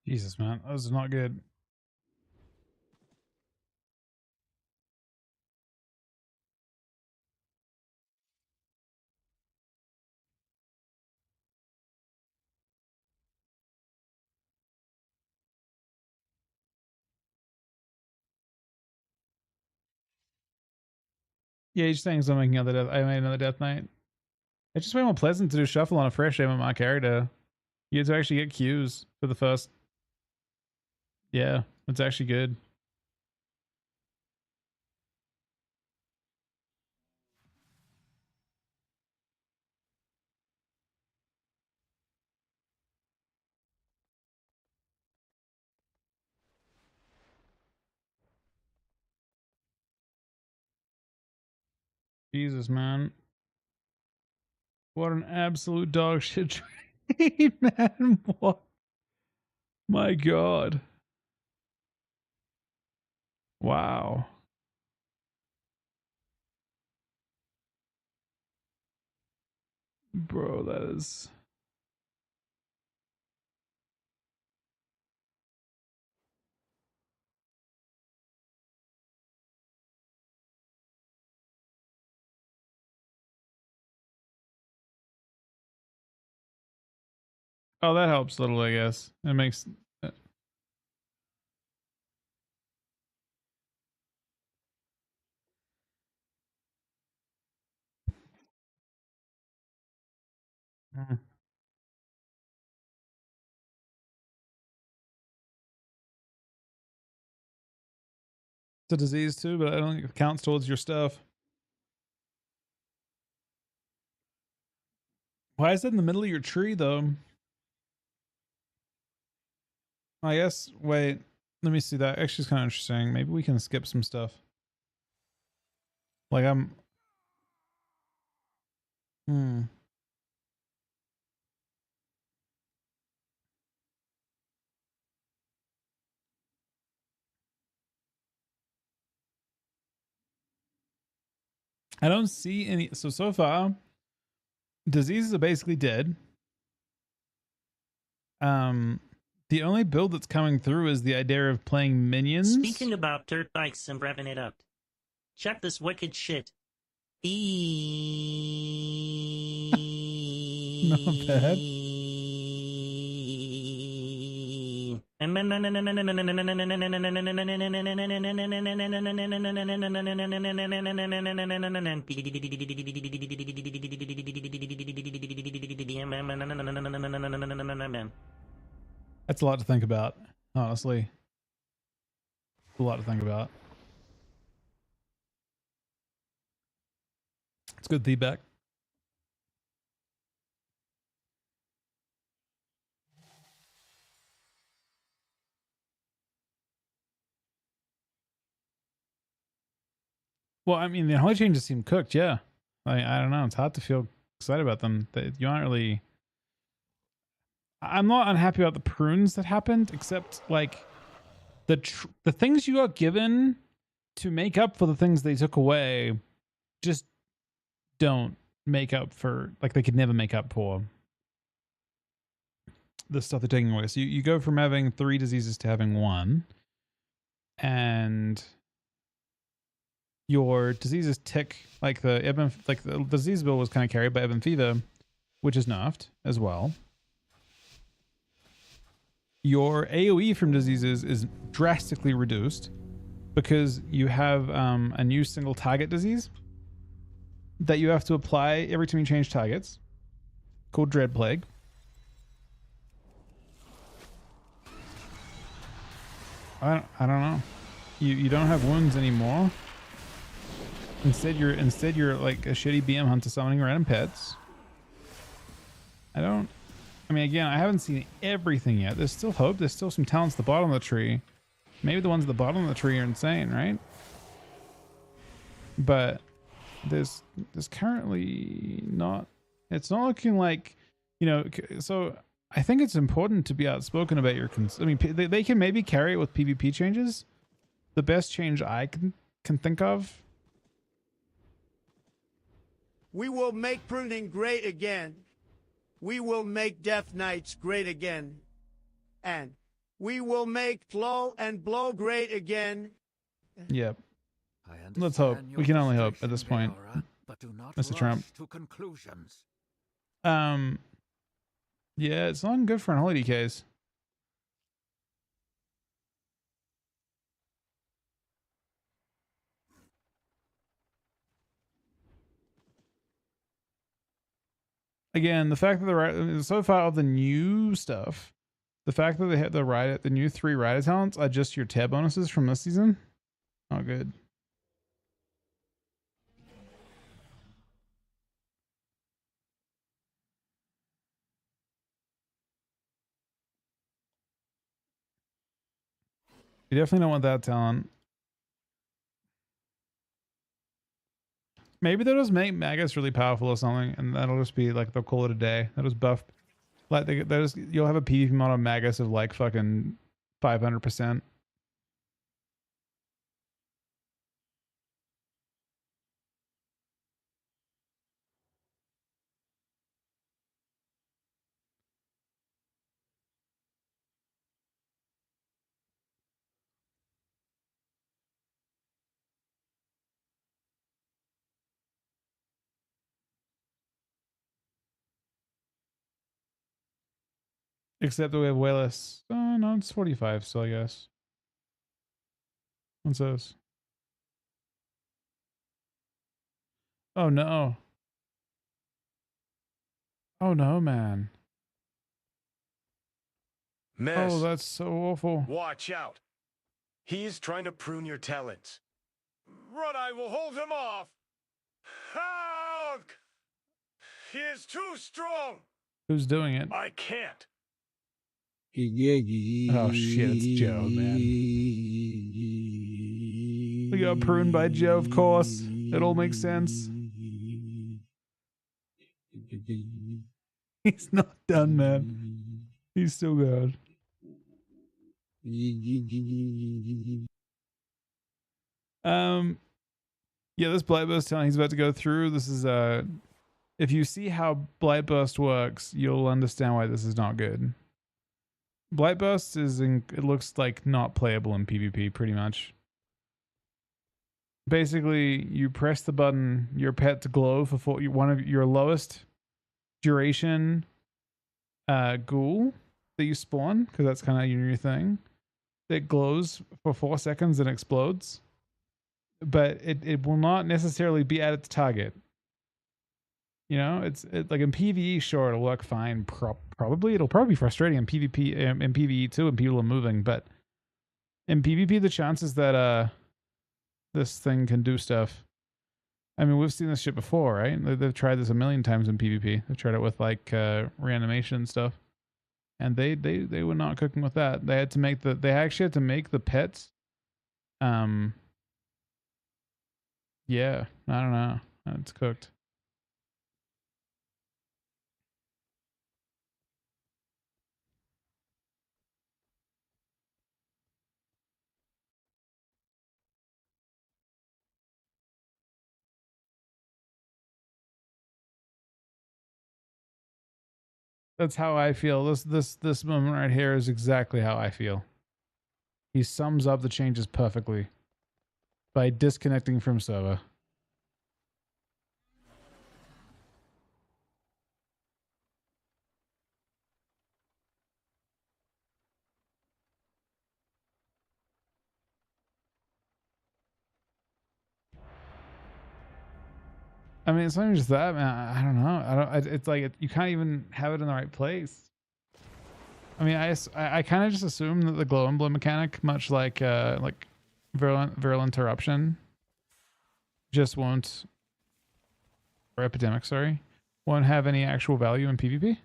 [SPEAKER 1] Jesus, man, that was not good. Yeah, he's saying something other death. I made another death knight. It's just way more pleasant to do shuffle on a fresh MMR character. You get to actually get Qs for the first. Yeah, it's actually good. Jesus, man. What an absolute dog shit trade, man. What? My God. Wow. Bro, that is... Oh, that helps a little, I guess. It makes... Mm. It's a disease too, but I don't think it counts towards your stuff. Why is it in the middle of your tree, though? I guess, wait, let me see that. Actually, it's kind of interesting. Maybe we can skip some stuff. Like, Hmm. I don't see any. So far, diseases are basically dead. The only build that's coming through is the idea of playing minions.
[SPEAKER 20] Speaking about dirt bikes and revving it up, check this wicked shit.
[SPEAKER 1] Not bad. That's a lot to think about, honestly. A lot to think about. It's good feedback. Well, I mean, the holy changes seem cooked, yeah. I don't know. It's hard to feel excited about them. You aren't really... I'm not unhappy about the prunes that happened, except, like, the things you got given to make up for the things they took away just don't make up for... Like, they could never make up for the stuff they're taking away. So you go from having 3 diseases to having 1. And... your diseases tick like the disease bill was kind of carried by Ebon Fever, which is nerfed as well. Your AoE from diseases is drastically reduced because you have a new single target disease that you have to apply every time you change targets, called Dread Plague. I don't know. You don't have wounds anymore. Instead you're like a shitty BM hunter summoning random pets. I mean, again, I haven't seen everything yet. There's still hope. There's still some talents at the bottom of the tree. Maybe the ones at the bottom of the tree are insane, right? But there's currently not... It's not looking like, you know... So I think it's important to be outspoken about your... I mean, they can maybe carry it with PvP changes. The best change I can think of...
[SPEAKER 3] We will make pruning great again. We will make Death Knights great again. And We will make flow and blow great again.
[SPEAKER 1] Yep. Let's hope. We can only hope at this point.
[SPEAKER 13] But do not
[SPEAKER 1] Mr.
[SPEAKER 13] rush
[SPEAKER 1] Trump.
[SPEAKER 13] to conclusions.
[SPEAKER 1] Yeah, it's not good for unholy DKs. Again, the fact that so far of the new stuff, the fact that they hit the new 3 rider talents are just your tier bonuses from this season. Not good. You definitely don't want that talent. Maybe they'll just make Magus really powerful or something, and that'll just be like they'll call it a day. That'll just buff. Like you'll have a PvP mod on Magus of like fucking 500%. Except that we have way less. Oh no, it's 45 still, I guess. What's this? Oh no. Oh no, man.
[SPEAKER 7] Mess.
[SPEAKER 1] Oh, that's so awful.
[SPEAKER 7] Watch out. He is trying to prune your talents. Run, I will hold him off. Hulk! He is too strong.
[SPEAKER 1] Who's doing it?
[SPEAKER 7] I can't.
[SPEAKER 1] Oh shit, it's Joe, man. We got pruned by Joe, of course. It all makes sense. He's not done, man. He's still good. Yeah, this Blight Burst talent he's about to go through, this is if you see how Blight Burst works, you'll understand why this is not good. Blight Burst it looks like not playable in PvP pretty much. Basically, you press the button, your pets glow for one of your lowest duration ghoul that you spawn, because that's kind of your new thing. It glows for 4 seconds and explodes, but it will not necessarily be at its target. You know, it's like in PvE, sure, it'll work fine. Probably it'll probably be frustrating in PvP and PvE too, when people are moving. But in PvP, the chances that this thing can do stuff. I mean, we've seen this shit before, right? They've tried this a million times in PvP. They've tried it with like reanimation and stuff, and they were not cooking with that. They had to make they actually had to make the pets. Yeah, I don't know. It's cooked. That's how I feel. This moment right here is exactly how I feel. He sums up the changes perfectly by disconnecting from server. I mean, it's not even just that, man. I don't know. It's like you can't even have it in the right place. I mean, I kind of just assume that the glow and blow mechanic, much like virulent eruption, just won't, or epidemic, sorry, won't have any actual value in PvP.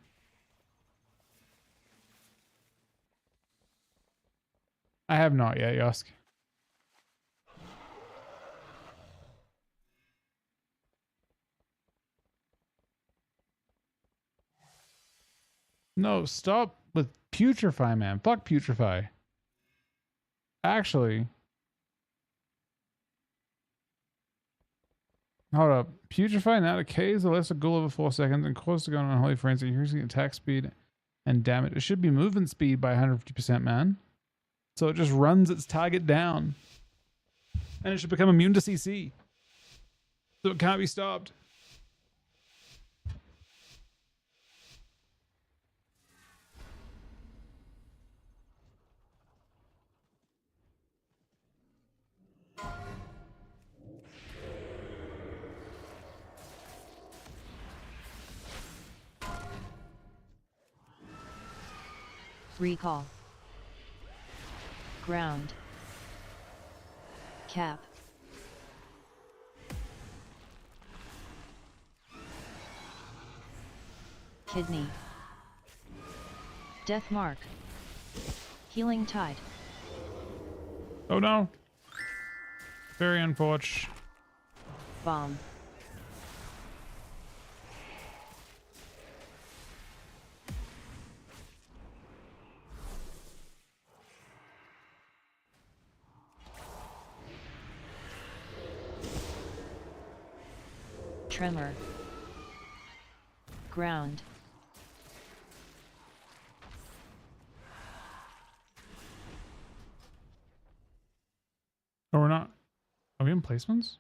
[SPEAKER 1] I have not yet, Yosk. No, stop with putrefy, man. Fuck putrefy. Actually, hold up. Putrefy now decays the lesser ghoul over 4 seconds and causes to go on unholy frenzy, increasing attack speed and damage. It should be movement speed by 150%, man. So it just runs its target down. And it should become immune to CC. So it can't be stopped.
[SPEAKER 5] Recall. Ground. Cap. Kidney. Death mark. Healing tide.
[SPEAKER 1] Oh no. Very unfortunate.
[SPEAKER 5] Bomb. Tremor. Ground.
[SPEAKER 1] Oh, we're not. Are we in placements?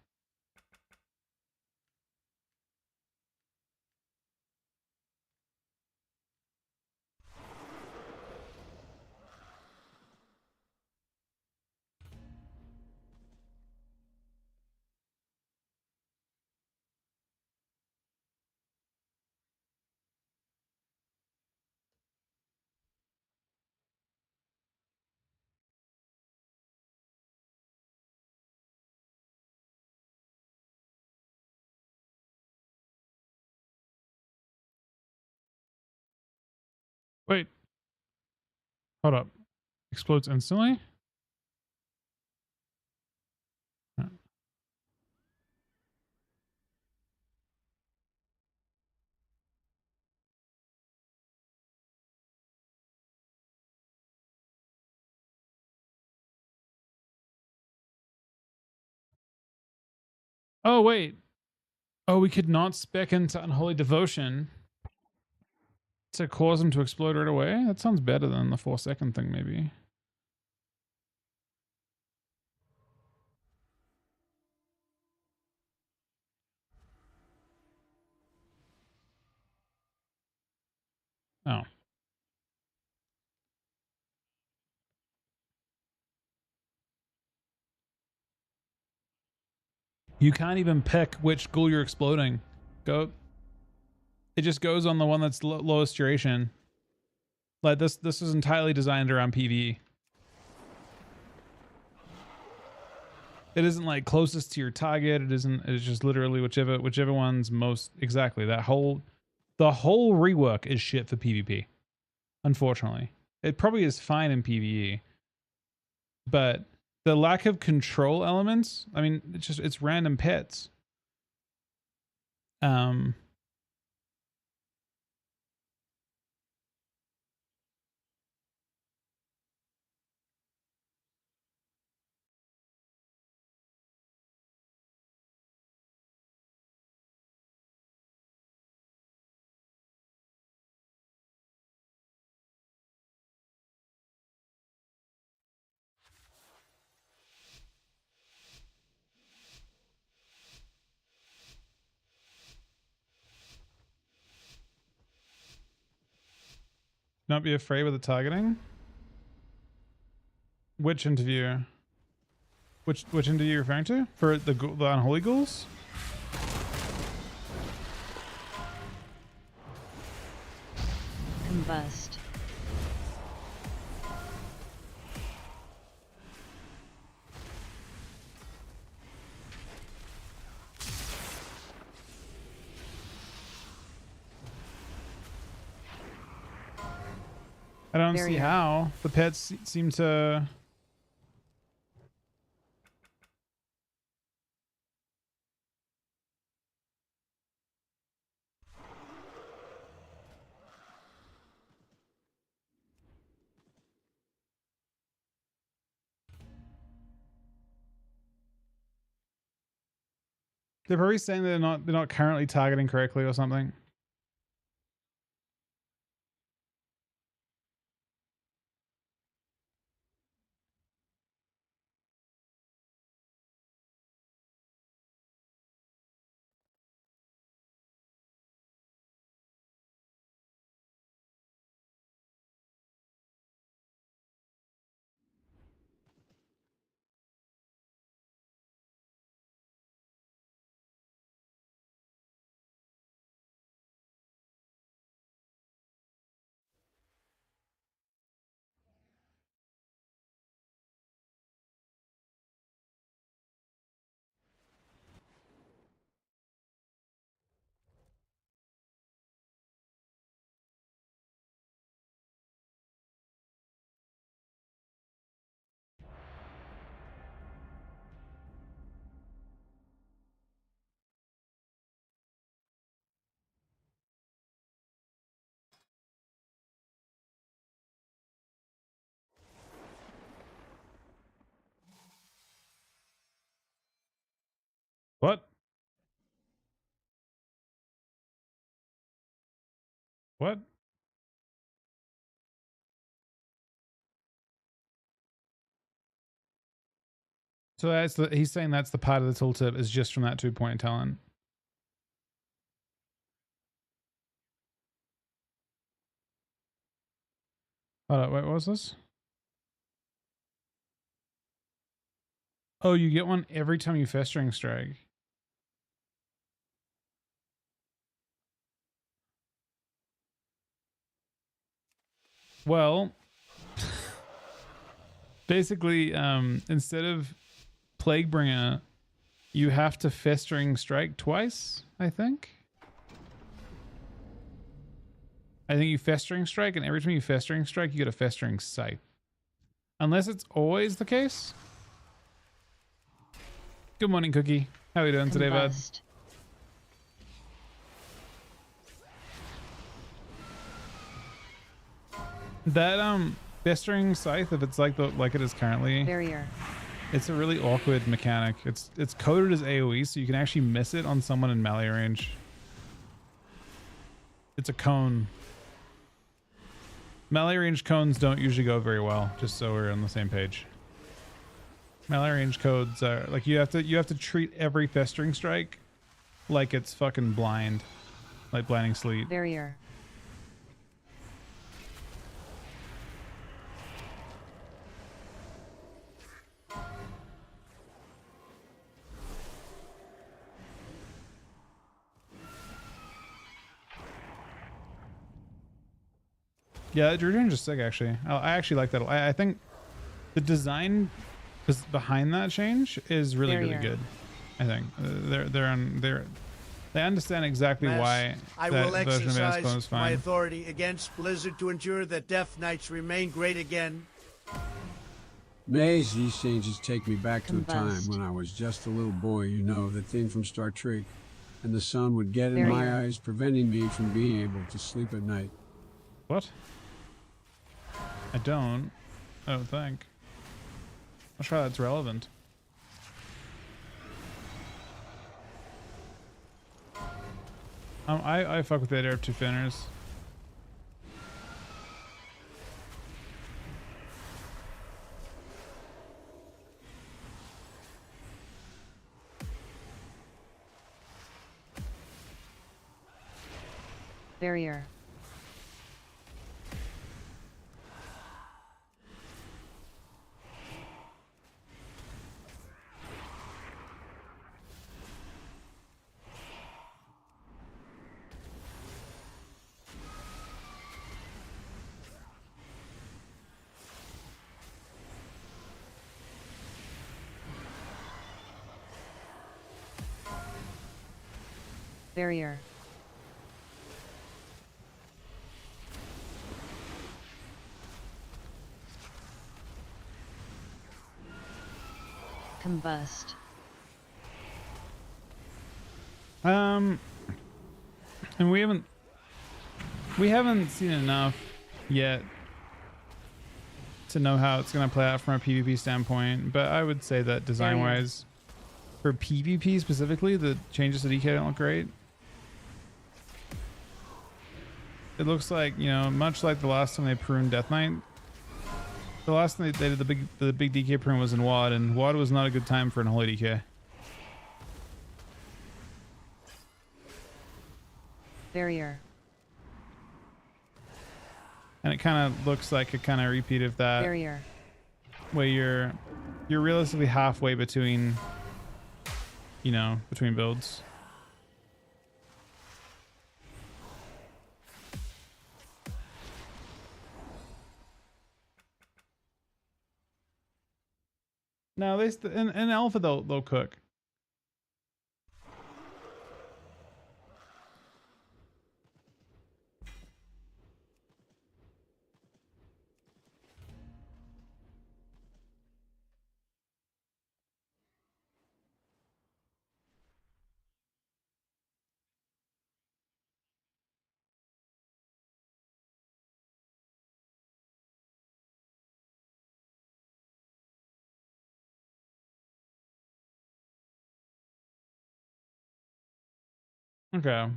[SPEAKER 1] Wait. Hold up. Explodes instantly? Oh, wait. Oh, we could not spec into Unholy Devotion to cause them to explode right away? That sounds better than the 4-second thing, maybe. Oh. You can't even pick which ghoul you're exploding. Go. It just goes on the one that's lowest duration. Like this is entirely designed around PvE. It isn't like closest to your target. It isn't. It's just literally whichever one's most exactly. The whole rework is shit for PvP. Unfortunately, it probably is fine in PvE, but the lack of control elements. I mean, it's random pets. Not be afraid with the targeting. Which interview? Which interview are you referring to? For the unholy ghouls?
[SPEAKER 5] Combust.
[SPEAKER 1] I don't see how. The pets seem to... They're probably saying they're not currently targeting correctly or something. What? What? So that's the, he's saying that's the part of the tooltip is just from that 2-point talent. Hold on, wait, what was this? Oh, you get one every time you Festering Strike. Well, basically, instead of Plaguebringer, you have to Festering Strike twice, I think. I think you Festering Strike, and every time you Festering Strike, you get a Festering Scythe. Unless it's always the case. Good morning, Cookie. How are you doing today, bud? That Festering Scythe, if it's like it is currently,
[SPEAKER 5] Barrier.
[SPEAKER 1] It's a really awkward mechanic. It's coded as AoE, so you can actually miss it on someone in melee range. It's a cone. Melee range cones don't usually go very well, just so we're on the same page. Melee range codes are like you have to treat every Festering Strike like it's fucking blind. Like Blinding Sleet.
[SPEAKER 5] Barrier.
[SPEAKER 1] Yeah, Druid Range is sick actually. I actually like that. I think the design behind that change is really really good. I think they understand exactly why
[SPEAKER 3] I
[SPEAKER 1] that
[SPEAKER 3] will
[SPEAKER 1] version of Advanced Clone is
[SPEAKER 3] exercise my
[SPEAKER 1] fine.
[SPEAKER 3] authority against Blizzard to ensure that Death Knights remain great again.
[SPEAKER 21] Maze, these changes take me back to a time
[SPEAKER 3] Combust.
[SPEAKER 21] when I was just a little boy, you know, the thing from Star Trek. And the sun would get in my eyes, preventing me from being able to sleep at night.
[SPEAKER 1] What? I don't think. I'm sure that's relevant. I fuck with the idea of 2 Finners.
[SPEAKER 5] Barrier. Barrier. Combust.
[SPEAKER 1] And we haven't seen enough yet to know how it's going to play out from a PvP standpoint, but I would say that design wise for PvP specifically, the changes to DK don't look great. It looks like, you know, much like the last time they pruned Death Knight, the last time they did the big DK prune was in WoD, and WoD was not a good time for an Holy DK.
[SPEAKER 5] Barrier.
[SPEAKER 1] And it kind of looks like a kind of repeat of that.
[SPEAKER 5] Barrier.
[SPEAKER 1] Where you're realistically halfway between, you know, between builds. No, in alpha they'll cook. Okay.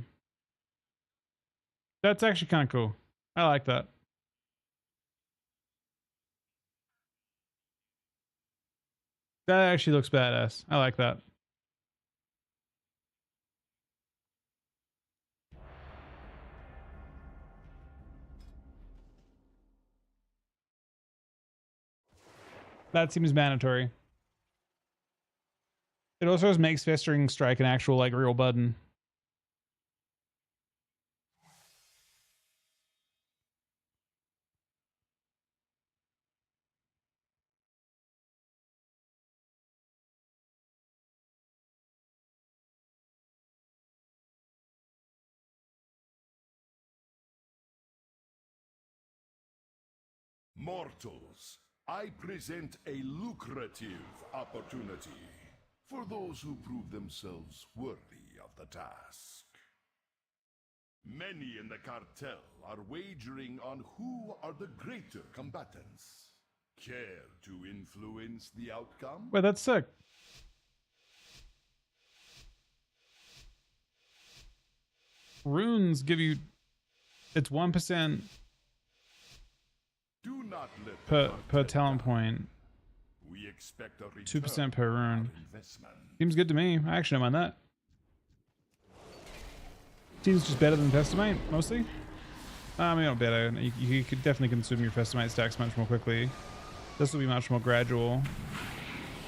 [SPEAKER 1] That's actually kind of cool. I like that. That actually looks badass. I like that. That seems mandatory. It also just makes Festering Strike an actual, like, real button.
[SPEAKER 4] Mortals, I present a lucrative opportunity for those who prove themselves worthy of the task. Many in the cartel are wagering on who are the greater combatants. Care to influence the outcome?
[SPEAKER 1] Wait, that's sick. Runes give you... It's 1%
[SPEAKER 4] Do not let
[SPEAKER 1] per talent point.
[SPEAKER 4] We expect a
[SPEAKER 1] 2% per rune.
[SPEAKER 4] investment.
[SPEAKER 1] Seems good to me. I actually don't mind that. Seems just better than Festimate, mostly. I mean, not better. You could definitely consume your Festimate stacks much more quickly. This will be much more gradual.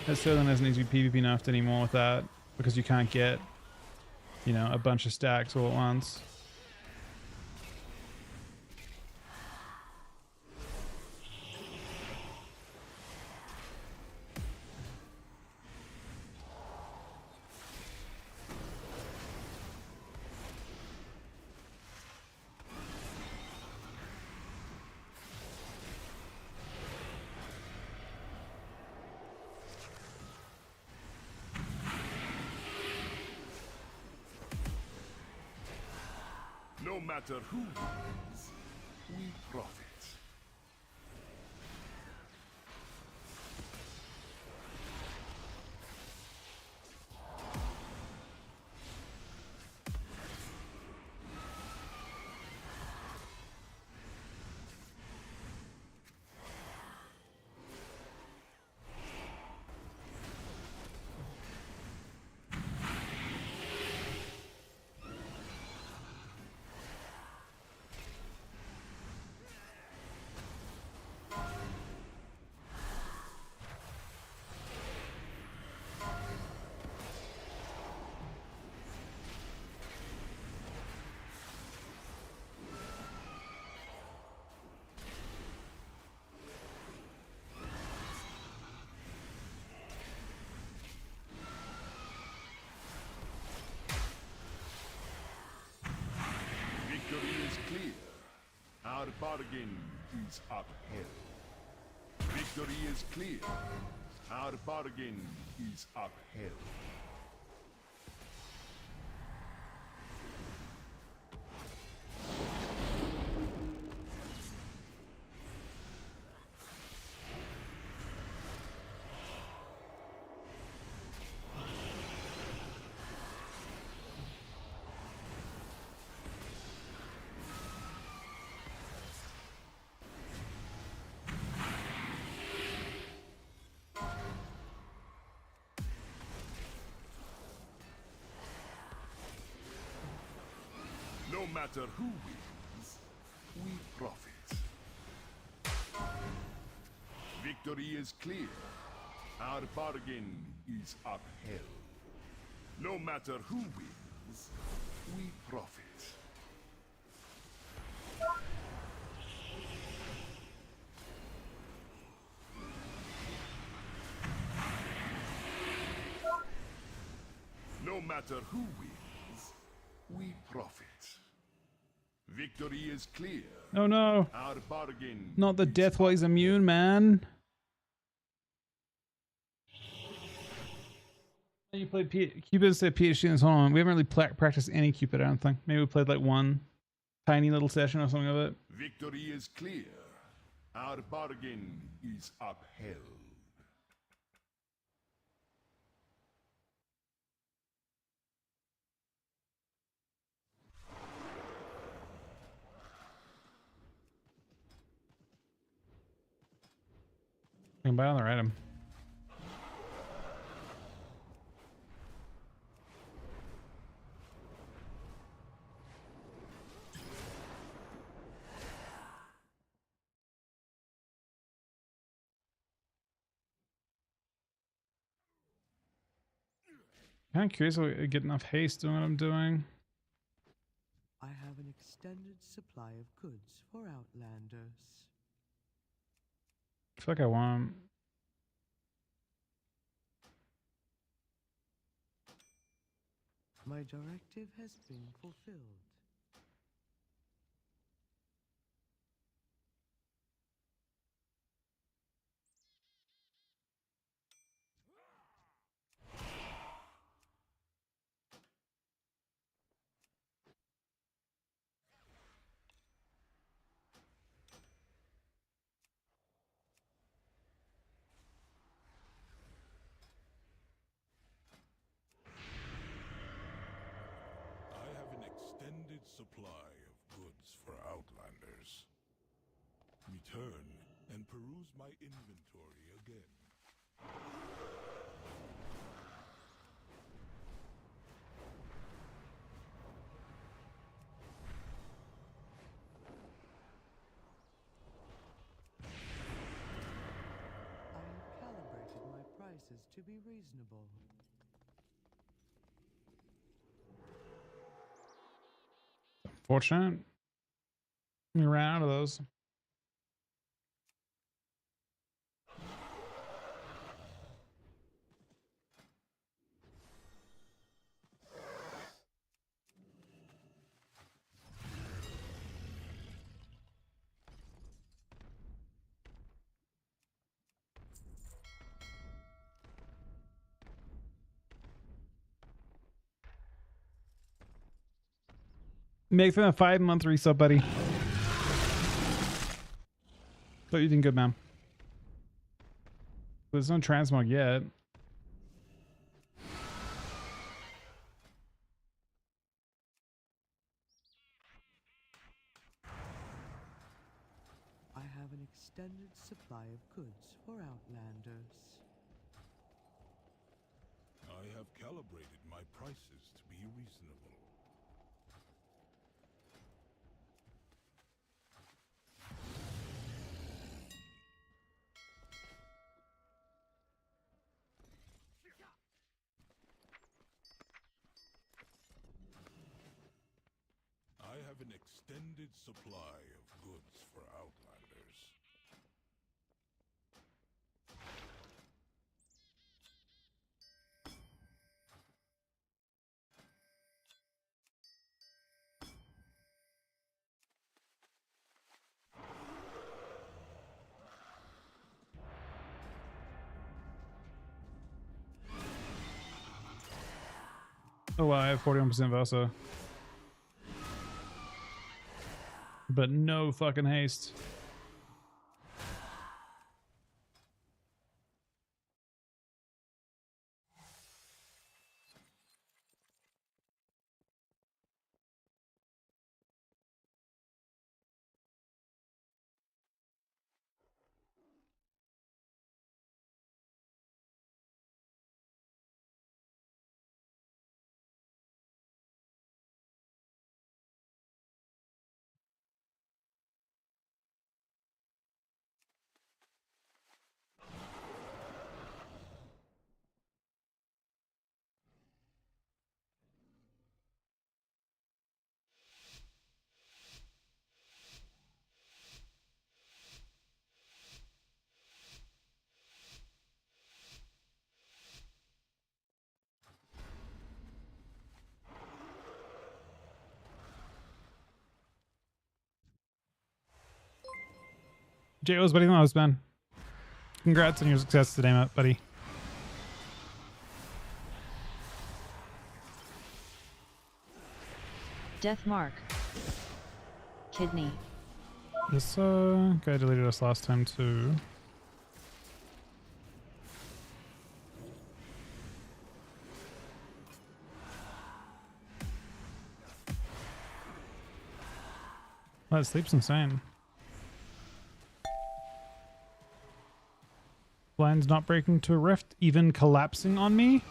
[SPEAKER 1] It certainly doesn't need to be PvP nerfed anymore with that, because you can't get, you know, a bunch of stacks all at once.
[SPEAKER 4] No matter who wins, we profit. Victory is clear. Our bargain is upheld. Victory is clear. Our bargain is upheld. No matter who wins, we profit. Victory is clear. Our bargain is upheld. No matter who wins, we profit. No matter who wins, we profit. Victory is clear.
[SPEAKER 1] Oh no.
[SPEAKER 4] Our bargain.
[SPEAKER 1] Not the Deathwise immune, man. You played Cupid said PhD in this one. We haven't really practiced any Cupid, I don't think. Maybe we played like one tiny little session or something of it.
[SPEAKER 4] Victory is clear. Our bargain is upheld.
[SPEAKER 1] can buy another item. Kind of curious if I get enough haste doing what I'm doing.
[SPEAKER 14] I have an extended supply of goods for Outlanders.
[SPEAKER 1] I feel like I want.
[SPEAKER 14] My directive has been fulfilled.
[SPEAKER 4] I have an extended supply of goods for Outlanders. Return and peruse my inventory again.
[SPEAKER 14] I have calibrated my prices to be reasonable.
[SPEAKER 1] Fortunate. We ran out of those. Make them a 5-month resub, buddy. But you did good, man. There's no transmog yet.
[SPEAKER 14] I have an extended supply of goods for Outlanders.
[SPEAKER 4] I have calibrated my prices to be reasonable. I have an extended supply of goods for Outlanders.
[SPEAKER 1] Oh wow, I have 41% Vosa. But no fucking haste. J.O.'s buddy knows, man. Congrats on your success today, buddy.
[SPEAKER 5] Death mark. Kidney.
[SPEAKER 1] This guy deleted us last time too. That sleep's insane. Blinds not breaking to a rift, even collapsing on me.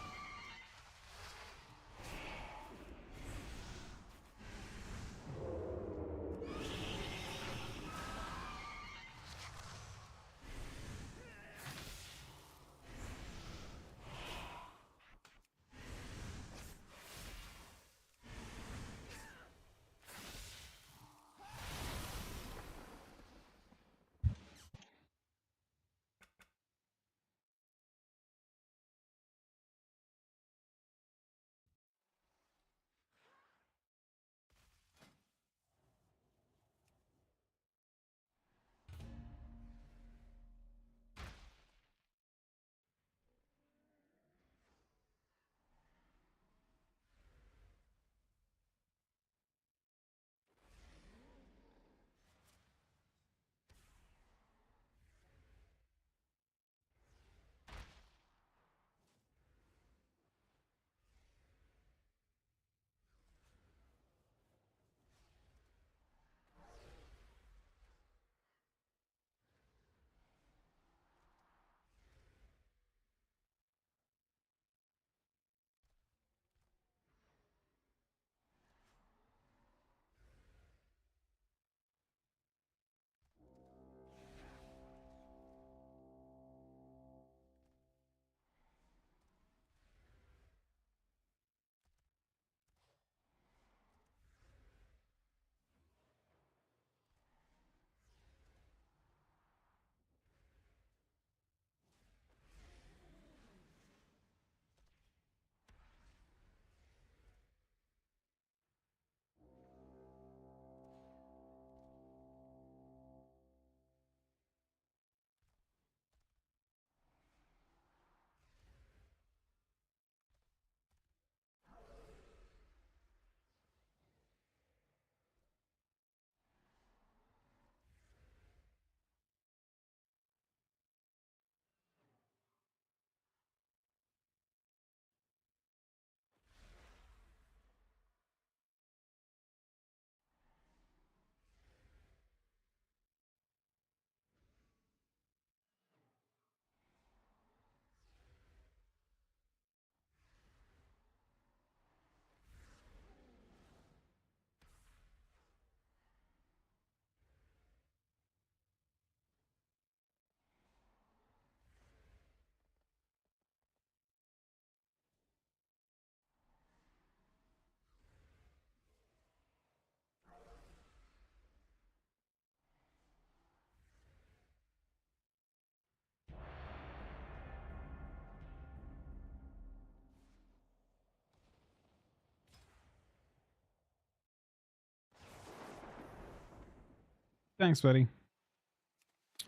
[SPEAKER 1] Thanks, buddy.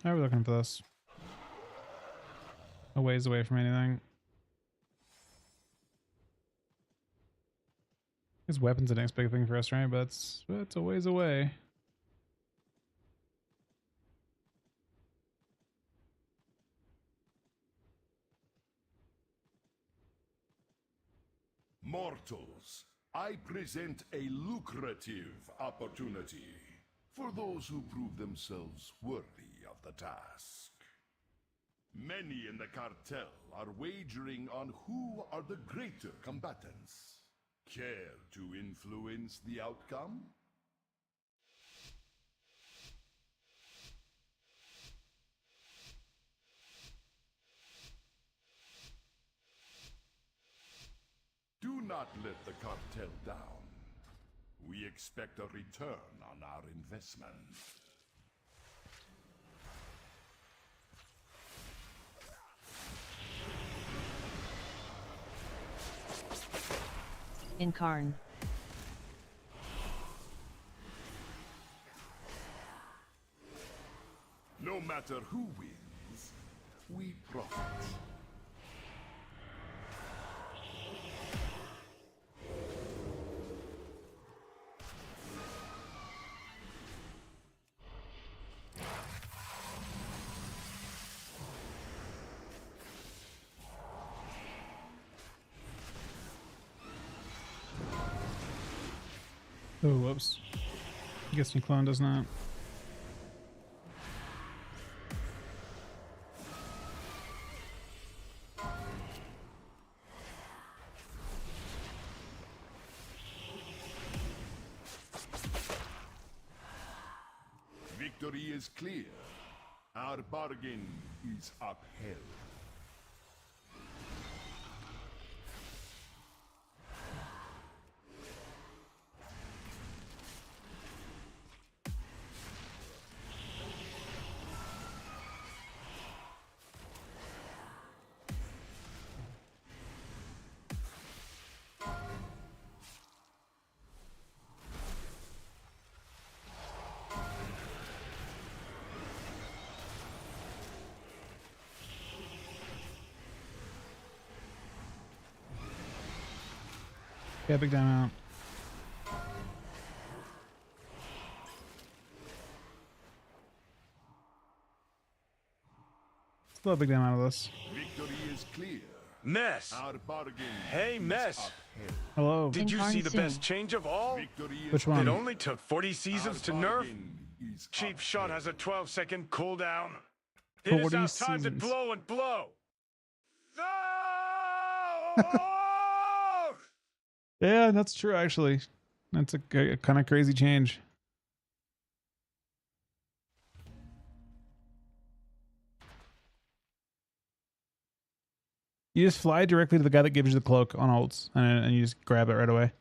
[SPEAKER 1] How are we looking for this? A ways away from anything. His weapon's the next big thing for us, right? But it's a ways away.
[SPEAKER 4] Mortals, I present a lucrative opportunity for those who prove themselves worthy of the task. Many in the cartel are wagering on who are the greater combatants. Care to influence the outcome? Do not let the cartel down. We expect a return on our investment.
[SPEAKER 5] Incarn.
[SPEAKER 4] No matter who wins, we profit.
[SPEAKER 1] Oh, whoops. I guess your clone does not.
[SPEAKER 4] Victory is clear. Our bargain is upheld.
[SPEAKER 1] Yeah, big time out. Still a big damn out of this.
[SPEAKER 4] Victory is clear.
[SPEAKER 7] Mess.
[SPEAKER 4] Our bargain.
[SPEAKER 7] Hey, Mess.
[SPEAKER 1] Hello.
[SPEAKER 7] Did you see the best change of all?
[SPEAKER 1] Which one?
[SPEAKER 7] It only took 40 seasons to nerf. Cheap shot has a 12-second cooldown. It is
[SPEAKER 1] 40
[SPEAKER 7] now time to
[SPEAKER 1] seasons.
[SPEAKER 7] blow and blow.
[SPEAKER 1] Yeah, that's true, actually. That's a kind of crazy change. You just fly directly to the guy that gives you the cloak on ults, and you just grab it right away.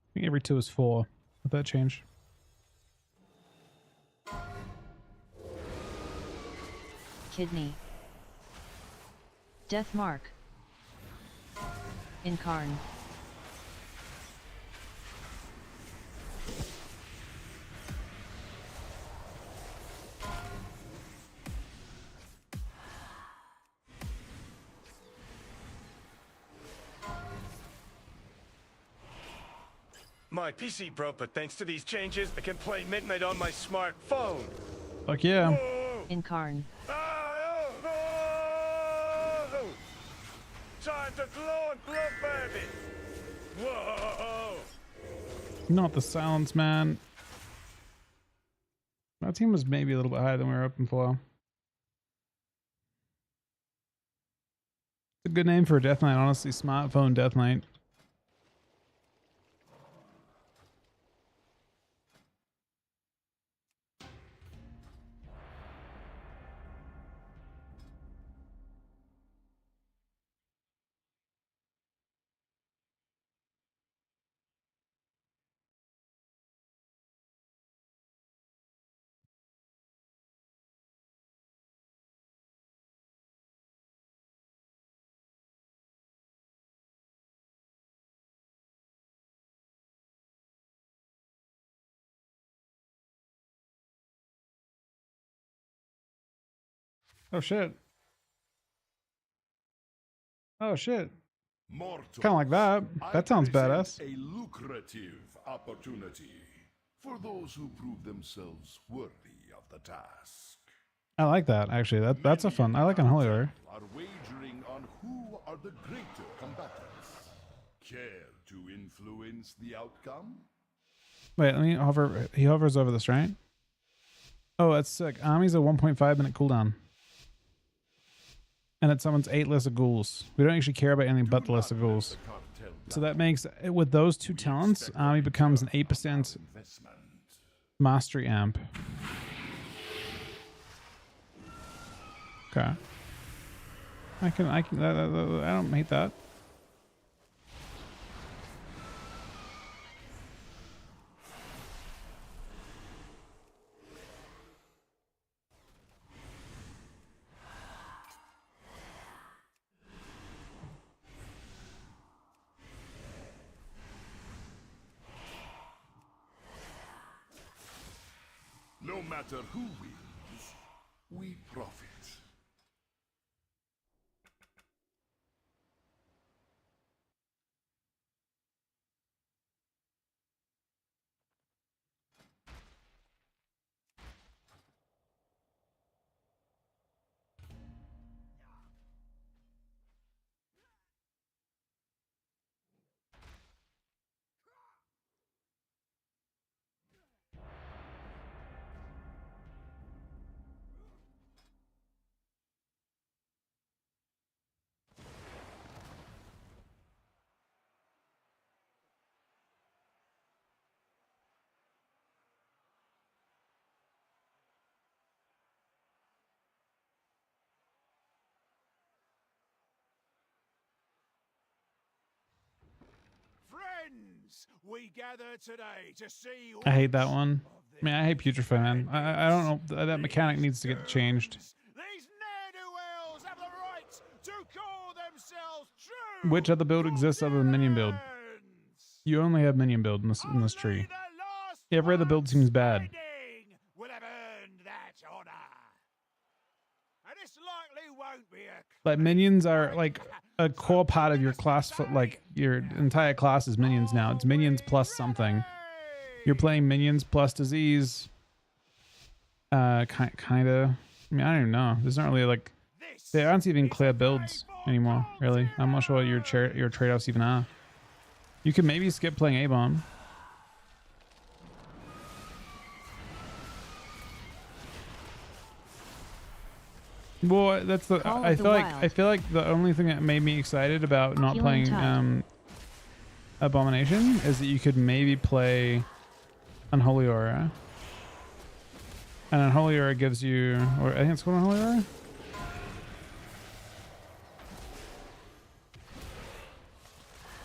[SPEAKER 1] I think every 2 is 4 with that change.
[SPEAKER 5] Kidney. Death mark. Incarn.
[SPEAKER 7] My PC broke, but thanks to these changes, I can play Midnight on my smartphone.
[SPEAKER 1] Fuck yeah.
[SPEAKER 5] Incarn.
[SPEAKER 7] Time to glow and glow, baby. Whoa!
[SPEAKER 1] Not the silence, man. My team was maybe a little bit higher than we were hoping for. It's a good name for a Death Knight, honestly. Smartphone Death Knight. Oh shit. Oh shit.
[SPEAKER 4] Mortals,
[SPEAKER 1] Kind of like that. That sounds badass.
[SPEAKER 4] a lucrative opportunity for those who prove themselves worthy of the task.
[SPEAKER 1] I like that, actually. That's a fun. I like Unholy Warrior.
[SPEAKER 4] Are wagering on who are the greater combatants. Care to influence the outcome?
[SPEAKER 1] Wait, let me hover. He hovers over this, right? Oh, that's sick. Army's a 1.5 minute cooldown. And it summons 8 lists of ghouls. We don't actually care about anything but the list of ghouls.
[SPEAKER 4] Cartel
[SPEAKER 1] So that makes, with those two talents, he becomes an 8% mastery amp. Okay. I don't hate that.
[SPEAKER 4] No matter who wins, we profit.
[SPEAKER 2] Friends, we gather today to see.
[SPEAKER 1] I hate that one. I mean, I hate Putrefy, man. I don't know. That mechanic needs to get changed.
[SPEAKER 2] These ne'er-do-wells have the right to call themselves true.
[SPEAKER 1] Which other build exists other than minion build? You only have minion build in this tree. Every other build seems bad.
[SPEAKER 2] Will have earned that honor. And this likely won't be a
[SPEAKER 1] Like minions are like a core part of your class. Like your entire class is minions now. It's minions plus something. You're playing minions plus disease. Kind of. I mean, I don't even know. There's not really like there aren't even clear builds anymore. Really, I'm not sure what your trade-offs even are. You could maybe skip playing A-bomb. Well, that's the. I feel like the only thing that made me excited about not playing Abomination is that you could maybe play Unholy Aura, and Unholy Aura gives you, or I think it's called Unholy Aura.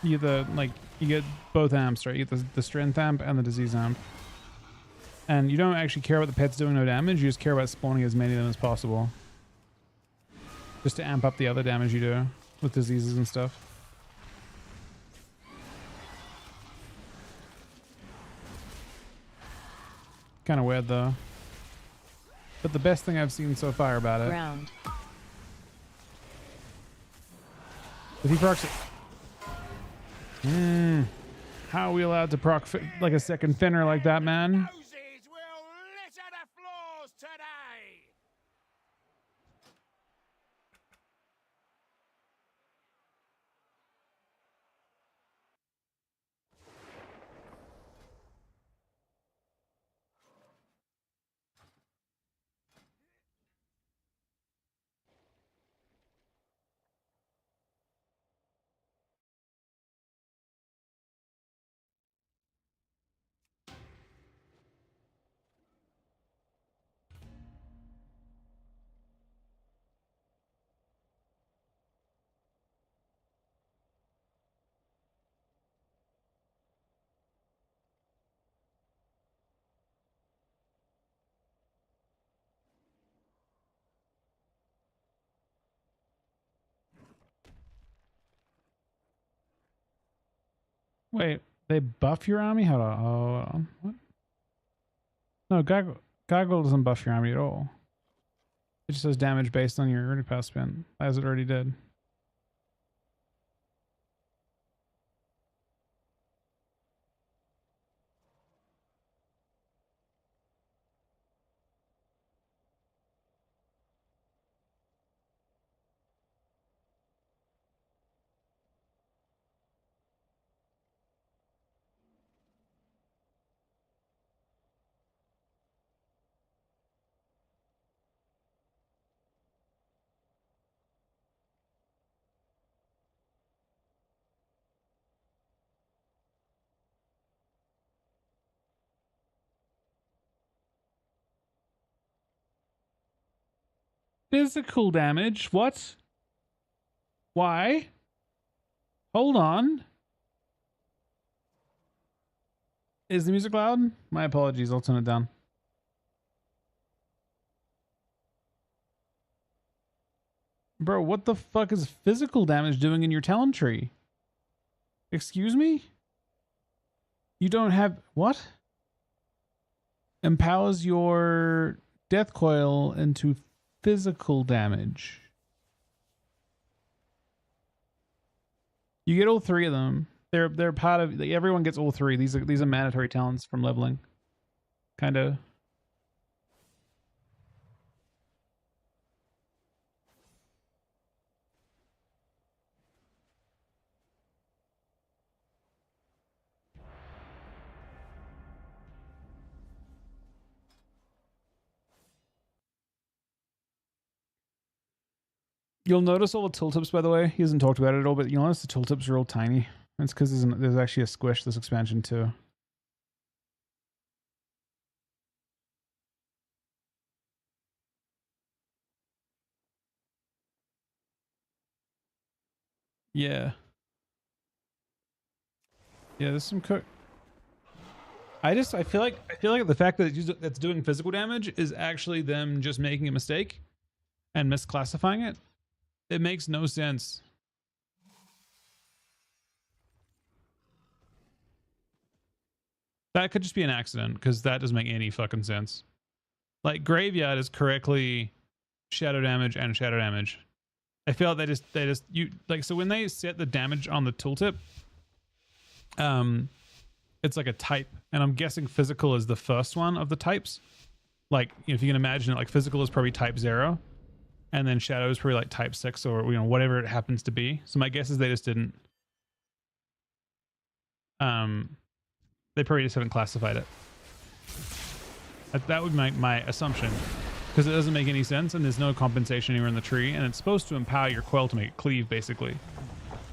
[SPEAKER 1] You get both amps, right? You get the strength amp and the disease amp, and you don't actually care about the pets doing no damage. You just care about spawning as many of them as possible. Just to amp up the other damage you do with diseases and stuff. Kind of weird though. But the best thing I've seen so far about it.
[SPEAKER 5] Ground.
[SPEAKER 1] If he procs it. How are we allowed to proc like a second finner like that, man? Wait, they buff your army? Hold on. What? No, Goggle doesn't buff your army at all. It just does damage based on your already pass spin, as it already did. Physical damage? What? Why? Hold on. Is the music loud? My apologies. I'll turn it down. Bro, what the fuck is physical damage doing in your talent tree? Excuse me? You don't have... What? Empowers your death coil into physical damage. You get all three of them. They're part of... Everyone gets all three. These are mandatory talents from leveling. Kind of... You'll notice all the tooltips, by the way. He hasn't talked about it at all, but you'll notice the tooltips are all tiny. It's because there's actually a squish this expansion too. Yeah. Yeah, there's some cook. I feel like the fact that it's doing physical damage is actually them just making a mistake and misclassifying it. It makes no sense. That could just be an accident, because that doesn't make any fucking sense. Like, Graveyard is correctly shadow damage and shadow damage. I feel like so when they set the damage on the tooltip, it's like a type, and I'm guessing physical is the first one of the types. Like, if you can imagine it, like physical is probably type 0, and then shadow is probably like type 6, or whatever it happens to be. So my guess is they just didn't they probably just haven't classified it. That would be my assumption, because it doesn't make any sense, and there's no compensation anywhere in the tree, and it's supposed to empower your coil to make it cleave, basically.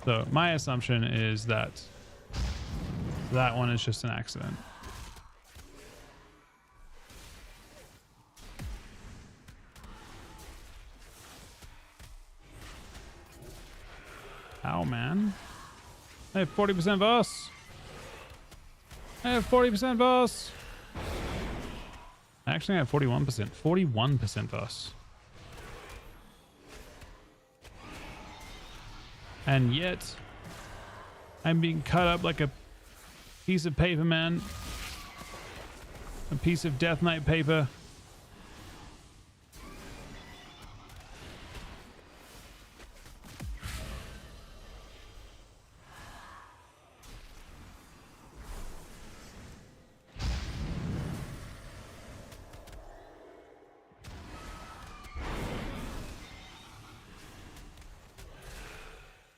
[SPEAKER 1] So my assumption is that that one is just an accident. Ow, man. I have 40% boss. I have 40% boss. Actually, I have 41%. 41% boss. And yet, I'm being cut up like a piece of paper, man. A piece of Death Knight paper.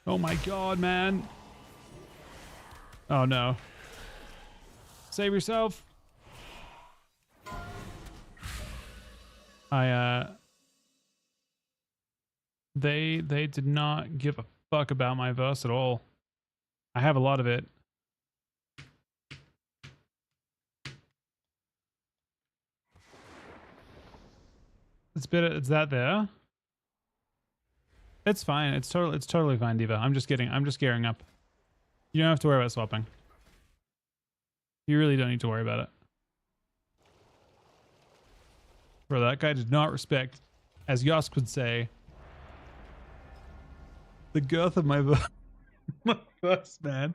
[SPEAKER 1] Oh my god, man. Oh no. Save yourself. They did not give a fuck about my verse at all. I have a lot of it. It's that there. It's fine. It's totally fine, Diva. I'm just gearing up. You don't have to worry about swapping. You really don't need to worry about it. Bro, that guy did not respect, as Yosk would say, the girth of my verse, man.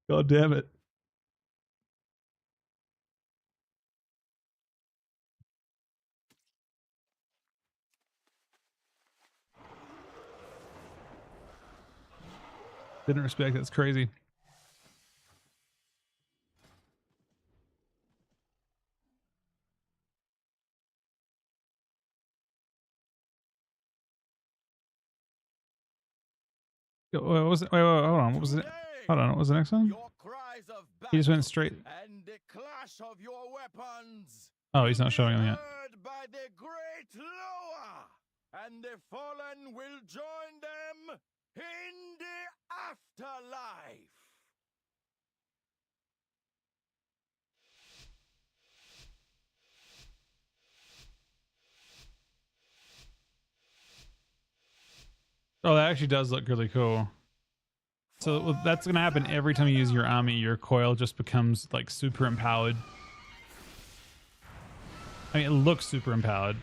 [SPEAKER 1] God damn it. Didn't respect. That's crazy. Wait, hold on. What was it? Hold on. What was the next one? He just went straight.
[SPEAKER 2] And the clash of your weapons.
[SPEAKER 1] Oh, he's not showing them yet.
[SPEAKER 2] By the great Loa, and the fallen will join them in the afterlife.
[SPEAKER 1] Oh, that actually does look really cool. So that's going to happen every time you use your army. Your coil just becomes like super empowered. I mean, it looks super empowered.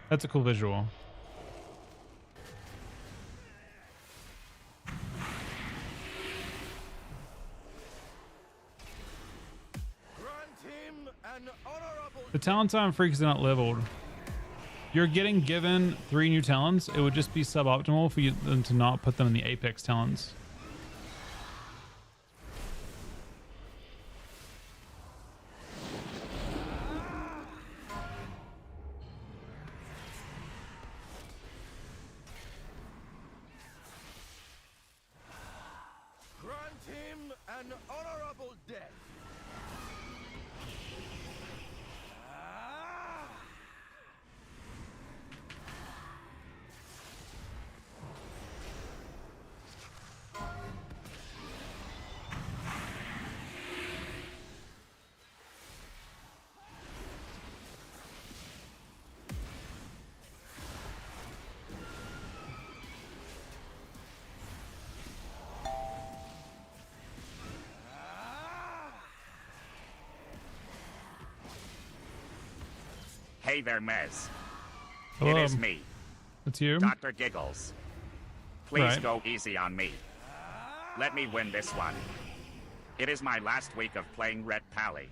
[SPEAKER 1] That's a cool visual. The talents on freaks are not leveled. You're getting given 3 new talents. It would just be suboptimal for you to not put them in the Apex talents.
[SPEAKER 2] Grant him an honorable death.
[SPEAKER 6] Hey there, Mez.
[SPEAKER 1] Hello.
[SPEAKER 6] It is me.
[SPEAKER 1] It's you?
[SPEAKER 6] Dr. Giggles. Please
[SPEAKER 1] Right.
[SPEAKER 6] go easy on me. Let me win this one. It is my last week of playing Red Pally.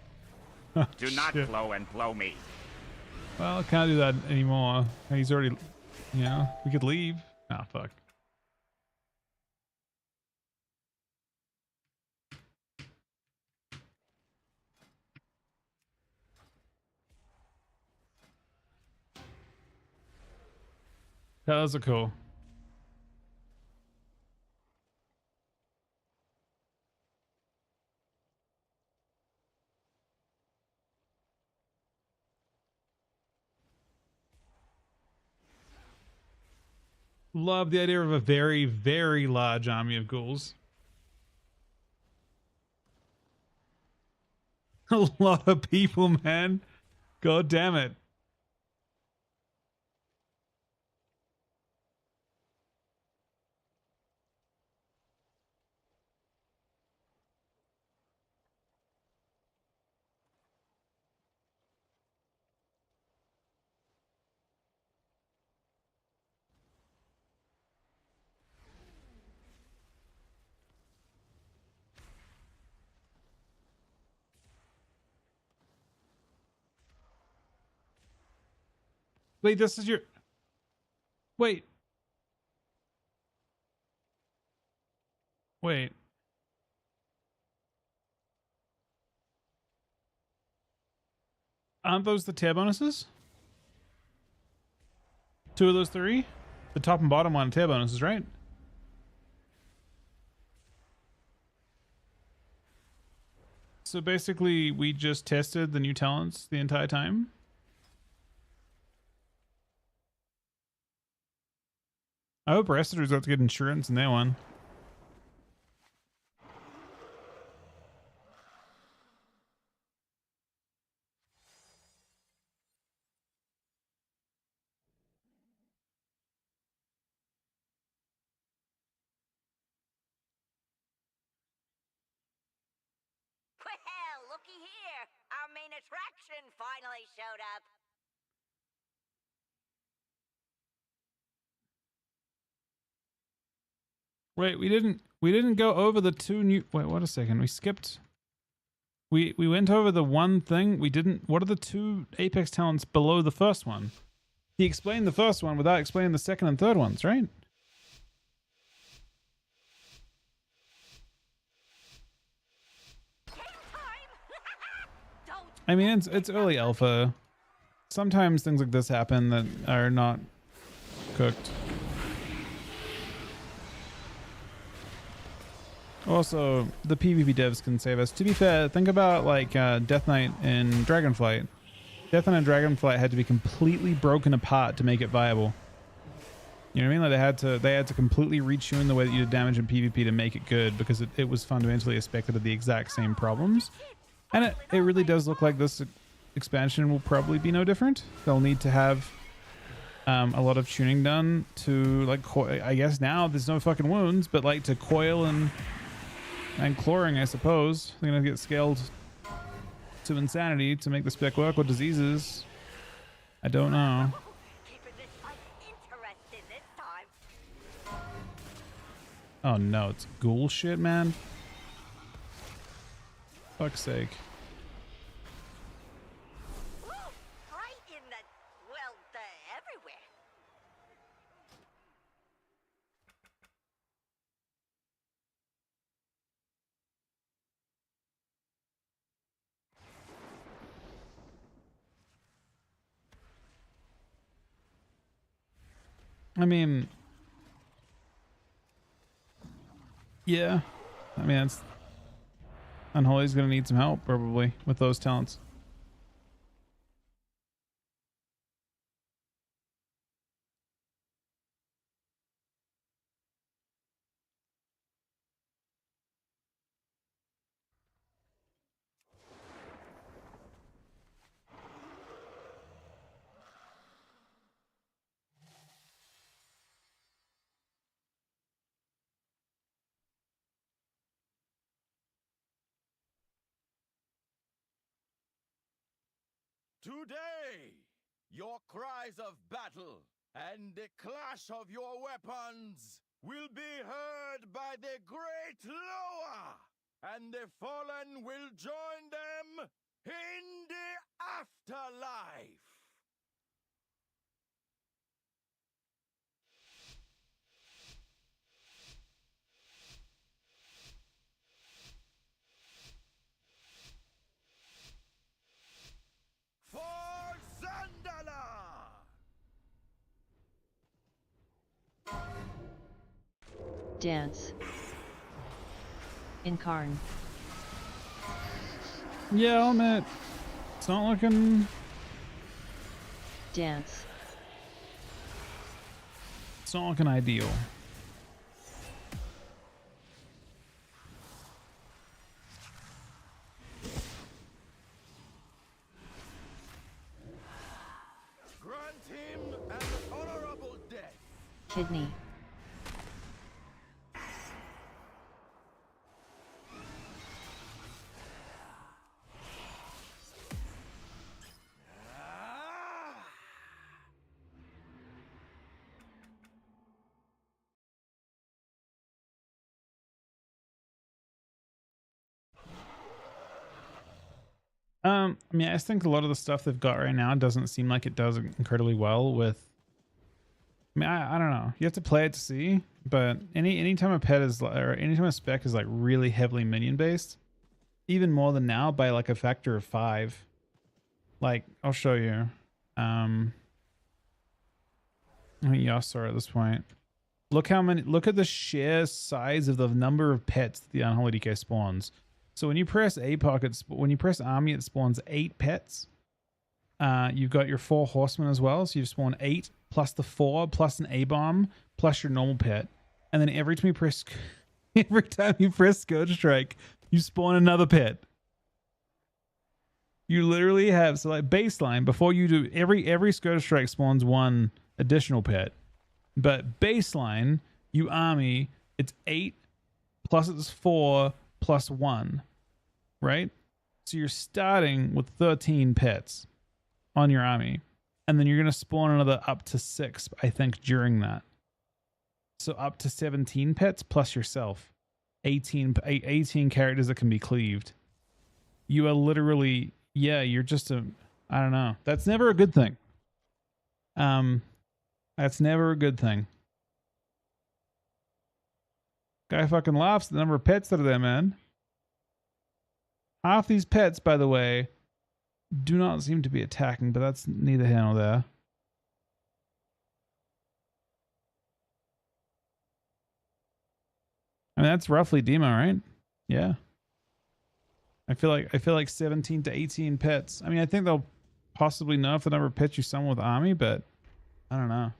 [SPEAKER 6] Do not
[SPEAKER 1] Shit.
[SPEAKER 6] blow and blow me.
[SPEAKER 1] Well, I can't do that anymore. He's already, you know, we could leave. Ah, fuck. Yeah, those are cool. Love the idea of a very, very large army of ghouls. A lot of people, man. God damn it. Wait, this is your... Wait. Wait. Aren't those the tier bonuses? 2 of those 3? The top and bottom one tier bonuses, right? So basically, we just tested the new talents the entire time. I hope Restaurators got to get insurance in their one.
[SPEAKER 22] Well, looky here. Our main attraction finally showed up.
[SPEAKER 1] Wait, we didn't go over the 2 new... Wait, what a second. We skipped... We went over the one thing. We didn't... What are the 2 Apex talents below the first one? He explained the first one without explaining the second and third ones, right? I mean, it's early alpha. Sometimes things like this happen that are not cooked. Also, the PvP devs can save us. To be fair, think about like Death Knight and Dragonflight. Death Knight and Dragonflight had to be completely broken apart to make it viable. You know what I mean? Like they had to completely retune the way that you did damage in PvP to make it good, because it was fundamentally expected of the exact same problems. And it really does look like this expansion will probably be no different. They'll need to have a lot of tuning done to like I guess now there's no fucking wounds, but like to coil and clawing, I suppose. They're gonna get scaled to insanity to make the spec work, or diseases. I don't know. Oh no, it's ghoul shit, man. Fuck's sake. I mean, yeah. I mean, it's Unholy's gonna need some help probably with those talents.
[SPEAKER 2] Today, your cries of battle and the clash of your weapons will be heard by the great Loa, and the fallen will join them in the afterlife. For Zandala!
[SPEAKER 5] Dance. Incarn.
[SPEAKER 1] Yeah, I'll admit, it's not looking.
[SPEAKER 5] Dance.
[SPEAKER 1] It's not looking ideal.
[SPEAKER 2] Grant him an honorable death.
[SPEAKER 5] Kidney.
[SPEAKER 1] I mean, I think a lot of the stuff they've got right now doesn't seem like it does incredibly well with. I mean, I don't know. You have to play it to see, but anytime a pet is or anytime a spec is like really heavily minion based, even more than now by like a factor of 5. Like I'll show you. I mean, Yasser at this point. Look at the sheer size of the number of pets that the Unholy DK spawns. So when you press APOC, when you press Army, it spawns 8 pets. You've got your 4 horsemen as well, so you've spawned 8 plus the 4 plus an A-bomb plus your normal pet, and then every time you press Scourge Strike, you spawn another pet. You literally have like baseline before you do every Scourge Strike spawns 1 additional pet, but baseline you Army it's 8 plus it's 4 plus 1, right? So you're starting with 13 pets on your army, and then you're going to spawn another up to 6, I think, during that. So up to 17 pets plus yourself. 18 characters that can be cleaved. You are literally, yeah, you're just I don't know. That's never a good thing. That's never a good thing. Guy fucking laughs at the number of pets that are there, man. Half these pets, by the way, do not seem to be attacking, but that's neither here nor there. I mean, that's roughly demo, right? Yeah. I feel like 17 to 18 pets. I mean, I think they'll possibly nerf the number of pets you summon with Army, but I don't know.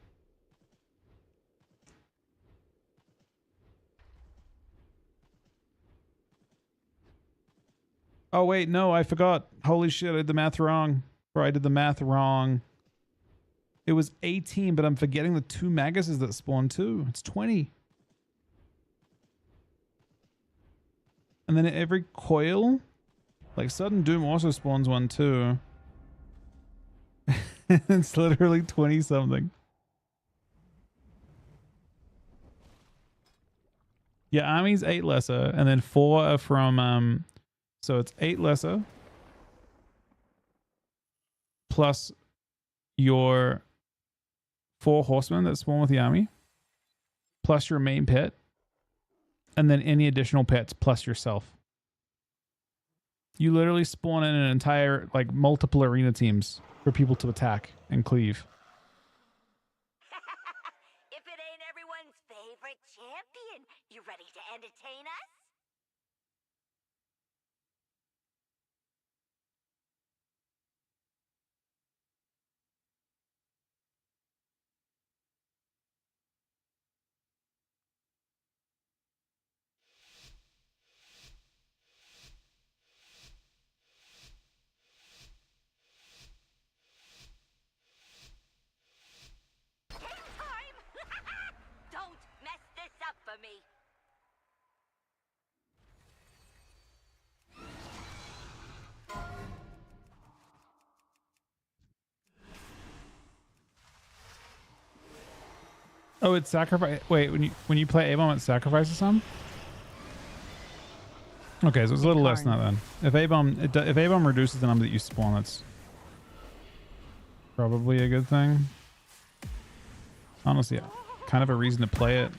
[SPEAKER 1] Oh wait, no, I forgot. Holy shit, I did the math wrong. Or I did the math wrong. It was 18, but I'm forgetting the 2 Maguses that spawn too. It's 20. And then every coil, like Sudden Doom also spawns one too. It's literally 20 something. Yeah, army's 8 lesser, and then 4 are from so it's 8 lesser plus your 4 horsemen that spawn with the army, plus your main pet, and then any additional pets plus yourself. You literally spawn in an entire, like, multiple arena teams for people to attack and cleave.
[SPEAKER 22] If it ain't everyone's favorite champion, you ready to entertain us? Time! Don't mess this up for me.
[SPEAKER 1] Oh, it's sacrifice. Wait, when you play A-bomb, it sacrifices some. Okay, so it's a little less than that then. If A-bomb reduces the number that you spawn, that's probably a good thing. Honestly, yeah, kind of a reason to play it.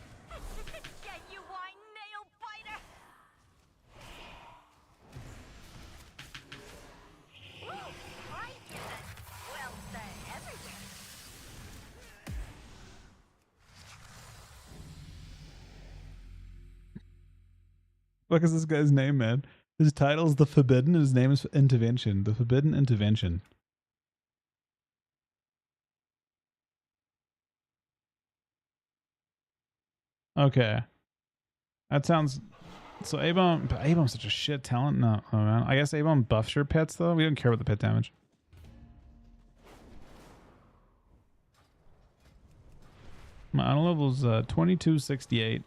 [SPEAKER 1] What is this guy's name, man? His title's The Forbidden, and his name is Intervention. The Forbidden Intervention. Okay. That sounds... So A-bomb... But A-bomb's such a shit talent. No, oh man. I guess A-bomb buffs your pets, though. We don't care about the pet damage. My honor level's 2268.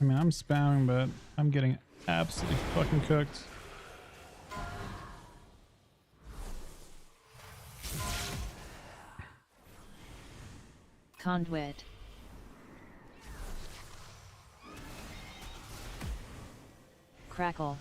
[SPEAKER 1] I mean, I'm spamming, but I'm getting absolutely fucking cooked.
[SPEAKER 5] Conduit. Crackle.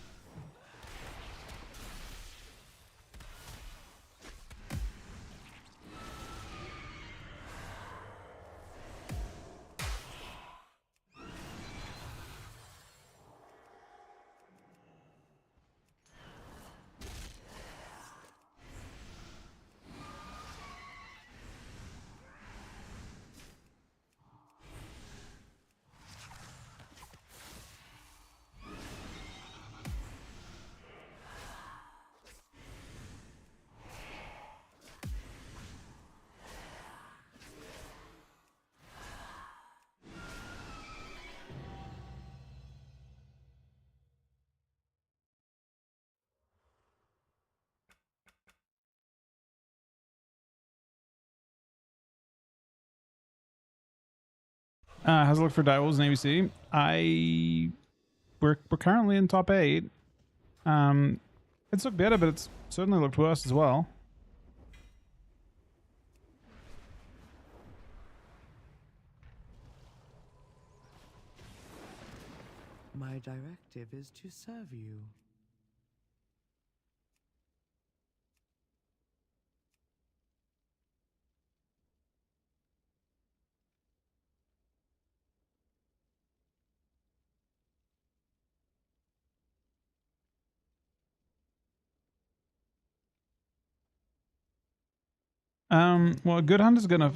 [SPEAKER 1] How's it look for Direwolves and ABC? We're currently in top 8. It's looked better, but it's certainly looked worse as well.
[SPEAKER 14] My directive is to serve you.
[SPEAKER 1] Well, a good hunter's gonna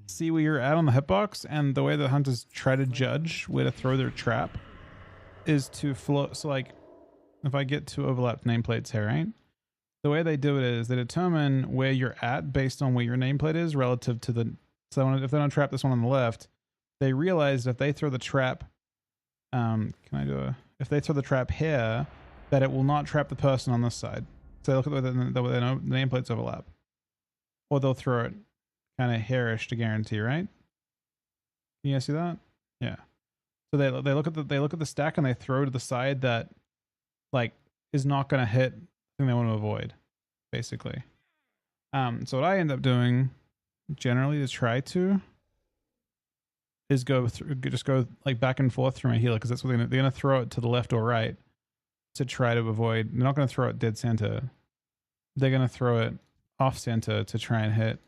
[SPEAKER 1] see where you're at on the hitbox, and the way the hunters try to judge where to throw their trap is to float. So, like, if I get two overlapped nameplates here, right? The way they do it is they determine where you're at based on where your nameplate is relative to the. So if they don't trap this one on the left, they realize that if they throw the trap, if they throw the trap here, that it will not trap the person on this side. So they look at the nameplates overlap. Or they'll throw it kind of hairish to guarantee, right? Can you guys see that? Yeah. So they look at the stack and they throw to the side that, like, is not going to hit the thing they want to avoid, basically. So what I end up doing generally to try to is go like back and forth through my healer, because that's what they're gonna throw it to the left or right to try to avoid. They're not gonna throw it dead center. They're gonna throw it off center to try and hit.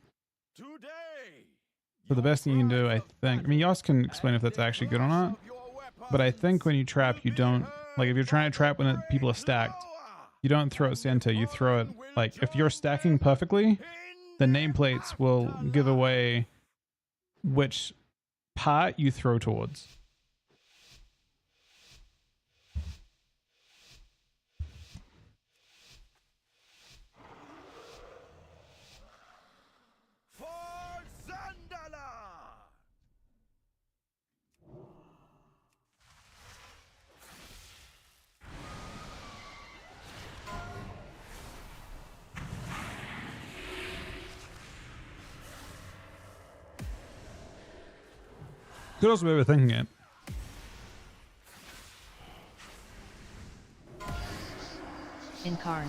[SPEAKER 1] So the best thing you can do, I think, I mean, Yoss can explain if that's actually good or not, but I think when you trap, you don't, like, if you're trying to trap when people are stacked, you don't throw it center, you throw it, like, if you're stacking perfectly, the nameplates will give away which part you throw towards. Could also be overthinking it.
[SPEAKER 5] Incarn.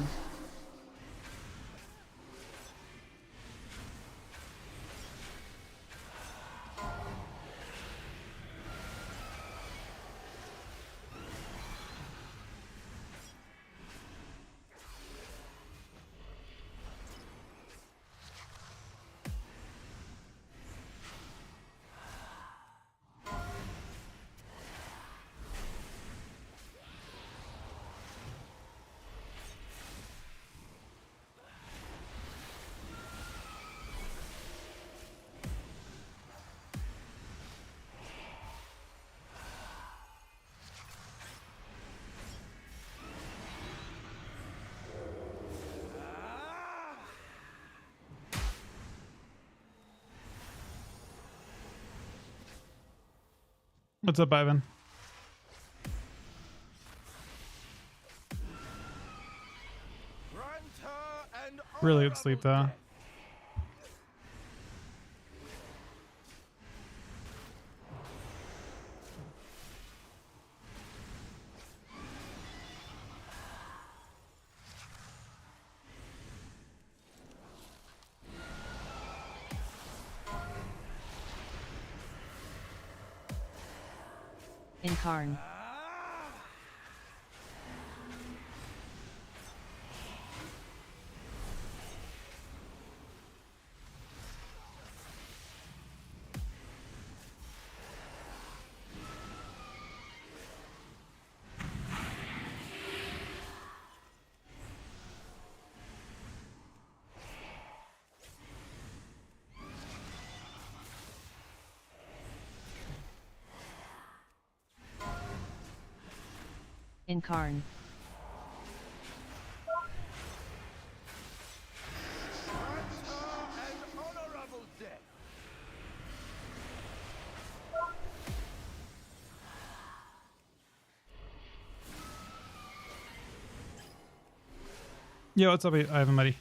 [SPEAKER 1] What's up, Ivan? Really good sleep, though.
[SPEAKER 5] Incarn. Incarn.
[SPEAKER 1] Yo, what's up, Ivan, buddy?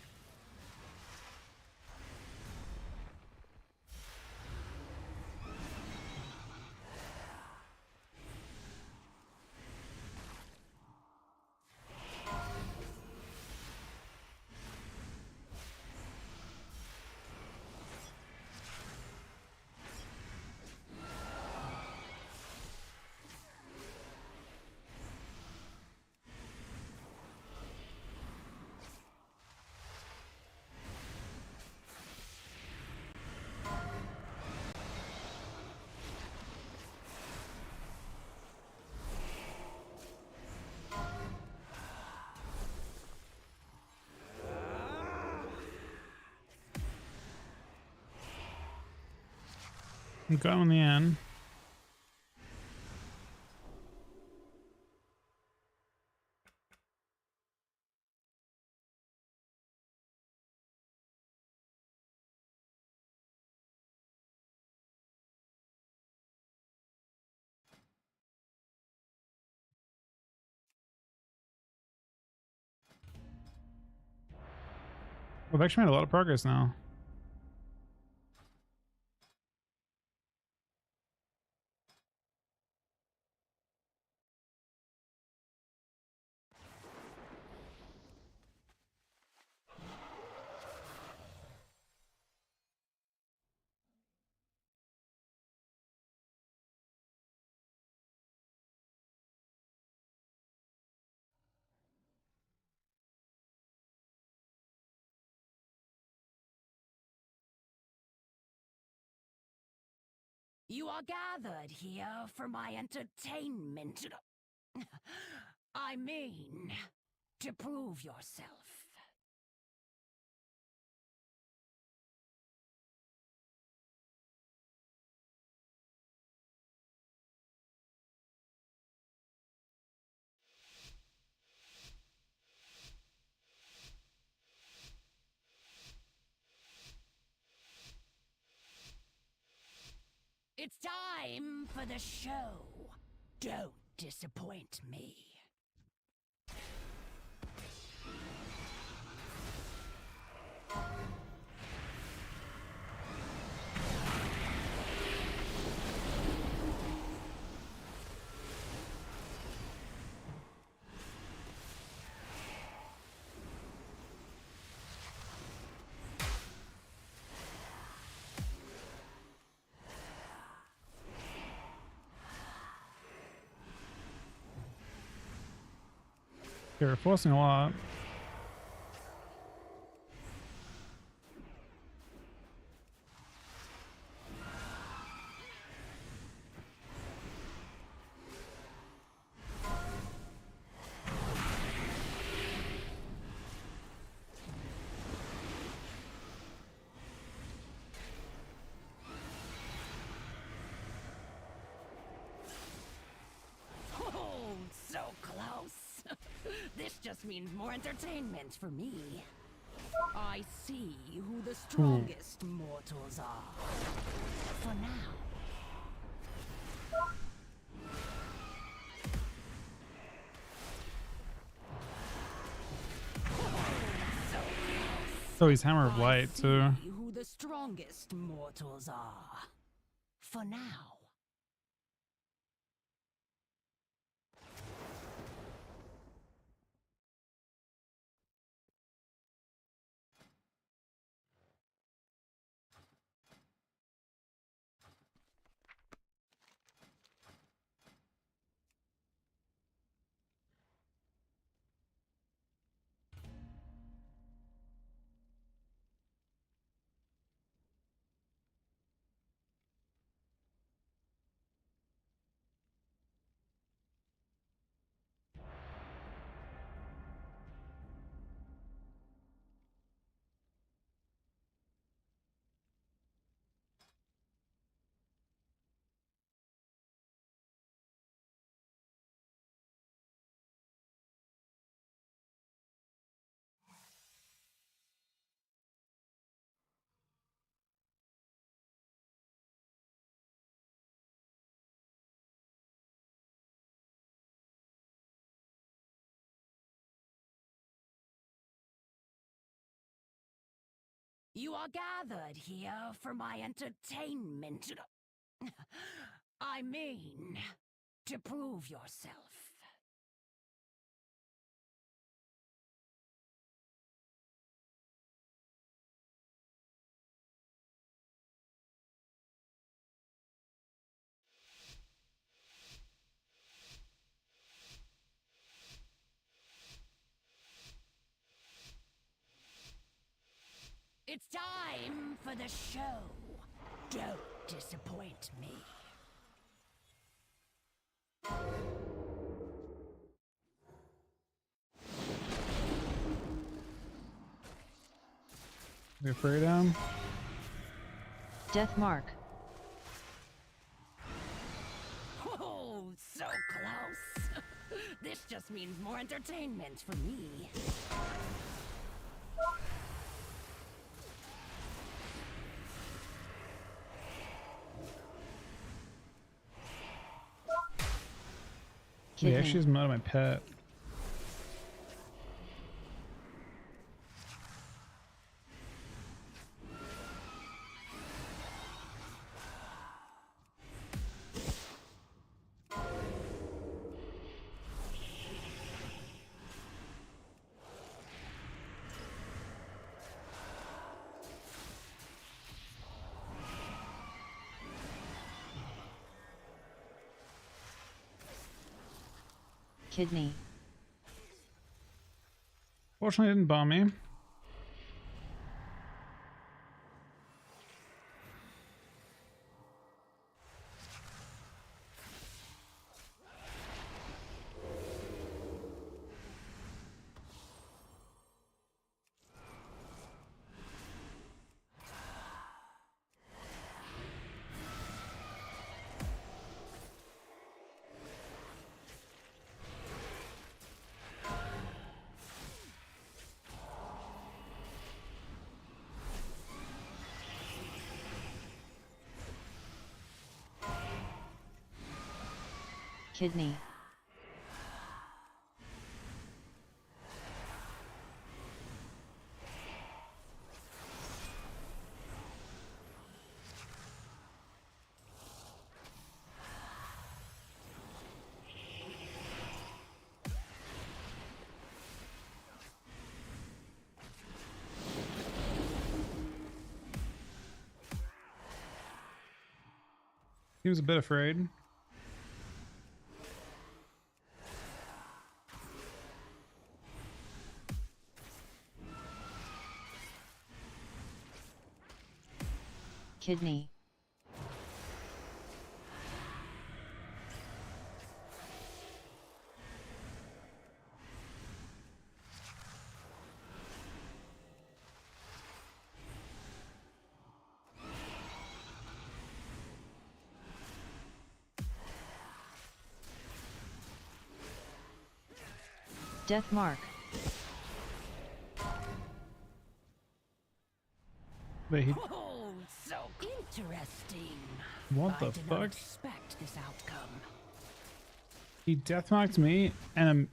[SPEAKER 1] Got him in the end. We've actually made a lot of progress now.
[SPEAKER 15] You are gathered here for my entertainment. I mean, to prove yourself. It's time for the show. Don't disappoint me.
[SPEAKER 1] You're forcing a lot.
[SPEAKER 15] Oh, so close. This just means more entertainment for me. I see who the strongest mortals are. For now.
[SPEAKER 1] So he's Hammer of Light too.
[SPEAKER 15] See who the strongest mortals are. For now. You are gathered here for my entertainment. I mean, to prove yourself. It's time for the show. Don't disappoint me.
[SPEAKER 1] You afraid of him?
[SPEAKER 5] Death mark.
[SPEAKER 15] Oh, so close. This just means more entertainment for me.
[SPEAKER 1] He actually is not my pet.
[SPEAKER 5] Kidney.
[SPEAKER 1] Fortunately, it didn't bomb me.
[SPEAKER 5] Kidney.
[SPEAKER 1] He was a bit afraid.
[SPEAKER 5] Kidney. Death mark.
[SPEAKER 1] Wait, he...
[SPEAKER 15] Oh, so interesting.
[SPEAKER 1] What the
[SPEAKER 15] I did not
[SPEAKER 1] fuck?
[SPEAKER 15] expect this outcome.
[SPEAKER 1] He deathmarked me, and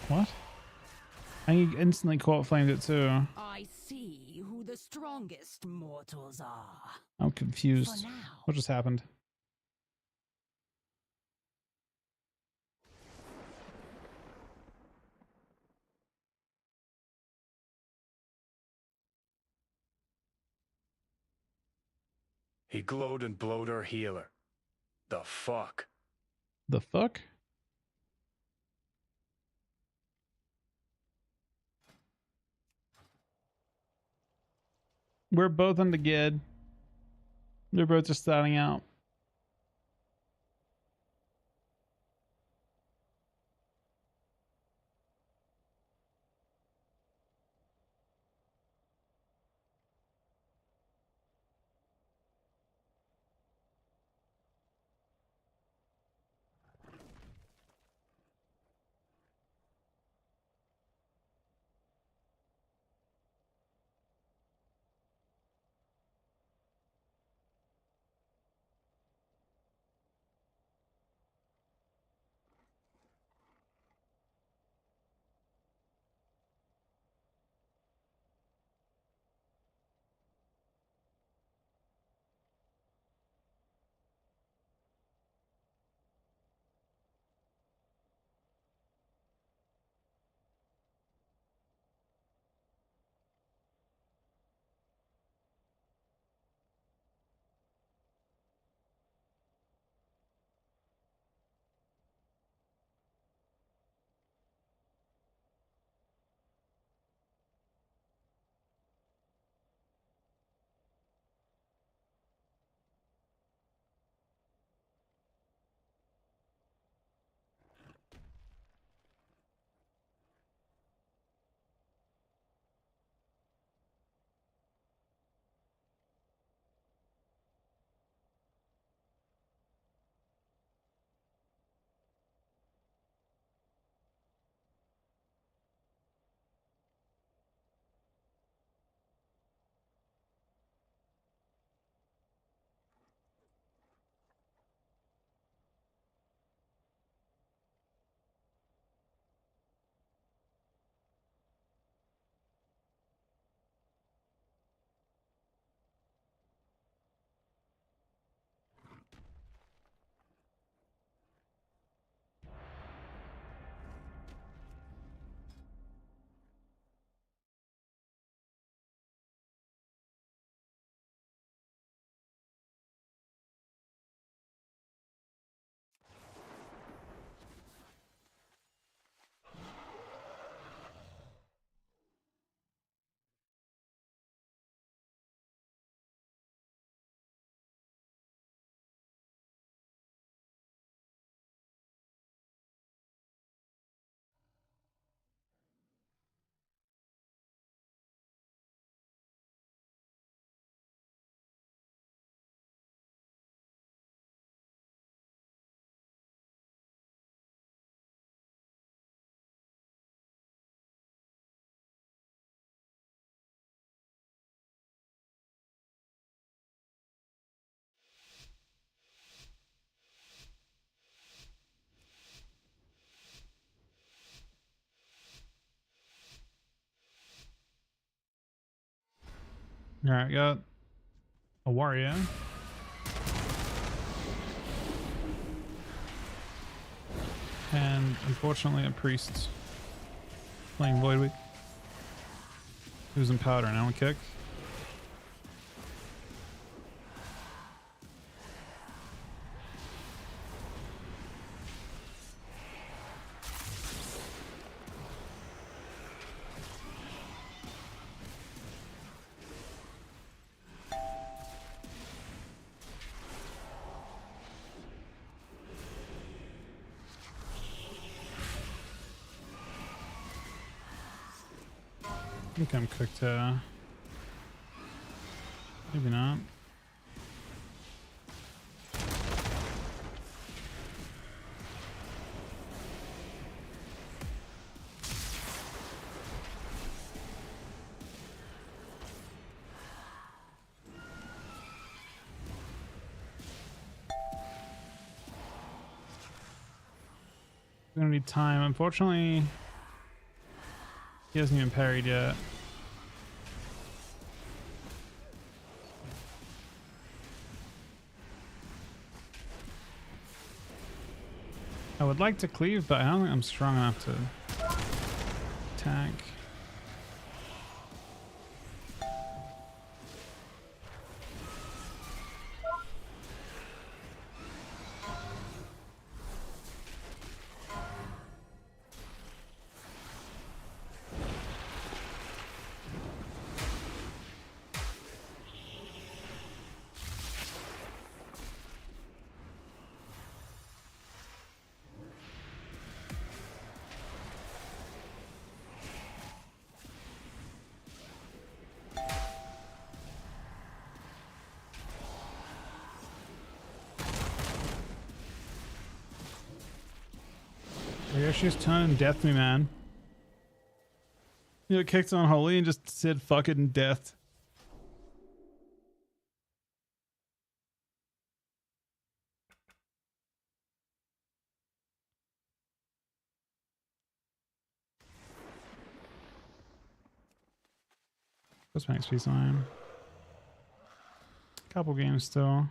[SPEAKER 1] what? And he instantly caught flamed it too.
[SPEAKER 15] I see who the strongest mortals are.
[SPEAKER 1] I'm confused.
[SPEAKER 15] For now.
[SPEAKER 1] What just happened?
[SPEAKER 7] He glowed and blowed our healer. The fuck?
[SPEAKER 1] The fuck? We're both on the gid. They're both just starting out. Alright, got a warrior. And unfortunately a priest playing Voidweek. Who's in powder now and kick. I think I'm cooked here. Maybe not. We're gonna need time. Unfortunately, he hasn't even parried yet. I would like to cleave, but I don't think I'm strong enough to attack. Yoshi's turning death me, man. You know, kicked on holy and just said fuck it and death. What's my XP sign? Couple games still.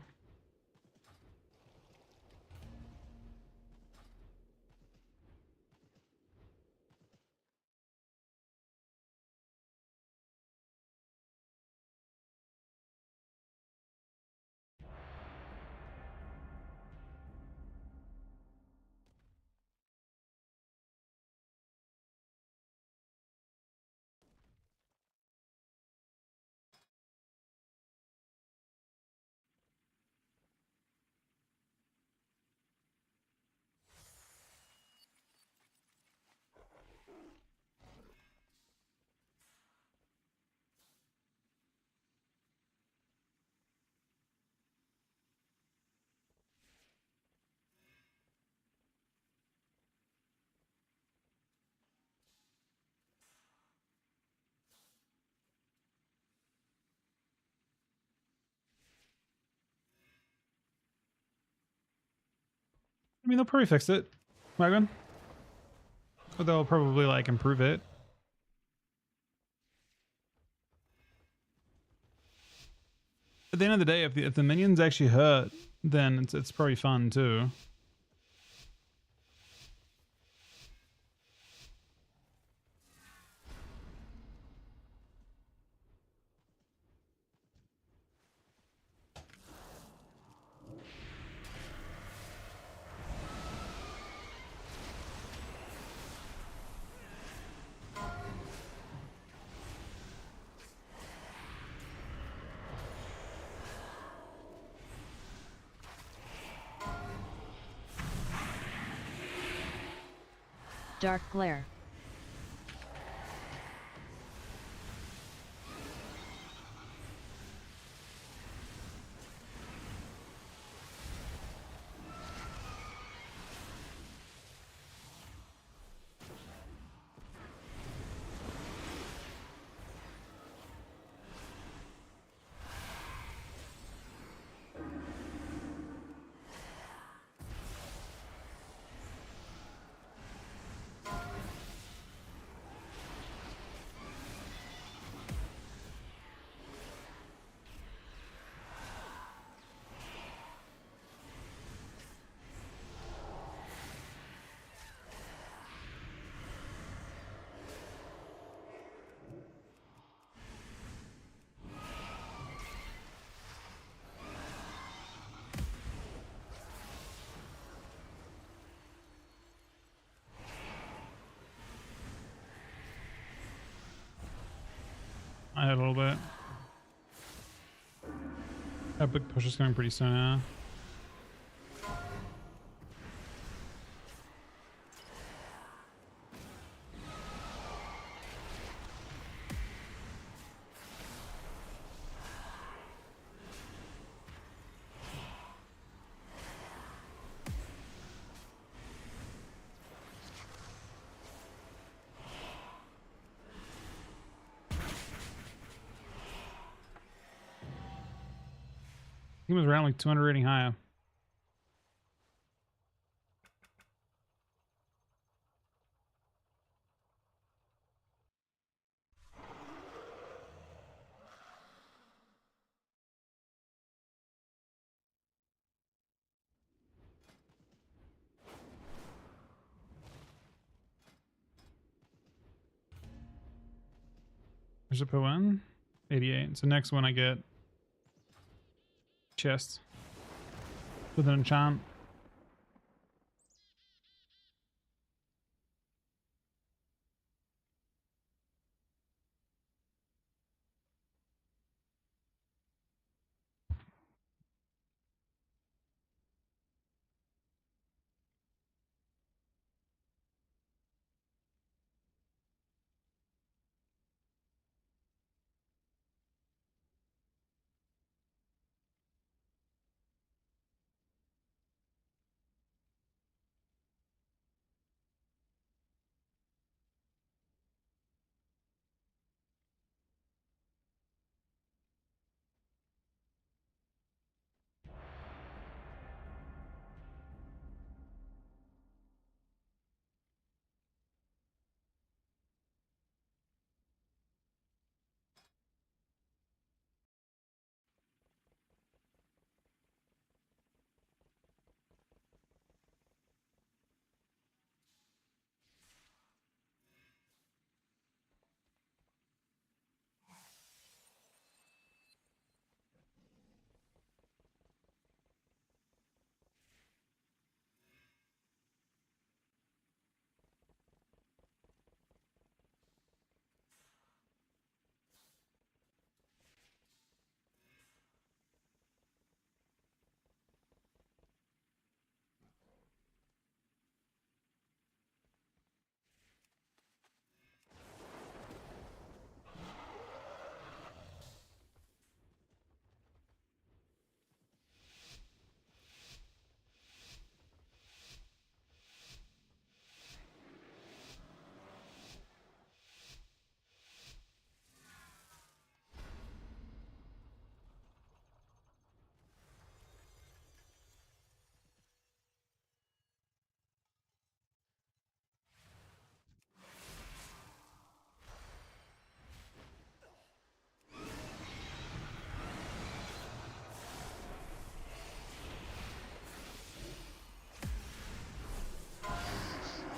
[SPEAKER 1] I mean, they'll probably fix it, Wagon. But they'll probably like improve it. At the end of the day, if the minions actually hurt, then it's probably fun too.
[SPEAKER 5] Dark glare.
[SPEAKER 1] a little bit. That big push is coming pretty soon now. He was around like 200 rating higher. There's a put one. 88. So next one I get chest with an enchant.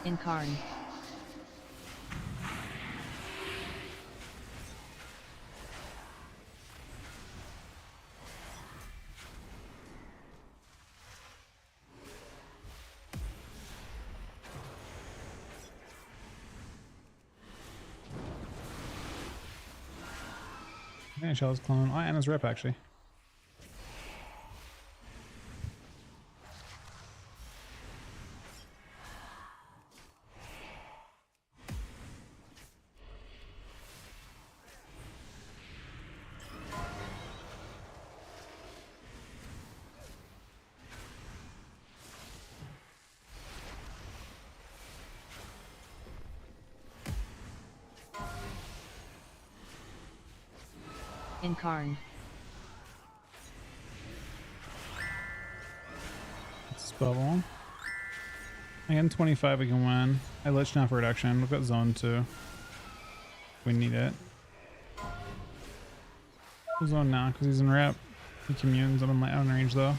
[SPEAKER 5] Incarn.
[SPEAKER 1] Yeah, Shell's clone. Oh, and his rep actually.
[SPEAKER 5] Incarn.
[SPEAKER 1] Bubble. Again, 25 we can win. I lich now for reduction. We've got zone 2. We need it. We'll zone now because he's in rep. He communes. I'm in my own range though.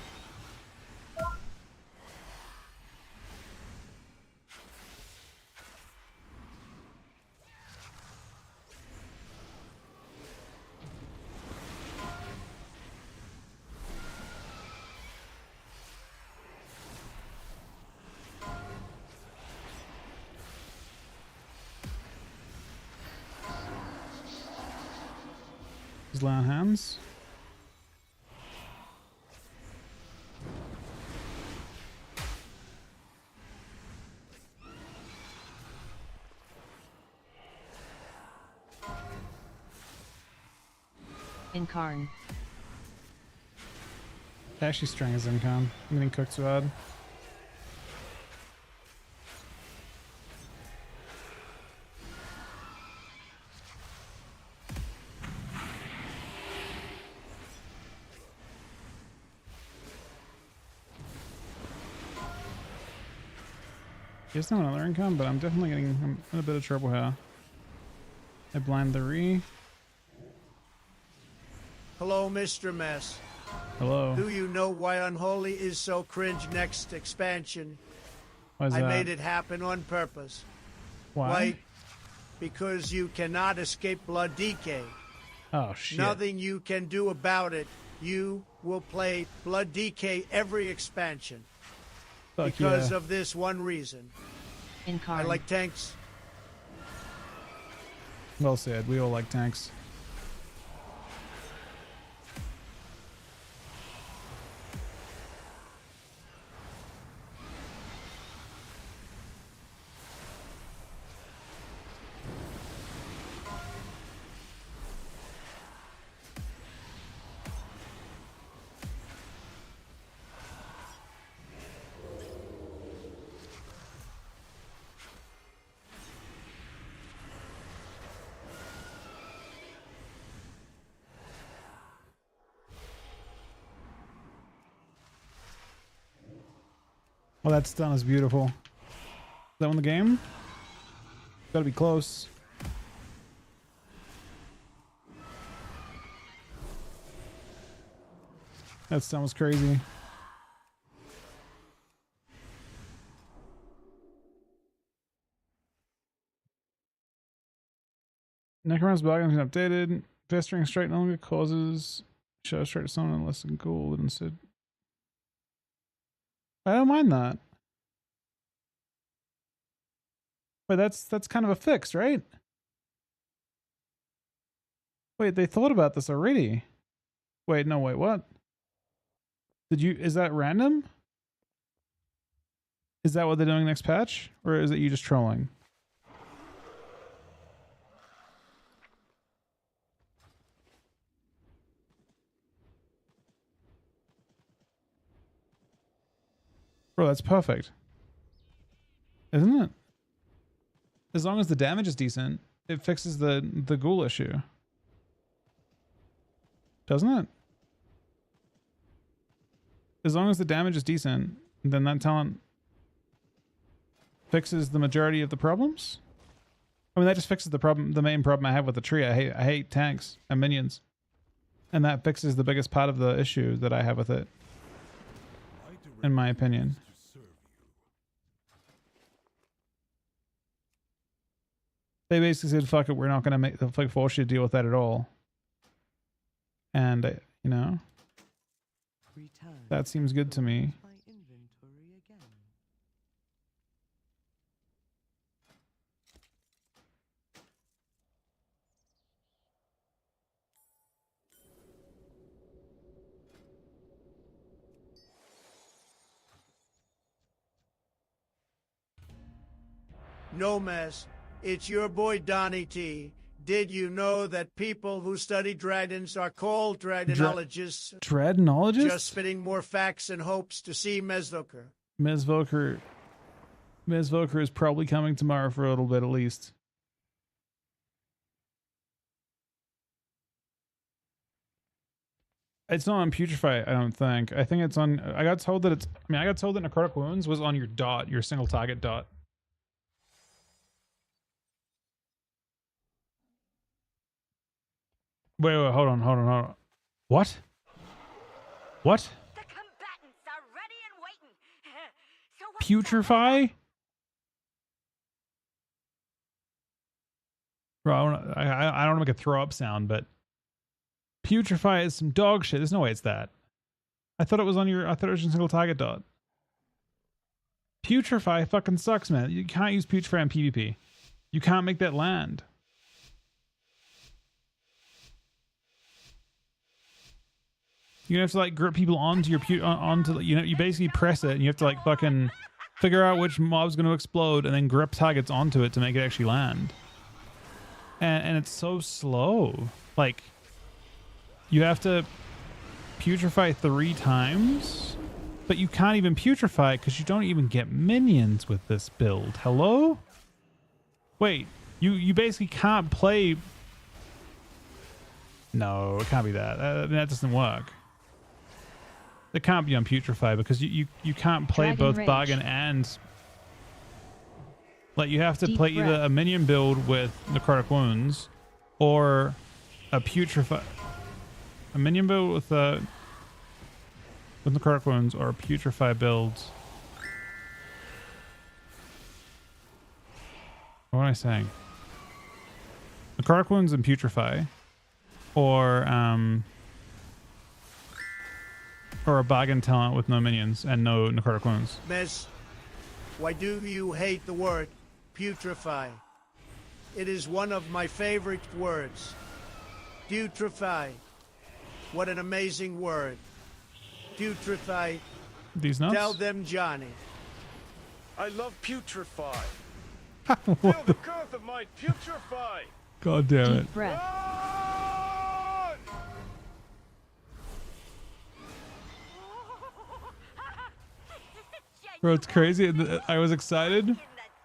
[SPEAKER 1] Just lay on hands.
[SPEAKER 5] Incarn.
[SPEAKER 1] Actually, string is income. I'm getting cooked so bad. There's no another income, but I'm definitely I'm in a bit of trouble here. I blind the re.
[SPEAKER 3] Hello, Mr. Mess.
[SPEAKER 1] Hello.
[SPEAKER 3] Do you know why Unholy is so cringe next expansion?
[SPEAKER 1] Why is
[SPEAKER 3] I
[SPEAKER 1] that?
[SPEAKER 3] made it happen on purpose.
[SPEAKER 1] Why?
[SPEAKER 3] Because you cannot escape blood decay.
[SPEAKER 1] Oh, shit.
[SPEAKER 3] Nothing you can do about it. You will play blood decay every expansion.
[SPEAKER 1] Fuck
[SPEAKER 3] because
[SPEAKER 1] yeah.
[SPEAKER 3] of this one reason.
[SPEAKER 5] Incarn.
[SPEAKER 3] I like tanks.
[SPEAKER 1] Well said. We all like tanks. Well, that stun is beautiful. Is that one the game? Gotta be close. That stun was crazy. Necromancer's Block has been updated. Festering straight no longer causes show straight to someone unless than gold instead. I don't mind that. But that's kind of a fix, right? Wait, they thought about this already. Wait, no, wait, what? Is that random? Is that what they're doing next patch? Or is it you just trolling? Bro, that's perfect. Isn't it? As long as the damage is decent, it fixes the ghoul issue. Doesn't it? As long as the damage is decent, then that talent fixes the majority of the problems? I mean, that just fixes the main problem I have with the tree. I hate tanks and minions. And that fixes the biggest part of the issue that I have with it. In my opinion. They basically said, fuck it, we're not going to force you to deal with that at all. And, you know, that seems good to me.
[SPEAKER 3] No mess. It's your boy Donnie T. Did you know that people who study dragons are called dragonologists?
[SPEAKER 1] Dragonologists?
[SPEAKER 3] Just spitting more facts and hopes to see Mezvoker.
[SPEAKER 1] Mezvoker is probably coming tomorrow for a little bit at least. It's not on Putrefy, I don't think. I think it's on... I got told that Necrotic Wounds was on your dot, your single target dot. Wait, hold on. What? What?
[SPEAKER 22] The combatants are ready and waiting. So
[SPEAKER 1] Putrefy? Bro, I don't want to make a throw up sound, but Putrefy is some dog shit. There's no way it's that. I thought it was your single target dot. Putrefy fucking sucks, man. You can't use Putrefy on PvP. You can't make that land. You have to like grip people onto your onto, you know, you basically press it and you have to like fucking figure out which mob's going to explode and then grip targets onto it to make it actually land. And it's so slow. Like, you have to putrefy 3 times, but you can't even putrefy because you don't even get minions with this build. Hello? Wait, you basically can't play. No, it can't be that. That doesn't work. It can't be on putrefy because you can't play
[SPEAKER 5] Dragon
[SPEAKER 1] both
[SPEAKER 5] Rage.
[SPEAKER 1] bargain and, like, you have to
[SPEAKER 5] Deep
[SPEAKER 1] play either
[SPEAKER 5] breath.
[SPEAKER 1] a minion build with necrotic wounds or a putrefy, a minion build with necrotic wounds, or a putrefy build. What am I saying? Necrotic wounds and putrefy, or a bargain talent with no minions and no necrotic wounds.
[SPEAKER 3] Miss, why do you hate the word putrefy? It is one of my favorite words. Putrefy. What an amazing word. Putrefy.
[SPEAKER 1] These nuts?
[SPEAKER 3] Tell them, Johnny.
[SPEAKER 7] I love putrefy.
[SPEAKER 1] What
[SPEAKER 7] Feel the
[SPEAKER 1] the-
[SPEAKER 7] girth of my putrefy.
[SPEAKER 1] God damn it.
[SPEAKER 5] Deep breath.
[SPEAKER 1] Bro, it's crazy. I was excited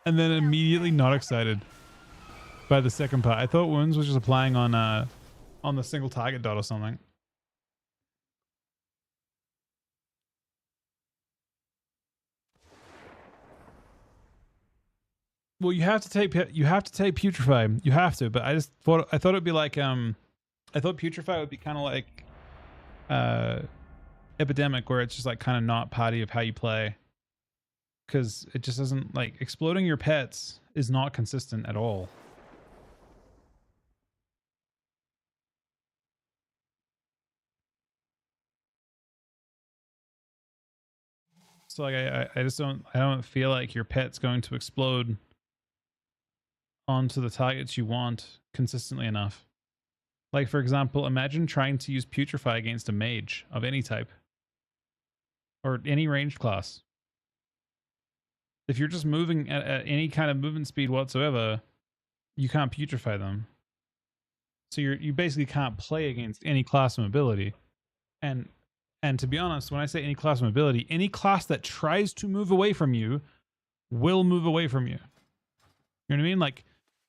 [SPEAKER 1] and then immediately not excited by the second part. I thought wounds was just applying on the single target dot or something. Well, you have to take putrefy. You have to, but I thought it'd be like I thought putrefy would be kind of like epidemic, where it's just like kind of not party of how you play, because it just doesn't, like, exploding your pets is not consistent at all. So like I just don't feel like your pet's going to explode onto the targets you want consistently enough. Like, for example, imagine trying to use putrefy against a mage of any type or any ranged class. If you're just moving at any kind of movement speed whatsoever, you can't putrefy them. So you basically can't play against any class of ability. And to be honest, when I say any class of ability, any class that tries to move away from you will move away from you. You know what I mean? Like,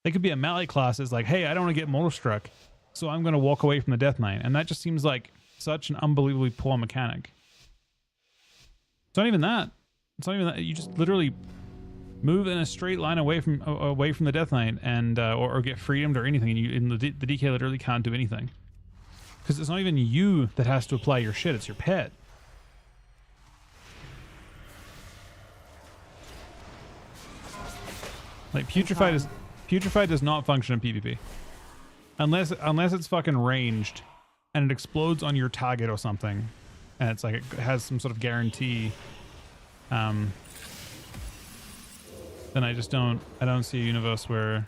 [SPEAKER 1] they could be a melee class is like, hey, I don't want to get mortal struck, so I'm going to walk away from the Death Knight. And that just seems like such an unbelievably poor mechanic. It's not even that. It's not even that. You just literally move in a straight line away from the Death Knight and or get freedomed or anything, and the DK literally can't do anything. Because it's not even you that has to apply your shit, it's your pet. Like, putrefy does not function in PvP. Unless it's fucking ranged and it explodes on your target or something. And it's like it has some sort of guarantee. Then I don't see a universe where,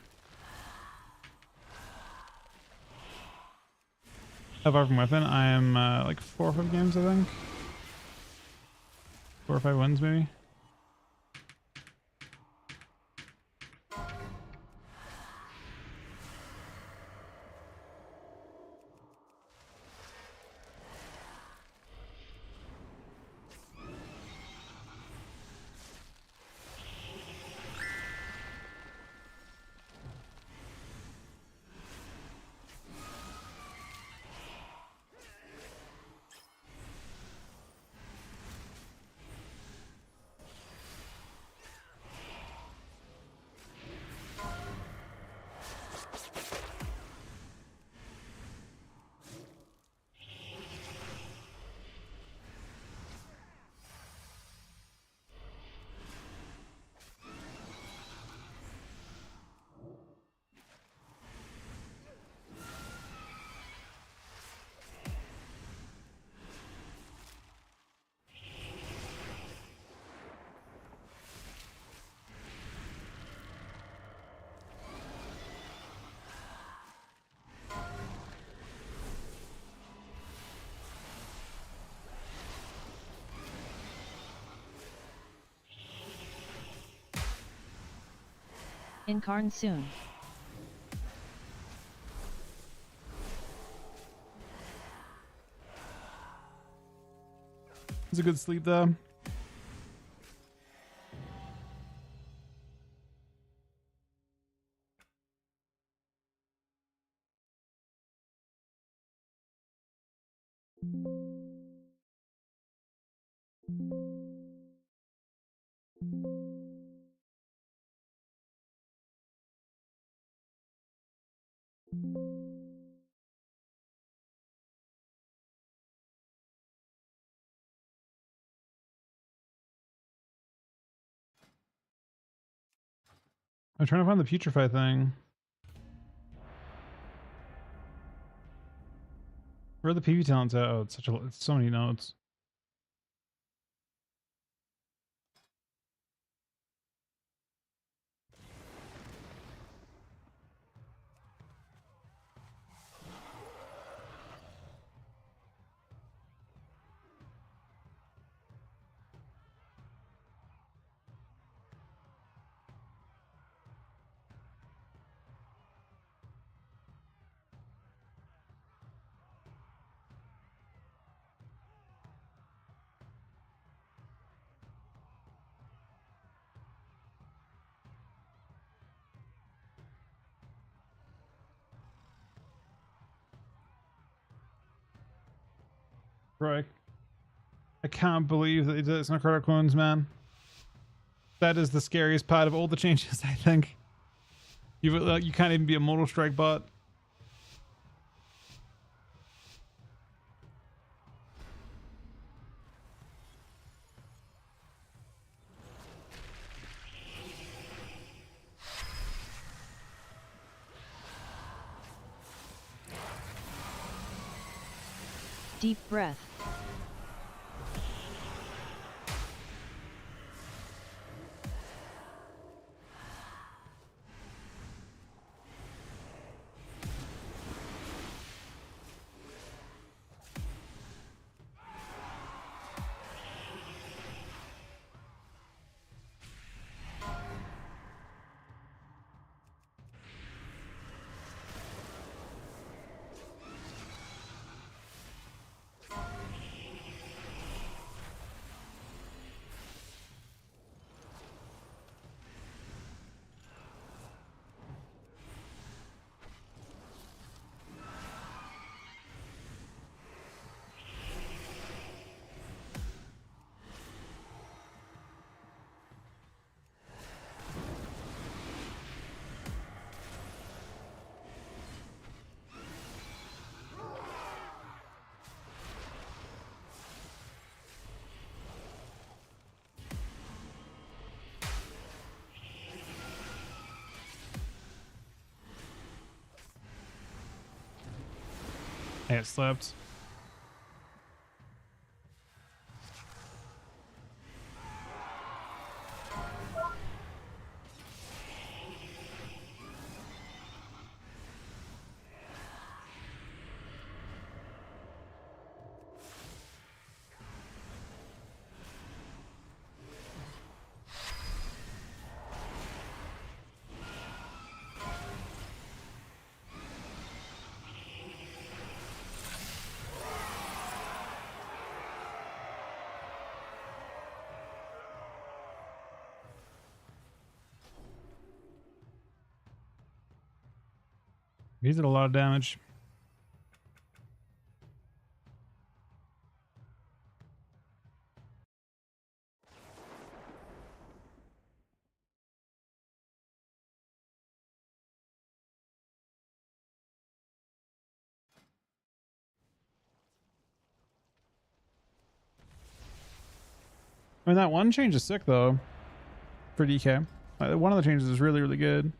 [SPEAKER 1] apart from weapon, I am like 4 or 5 games, I think. 4 or 5 wins, maybe.
[SPEAKER 5] Incarn soon.
[SPEAKER 1] It's a good sleep though. I'm trying to find the putrefy thing. Where are the PV talents at? Oh, it's so many notes. Right. I can't believe that it's necrotic wounds, man. That is the scariest part of all the changes, I think. You can't even be a mortal strike bot.
[SPEAKER 5] Deep breath. I got slapped. He did a lot of damage. I mean, that one change is sick though for DK. One of the changes is really, really good.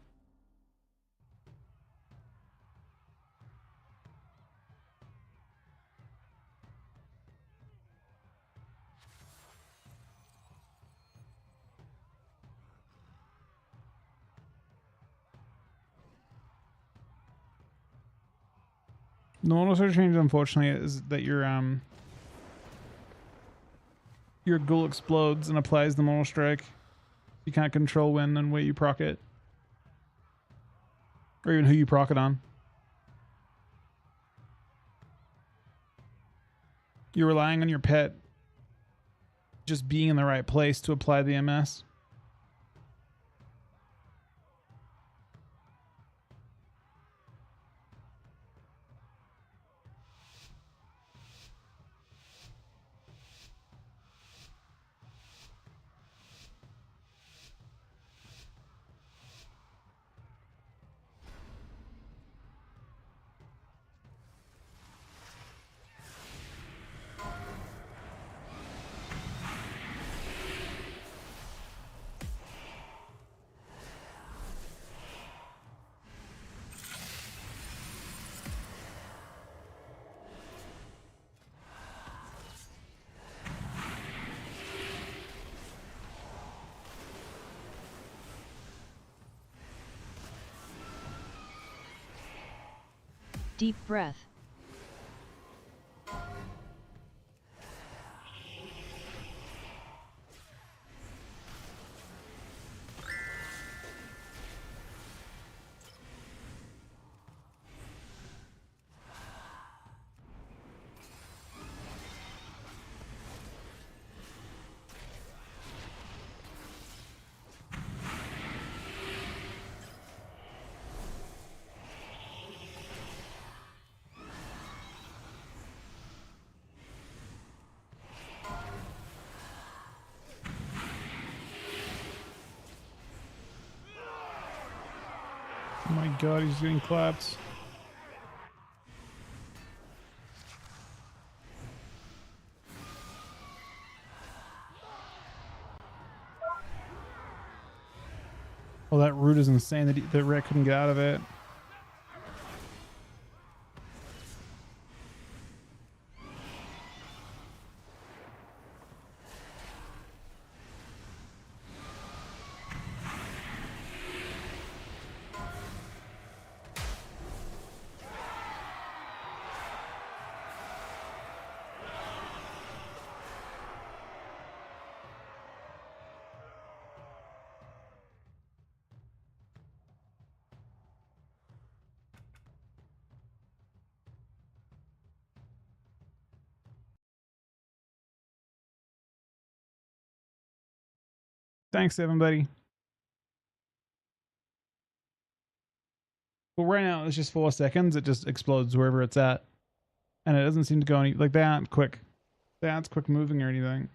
[SPEAKER 5] The one other change, unfortunately, is that your ghoul explodes and applies the mono strike. You can't control when and where you proc it.
[SPEAKER 1] Or even who you proc it on. You're relying on your pet just being in the right place to apply the MS.
[SPEAKER 9] Deep breath.
[SPEAKER 1] Oh my god, he's getting clapped. Oh, that root is insane that Rick couldn't get out of it. Thanks, everybody. Well, right now it's just 4 seconds. It just explodes wherever it's at. And it doesn't seem to go any... Like, they aren't quick. They aren't quick moving or anything.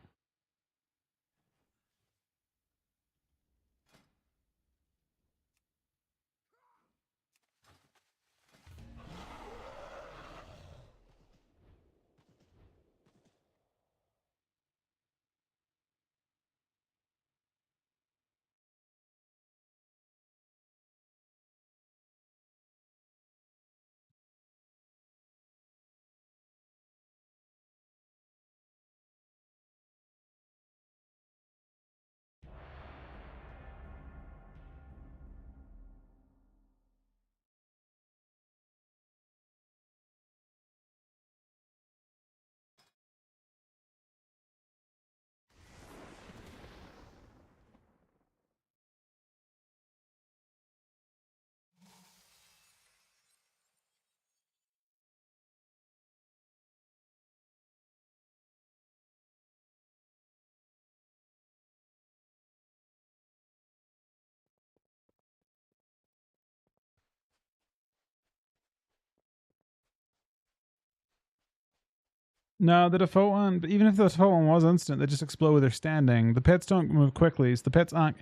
[SPEAKER 1] No, the default one, even if the default one was instant, they just explode where they're standing. The pets don't move quickly, so the pets aren't,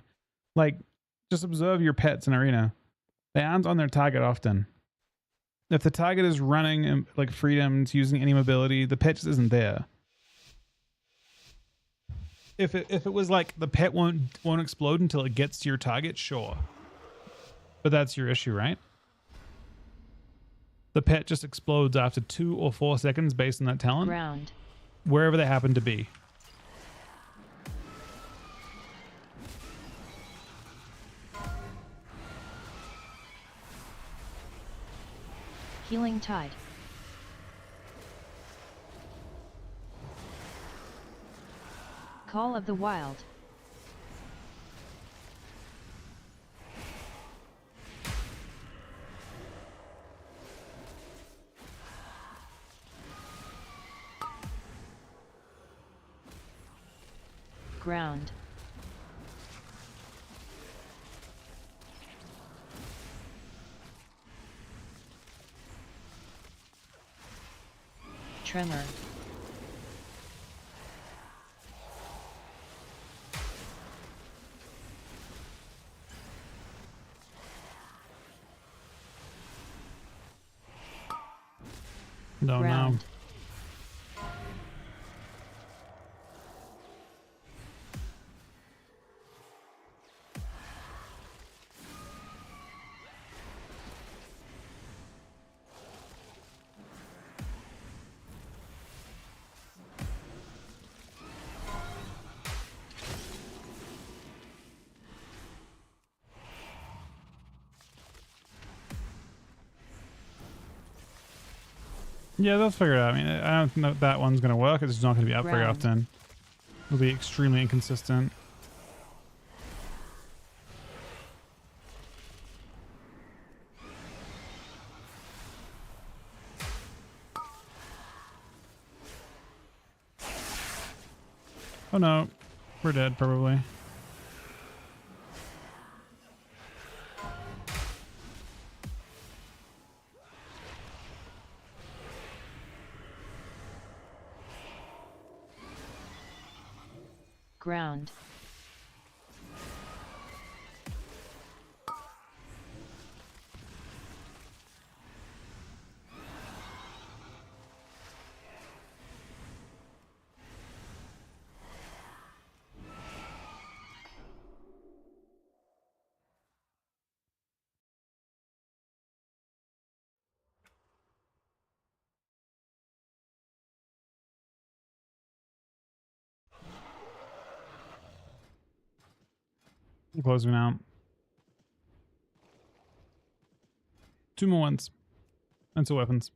[SPEAKER 1] like, just observe your pets in arena. They aren't on their target often. If the target is running, like, freedoms, using any mobility, the pet just isn't there. If it was like, the pet won't explode until it gets to your target, sure. But that's your issue, right? The pet just explodes after 2 or 4 seconds based on that talent.
[SPEAKER 9] Ground.
[SPEAKER 1] Wherever they happen to be.
[SPEAKER 9] Healing tide. Call of the Wild. Ground. Tremor.
[SPEAKER 5] No, no. Yeah, they'll figure it out. I mean, I don't know if that one's going to work. It's just not going to be up very often. It'll be extremely inconsistent. Oh no, we're dead probably.
[SPEAKER 9] Ground.
[SPEAKER 5] Closing out. 2 more ones. And 2 weapons.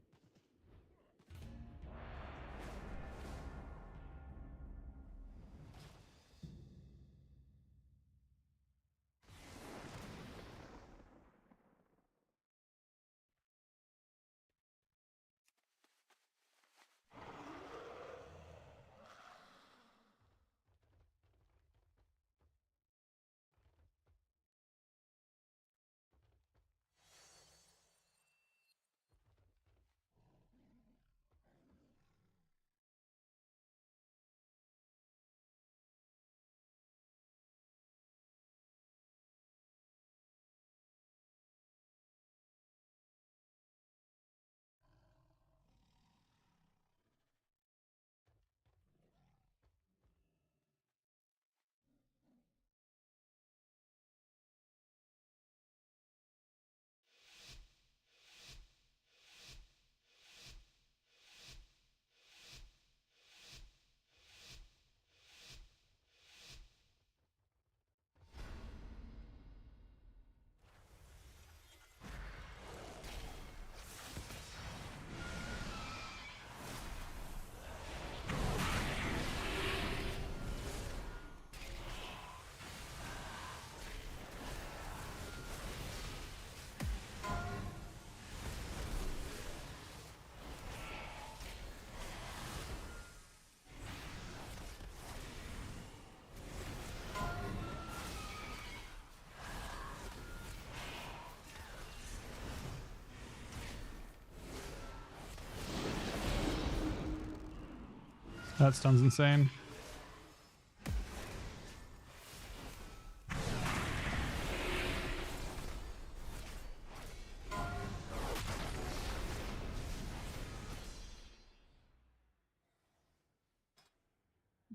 [SPEAKER 5] That stun's insane.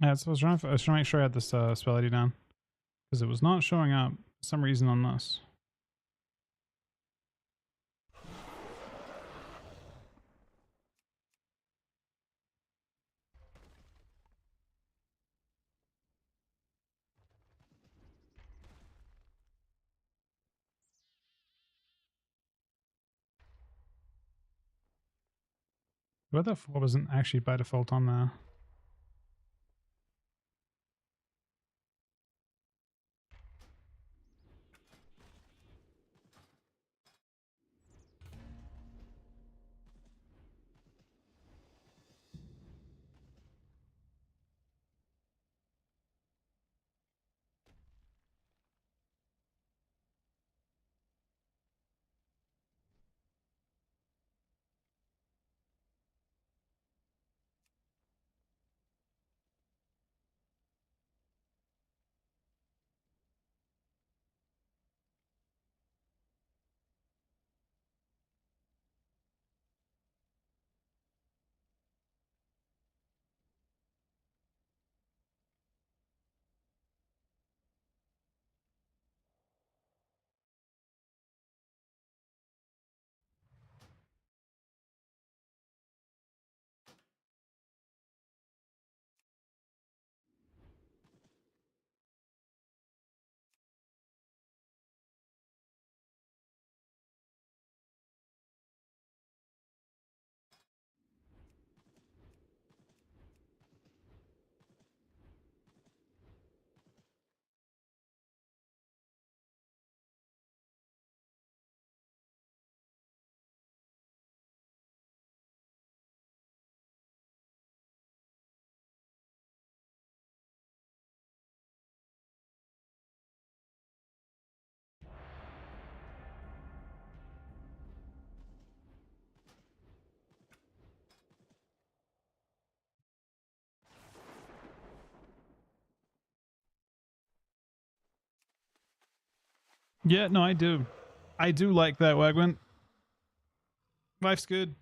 [SPEAKER 5] Yeah, so I was trying to make sure I had this spell ID down. Because it was not showing up for some reason on this. Weather 4 wasn't actually by default on there. Yeah, no, I do. I do like that, Wagman. Life's good.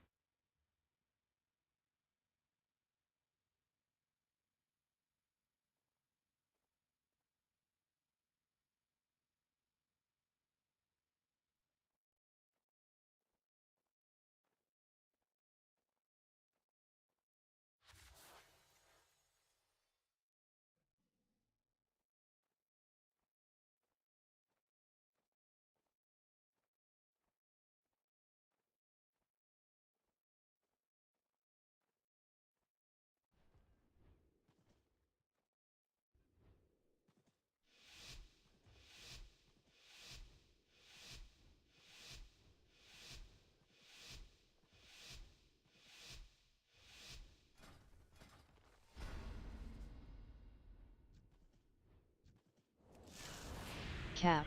[SPEAKER 9] Cap.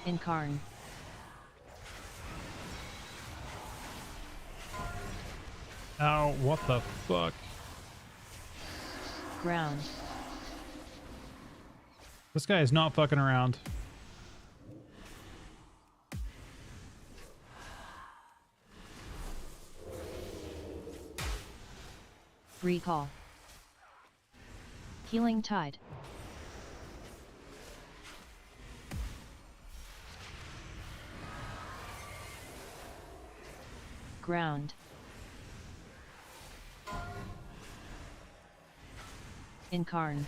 [SPEAKER 9] Incarn.
[SPEAKER 5] Ow, what the fuck?
[SPEAKER 9] Ground.
[SPEAKER 5] This guy is not fucking around.
[SPEAKER 9] Recall. Healing Tide. Ground. Incarn.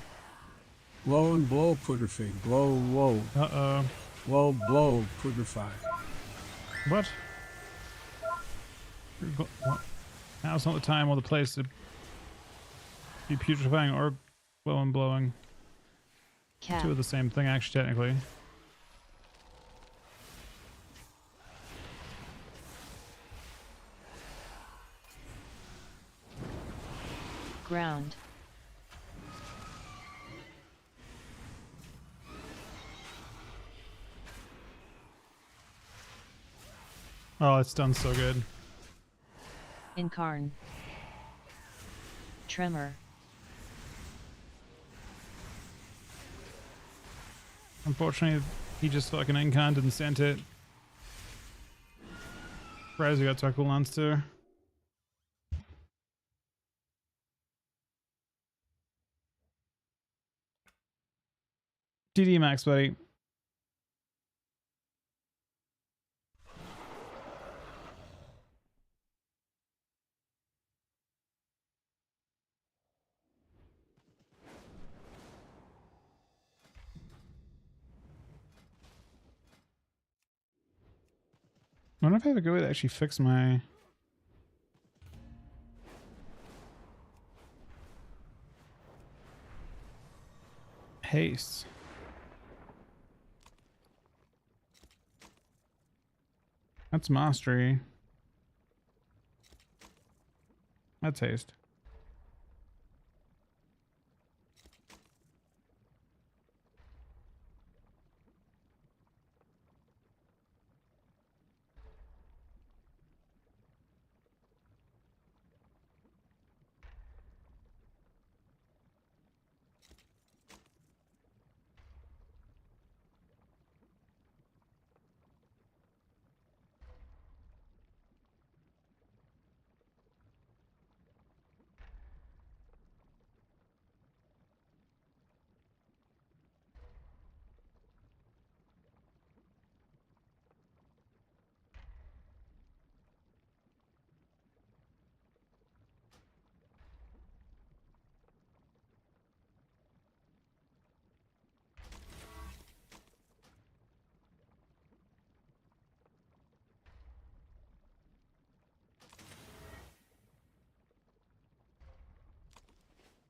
[SPEAKER 21] Blow and blow, Putterfig. Blow, whoa.
[SPEAKER 5] Uh-oh.
[SPEAKER 21] Blow, blow, Putterfy.
[SPEAKER 5] What? What? Now's not the time or the place to be putrefying or blowing.
[SPEAKER 9] Cap.
[SPEAKER 5] Two of the same thing, actually, technically.
[SPEAKER 9] Ground.
[SPEAKER 5] Oh, it's done so good.
[SPEAKER 9] Incarn. Tremor.
[SPEAKER 5] Unfortunately, he just fucking incarned and sent it. Surprised we got to our cooldowns too. DD max, buddy. I wonder if I have a good way to actually fix my... haste. That's mastery. That's haste.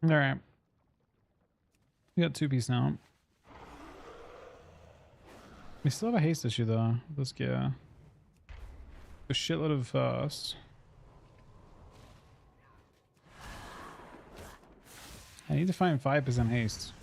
[SPEAKER 5] Alright. We got 2-piece now. We still have a haste issue though. Let's get a shitload of fast. I need to find 5% haste.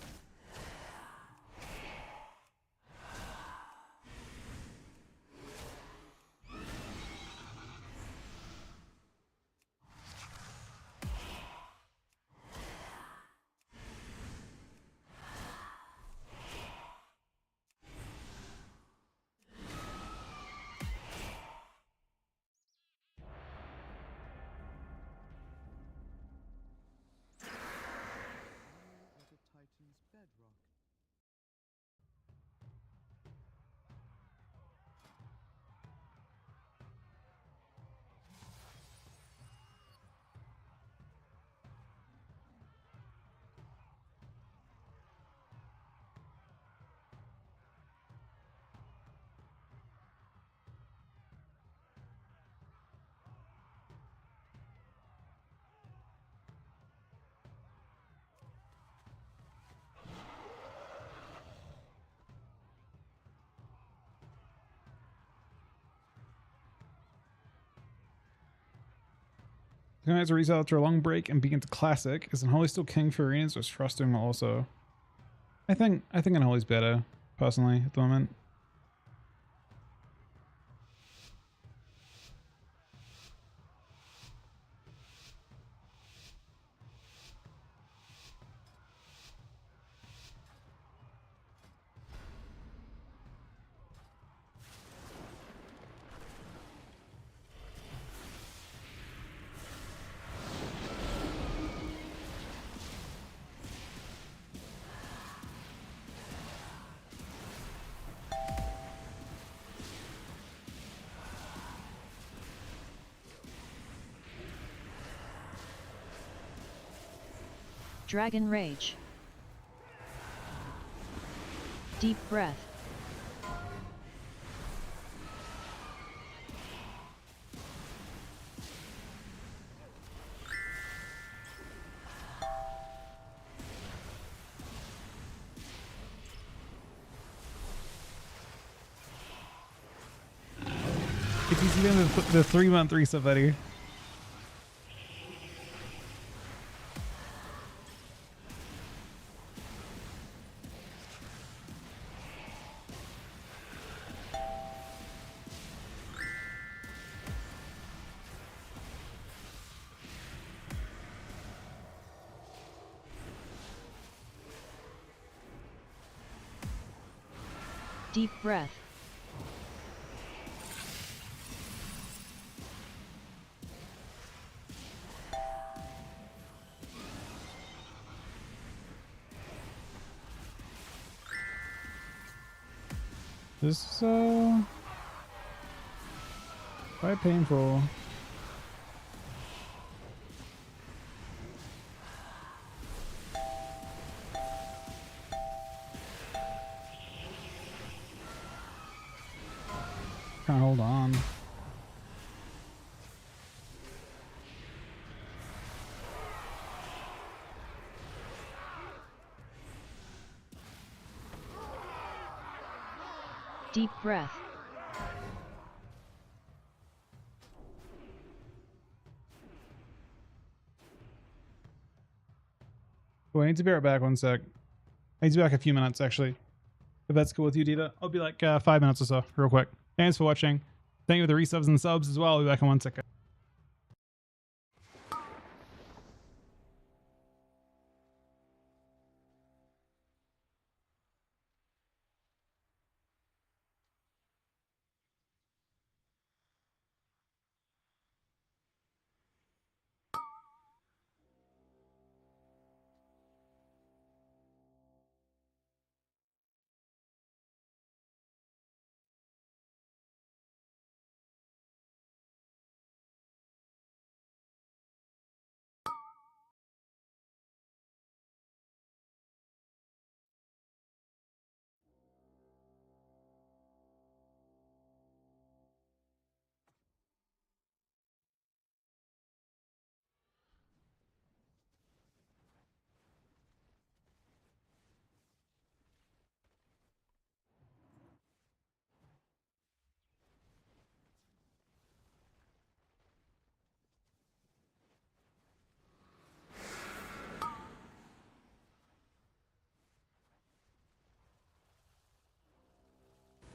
[SPEAKER 1] Coming as a resale after a long break and begins classic. Is Unholy still king for arenas or is Frost doing well also? I think Unholy's better, personally, at the moment.
[SPEAKER 9] Dragon Rage. Deep breath.
[SPEAKER 1] If you see them the 3-month reset, buddy.
[SPEAKER 9] Deep breath.
[SPEAKER 1] This is quite painful. Can't hold on.
[SPEAKER 9] Deep breath.
[SPEAKER 1] Well, I need to be right back 1 sec. I need to be back a few minutes, actually. If that's cool with you, Dita. I'll be like 5 minutes or so, real quick. Thanks for watching. Thank you for the resubs and subs as well. I'll be back in 1 second.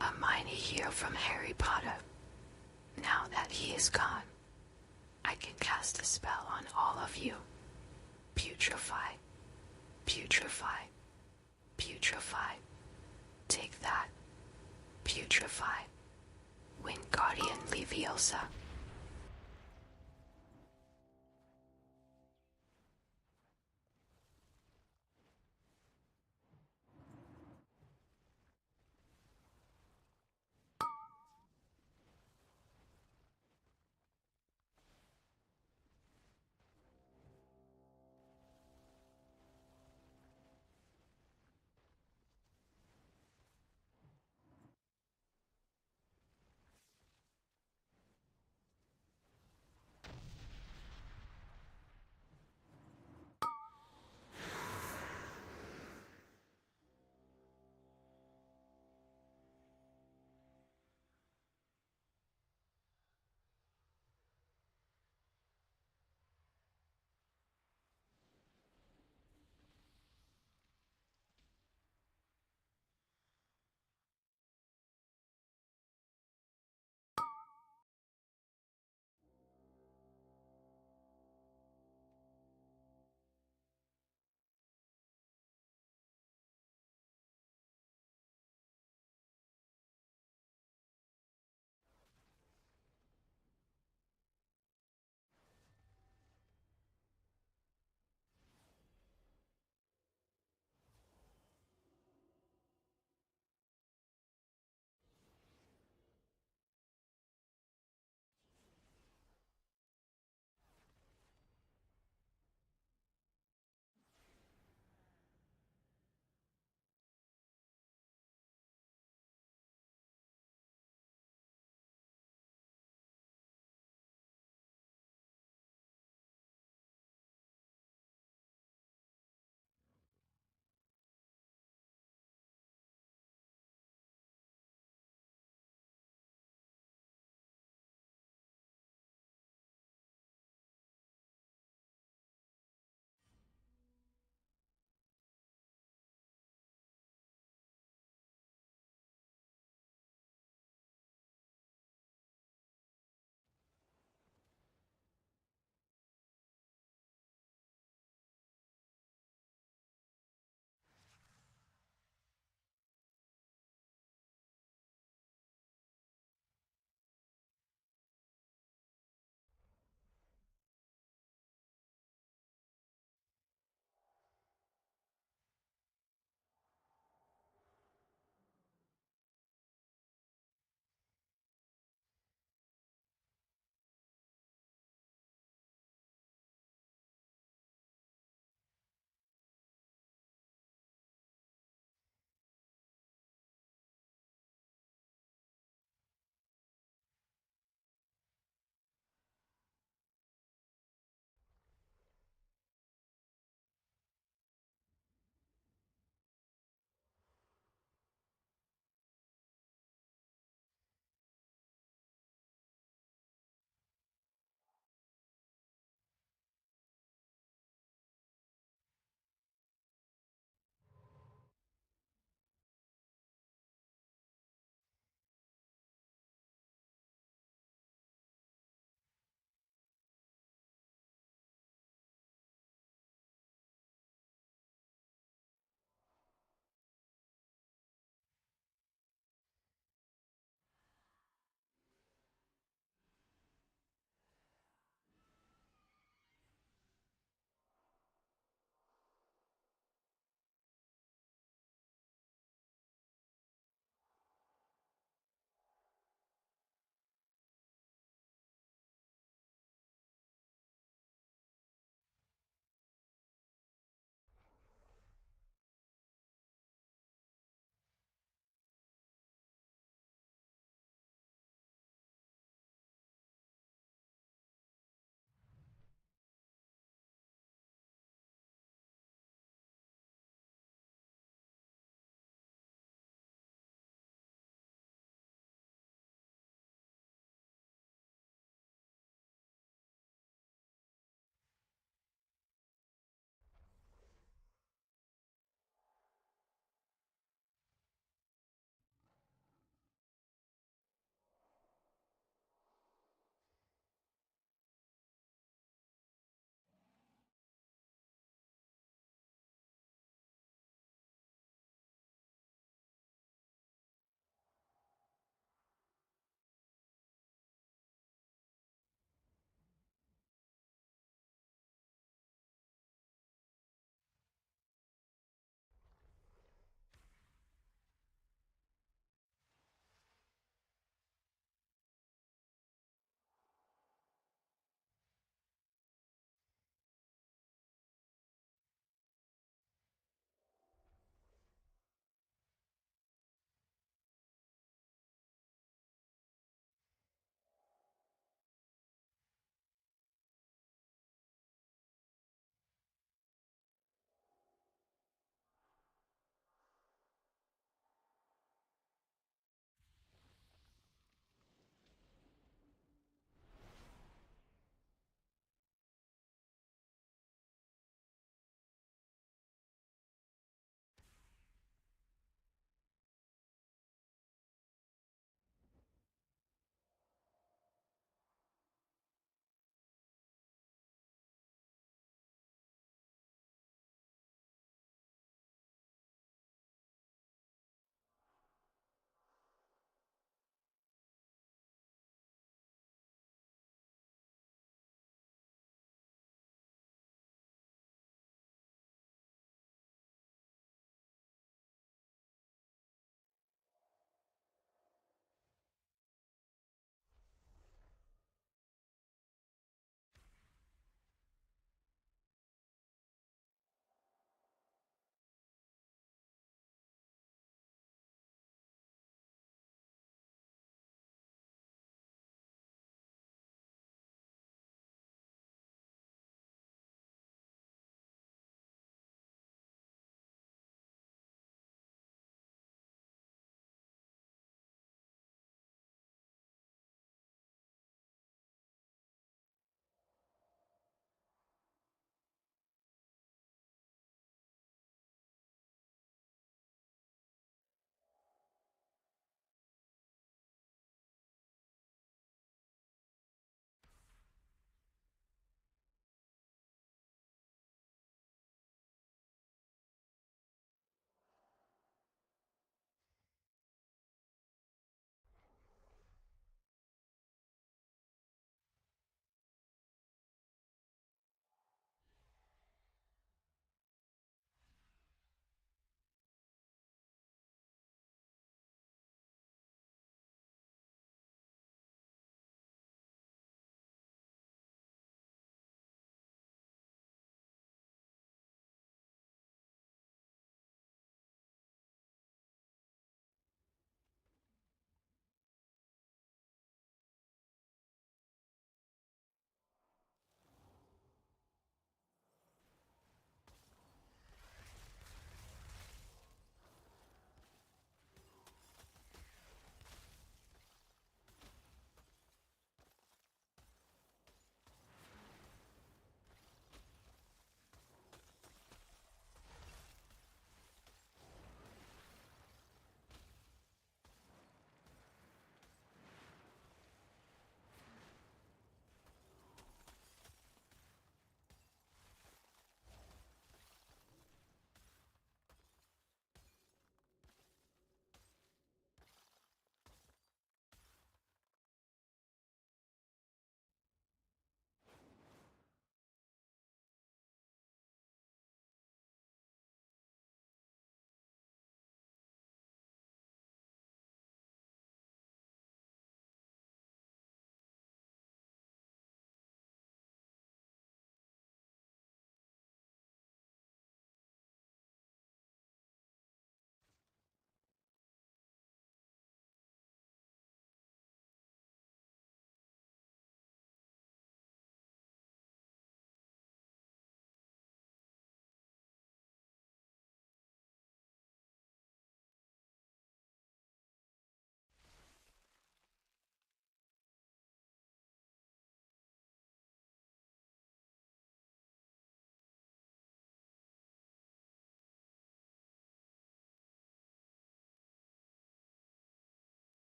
[SPEAKER 11] Hermione here from Harry Potter. Now that he is gone, I can cast a spell on all of you. Putrefy. Putrefy. Putrefy. Take that. Putrefy. Wingardium Leviosa.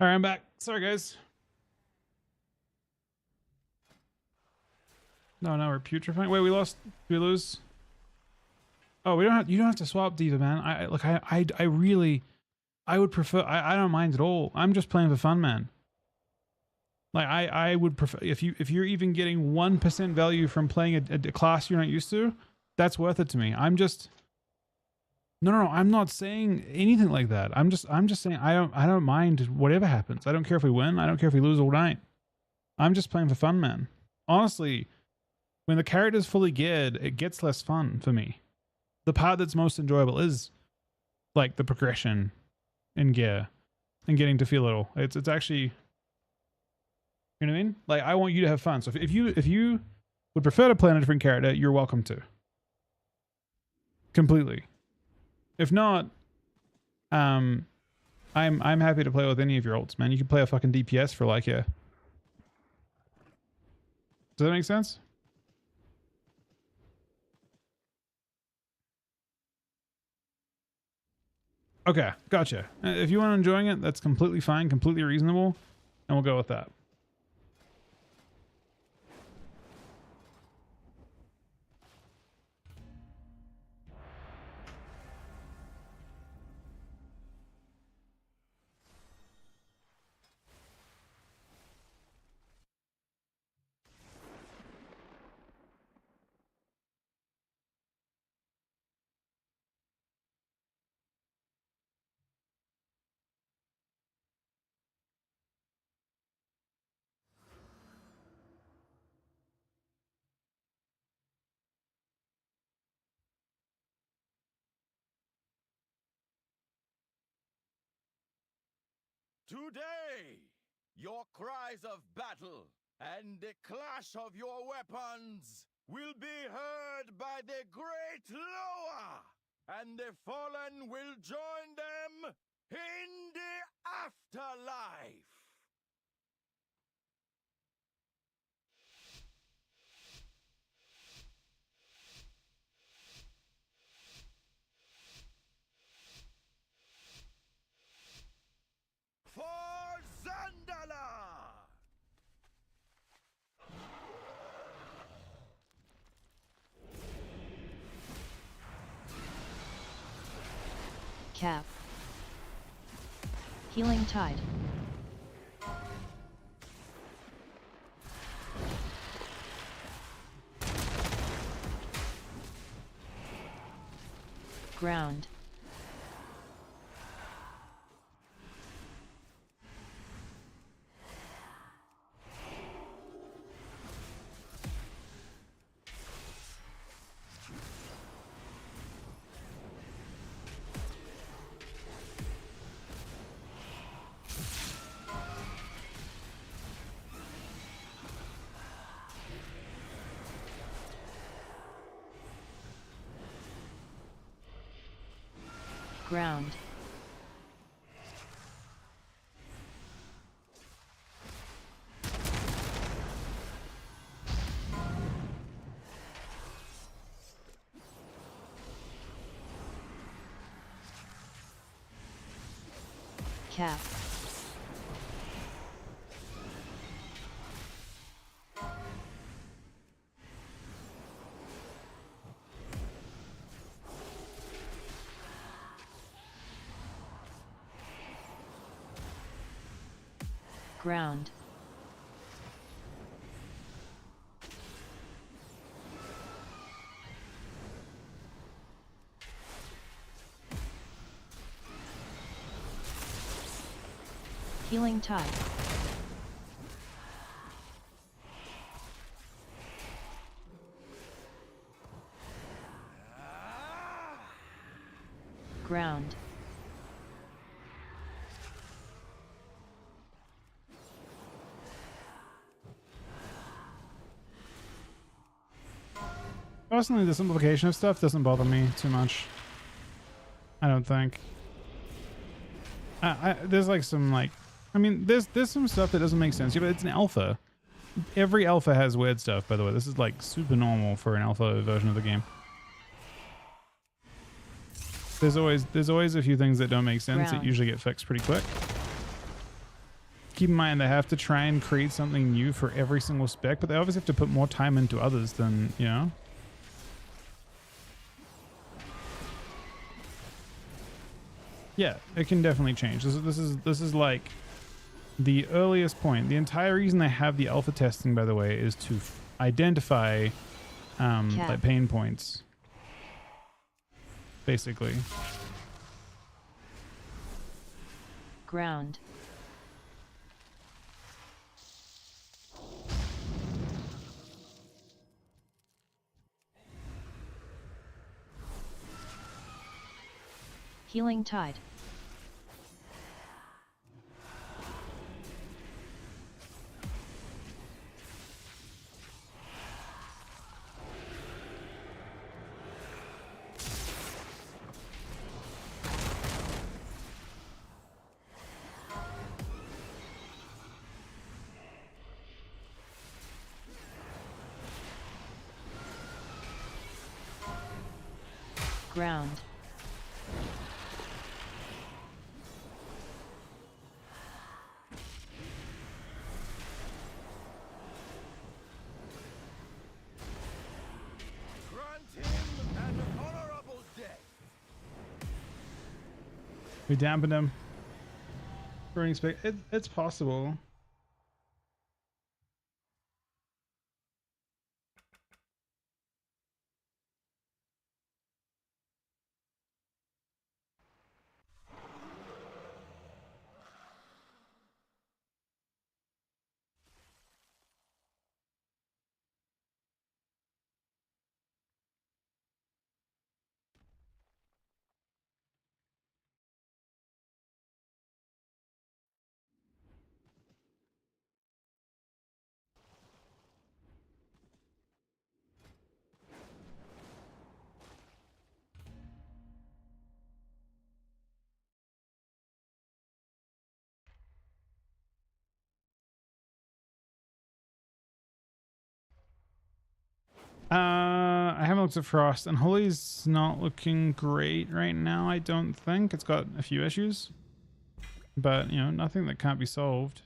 [SPEAKER 1] All right, I'm back. Sorry, guys. No, we're putrefying. Wait, we lost. Did we lose? Oh, we don't have. You don't have to swap Diva, man. I really, I would prefer. I don't mind at all. I'm just playing for fun, man. Like I would prefer if you're even getting 1% value from playing a class you're not used to, that's worth it to me. I'm just. No, I'm not saying anything like that. I'm just saying I don't mind whatever happens. I don't care if we win. I don't care if we lose all night. I'm just playing for fun, man. Honestly, when the character's fully geared, it gets less fun for me. The part that's most enjoyable is like the progression in gear and getting to feel it all. It's actually, you know what I mean? Like I want you to have fun. So if you would prefer to play on a different character, you're welcome to. Completely. If not, I'm happy to play with any of your ults, man. You can play a fucking DPS for like yeah. Does that make sense? Okay, gotcha. If you want enjoying it, that's completely fine, completely reasonable, and we'll go with that.
[SPEAKER 2] Today, your cries of battle and the clash of your weapons will be heard by the great Loa, and the fallen will join them in the afterlife. For Zandala!
[SPEAKER 9] Cap. Healing Tide. Ground. Ground. Cap. Ground. Healing Tide. Ground.
[SPEAKER 1] Personally, the simplification of stuff doesn't bother me too much. I don't think. There's like some like, I mean, there's some stuff that doesn't make sense. Yeah, but it's an alpha. Every alpha has weird stuff, by the way. This is like super normal for an alpha version of the game. There's always a few things that don't make sense that usually get fixed pretty quick. keep in mind they have to try and create something new for every single spec, but they obviously have to put more time into others than, you know. Yeah, it can definitely change. This is like the earliest point. The entire reason they have the alpha testing, by the way, is to identify like pain points, basically.
[SPEAKER 9] Ground. Healing Tide. Ground.
[SPEAKER 1] We dampened him. Burning spec. It's possible. I haven't looked at Frost, and Holy's not looking great right now, I don't think. It's got a few issues, but, you know, nothing that can't be solved.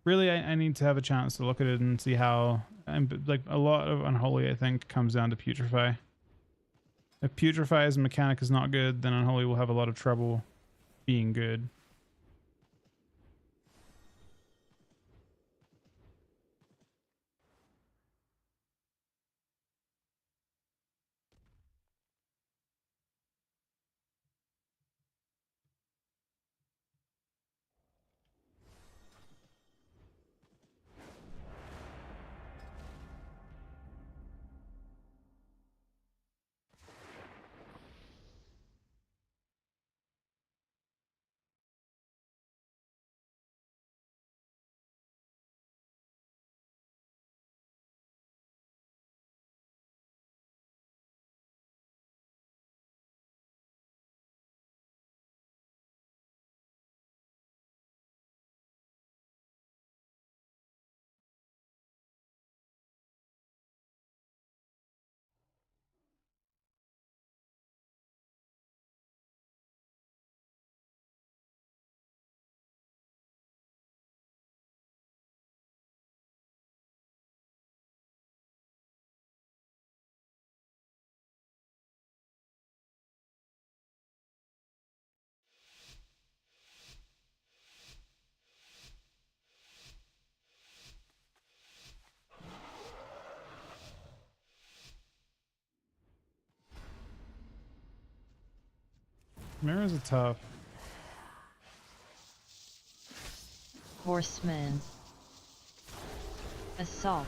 [SPEAKER 1] Really, I need to have a chance to look at it and see how, and like, a lot of Unholy, I think, comes down to Putrefy. If Putrefy's mechanic is not good, then Unholy will have a lot of trouble being good. Mirrors are tough.
[SPEAKER 9] Horseman. Assault.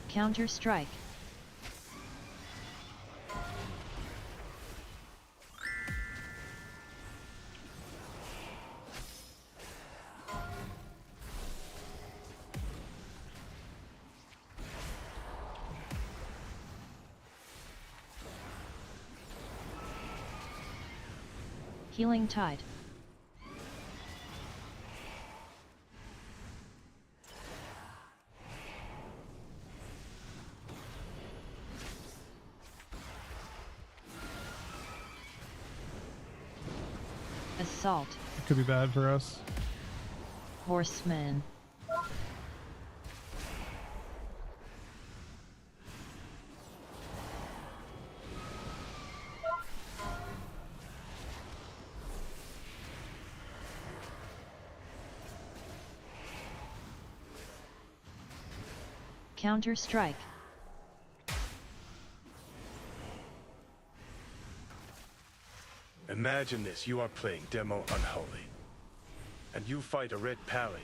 [SPEAKER 9] Counter-strike. Healing Tide. Assault.
[SPEAKER 5] It could be bad for us.
[SPEAKER 9] Horseman. Counter-strike.
[SPEAKER 7] Imagine this, you are playing Demo Unholy. And you fight a red pally.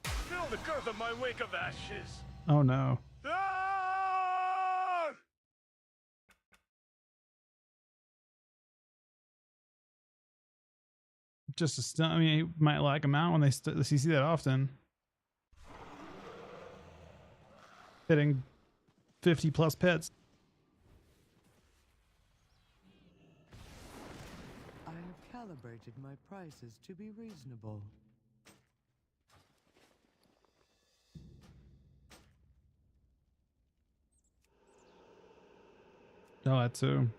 [SPEAKER 7] Feel the girth of my wake of ashes!
[SPEAKER 5] Oh no.
[SPEAKER 7] Ah!
[SPEAKER 5] Just a stun. I mean, you might like them out when they you see that often. Hitting 50 plus pets.
[SPEAKER 14] I have calibrated my prices to be reasonable.
[SPEAKER 5] Oh, that too.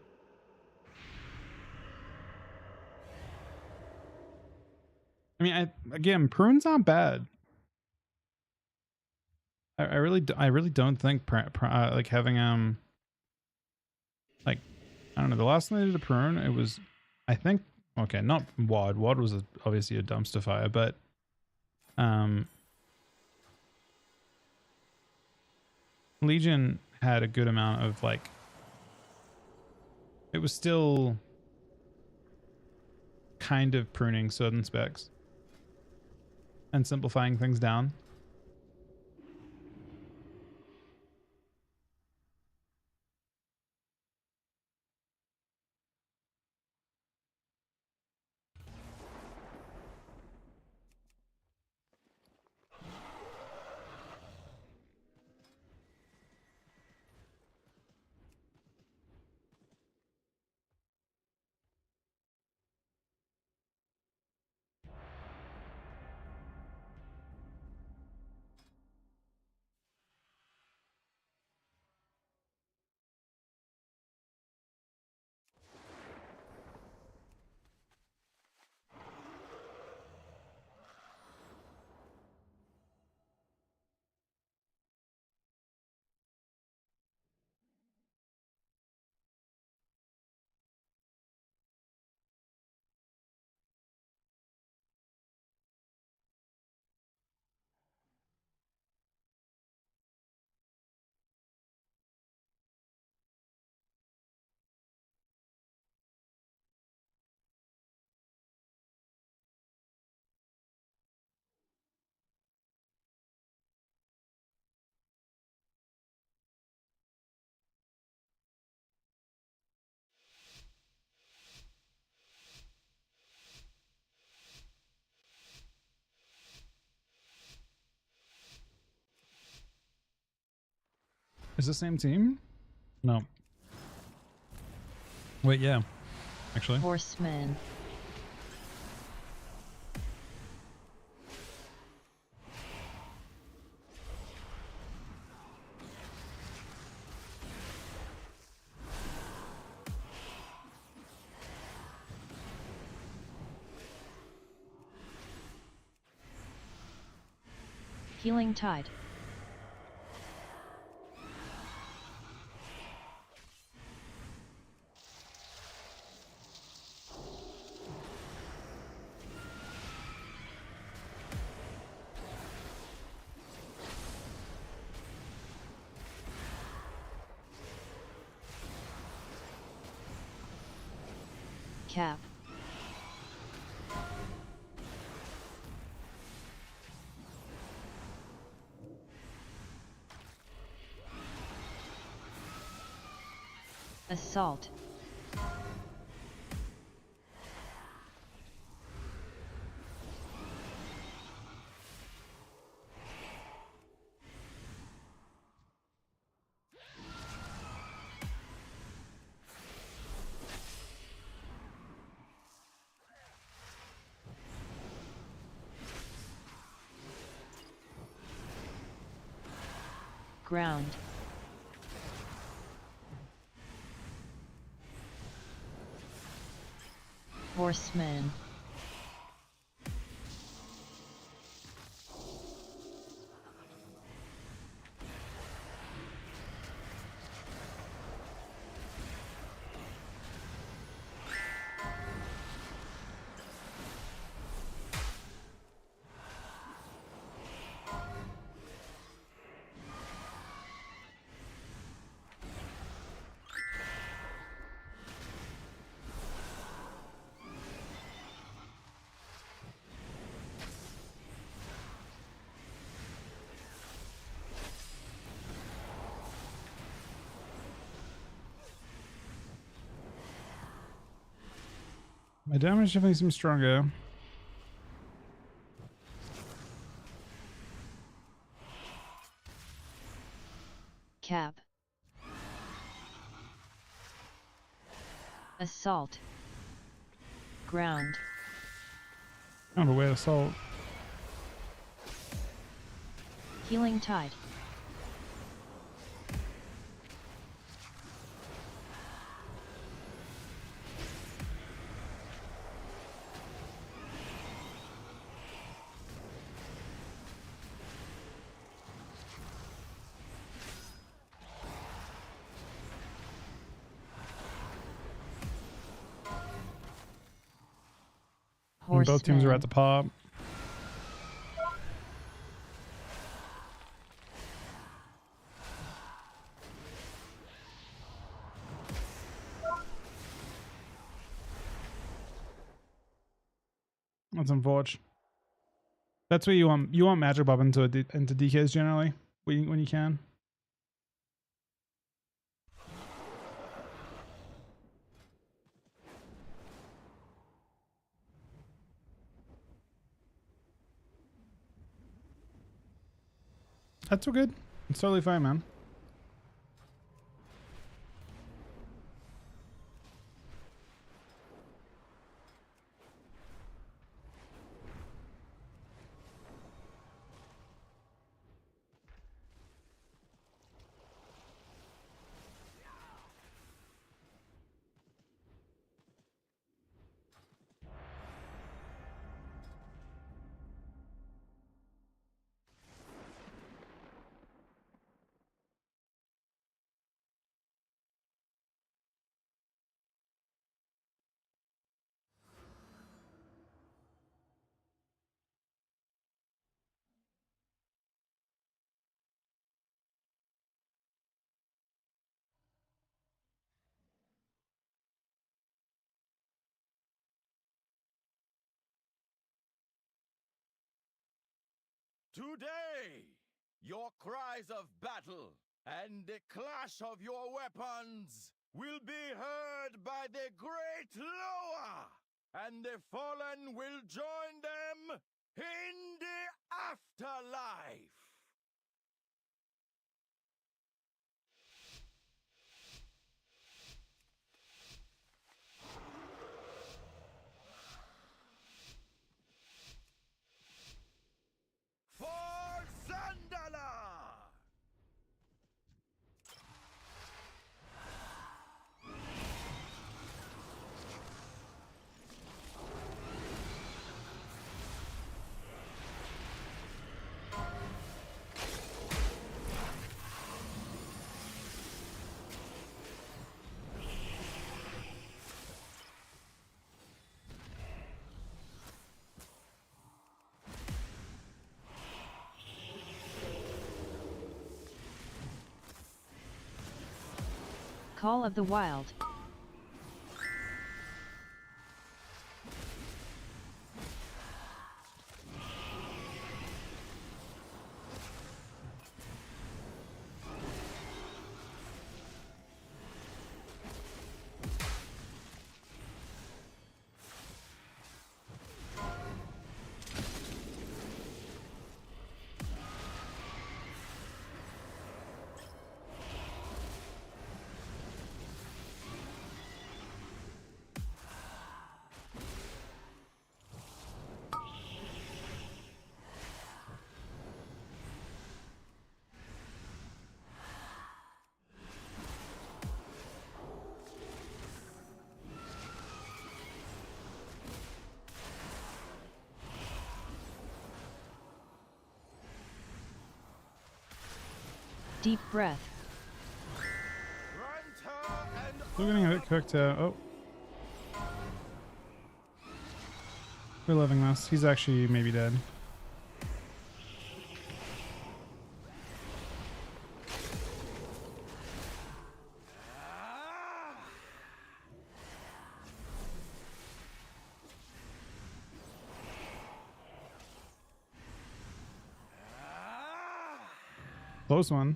[SPEAKER 5] I mean, again, prune's not bad. I really don't think like having like, I don't know, the last time I did a prune, it was, I think, okay, not WOD. WOD was obviously a dumpster fire, but Legion had a good amount of like, it was still kind of pruning certain specs and simplifying things down. Is the same team? No. Wait, yeah. Actually.
[SPEAKER 9] Horseman. Healing Tide. Cap. Assault. Ground. Horseman.
[SPEAKER 5] My damage definitely seems stronger.
[SPEAKER 9] Cap. Assault. Ground.
[SPEAKER 5] Found a way to assault.
[SPEAKER 9] Healing Tide.
[SPEAKER 5] And both teams are at the pop. That's unfortunate. That's what you want. You want magic buff into into DKs generally when you can. That's all good. It's totally fine, man.
[SPEAKER 2] Today, your cries of battle and the clash of your weapons will be heard by the great Loa, and the fallen will join them in the afterlife. For Zandala!
[SPEAKER 9] Call of the Wild. Deep breath.
[SPEAKER 5] We're getting a bit cooked out. Oh. We're living this. He's actually maybe dead. Close one.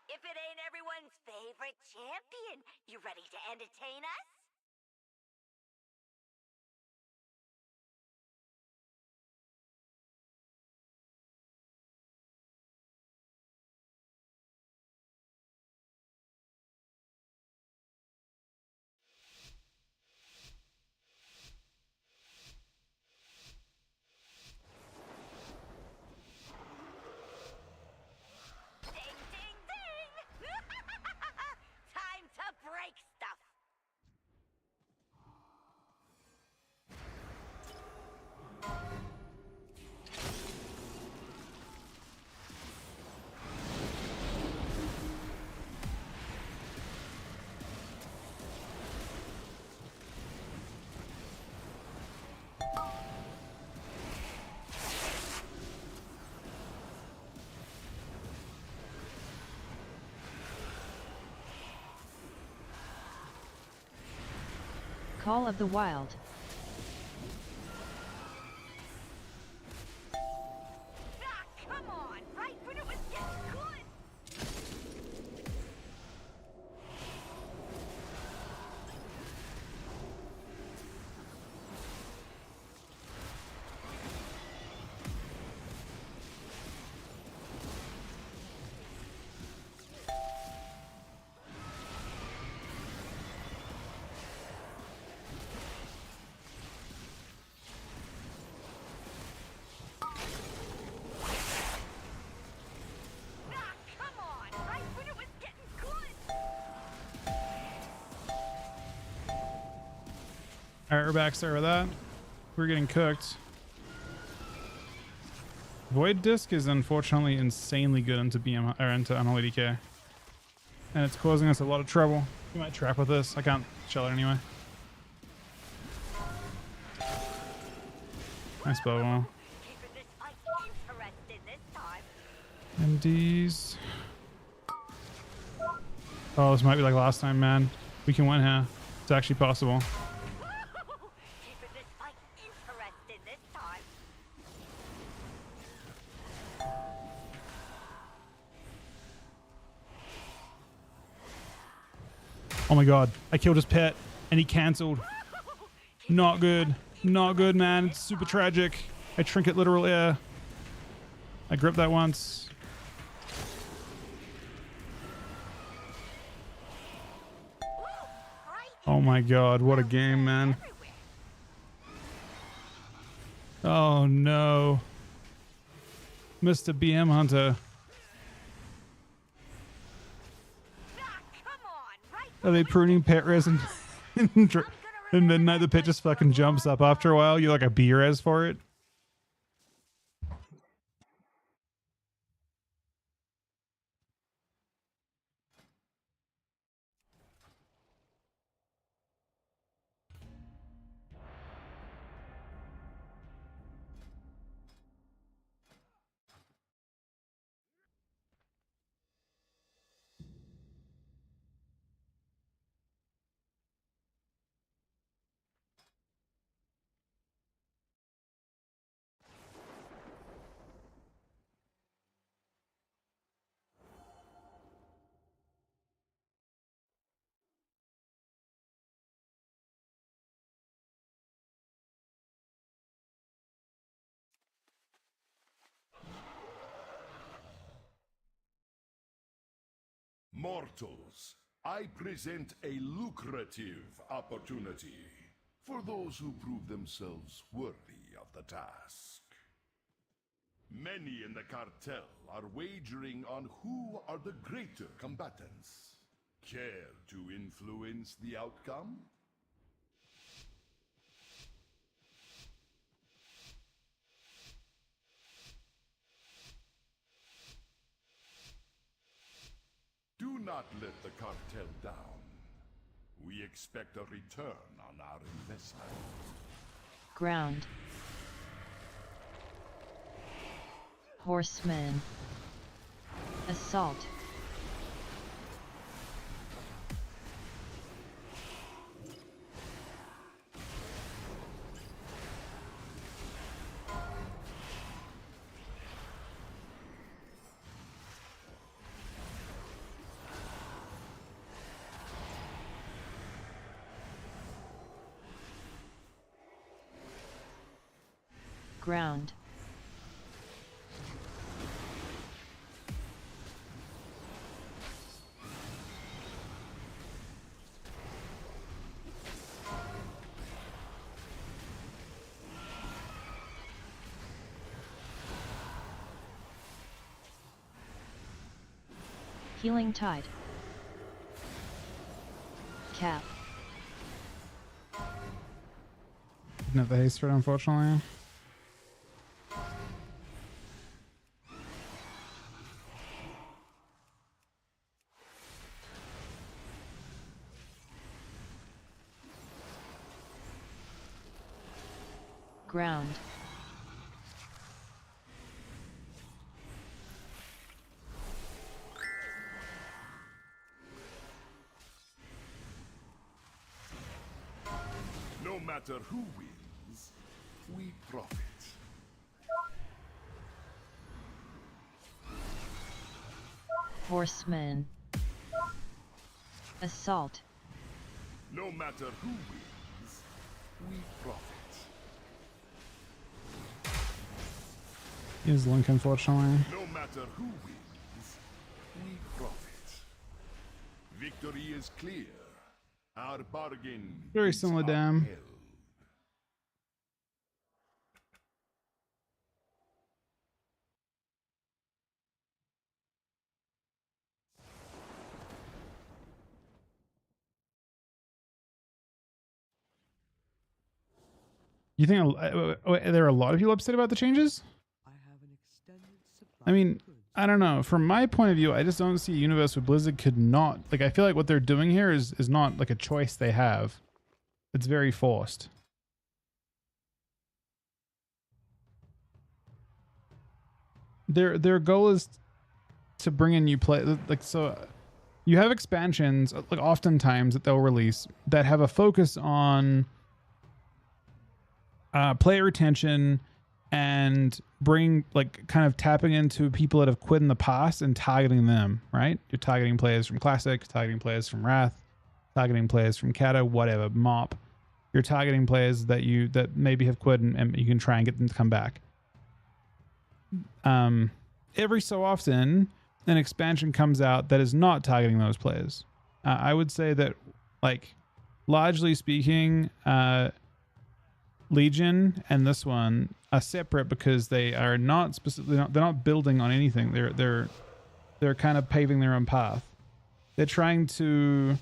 [SPEAKER 22] If it ain't everyone's favorite champion, you ready to entertain us? Ding, ding, ding! Time to break stuff!
[SPEAKER 9] Call of the Wild.
[SPEAKER 22] Ah, come on! Right when it was getting good! Ah, come on! Right when it was getting good!
[SPEAKER 5] Alright, we're back. Sorry about that. We're getting cooked. Void Disc is unfortunately insanely good into BM or into Unholy DK. and it's causing us a lot of trouble. We might trap with this. I can't shell it anyway. Nice bow. MDs. Oh, this might be like last time, man. We can win here. It's actually possible. Oh my god, I killed his pet and he cancelled. Not good. Not good, man. It's super tragic. I trinket literal air. I gripped that once. Oh my god, what a game, man. Oh no. Mr. BM Hunter. Are they pruning pet res and in midnight the pet just fucking jumps up after a while? You like a B res for it?
[SPEAKER 4] Mortals, I present a lucrative opportunity for those who prove themselves worthy of the task. Many in the cartel are wagering on who are the greater combatants. Care to influence the outcome? Do not let the cartel down. We expect a return on our investment.
[SPEAKER 9] Ground. Horseman. Assault. Ground. Healing Tide. Cap.
[SPEAKER 5] Didn't have the haste for it, unfortunately.
[SPEAKER 9] Ground.
[SPEAKER 4] No matter who wins, we profit.
[SPEAKER 9] Horseman. Assault.
[SPEAKER 4] No matter who wins, we profit.
[SPEAKER 5] He is Link, unfortunately.
[SPEAKER 4] No matter who wins, we profit. Victory is clear. Our bargain
[SPEAKER 5] Very
[SPEAKER 4] is
[SPEAKER 5] similar, damn.
[SPEAKER 4] upheld.
[SPEAKER 5] You think there are a lot of people upset about the changes?
[SPEAKER 14] I have an
[SPEAKER 5] I mean, I don't know. From my point of view, I just don't see a universe where Blizzard could not, like, I feel like what they're doing here is not like a choice they have. It's very forced. Their goal is to bring in new play, like, so you have expansions, like, oftentimes that they'll release that have a focus on player retention and bring, like, kind of tapping into people that have quit in the past and targeting them, right? You're targeting players from Classic, targeting players from Wrath, targeting players from Kata, whatever, Mop. You're targeting players that maybe have quit and you can try and get them to come back. Every so often, an expansion comes out that is not targeting those players. I would say that, like, largely speaking, Legion and this one are separate because they are not specifically, they're not building on anything. They're kind of paving their own path. They're trying to,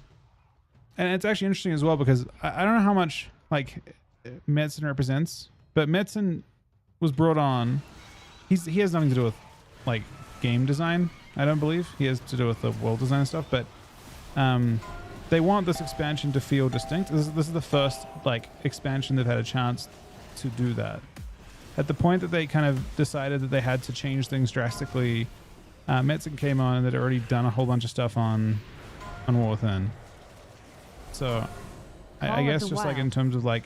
[SPEAKER 5] and it's actually interesting as well because I don't know how much, like, Metzen represents, but Metzen was brought on. He has nothing to do with, like, game design, I don't believe. He has to do with the world design and stuff, but they want this expansion to feel distinct. This is the first, like, expansion they've had a chance to do that. At the point that they kind of decided that they had to change things drastically, Metzen came on and they'd already done a whole bunch of stuff on War Within. So I guess just like in terms of, like,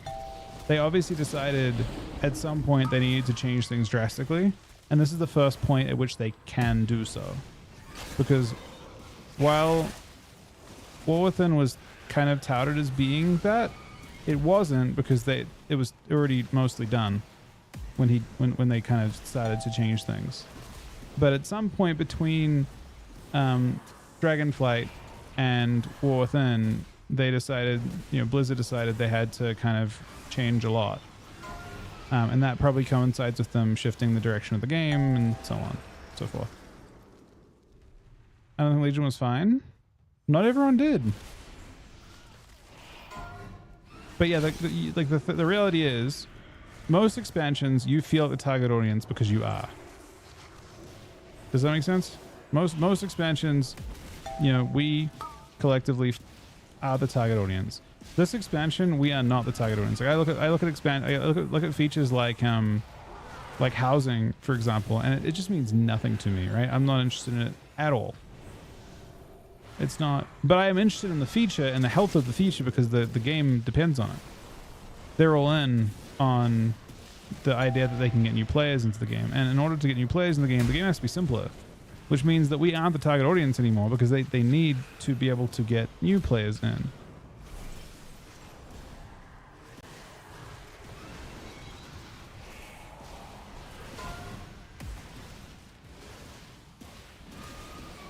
[SPEAKER 5] they obviously decided at some point they needed to change things drastically, and this is the first point at which they can do so. Because while War Within was kind of touted as being that, it wasn't, because it was already mostly done when they kind of started to change things. But at some point between Dragonflight and War Within, they decided, Blizzard decided they had to kind of change a lot. And that probably coincides with them shifting the direction of the game and so on and so forth. I don't think Legion was fine. Not everyone did. But yeah, the reality is, most expansions you feel the target audience because you are. Does that make sense? Most expansions, we collectively are the target audience. This expansion, we are not the target audience. Like, I look at features like housing, for example, and it just means nothing to me, right? I'm not interested in it at all. It's not, but I am interested in the feature and the health of the feature because the game depends on it. They're all in on the idea that they can get new players into the game, and in order to get new players in the game has to be simpler, which means that we aren't the target audience anymore because they need to be able to get new players in.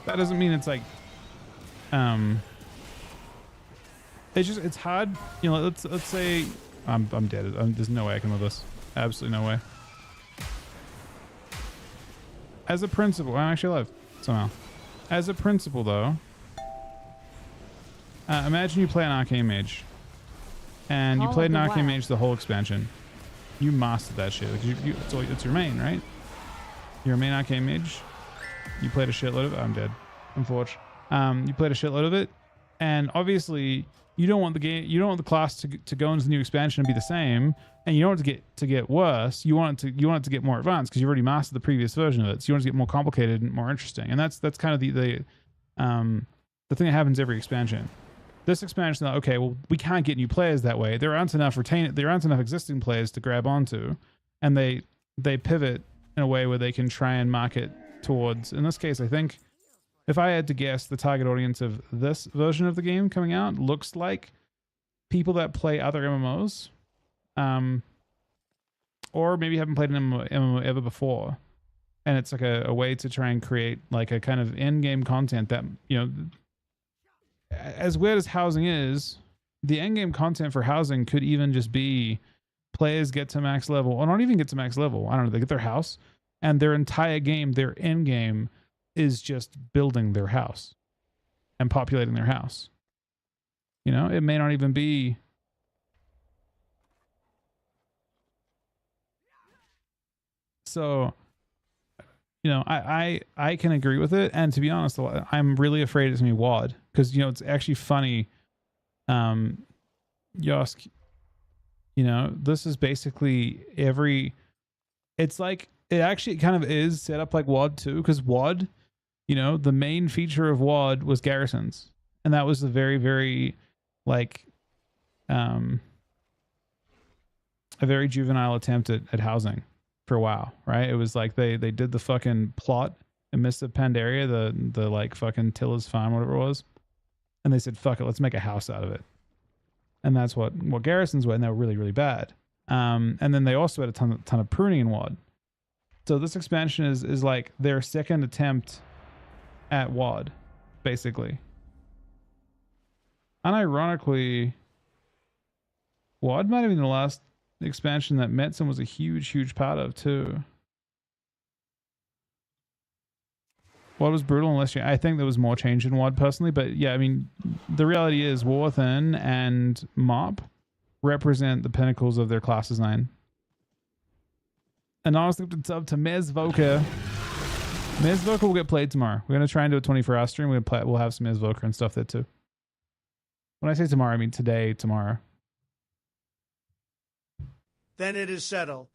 [SPEAKER 5] That doesn't mean it's like, it's hard, let's say I'm dead. There's no way I can live this. Absolutely no way. As a principle, I'm actually alive somehow. As a principle, though, imagine you play an Arcane Mage, and you played an Arcane Mage the whole expansion. You mastered that shit. Like, it's your main, right? You're a main Arcane Mage. You played a shitload of it. I'm dead, unfortunately. You played a shitload of it, and obviously you don't want the class to go into the new expansion and be the same, and you don't want it to get worse. You want it to get more advanced because you've already mastered the previous version of it. So you want it to get more complicated and more interesting, and that's kind of the thing that happens every expansion. This expansion, okay, well, we can't get new players that way. There aren't enough existing players to grab onto, and they pivot in a way where they can try and market towards, in this case, I think, if I had to guess, the target audience of this version of the game coming out looks like people that play other MMOs, or maybe haven't played an MMO ever before, and it's like a way to try and create like a kind of in-game content that, as weird as housing is, the end-game content for housing could even just be players get to max level, or not even get to max level. I don't know, they get their house, and their entire game, their end game, is just building their house and populating their house. It may not even be. So you know, I can agree with it. And to be honest, I'm really afraid it's gonna be WOD because, you know, it's actually funny. Yosk, you know, this is basically it's like, it actually kind of is set up like WOD too, because WOD, you know, the main feature of WOD was garrisons. And that was a very, very, like, a very juvenile attempt at housing for WoW, right? It was like they did the fucking plot in Mist of Pandaria, the like fucking Tilla's Farm, whatever it was. And they said, fuck it, let's make a house out of it. And that's what garrisons were, and they were really, really bad. And then they also had a ton of pruning in WoD. So this expansion is like their second attempt at WoD, basically. Unironically, WoD might have been the last expansion that Metzen was a huge, huge part of too. WoD was brutal unless I think there was more change in WoD personally, but yeah, I mean, the reality is War Within and MOP represent the pinnacles of their class design. And honestly, it's up to Mez Voka. Mez Voka will get played tomorrow. We're gonna try and do a 24-hour stream. We'll have some Mez Voka and stuff there too. When I say tomorrow, I mean today, tomorrow.
[SPEAKER 3] Then it is settled.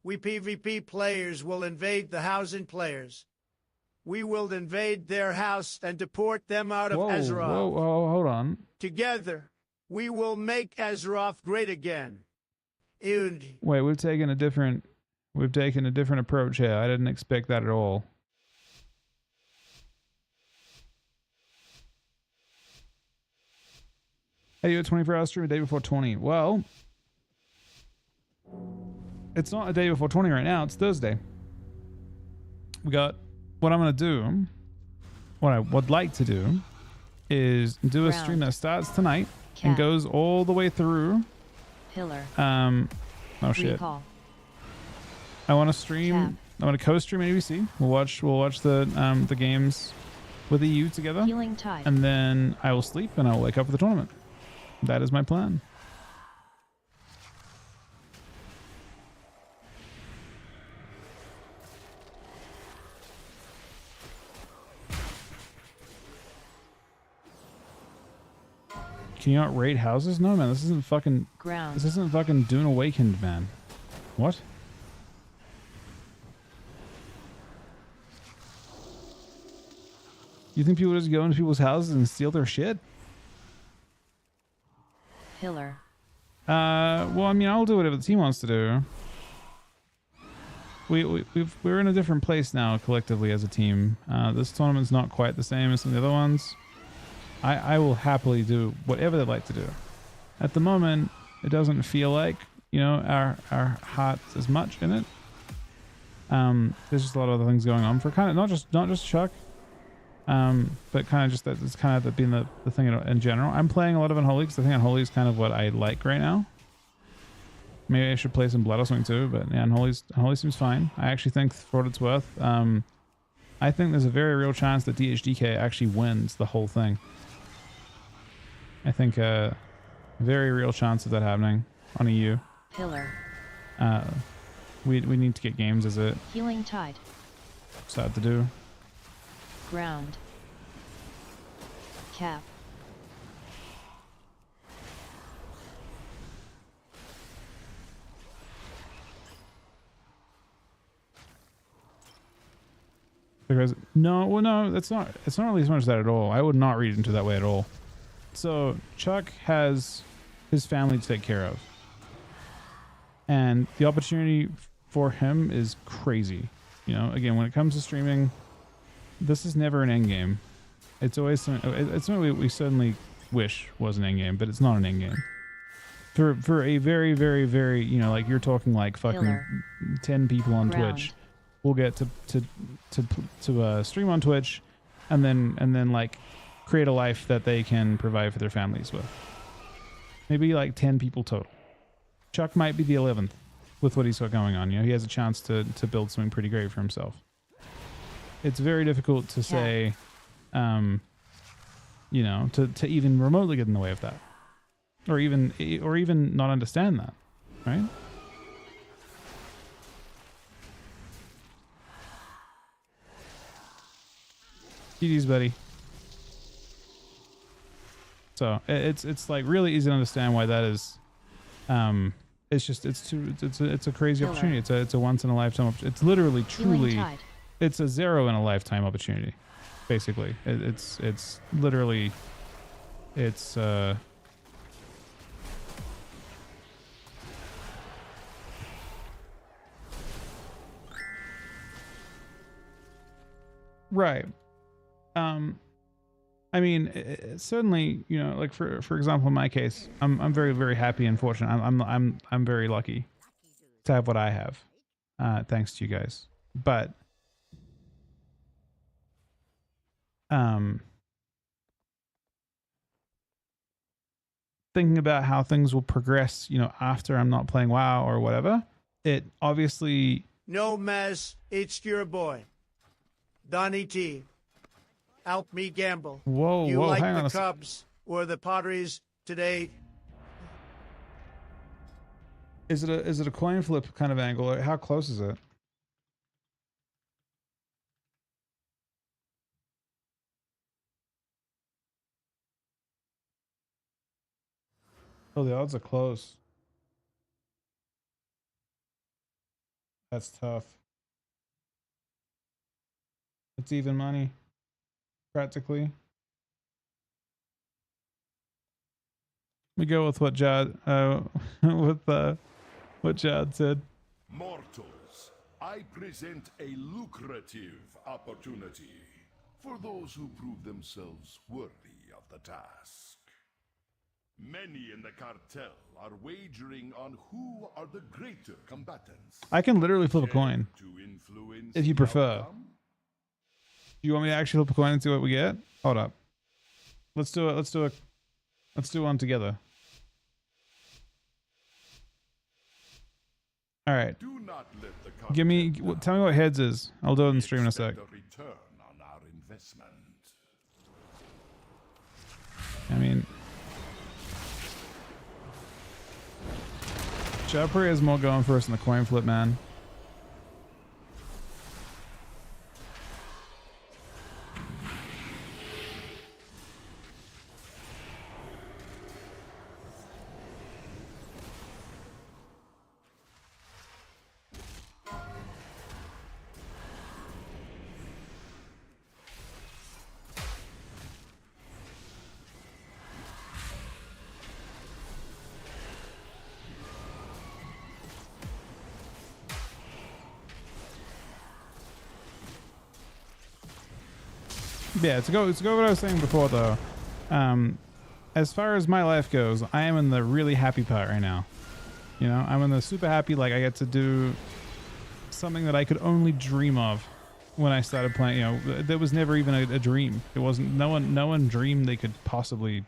[SPEAKER 3] We PvP players will invade the housing players. We will invade their house and deport them out of Azeroth.
[SPEAKER 5] Whoa, hold on.
[SPEAKER 3] Together, we will make Azeroth great again. And
[SPEAKER 5] wait, we've taken a different approach here. I didn't expect that at all. Hey, you a 24-hour stream a day before 20. Well, it's not a day before 20 right now. It's Thursday. We got what I'm going to do, what I would like to do, is do a stream that starts tonight and goes all the way through.
[SPEAKER 9] Pillar.
[SPEAKER 5] Oh shit.
[SPEAKER 9] Recall.
[SPEAKER 5] I want to stream. I want to co-stream an ABC. We'll watch the games with the EU together.
[SPEAKER 9] Healing Tide.
[SPEAKER 5] And then I will sleep and I will wake up for the tournament. That is my plan. Can you not raid houses? No, man. This isn't fucking
[SPEAKER 9] ground.
[SPEAKER 5] This isn't fucking Dune Awakened, man. What? You think people just go into people's houses and steal their shit?
[SPEAKER 9] Pillar.
[SPEAKER 5] Well, I mean, I'll do whatever the team wants to do. We're in a different place now collectively as a team. This tournament's not quite the same as some of the other ones. I will happily do whatever they'd like to do. At the moment, it doesn't feel like, you know, our hearts as much in it. There's just a lot of other things going on for kind of not just Chuck, but kind of just that it's kind of been the thing in general. I'm playing a lot of Unholy because I think Unholy is kind of what I like right now. Maybe I should play some Blood or something too, but yeah, Unholy seems fine. I actually think, for what it's worth, I think there's a very real chance that DHDK actually wins the whole thing. I think a very real chance of that happening on EU.
[SPEAKER 9] Pillar.
[SPEAKER 5] We need to get games as a
[SPEAKER 9] Healing Tide.
[SPEAKER 5] sad to do.
[SPEAKER 9] Ground. Cap.
[SPEAKER 5] Because no, it's not really as much as that at all. I would not read into that way at all. So Chuck has his family to take care of, and the opportunity for him is crazy. You know, again, when it comes to streaming, this is never an end game. It's always something we certainly wish was an end game, but it's not an end game. For a very, very, very, you know, like you're talking like fucking
[SPEAKER 9] Pillar.
[SPEAKER 5] 10 people on
[SPEAKER 9] Ground.
[SPEAKER 5] Twitch. We'll get to stream on Twitch, and then like create a life that they can provide for their families with. Maybe like 10 people total. Chuck might be the 11th with what he's got going on. You know, he has a chance to build something pretty great for himself. It's very difficult to say, you know, to even remotely get in the way of that, or even not understand that, right? GG's, buddy. So it's like really easy to understand why that is. It's just it's a crazy opportunity. It's a once in a lifetime. It's literally truly, it's a zero in a lifetime opportunity. Basically, it's literally, it's right. I mean, certainly, you know, like for example, in my case, I'm very, very happy and fortunate. I'm very lucky to have what I have, thanks to you guys. But thinking about how things will progress, you know, after I'm not playing WoW or whatever, it obviously.
[SPEAKER 3] No mess. It's your boy, Donnie T. Help me gamble.
[SPEAKER 5] Whoa,
[SPEAKER 3] you
[SPEAKER 5] whoa,
[SPEAKER 3] like
[SPEAKER 5] hang on
[SPEAKER 3] the
[SPEAKER 5] a sec.
[SPEAKER 3] Cubs or the Padres today?
[SPEAKER 5] Is it a coin flip kind of angle? Or how close is it? Oh, the odds are close. That's tough. It's even money, practically. We go with what Jad, what Jad said.
[SPEAKER 4] Mortals, I present a lucrative opportunity for those who prove themselves worthy of the task. Many in the cartel are wagering on who are the greater combatants.
[SPEAKER 5] I can literally flip a coin if you prefer. Do you want me to actually flip a coin and see what we get? Hold up. Let's do it. Let's do one together. All right.
[SPEAKER 4] Do not let the
[SPEAKER 5] Tell me what heads is. I'll do it in stream in a sec.
[SPEAKER 4] return on our investment.
[SPEAKER 5] I mean, Chapri has more going for us in the coin flip, man. Yeah, to go what I was saying before though. As far as my life goes, I am in the really happy part right now. You know, I'm in the super happy, like I get to do something that I could only dream of when I started playing. You know, there was never even a dream. It wasn't, no one dreamed they could possibly,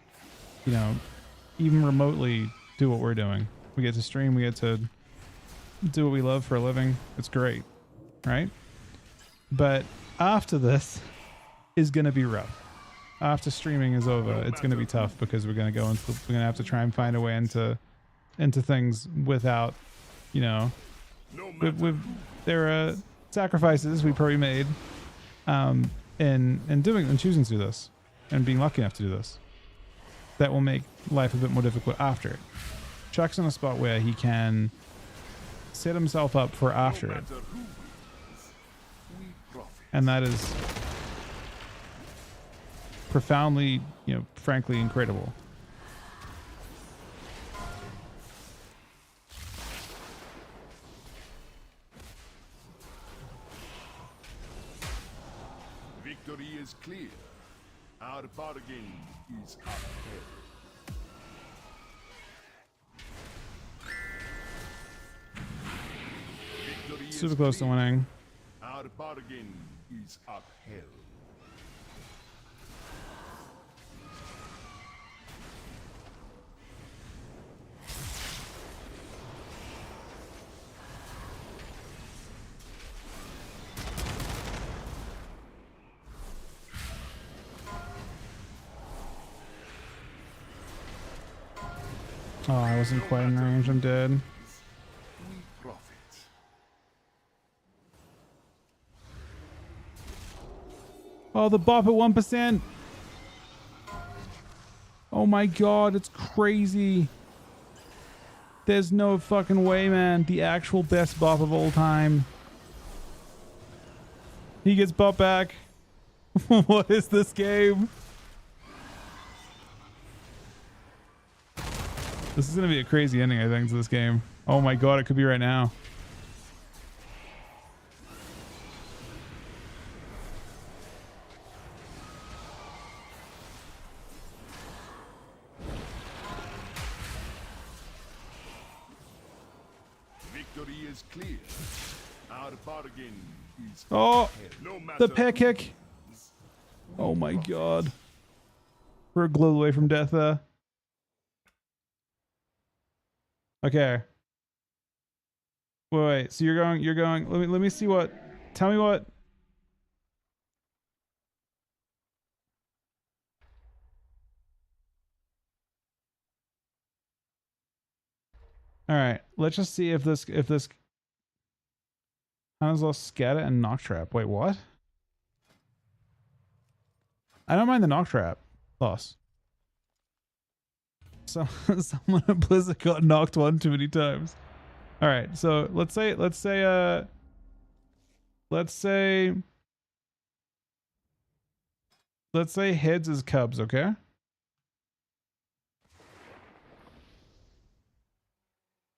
[SPEAKER 5] you know, even remotely do what we're doing. We get to stream, we get to do what we love for a living. It's great, right? But after this is going to be rough. After streaming is over, it's going to be tough because we're going to go into, we're going to have to try and find a way into things without, you know, there are sacrifices we probably made in choosing to do this and being lucky enough to do this that will make life a bit more difficult after it. Chuck's in a spot where he can set himself up for after it, and that is profoundly, you know, frankly incredible.
[SPEAKER 4] Victory is clear. Our bargain is upheld.
[SPEAKER 5] Super close to winning.
[SPEAKER 4] Our bargain is upheld.
[SPEAKER 5] Oh, I wasn't quite in range. I'm dead. Oh, the bop at 1%. Oh my god, it's crazy. There's no fucking way, man. The actual best bop of all time. He gets bop back. What is this game? This is going to be a crazy ending, I think, to this game. Oh my god, it could be right now.
[SPEAKER 4] Victory is clear. Our bargain is
[SPEAKER 5] Oh,
[SPEAKER 4] no
[SPEAKER 5] the
[SPEAKER 4] matter
[SPEAKER 5] pear kick. Oh my god. We're a glow away from death there. Okay. Wait, so you're going, let me see what, tell me what. All right, let's just see if this Hanzo scatter and knock trap. Wait, what? I don't mind the knock trap. Loss. So someone at Blizzard got knocked one too many times. All right, so let's say heads is Cubs, okay?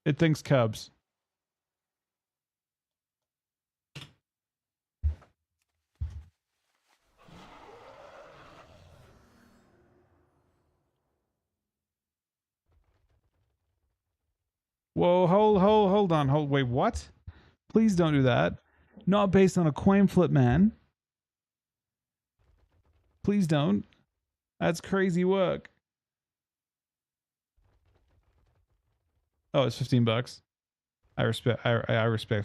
[SPEAKER 5] It thinks Cubs. Whoa, hold on, wait, what? Please don't do that. Not based on a coin flip, man. Please don't. That's crazy work. Oh, it's $15. I respect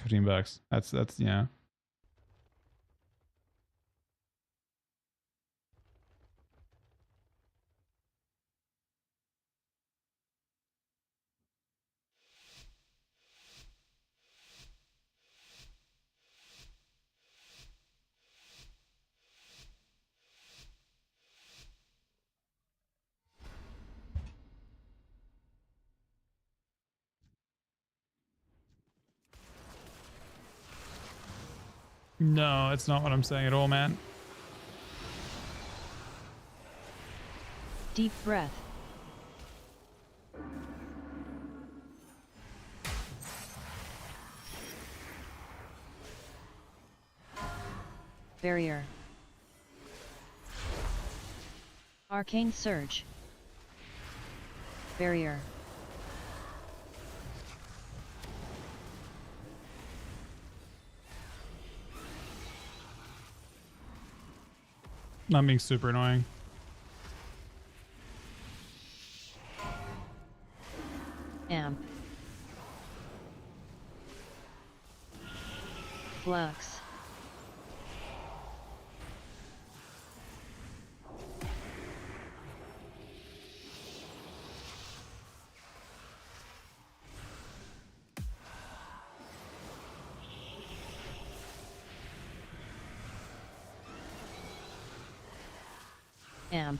[SPEAKER 5] $15. That's yeah. No, it's not what I'm saying at all, man.
[SPEAKER 9] Deep breath. Barrier. Arcane Surge. Barrier.
[SPEAKER 5] I'm being super annoying.
[SPEAKER 9] Amp. Flux. Amp.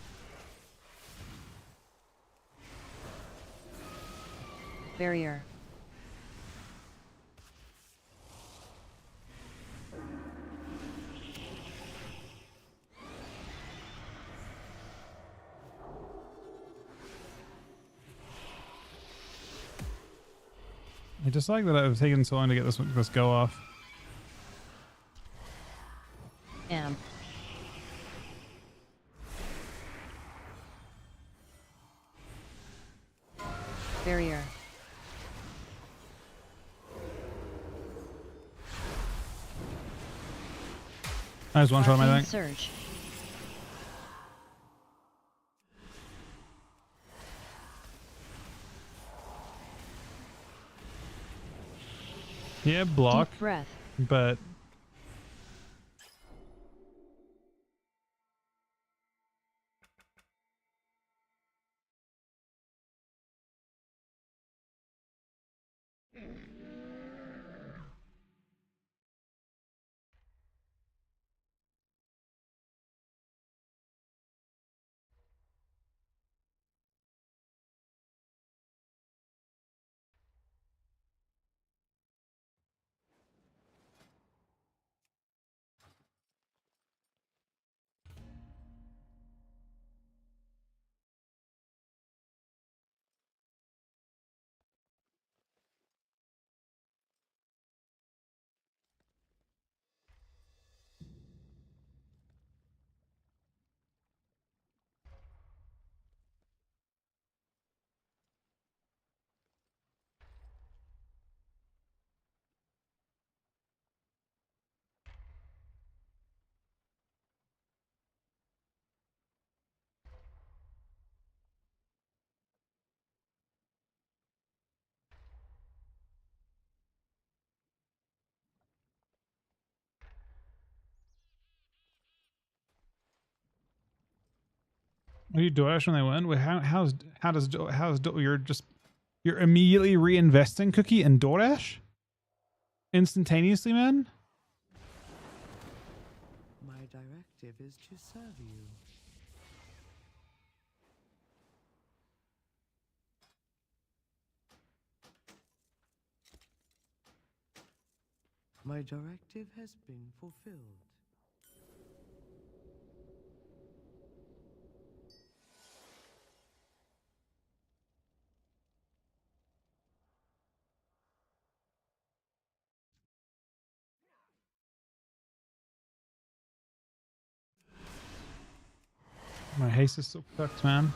[SPEAKER 9] Barrier.
[SPEAKER 5] I just like that I've taken so long to get this go off.
[SPEAKER 9] Amp. Barrier.
[SPEAKER 5] I just one shot my thing.
[SPEAKER 9] Surge.
[SPEAKER 5] Yeah, block.
[SPEAKER 9] Deep breath.
[SPEAKER 5] But
[SPEAKER 1] What do you DoorDash when they win? Well, you're immediately reinvesting Cookie in DoorDash instantaneously, man.
[SPEAKER 14] My directive is to serve you. My directive has been fulfilled.
[SPEAKER 1] My haste is so fucked, man.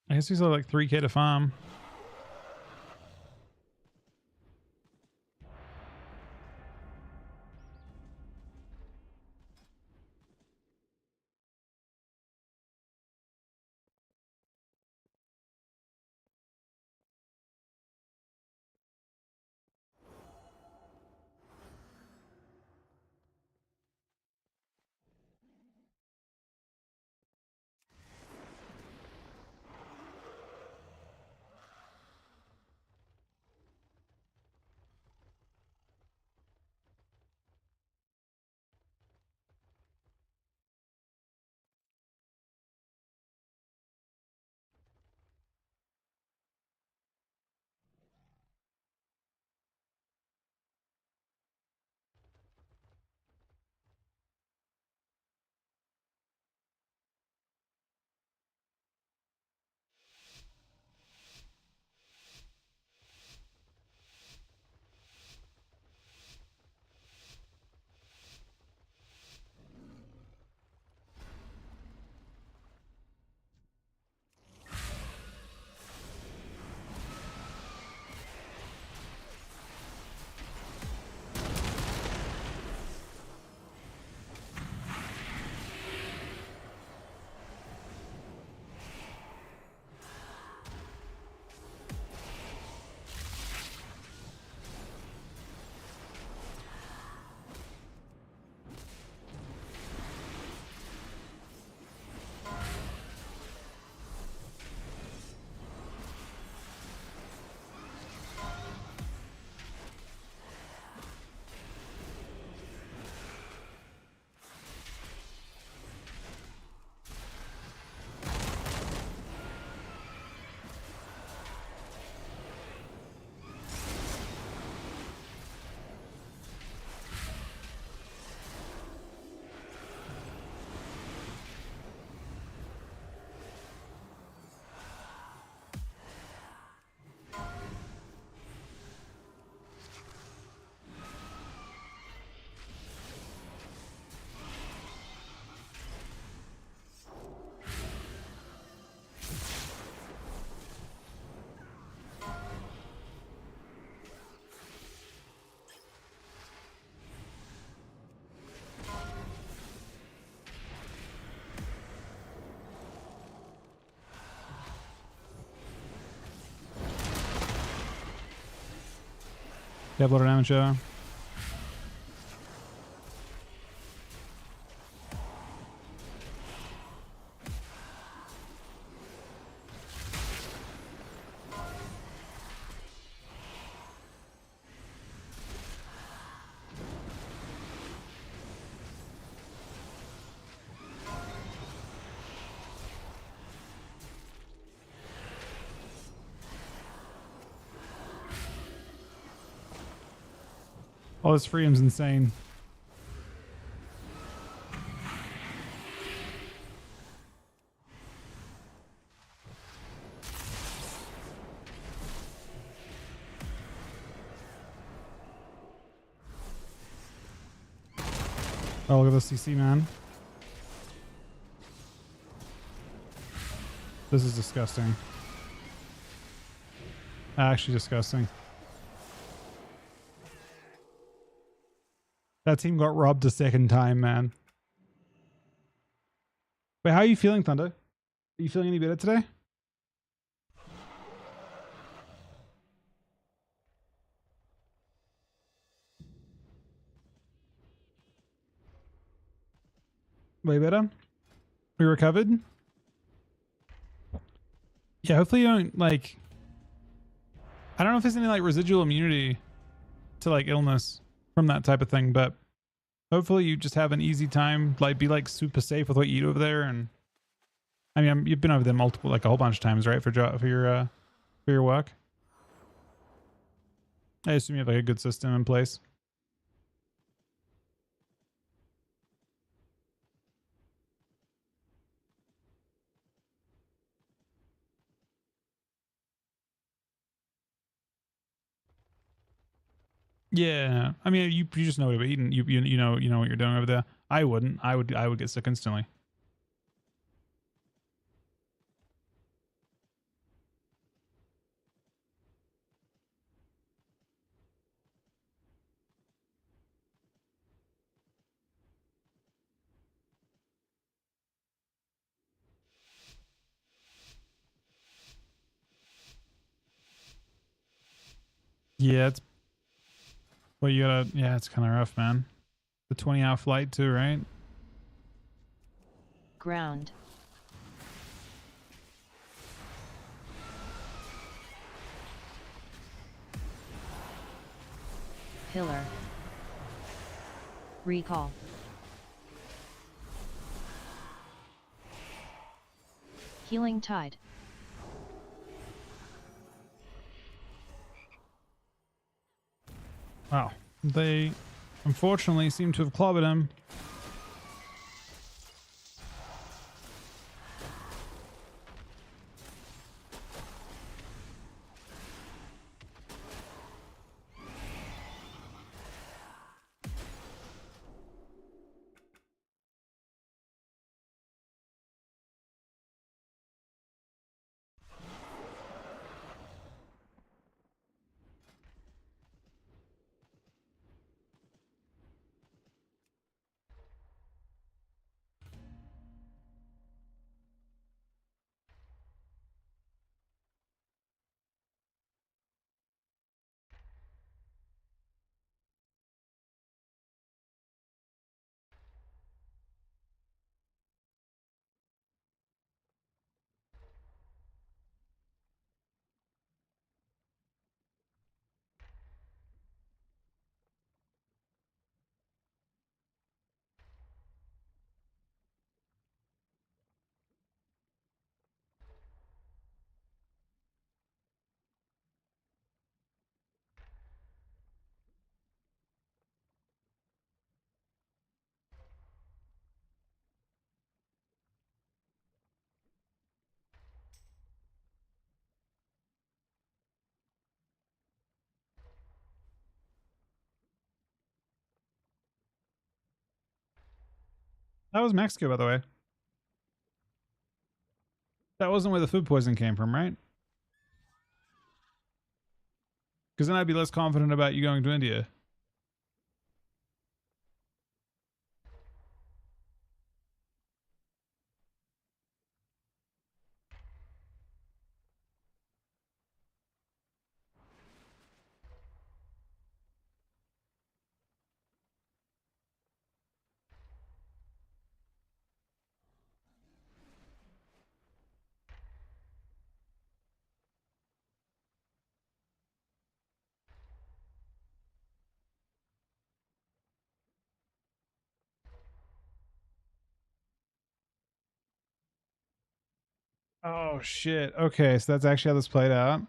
[SPEAKER 1] I guess he's like 3K to farm. Yeah, blood damage, yeah. Oh, this freedom's insane. Oh, look at this CC, man. This is disgusting. Actually disgusting. That team got robbed a second time, man. Wait, how are you feeling, Thunder? Are you feeling any better today? Way better? We recovered? Yeah, hopefully you don't, like... I don't know if there's any, like, residual immunity to, like, illness from that type of thing, but hopefully you just have an easy time, like, be, like, super safe with what you eat over there, and... I mean, you've been over there multiple, like, a whole bunch of times, right, for your work? I assume you have, like, a good system in place. Yeah, I mean, you just know what you're eating. You know what you're doing over there. I wouldn't. I would get sick instantly. Yeah, it's. Well, you gotta. Yeah, it's kind of rough, man. The 20-hour flight too, right?
[SPEAKER 9] Ground. Pillar. Recall. Healing Tide.
[SPEAKER 1] Wow. They unfortunately seem to have clobbered him. That was Mexico, by the way. That wasn't where the food poisoning came from, right? Because then I'd be less confident about you going to India. Oh shit. Okay, so that's actually how this played out.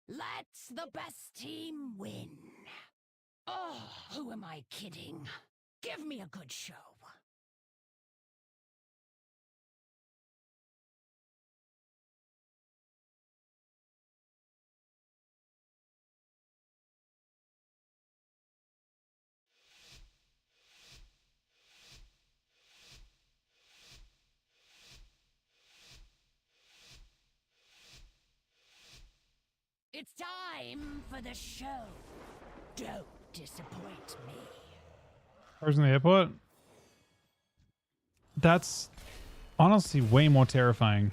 [SPEAKER 15] Let the best team win. Oh, who am I kidding? Give me a good show. It's time for the show. Don't disappoint me.
[SPEAKER 5] Cars in the airport? That's honestly way more terrifying.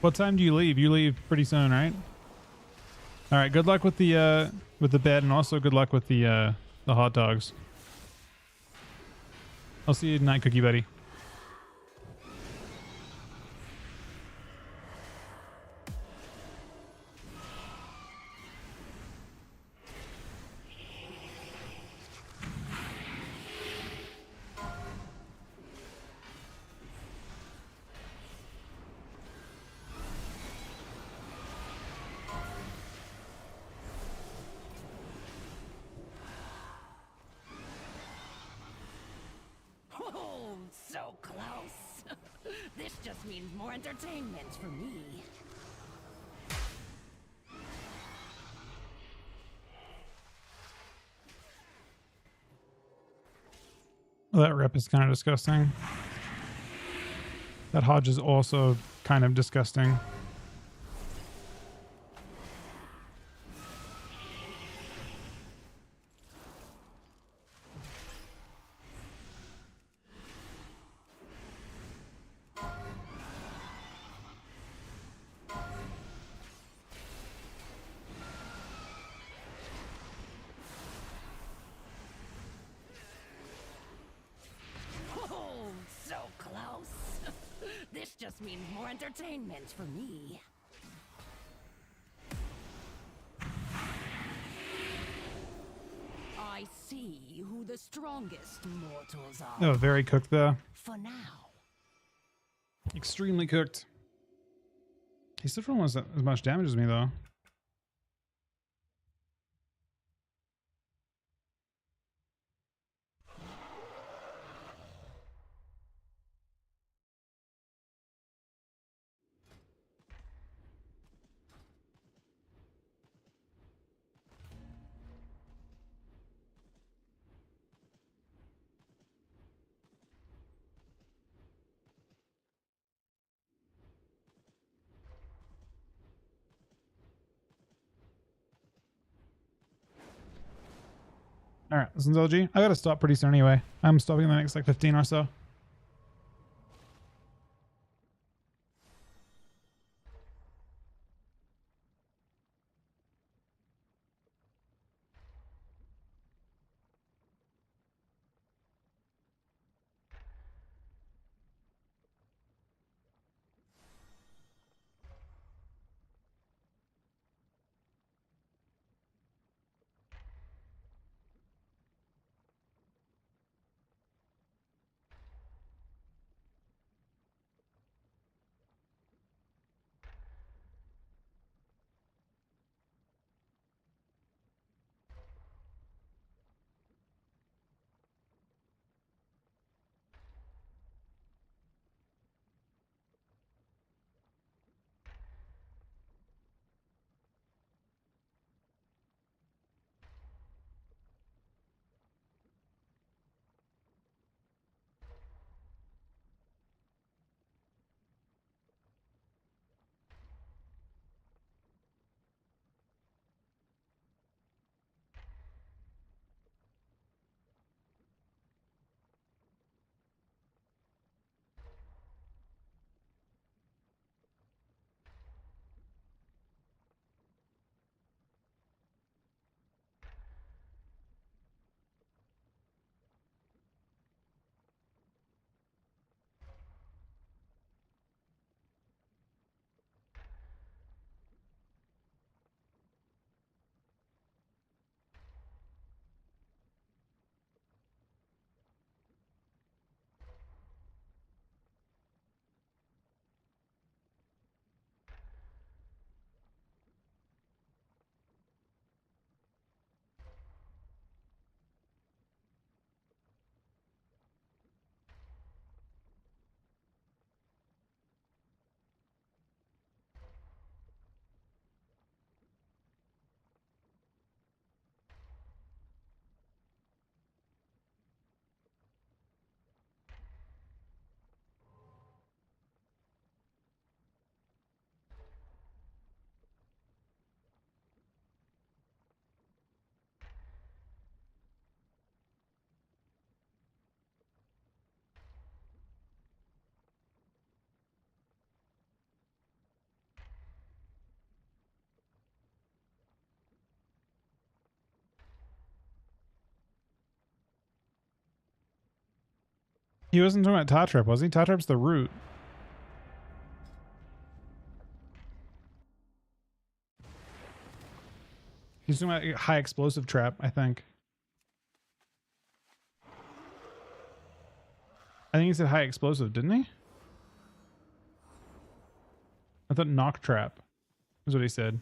[SPEAKER 5] What time do you leave? You leave pretty soon, right? All right. Good luck with the bed, and also good luck with the hot dogs. I'll see you tonight, Cookie Buddy.
[SPEAKER 15] Oh, so close. This just means more entertainment for me.
[SPEAKER 5] Well, that rep is kind of disgusting. That Hodge is also kind of disgusting.
[SPEAKER 15] Oh, so close. This just means more entertainment for me. I see who the strongest mortals are.
[SPEAKER 5] Oh, very cooked there.
[SPEAKER 15] For now.
[SPEAKER 5] Extremely cooked. He still doesn't want as much damage as me, though. All right, listen, LG. I gotta stop pretty soon anyway. I'm stopping in the next like 15 or so. He wasn't talking about Tartrap, was he? Tartrap's the root. He's talking about high explosive trap, I think. I think he said high explosive, didn't he? I thought knock trap is what he said.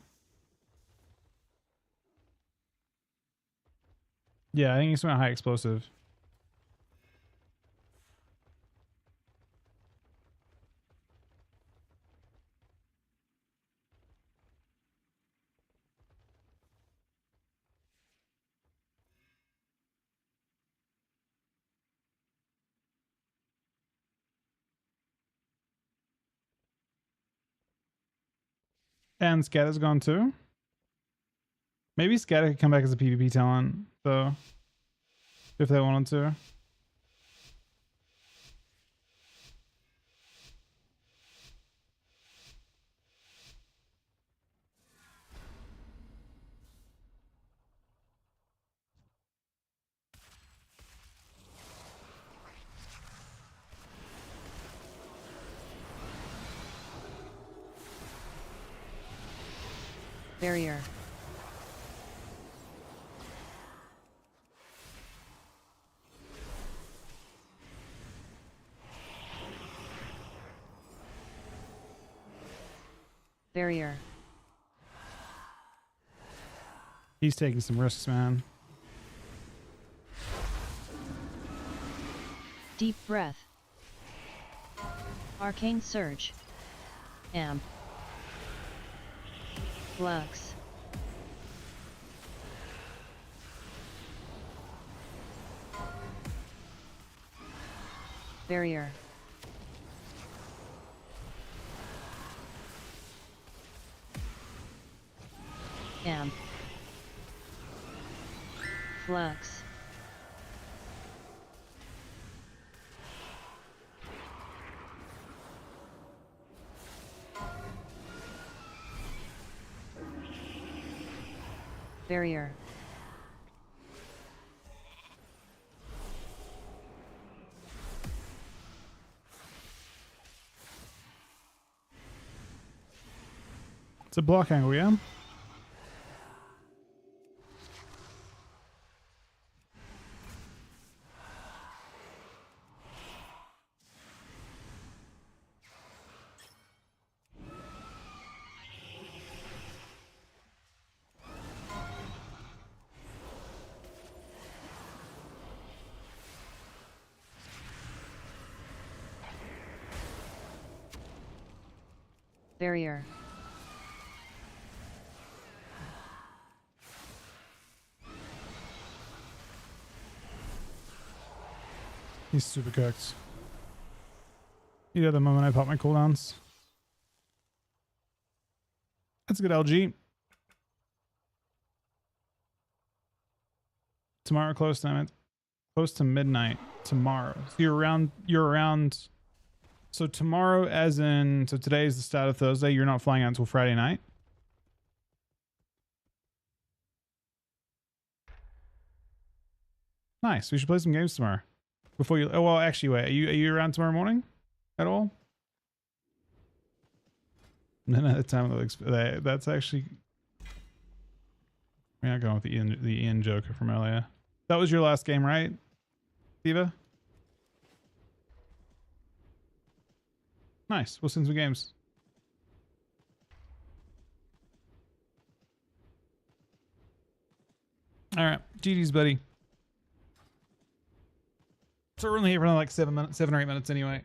[SPEAKER 5] Yeah, I think he's talking about high explosive. And Scatter's gone too. Maybe Scatter could come back as a PvP talent, though, if they wanted to.
[SPEAKER 9] Barrier. Barrier.
[SPEAKER 5] He's taking some risks, man.
[SPEAKER 9] Deep breath. Arcane surge. Amp. Flux. Barrier. Amp. Flux. Barrier.
[SPEAKER 5] It's a block angle, yeah?
[SPEAKER 9] Barrier.
[SPEAKER 5] He's super cooked. You know the moment I pop my cooldowns. That's a good LG. Tomorrow close to midnight tomorrow. So you're around so tomorrow as in so today is the start of Thursday, you're not flying out until Friday night? Nice. We should play some games tomorrow. Before you, oh well, actually, wait. Are you around tomorrow morning at all? No, the time that looks. That's actually. We're not going with the Ian Joker from earlier. That was your last game, right, Diva? Nice. We'll send some games. All right, GG's, buddy. So we're only here for like 7 or 8 minutes anyway.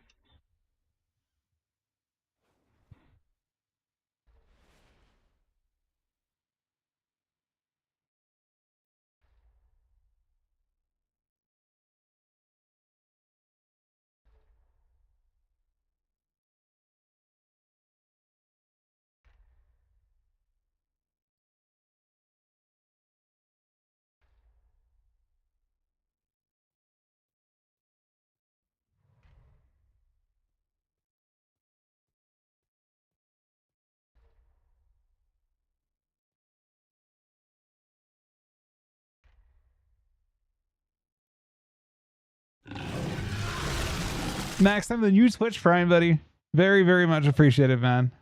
[SPEAKER 5] Max, time the new Twitch Prime, buddy. Very, very much appreciated, man.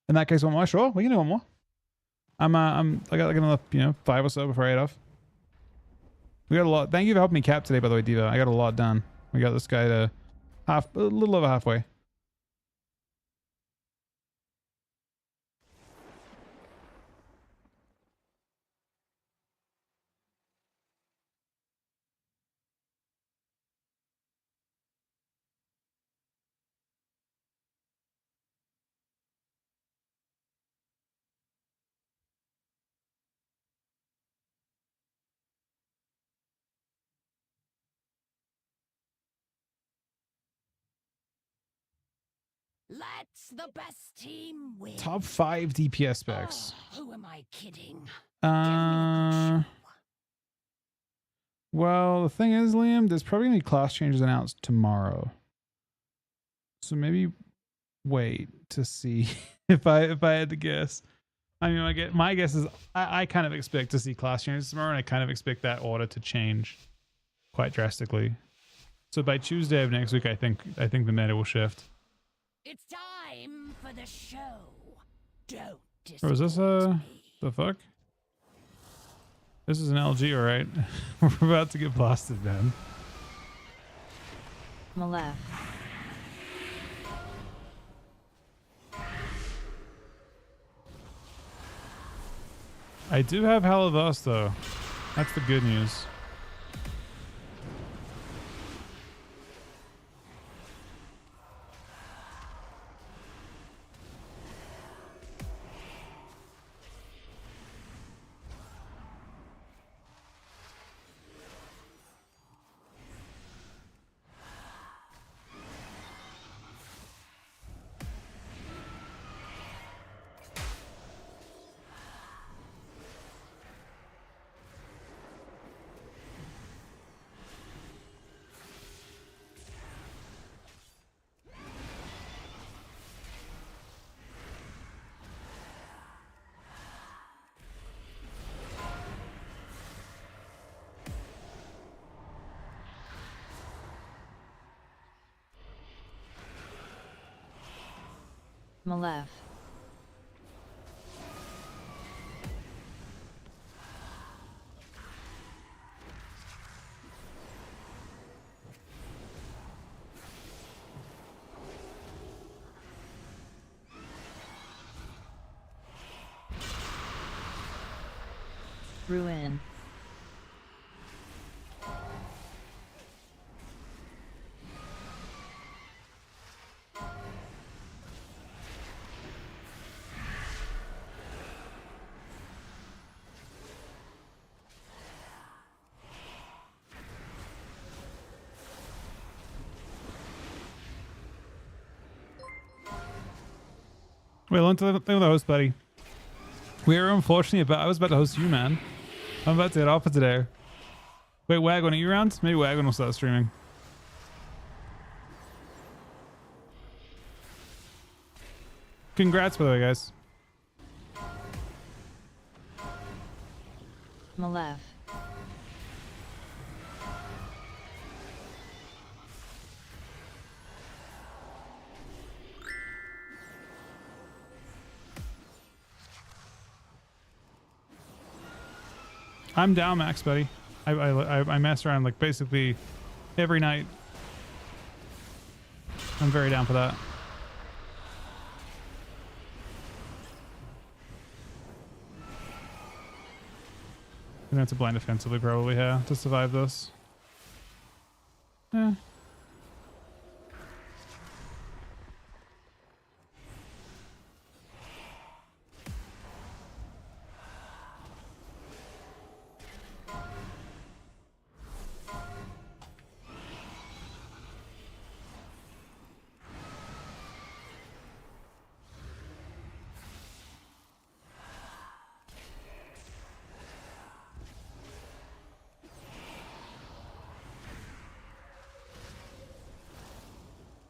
[SPEAKER 5] In that case, one more. Sure, we can do one more. I got like another, 5 or so before I head off. We got a lot. Thank you for helping me cap today, by the way, Diva. I got a lot done. We got this guy to a little over halfway.
[SPEAKER 15] Let's the best team win.
[SPEAKER 5] Top 5 DPS specs.
[SPEAKER 15] Oh, who am I kidding?
[SPEAKER 5] Well, the thing is, Liam, there's probably gonna be class changes announced tomorrow. So maybe wait to see if I had to guess. I mean, my guess is I kind of expect to see class changes tomorrow, and I kind of expect that order to change quite drastically. So by Tuesday of next week, I think the meta will shift.
[SPEAKER 15] It's time for the show. Don't
[SPEAKER 5] Or is this the fuck? This is an LG, alright. We're about to get blasted, man.
[SPEAKER 9] Malef.
[SPEAKER 5] I do have Halavos though. That's the good news.
[SPEAKER 9] Malef. Ruin.
[SPEAKER 5] Wait, long time with the host, buddy. We are unfortunately I was about to host you, man. I'm about to get off for today. Wait, Wagwan, are you around? Maybe Wagwan will start streaming. Congrats, by the way, guys.
[SPEAKER 9] Malef.
[SPEAKER 5] I'm down, Max, buddy. I mess around like basically every night. I'm very down for that. I'm gonna have to blind defensively probably here to survive this. Yeah.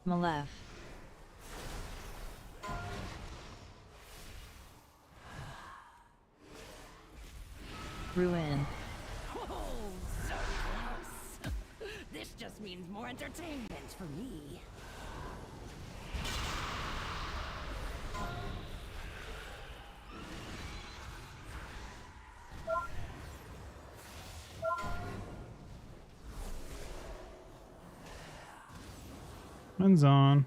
[SPEAKER 9] Malef. Ruin.
[SPEAKER 15] Oh, so close. This just means more entertainment for me.
[SPEAKER 5] Turns on.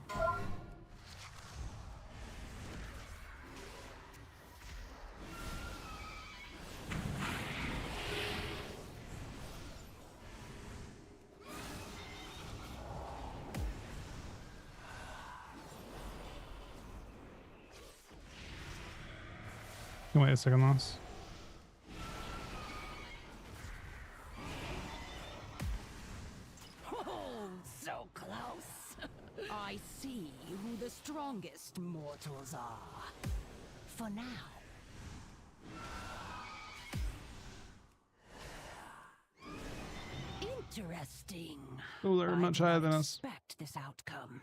[SPEAKER 5] Wait a second, Loss.
[SPEAKER 15] Oh, so close. I see who the strongest mortals are. For now. Interesting.
[SPEAKER 5] Oh, they're much higher than us.
[SPEAKER 15] Expect this outcome.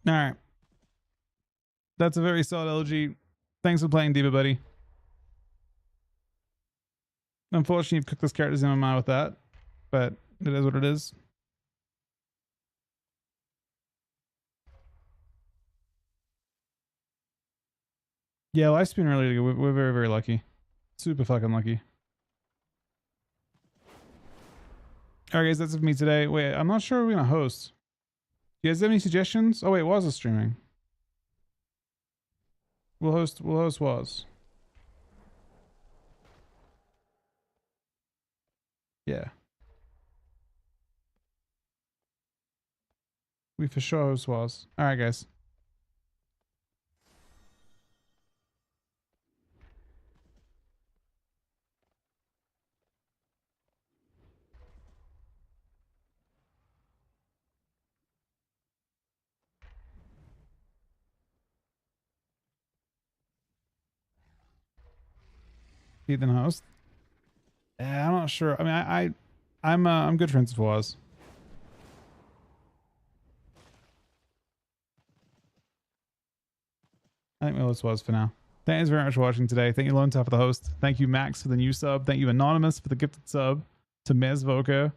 [SPEAKER 5] All right. That's a very solid elegy. Thanks for playing, Diva Buddy. Unfortunately, you've cooked this character's in my mind with that, but it is what it is. Yeah, life's been really good. We're very, very lucky. Super fucking lucky. Alright guys, that's it for me today. Wait, I'm not sure we're gonna host. You guys have any suggestions? Oh wait, Waz is streaming. We'll host Waz. Yeah. We for sure host Waz. Alright guys. Ethan host. Yeah, I'm not sure. I mean, I'm good friends with Waz. I think we'll host Waz for now. Thank you very much for watching today. Thank you, Lone Top, for the host. Thank you, Max, for the new sub. Thank you, Anonymous, for the gifted sub. To Mezvoka.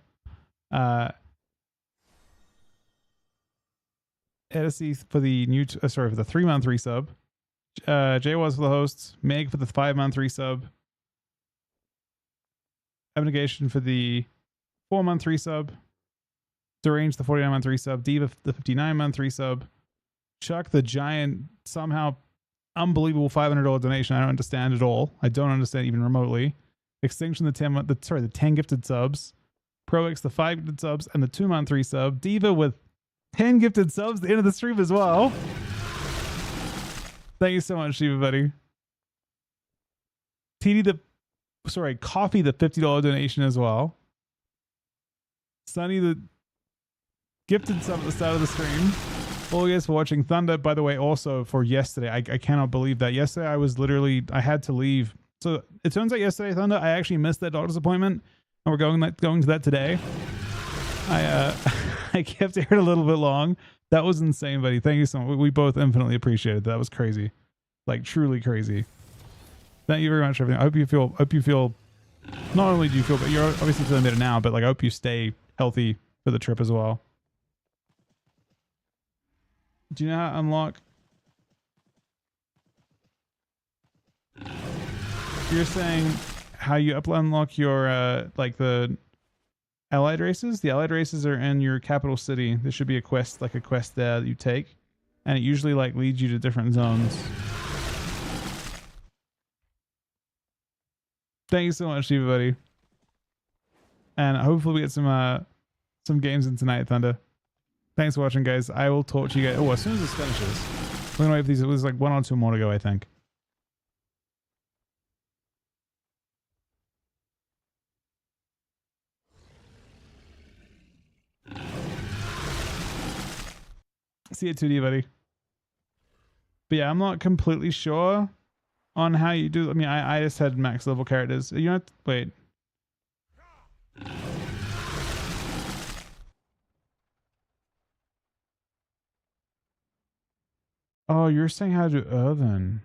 [SPEAKER 5] Edisi for the new, sorry, for the 3-month resub. Jay was for the host. Meg for the 5-month resub. Abnegation for the 4-month resub. Deranged the 49-month resub. Diva for the 59-month resub. Chuck the giant, somehow unbelievable $500 donation. I don't understand at all. I don't understand even remotely. Extinction the 10 gifted subs. ProX the 5 gifted subs and the 2-month resub. Diva with 10 gifted subs at the end of the stream as well. Thank you so much, Shiva buddy. Coffee the $50 donation as well. Sunny the gifted sub at the start of the stream. All you guys for watching. Thunder, by the way, also for yesterday. I cannot believe that. Yesterday I had to leave. So it turns out yesterday, Thunder, I actually missed that doctor's appointment. And we're going to that today. I kept it a little bit long. That was insane, buddy. Thank you so much. We both infinitely appreciated that. That was crazy. Like truly crazy. Thank you very much for everything. I hope you feel not only do you feel, but you're obviously feeling better now, but like I hope you stay healthy for the trip as well. Do you know how to unlock? You're saying how you unlock your like the allied races? The allied races are in your capital city. There should be a quest, like a quest there that you take, and it usually like leads you to different zones. Thank you so much, Shiva buddy. And hopefully we get some games in tonight, Thunder. Thanks for watching, guys. I will talk to you guys. Oh, as soon as this finishes, we're gonna wait for these. There's like 1 or 2 more to go, I think. See you 2D, buddy. But yeah, I'm not completely sure on how you do. I mean, I just had max level characters. You know, wait. Oh, you're saying how to do Earthen.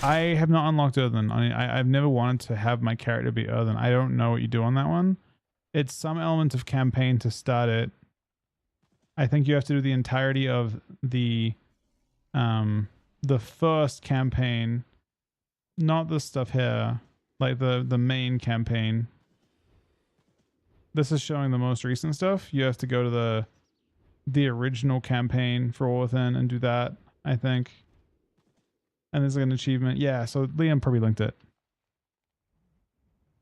[SPEAKER 5] I have not unlocked Earthen. I mean, I've never wanted to have my character be Earthen. I don't know what you do on that one. It's some element of campaign to start it. I think you have to do the entirety of the first campaign, not the stuff here, like the main campaign. This is showing the most recent stuff. You have to go to the original campaign for Orthan and do that, I think. And there's like an achievement. Yeah, so Liam probably linked it.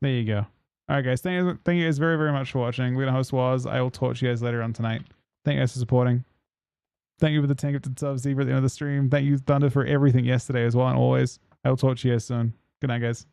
[SPEAKER 5] There you go. All right, guys. Thank you guys very, very much for watching. We're going to host Wars. I will talk to you guys later on tonight. Thank you guys for supporting. Thank you for the 10 gifted subs, Zebra, at the end of the stream. Thank you, Thunder, for everything yesterday as well and always. I will talk to you guys soon. Good night, guys.